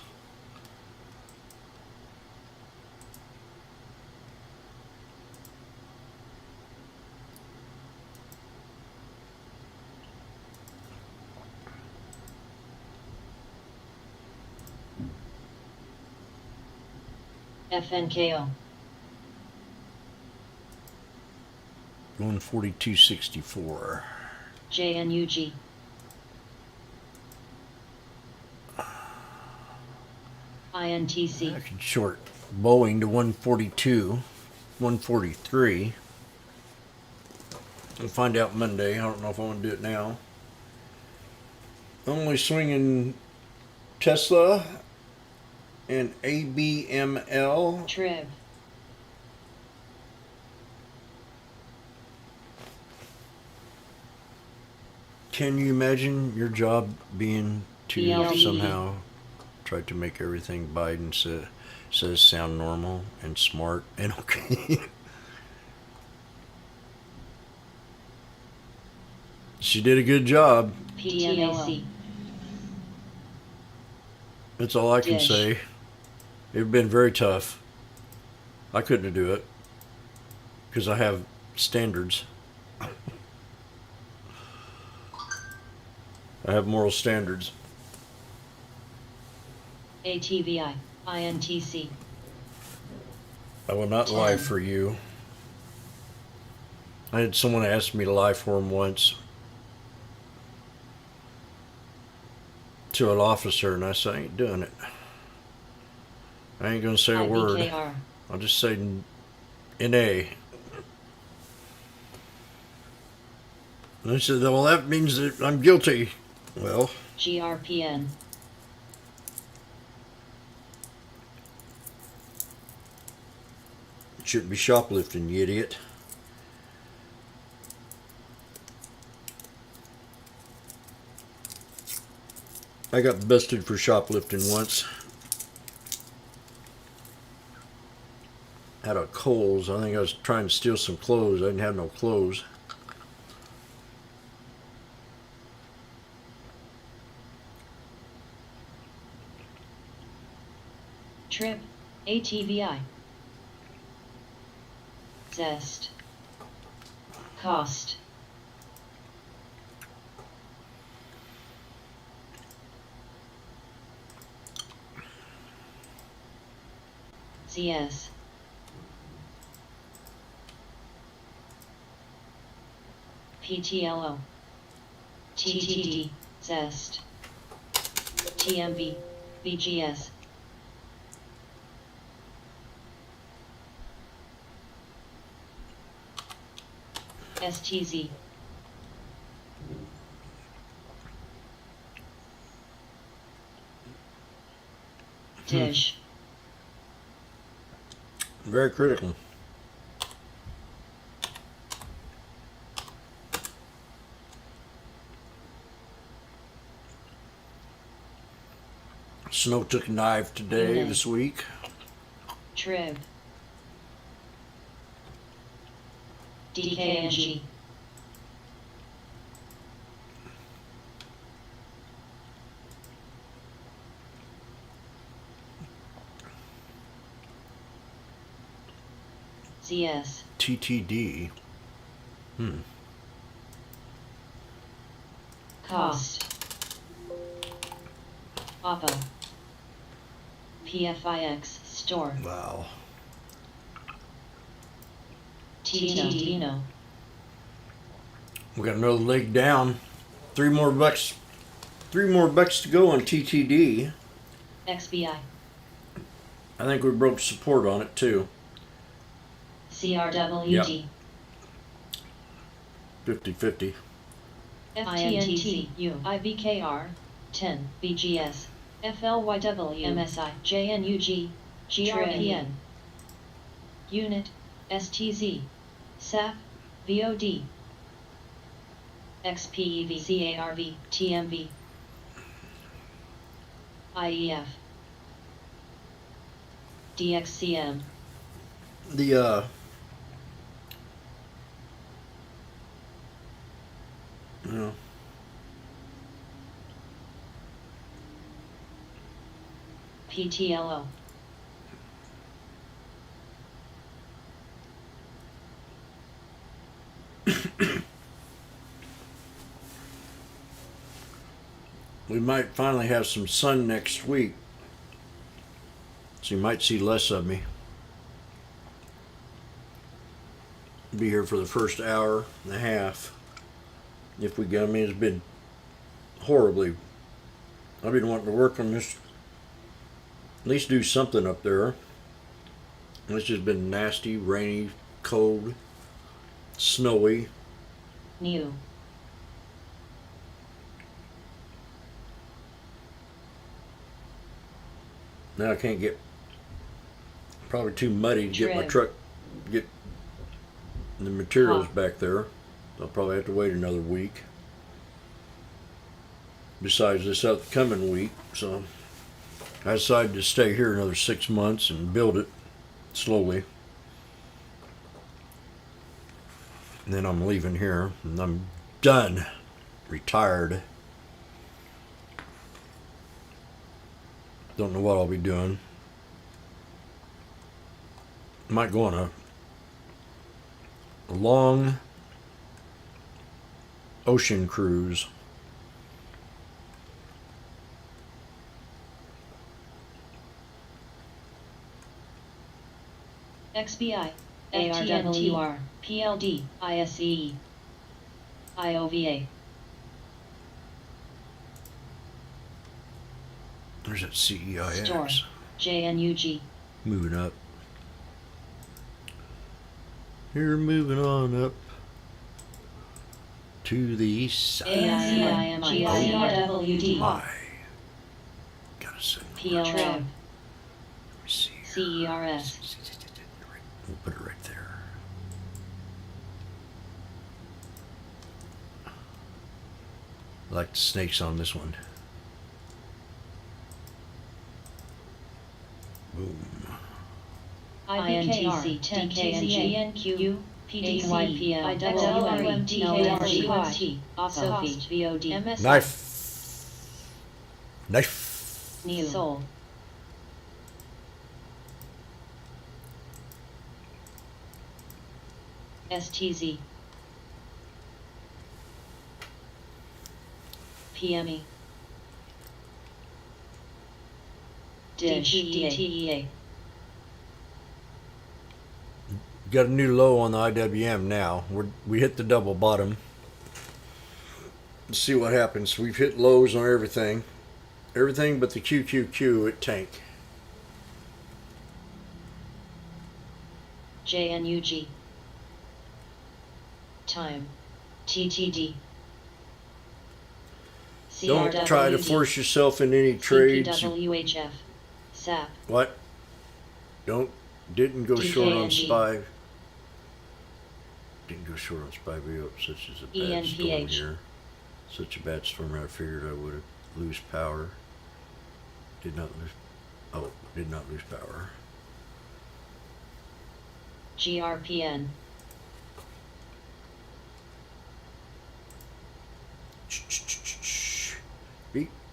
FNKO. 142.64. JNUG. INTC. I could short Boeing to 142, 143. We'll find out Monday. I don't know if I want to do it now. Only swinging Tesla and ABML. Trib. Can you imagine your job being to BLE. somehow try to make everything Biden says sound normal and smart and okay? She did a good job. PTMAC. That's all I can Dish. say. It'd been very tough. I couldn't do it because I have standards. I have moral standards. ATVI. INTC. I will not lie for you. I had someone ask me to lie for him once to an officer, and I said, I ain't doing it. I ain't going to say a word. IBKR. I'll just say NA. And I said, well, that means that I'm guilty. Well, GRPN. shouldn't be shoplifting, you idiot. I got busted for shoplifting once. At a Kohl's. I think I was trying to steal some clothes. I didn't have no clothes. Trip. ATVI. Zest. Cost. CS. PTLO. TTD. Zest. TMV. BGS. STZ. Dish. Very critical. Snow took a dive today, Unit. this week. Trib. DKNG. CS. TTD. Cost. Oppo. PFIX store. Wow. Tino. We got another leg down. $3 more. $3 more to go on TTD. XBI. I think we broke support on it too. CRWD. 50-50. FTNT. IBKR. 10. BGS. FLYW. MSI. JNUG. GRPN. Unit. STZ. SAP. VOD. XPEV. CARV. TMV. IEF. DXCM. The you know, PTLO. we might finally have some sun next week, so you might see less of me. be here for the first hour and a half. If we go, I mean, it's been horribly. I've been wanting to work on this, at least do something up there. And it's just been nasty, rainy, cold, snowy. New. Now I can't get, probably too muddy to get my Trim. truck, get the materials Hot. back there. I'll probably have to wait another week. Besides this upcoming week, so I decided to stay here another 6 months and build it slowly. And then I'm leaving here and I'm done, retired. Don't know what I'll be doing. Might go on a long ocean cruise. XBI. ARWR. PLD. ISE. IOVA. There's that CEIX. Store. JNUG. Moving up. You're moving on up to the east side. AIMGIRWD. My. Gotta send PLM. Let me see here. CERS. We'll put it right there. I like the snakes on this one. Boom. INTC. DKNGNQ. PDYPL. IWMTKRGY. Sophie. VOD. MS. Knife. Knife. New. Soul. STZ. PME. Dish. DTEA. Got a new low on the IWM now. We hit the double bottom. Let's see what happens. We've hit lows on everything. Everything but the QQQ at tank. JNUG. Time. TTD. Don't try to force yourself in any trades. CPWHF. SAP. What? Didn't go short on DKNG. SPY. Didn't go short on SPY video. Such as a bad storm ENPH. here. Such a bad storm. I figured I would lose power. Did not lose. Oh, did not lose power. GRPN.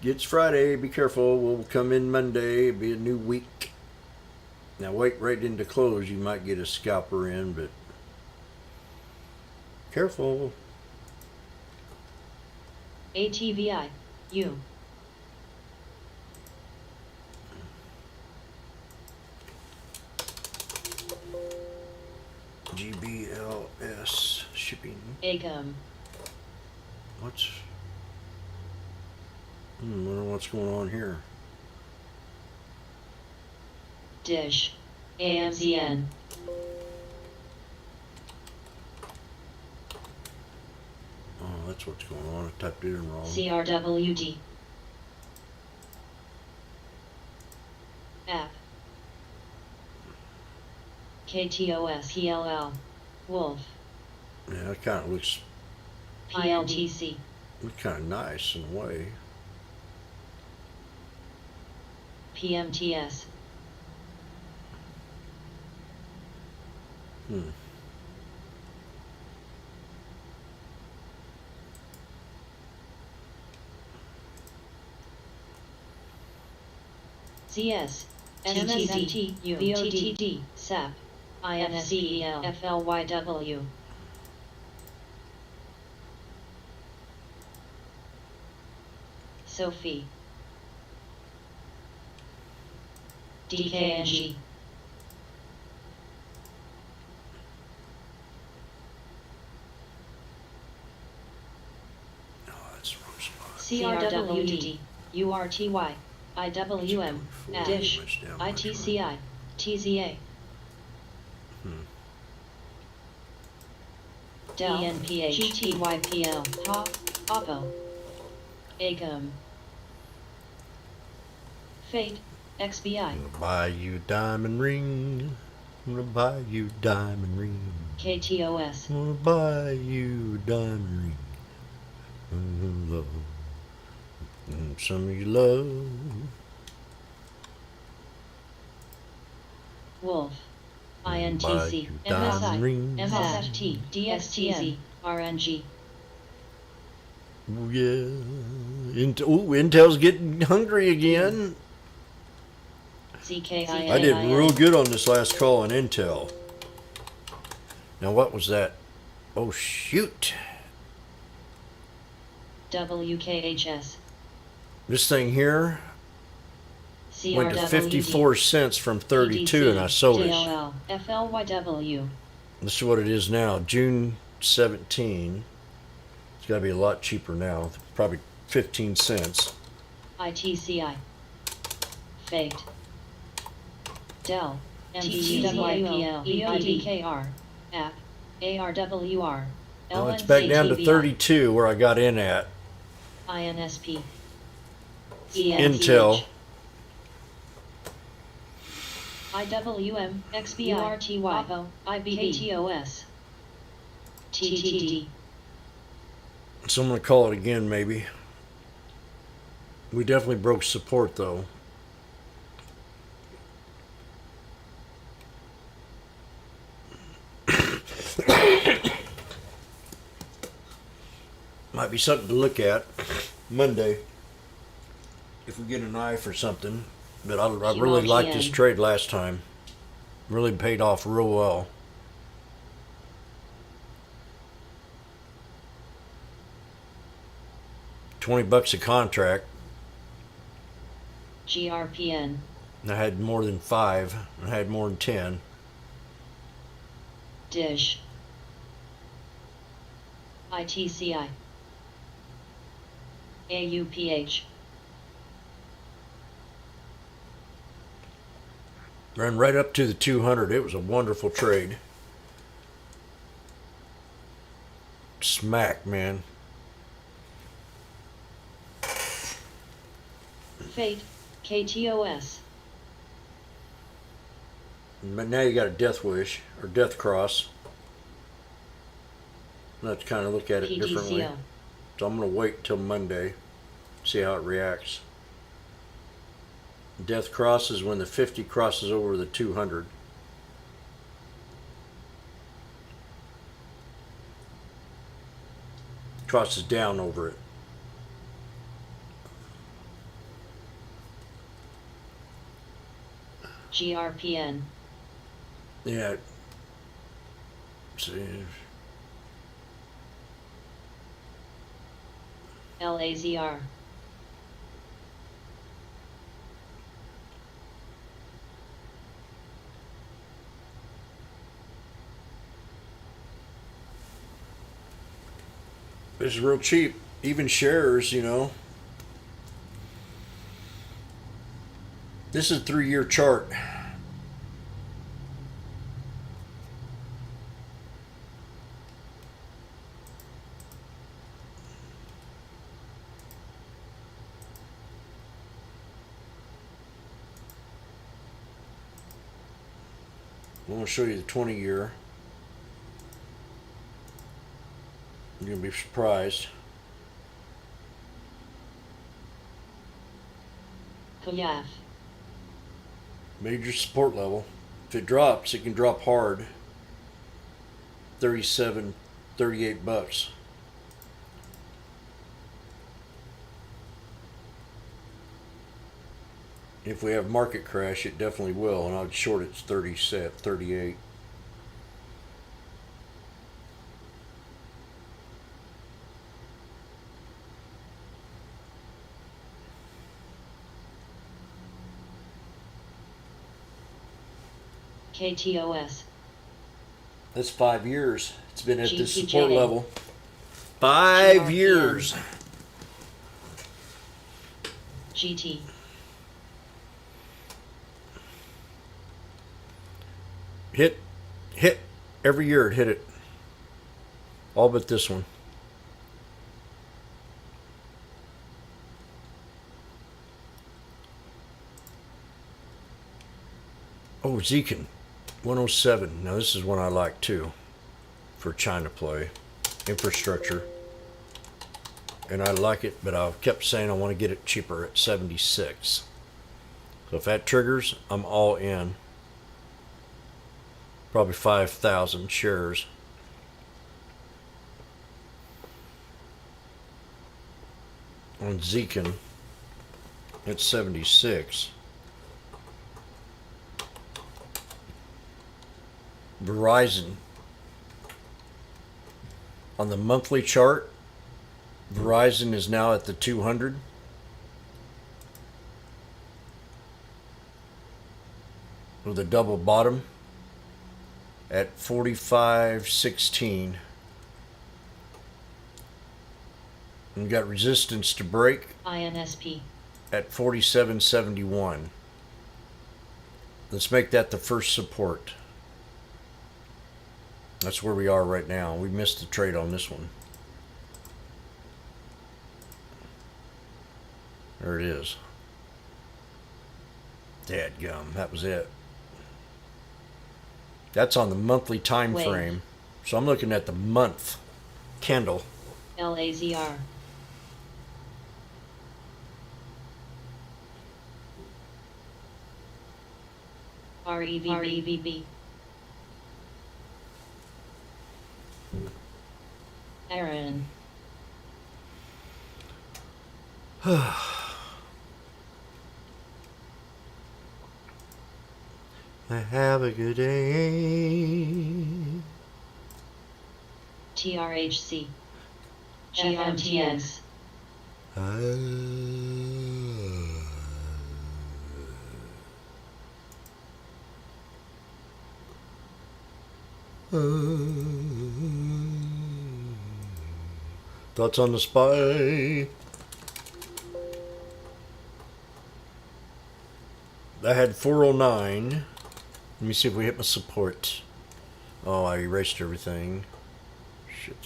It's Friday. Be careful. We'll come in Monday. It'll be a new week. Now wait right into close. You might get a scalper in, but careful. ATVI. U. GBLS shipping. AGUM. Wonder what's going on here. Dish. AMZN. Oh, that's what's going on. I typed it in wrong. CRWD. App. KTOS. PLL. Wolf. Yeah, it kind of looks PLTC. kind of nice in a way. PMTS. CS. STT. VOTT. SAP. INSCEL. FLYW. Sophie. DKNG. CRWD, URTY, IWM, Dish, ITCI, TZA. Dell, ENPH, GTYPL, HA, Oppo, ACOM, Fate, XBI, I'm gonna buy you a diamond ring. I'm gonna buy you a diamond ring. KTOS, I'm gonna buy you a diamond ring. Love. Some of you love. Wolf, Buy INTC, you diamond MSI, rings. MSFT, DSTN, RNG, Oh yeah. Intel's getting hungry again. CKIA. I did real good on this last call on Intel. Now what was that? Oh shoot. WKHS, This thing here went to CRWD, 54 cents from 32 and I sold it. DLL, FLYW, This is what it is now. June 17. It's got to be a lot cheaper now. Probably 15 cents. ITCI, Fate, Dell, MTTWL, EODKR, App, ARWR, Well, it's back down to 32 where I got in at. INSP, Intel. IWM, XBI, Oppo, IBKTOS, TTD, So I'm going to call it again maybe. We definitely broke support though. Might be something to look at Monday if we get a knife or something. But I really liked this trade last time. Really paid off real well. $20 a contract. GRPN, And I had more than 5. I had more than 10. Dish, ITCI, AUPH, Ran right up to the 200. It was a wonderful trade. Smack, man. Fate, KTOS, But now you got a death wish or death cross. Let's kind of look at it differently. PDCO, So I'm going to wait till Monday, see how it reacts. Death cross is when the 50 crosses over the 200. Crosses down over it. GRPN, Yeah. See. LAZR, This is real cheap. Even shares, you know. This is a 3-year chart. I'm going to show you the 20-year. You're going to be surprised. Koyaf, Major support level. If it drops, it can drop hard. 37, 38 bucks. If we have market crash, it definitely will, and I'd short it 38. KTOS, That's 5 years. It's been at this support GPJ. level. 5 GRPN. years. GT. Hit every year it hit it. All but this one. Oh, Zekin 107. Now this is one I like too for China play. Infrastructure. And I like it, but I kept saying I want to get it cheaper at 76. So if that triggers, I'm all in. Probably 5,000 shares. On Zekin at 76. Verizon. On the monthly chart, Verizon is now at the 200. With a double bottom at 45.16. And got resistance to break INSP. at 47.71. Let's make that the first support. That's where we are right now. We missed the trade on this one. There it is. Dadgum, that was it. That's on the monthly time Wave. frame. So I'm looking at the month candle. LAZR. REVB. Aaron. Have a good day. TRHC. GMTX. Thoughts on the SPY? I had 409. Let me see if we hit my support. Oh, I erased everything. Shit.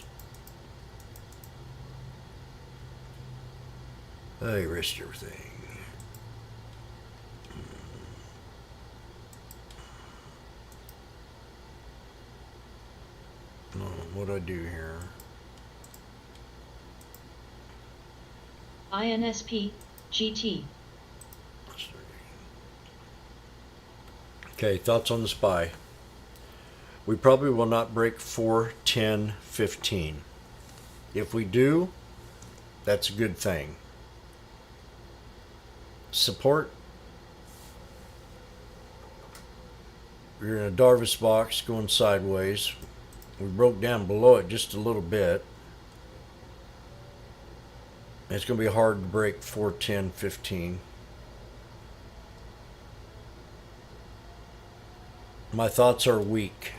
I erased everything. Oh, what'd I do here? INSP. GT. Okay, thoughts on the SPY? We probably will not break 410.15. If we do, that's a good thing. Support. We're in a Darvis box going sideways. We broke down below it just a little bit. It's going to be hard to break 410.15. My thoughts are weak.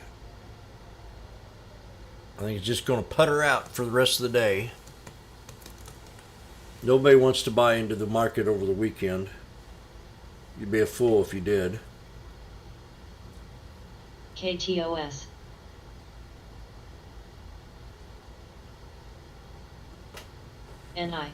I think it's just going to putter out for the rest of the day. Nobody wants to buy into the market over the weekend. You'd be a fool if you did. KTOS. NI.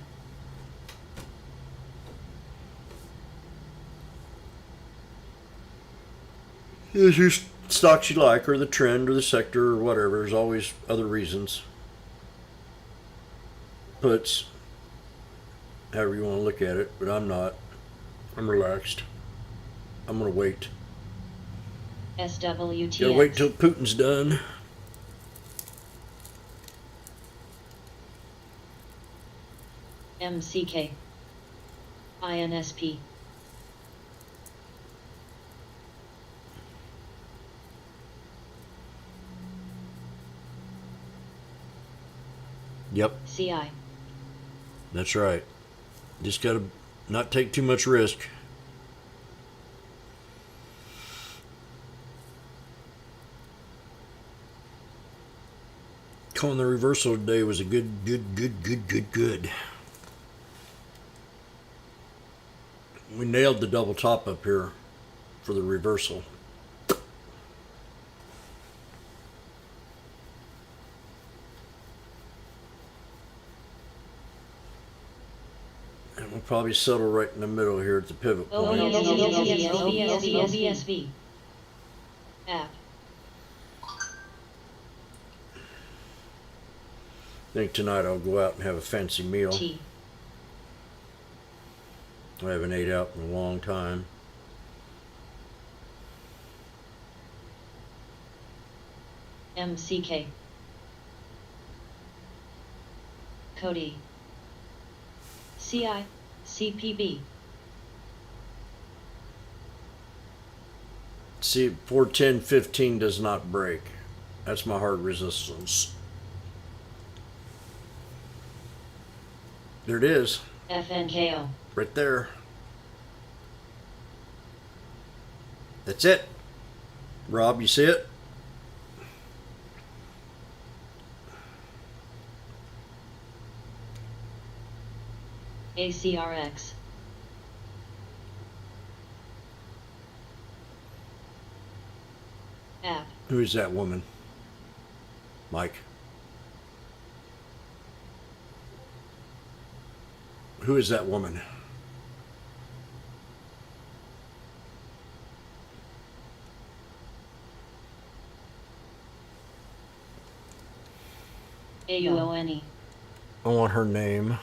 There's your stocks you like, or the trend, or the sector, or whatever. There's always other reasons. Puts, however you want to look at it, but I'm not. I'm relaxed. I'm going to wait. SWTX. Gotta wait till Putin's done. MCK. INSP. Yep, CI. that's right. Just gotta not take too much risk. Calling the reversal today was a good. We nailed the double top up here for the reversal. And we'll probably settle right in the middle here at the pivot point. OBSV. App. I think tonight I'll go out and have a fancy meal. T. I haven't ate out in a long time. MCK. Cody. CI. CPB. See, 410-15 does not break. That's my hard resistance. There it is, FNKO. right there. That's it. Rob, you see it? ACRX. App. Who is that woman? Mike. Who is that woman? AUONE. I want her name.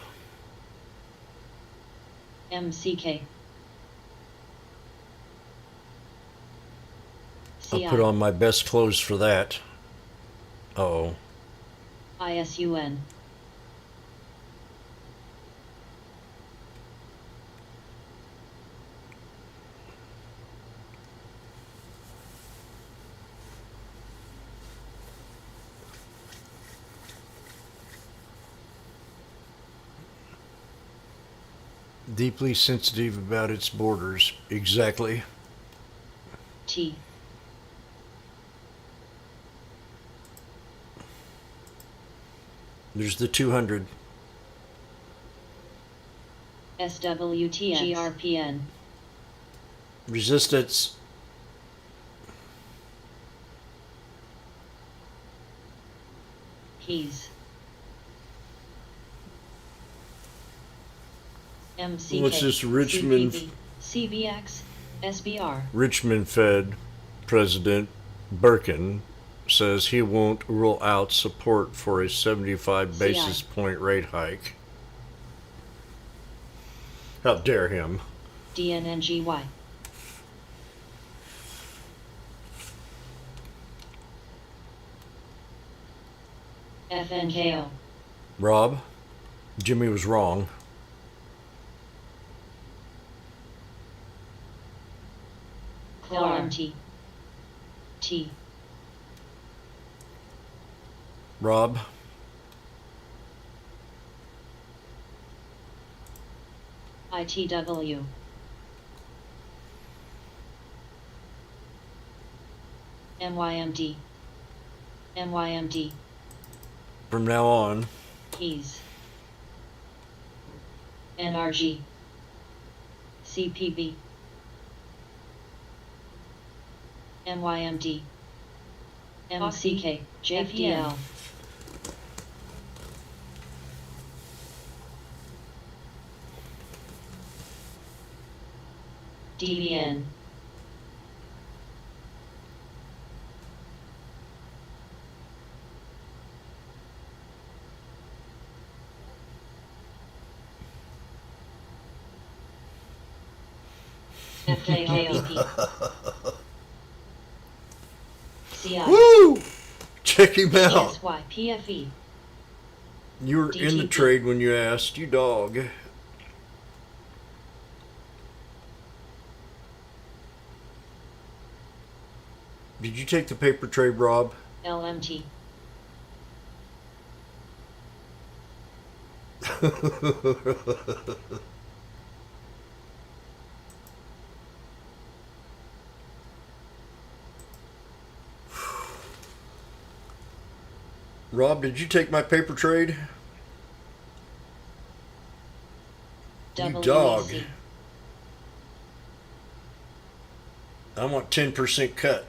MCK. I'll CI. put on my best clothes for that. Uh-oh. ISUN. Deeply sensitive about its borders. Exactly. T. There's the 200. SWTX. GRPN. Resistance. Keys. MCK. What's this Richmond- CPB, CBX. SBR. Richmond Fed President Birkin says he won't rule out support for a 75 basis point rate hike. How dare him? DNNGY. FNKO. Rob, Jimmy was wrong. LRMT. T. Rob, ITW. MYMD. MYMD. from now on, Keys. NRG. CPB. MYMD. MCK. JPL. DBN. FKRP. CI. woo! Check him out. PSY. PFE. You were in the DTP. trade when you asked, you dog. Did you take the paper trade, Rob? LMT. Rob, did you take my paper trade? You dog. WEC. I want 10% cut.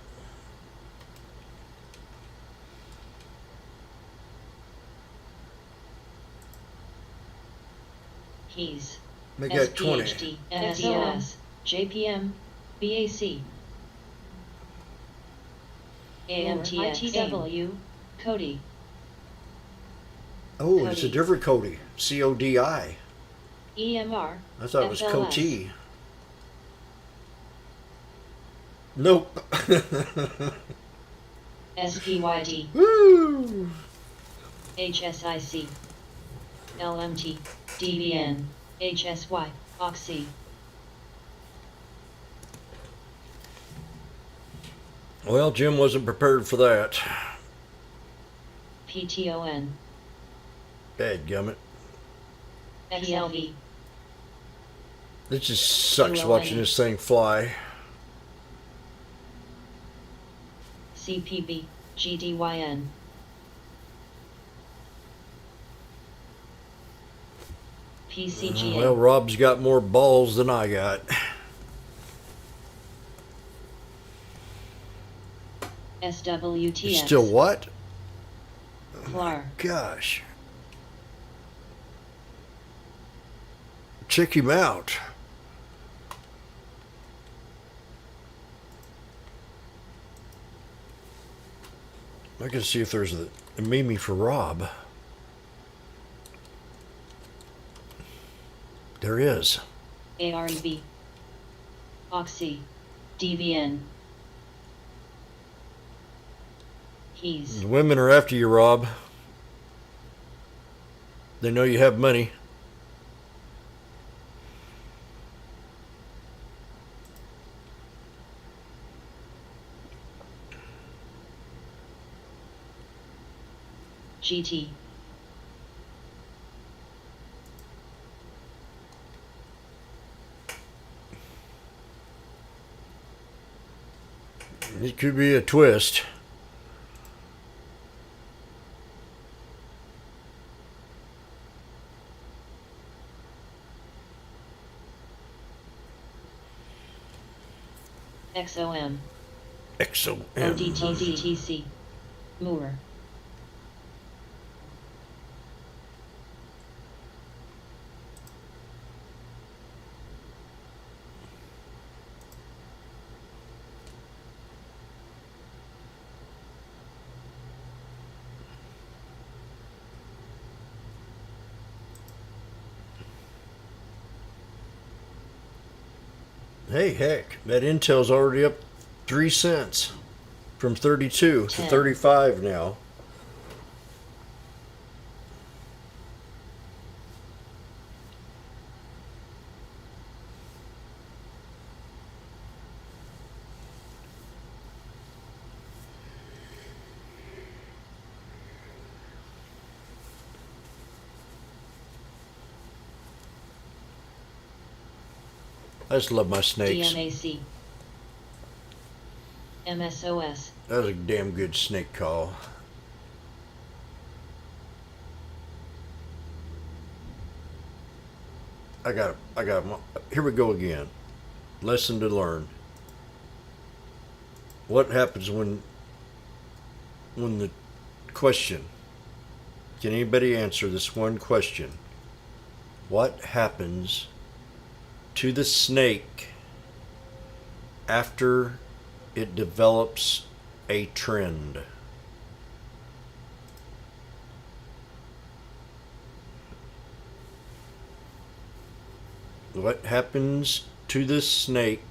Keys. Make that 20. SPHD, FDS, JPM, BAC. AMTX, ITW, Cody. Oh, it's a Cody. different Cody. CODI. EMR. I thought it was FLS. Cody. Nope. SPYD, Woo! HSIC, LMT, DBN, HSY, OXY. Well, Jim wasn't prepared for that. PTON, Dadgummit. XLV, It just sucks UON. watching this thing fly. CPB, GDYN. PCGN, Well, Rob's got more balls than I got. SWTX, Still what? FLAR, Gosh. Check him out. I can see if there's a Mimi for Rob. There is. AREB, OXY, DBN. Keys, The women are after you, Rob. They know you have money. GT, It could be a twist. XOM, XOM. ODTC, Moore. Hey, heck, that Intel's already up 3 cents from 32 to 10. 35 now. I just love my snakes. DMAC, MSOS, That was a damn good snake call. Here we go again. Lesson to learn. What happens when the question, can anybody answer this one question? What happens to the snake after it develops a trend? What happens to the snake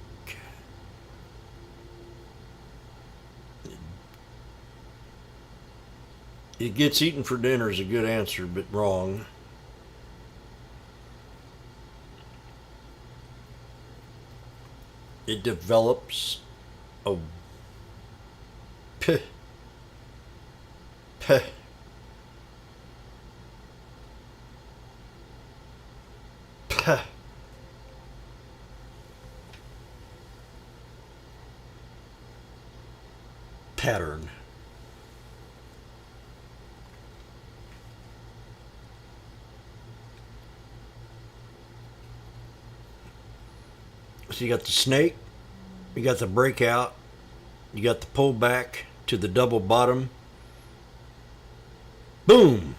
it gets eaten for dinner is a good answer, but wrong. It develops a p p p pattern. So you got the snake, You got the breakout. You got the pull back to the double bottom. Boom!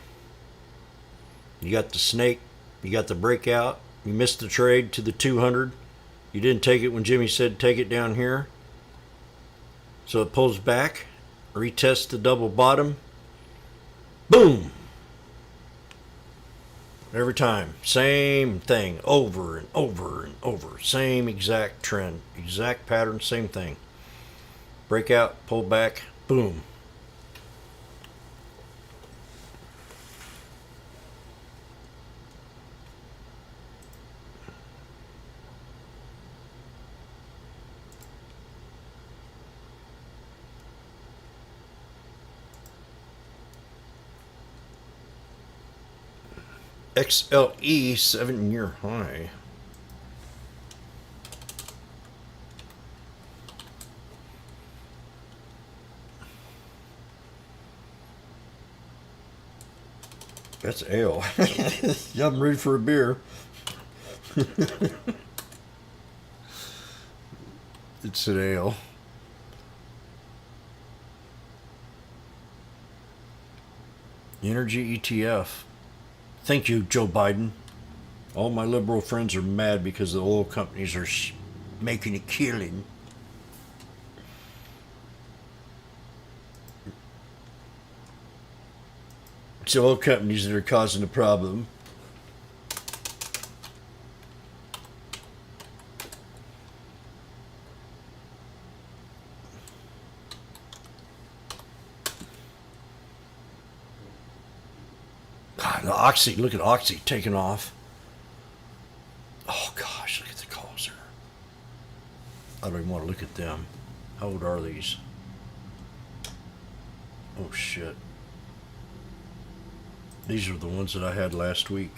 You got the snake. You got the breakout. You missed the trade to the 200. You didn't take it when Jimmy said take it down here. So it pulls back. Retests the double bottom. Boom! Every time. Same thing. Over and over and over. Same exact trend. Exact pattern. Same thing. Breakout. Pull back. Boom. XLE 7-year high. That's ale. I'm ready for a beer. It's an ale. Energy ETF. Thank you, Joe Biden. All my liberal friends are mad because the oil companies are making a killing. It's the oil companies that are causing the problem. The Oxy, look at Oxy taking off. Oh gosh, look at the calls there. I don't even want to look at them. How old are these? Oh shit. These are the ones that I had last week.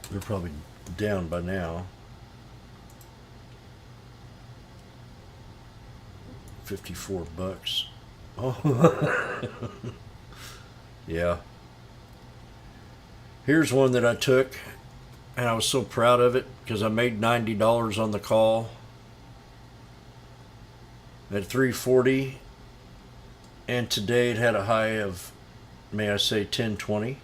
They're probably down by now. 54 bucks. Oh. Yeah. Here's one that I took, and I was so proud of it because I made $90 on the call at 340, and today it had a high of, may I say, 1020.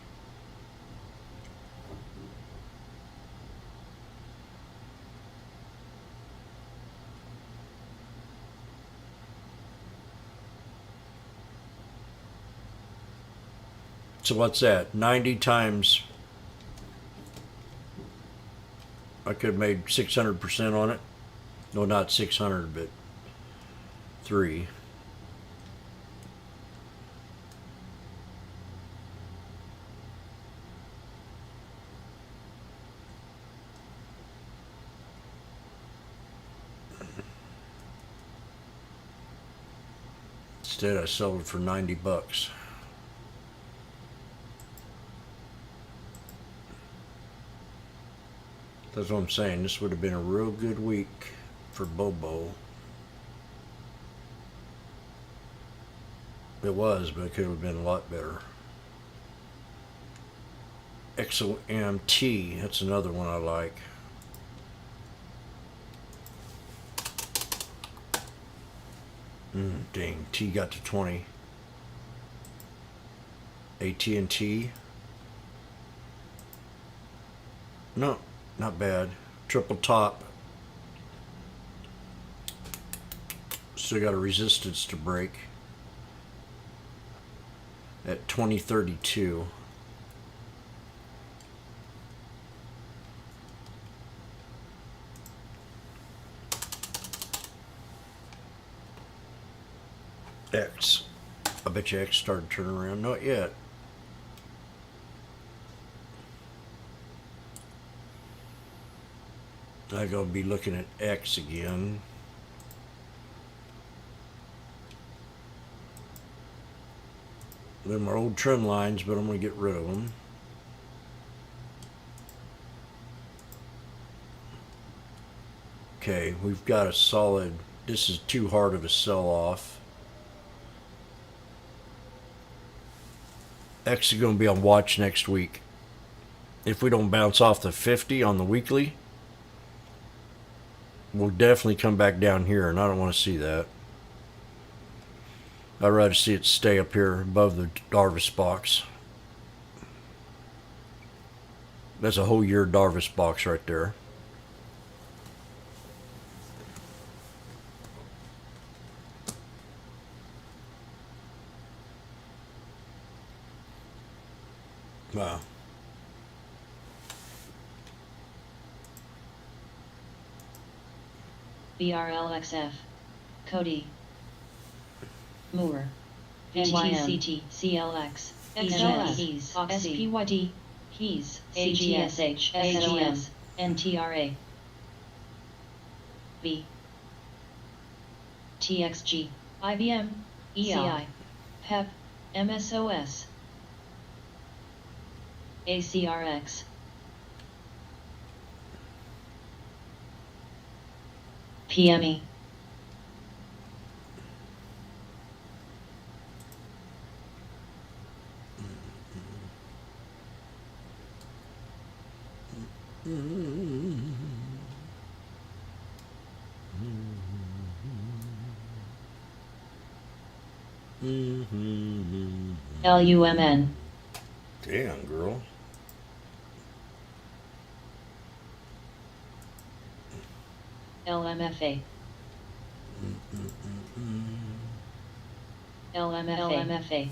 So what's that? 90 times. I could have made 600% on it. No, not 600, but 3. Instead, I sold it for 90 bucks. That's what I'm saying. This would have been a real good week for Bobo. It was, but it could have been a lot better. XOMT, that's another one I like. Dang, T got to 20. AT&T. No. Not bad. Triple top. Still got a resistance to break at 2032. X. I bet you X started turning around. Not yet. I'm going to be looking at X again. They're my old trend lines, but I'm going to get rid of them. Okay, we've got a solid, this is too hard of a sell-off. X is going to be on watch next week. If we don't bounce off the 50 on the weekly, will definitely come back down here, and I don't want to see that. I'd rather see it stay up here above the harvest box. That's a whole year harvest box right there. Wow. BRLXF. Cody. Moore. VTCT. CLX. XLS. Hees. SPYD. Hees. AGSH. SLM. NTRA. B. TXG. IBM. EI. PEP. MSOS. ACRX. PME. LUMN. Damn, girl. LMFA. LMFA.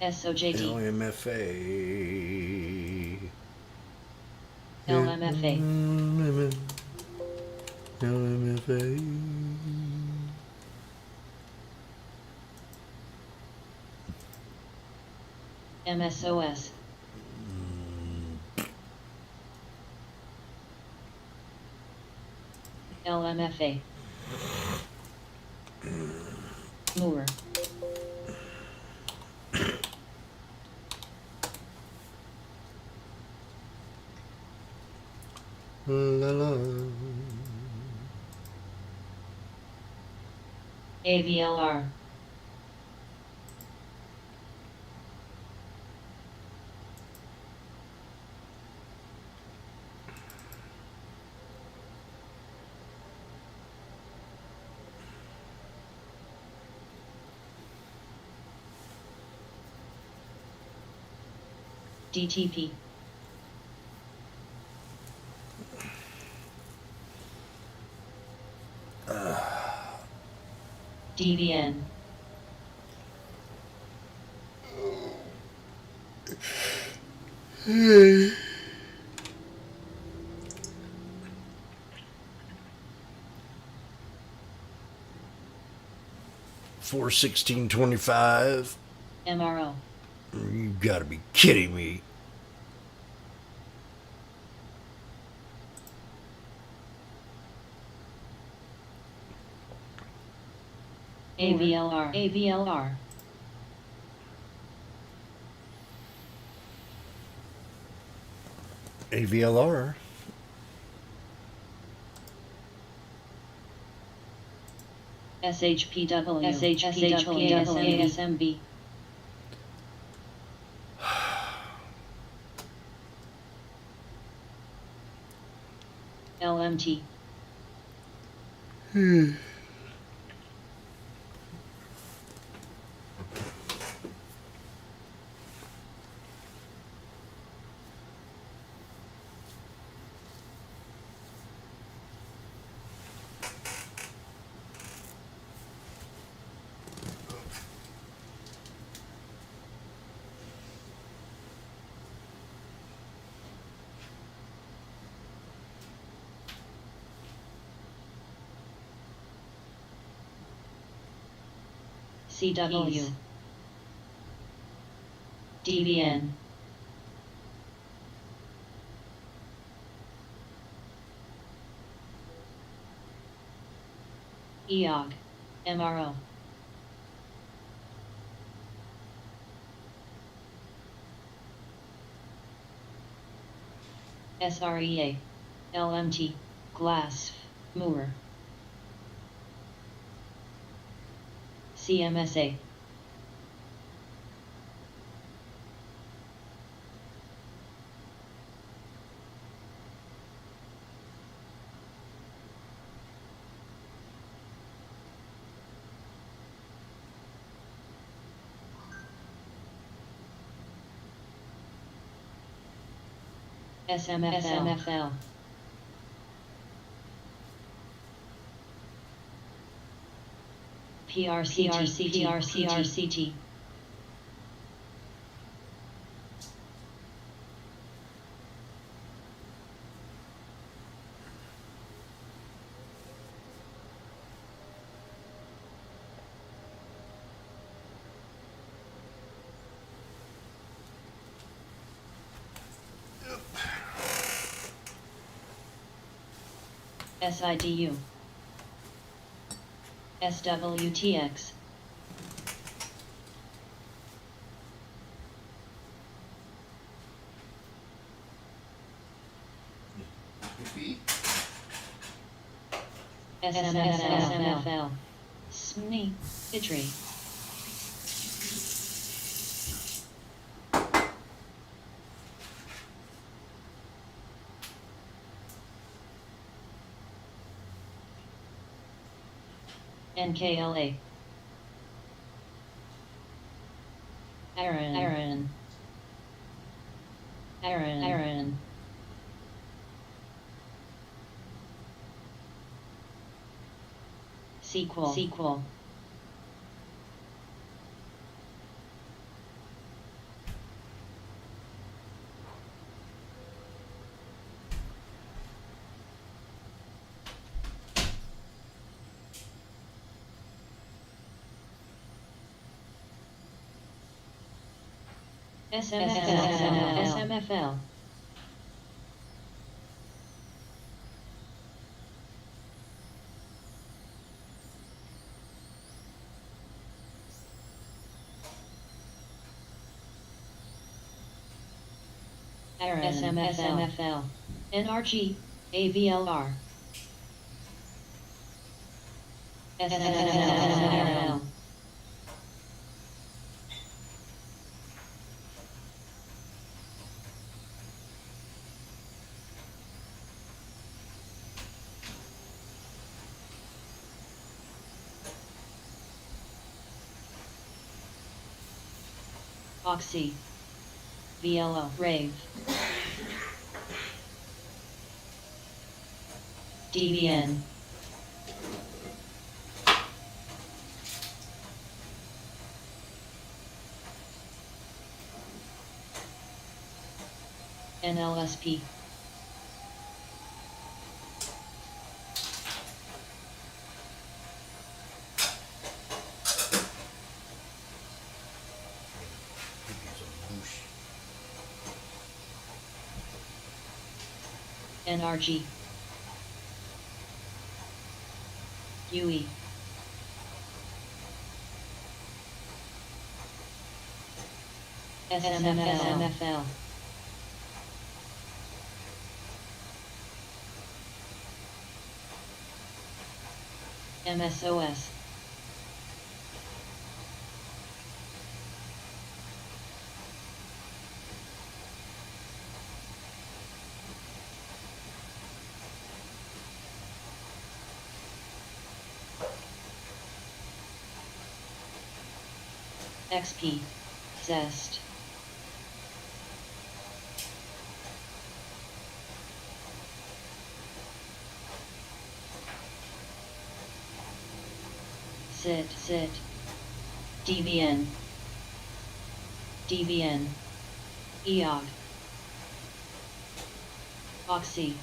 SOJD. LMFA. LMFA. LMFA. MSOS. LMFA. Moore. La la. AVLR. DTP. DVN. $416.25. MRO. You gotta be kidding me. AVLR. AVLR. AVLR. SHPW. SHPW. LMT. CW. DVN. EOG. MRO. SREA. LMT. Glass. Moore. CMSA. SMFL. PRCT. SIDU. SWTX. SMFL. SMNI. ITRI. NKLA. Aaron. Sequel. SMFL. SMFL. NRG. AVLR. SMFL. Oxy. VLO. Rave. DBN. NLSP. NRG. UE. SMFL. MSOS. XP. Zest. Sit. DBN. EOG. Oxy.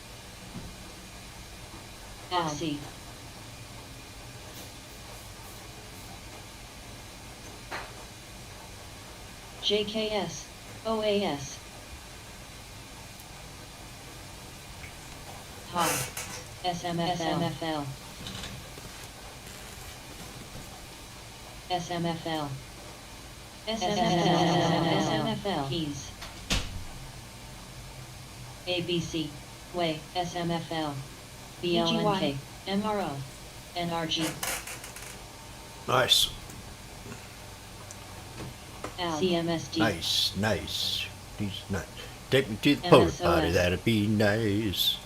JKS. OAS. HOG. SMFL. SMFL. Keys. ABC. Way. SMFL. BLNK. MRO. NRG. Nice. CMSD. Nice. He's nice. Take me to the porta potty, MSOS. that'd be nice.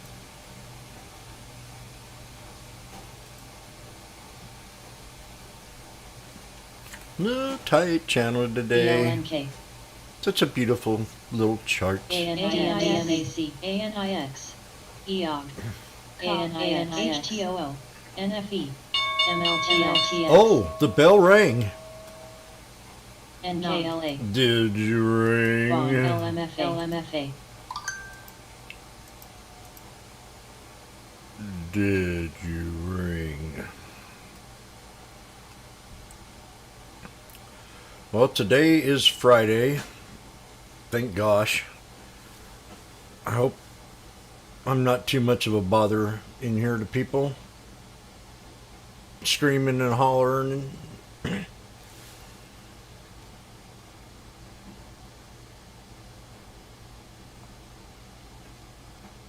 No tight channel today. BLNK. Such a beautiful little charts. ANIMAC, ANIX, EOG, ANINHTOO, NFE, MLTS, Oh, the bell rang. NKLA, Did you BON, ring? LMFA. Did you ring? Well, today is Friday. Thank gosh. I hope I'm not too much of a bother in here to people. Screaming and hollering.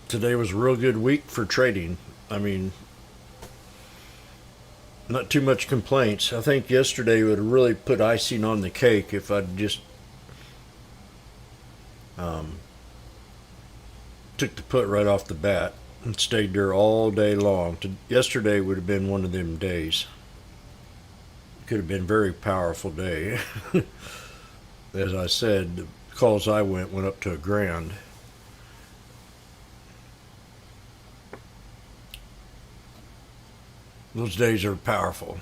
Today was a real good week for trading. I mean, not too much complaints. I think yesterday would have really put icing on the cake if I'd just took the put right off the bat and stayed there all day long. Yesterday would have been one of them days. Could have been a very powerful day. As I said, the calls I went up to $1,000. Those days are powerful.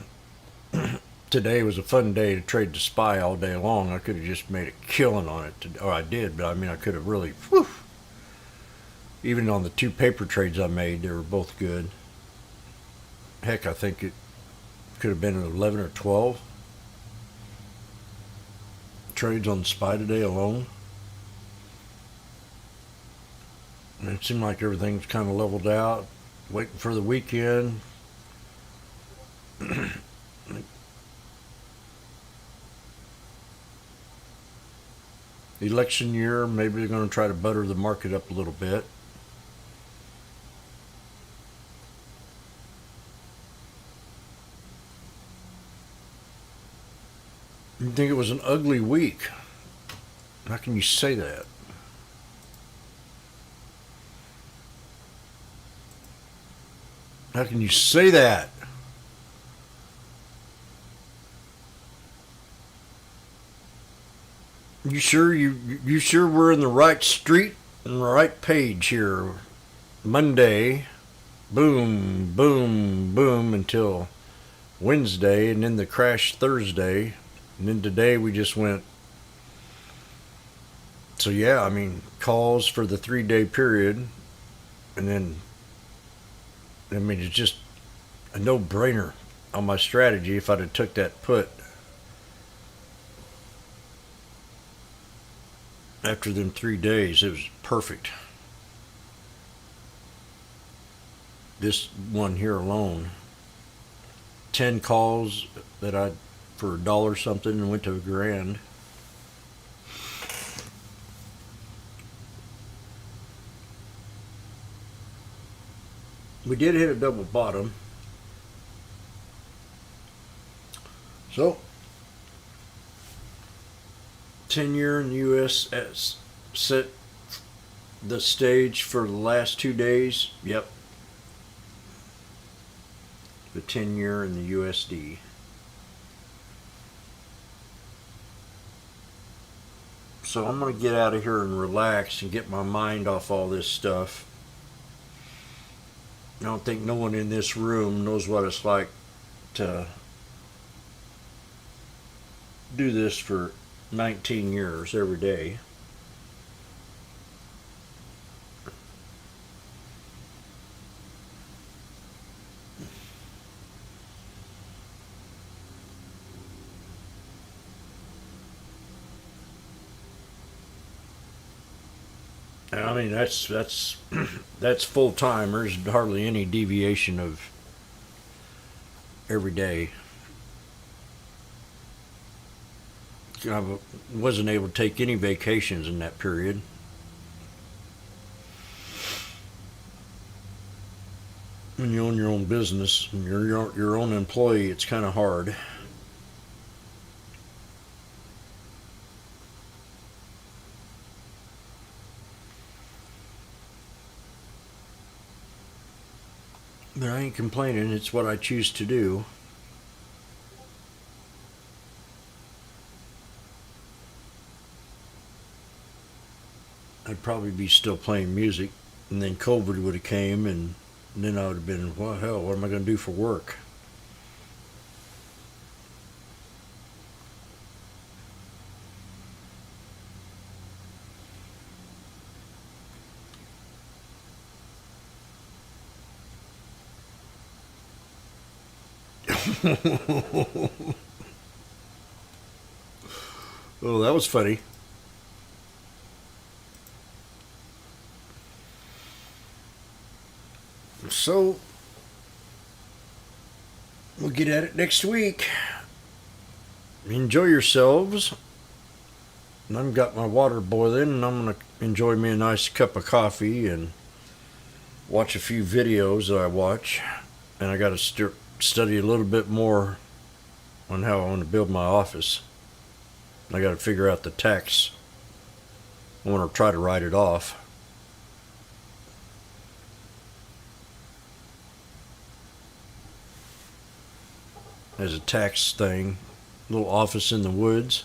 Today was a fun day to trade the SPY all day long. I could have just made a killing on it. Or I did, but I mean, I could have really, whew. Even on the 2 paper trades I made, they were both good. Heck, I think it could have been 11 or 12 trades on the SPY today alone. And it seemed like everything's kind of leveled out, waiting for the weekend. Election year, maybe they're going to try to butter the market up a little bit. You think it was an ugly week? How can you say that? How can you say that? You sure we're in the right street and the right page here? Monday, boom, boom, boom until Wednesday, and then the crash Thursday, and then today we just went. So yeah, I mean, calls for the 3-day period, and then, I mean, it's just a no-brainer on my strategy if I'd have took that put after them 3 days. It was perfect. This one here alone, 10 calls that I for $1 something and went to $1,000. We did hit a double bottom. So 10-year in the U.S. has set the stage for the last 2 days. Yep. The 10-year in the USD. So I'm going to get out of here and relax and get my mind off all this stuff. I don't think no one in this room knows what it's like to do this for 19 years every day. I mean, that's that's full time. There's hardly any deviation of every day. I wasn't able to take any vacations in that period. When you own your own business and you're your own employee, it's kind of hard. But I ain't complaining. It's what I choose to do. I'd probably be still playing music, and then COVID would have came, and then I would have been, well, hell, what am I going to do for work? Oh, that was funny. So, we'll get at it next week. Enjoy yourselves. And I've got my water boiling, and I'm going to enjoy me a nice cup of coffee and watch a few videos that I watch. And I got to study a little bit more on how I want to build my office. I got to figure out the tax. I want to try to write it off. As a tax thing, little office in the woods.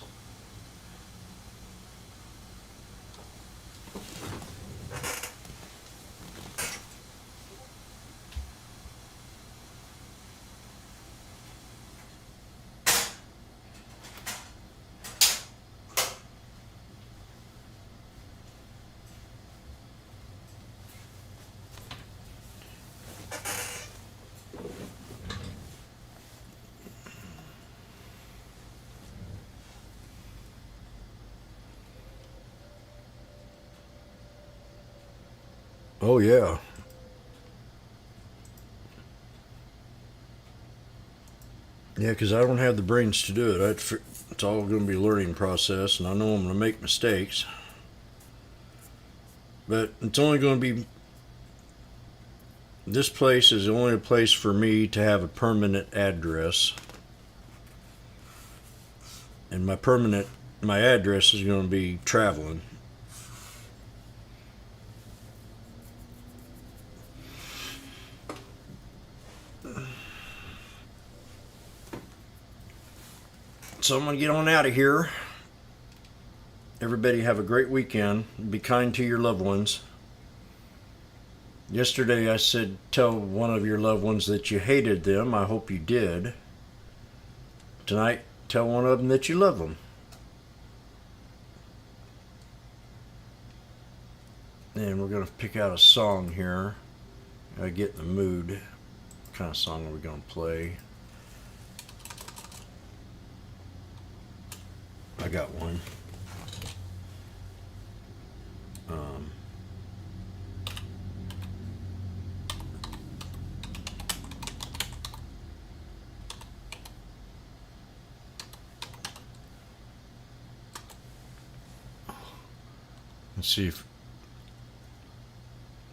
Oh, yeah. Yeah, because I don't have the brains to do it. It's all going to be a learning process, and I know I'm going to make mistakes. But it's only going to be... This place is only a place for me to have a permanent address. And my address is going to be traveling. So I'm going to get on out of here. Everybody have a great weekend. Be kind to your loved ones. Yesterday I said tell one of your loved ones that you hated them. I hope you did. Tonight, tell one of them that you love them. And we're going to pick out a song here. I get in the mood. What kind of song are we going to play? I got one.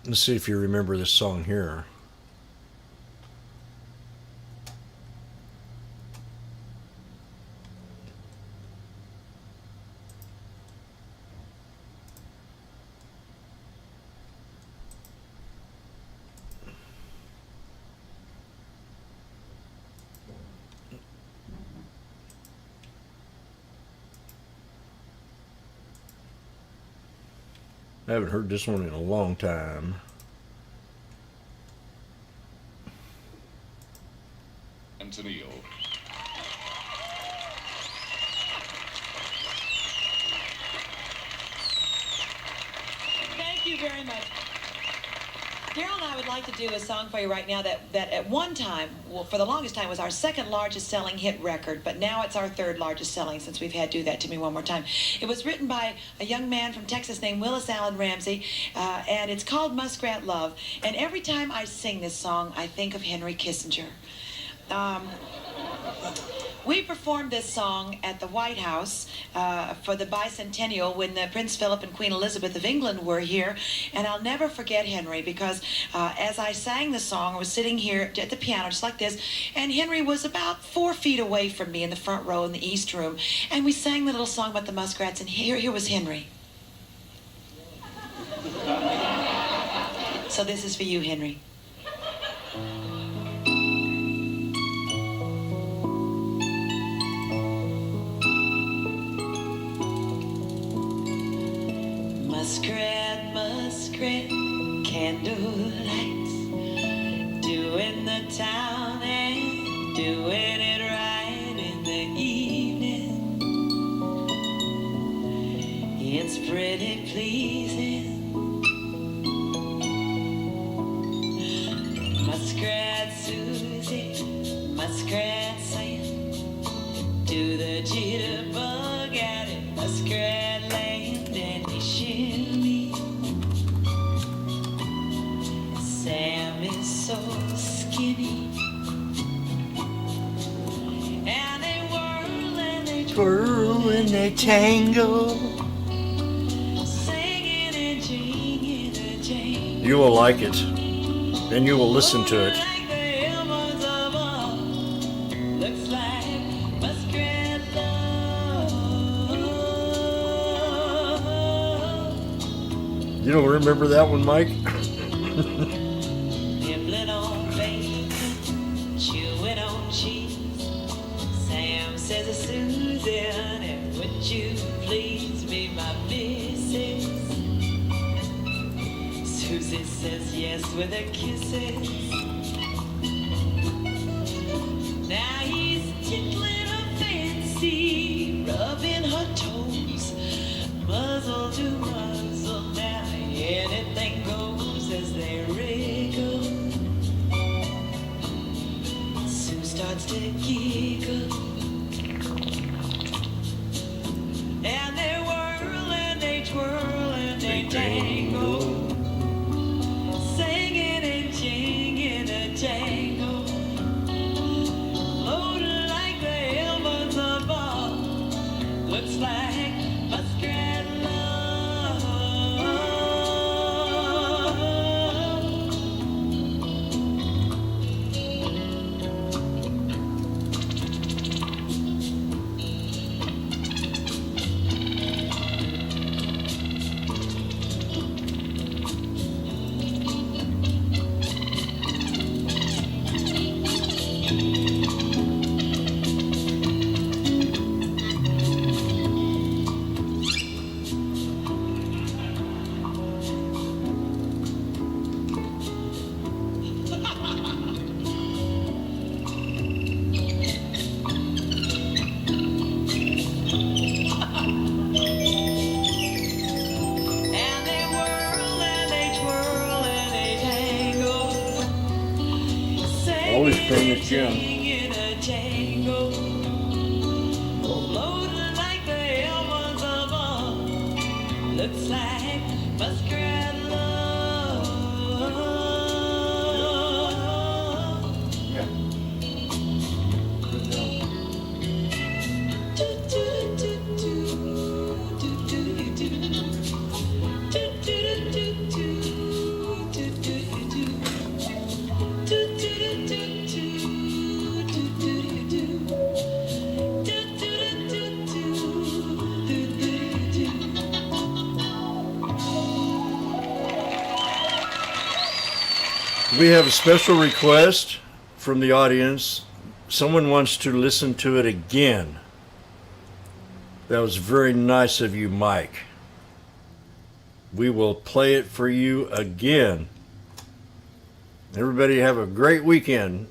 Let's see if you remember this song here. I haven't heard this one in a long time. Antonio. Thank you very much. Daryl and I would like to do a song for you right now that at one time, well, for the longest time, was our second largest selling hit record, but now it's our third largest selling since we've had Do That To Me One More Time. It was written by a young man from Texas named Willis Allen Ramsey, and it's called Muskrat Love. And every time I sing this song, I think of Henry Kissinger. We performed this song at the White House for the bicentennial when Prince Philip and Queen Elizabeth of England were here. And I'll never forget Henry because as I sang the song, I was sitting here at the piano just like this, and Henry was about 4 feet away from me in the front row in the East Room. And we sang the little song about the muskrats, and here was Henry. So this is for you, Henry. Muskrat the town and doing it right in the evening. It's pretty pleasing. Muskrat Susie, Muskrat Sam, do the jitterbug out in Muskrat Land and they shimmy. Sam is so skinny, and they whirl and they twirl and they tangle, singing and jinging a jangle. You will like it, and you will listen to it. Like the heavens above, looks like muskrat love. You don't remember that one, Mike? Nibbling on bacon, chewing on cheese. Sam says to Susan, and would you please be my missus? Susie says yes with her kisses. Now he's tickling her fancy, rubbing her toes, muzzle to muzzle. Now anything goes as they wriggle. Sue starts to giggle, and they whirl and they twirl and they tangle, singing and jinging a jangle, loaded like the heavens above, looks like muskrat love. And they whirl and they twirl and they tangle, Always singing famous and Jim. jinging a jangle, loaded like the heavens above, looks like muskrat love. Do, do, do, do, do, do, do. Do, do, do, do, do, do, do. Do, do, do, do, do, do, do. Do, do, do, do, do, do, do. We have a special request from the audience. Someone wants to listen to it again. That was very nice of you, Mike. We will play it for you again. Everybody have a great weekend.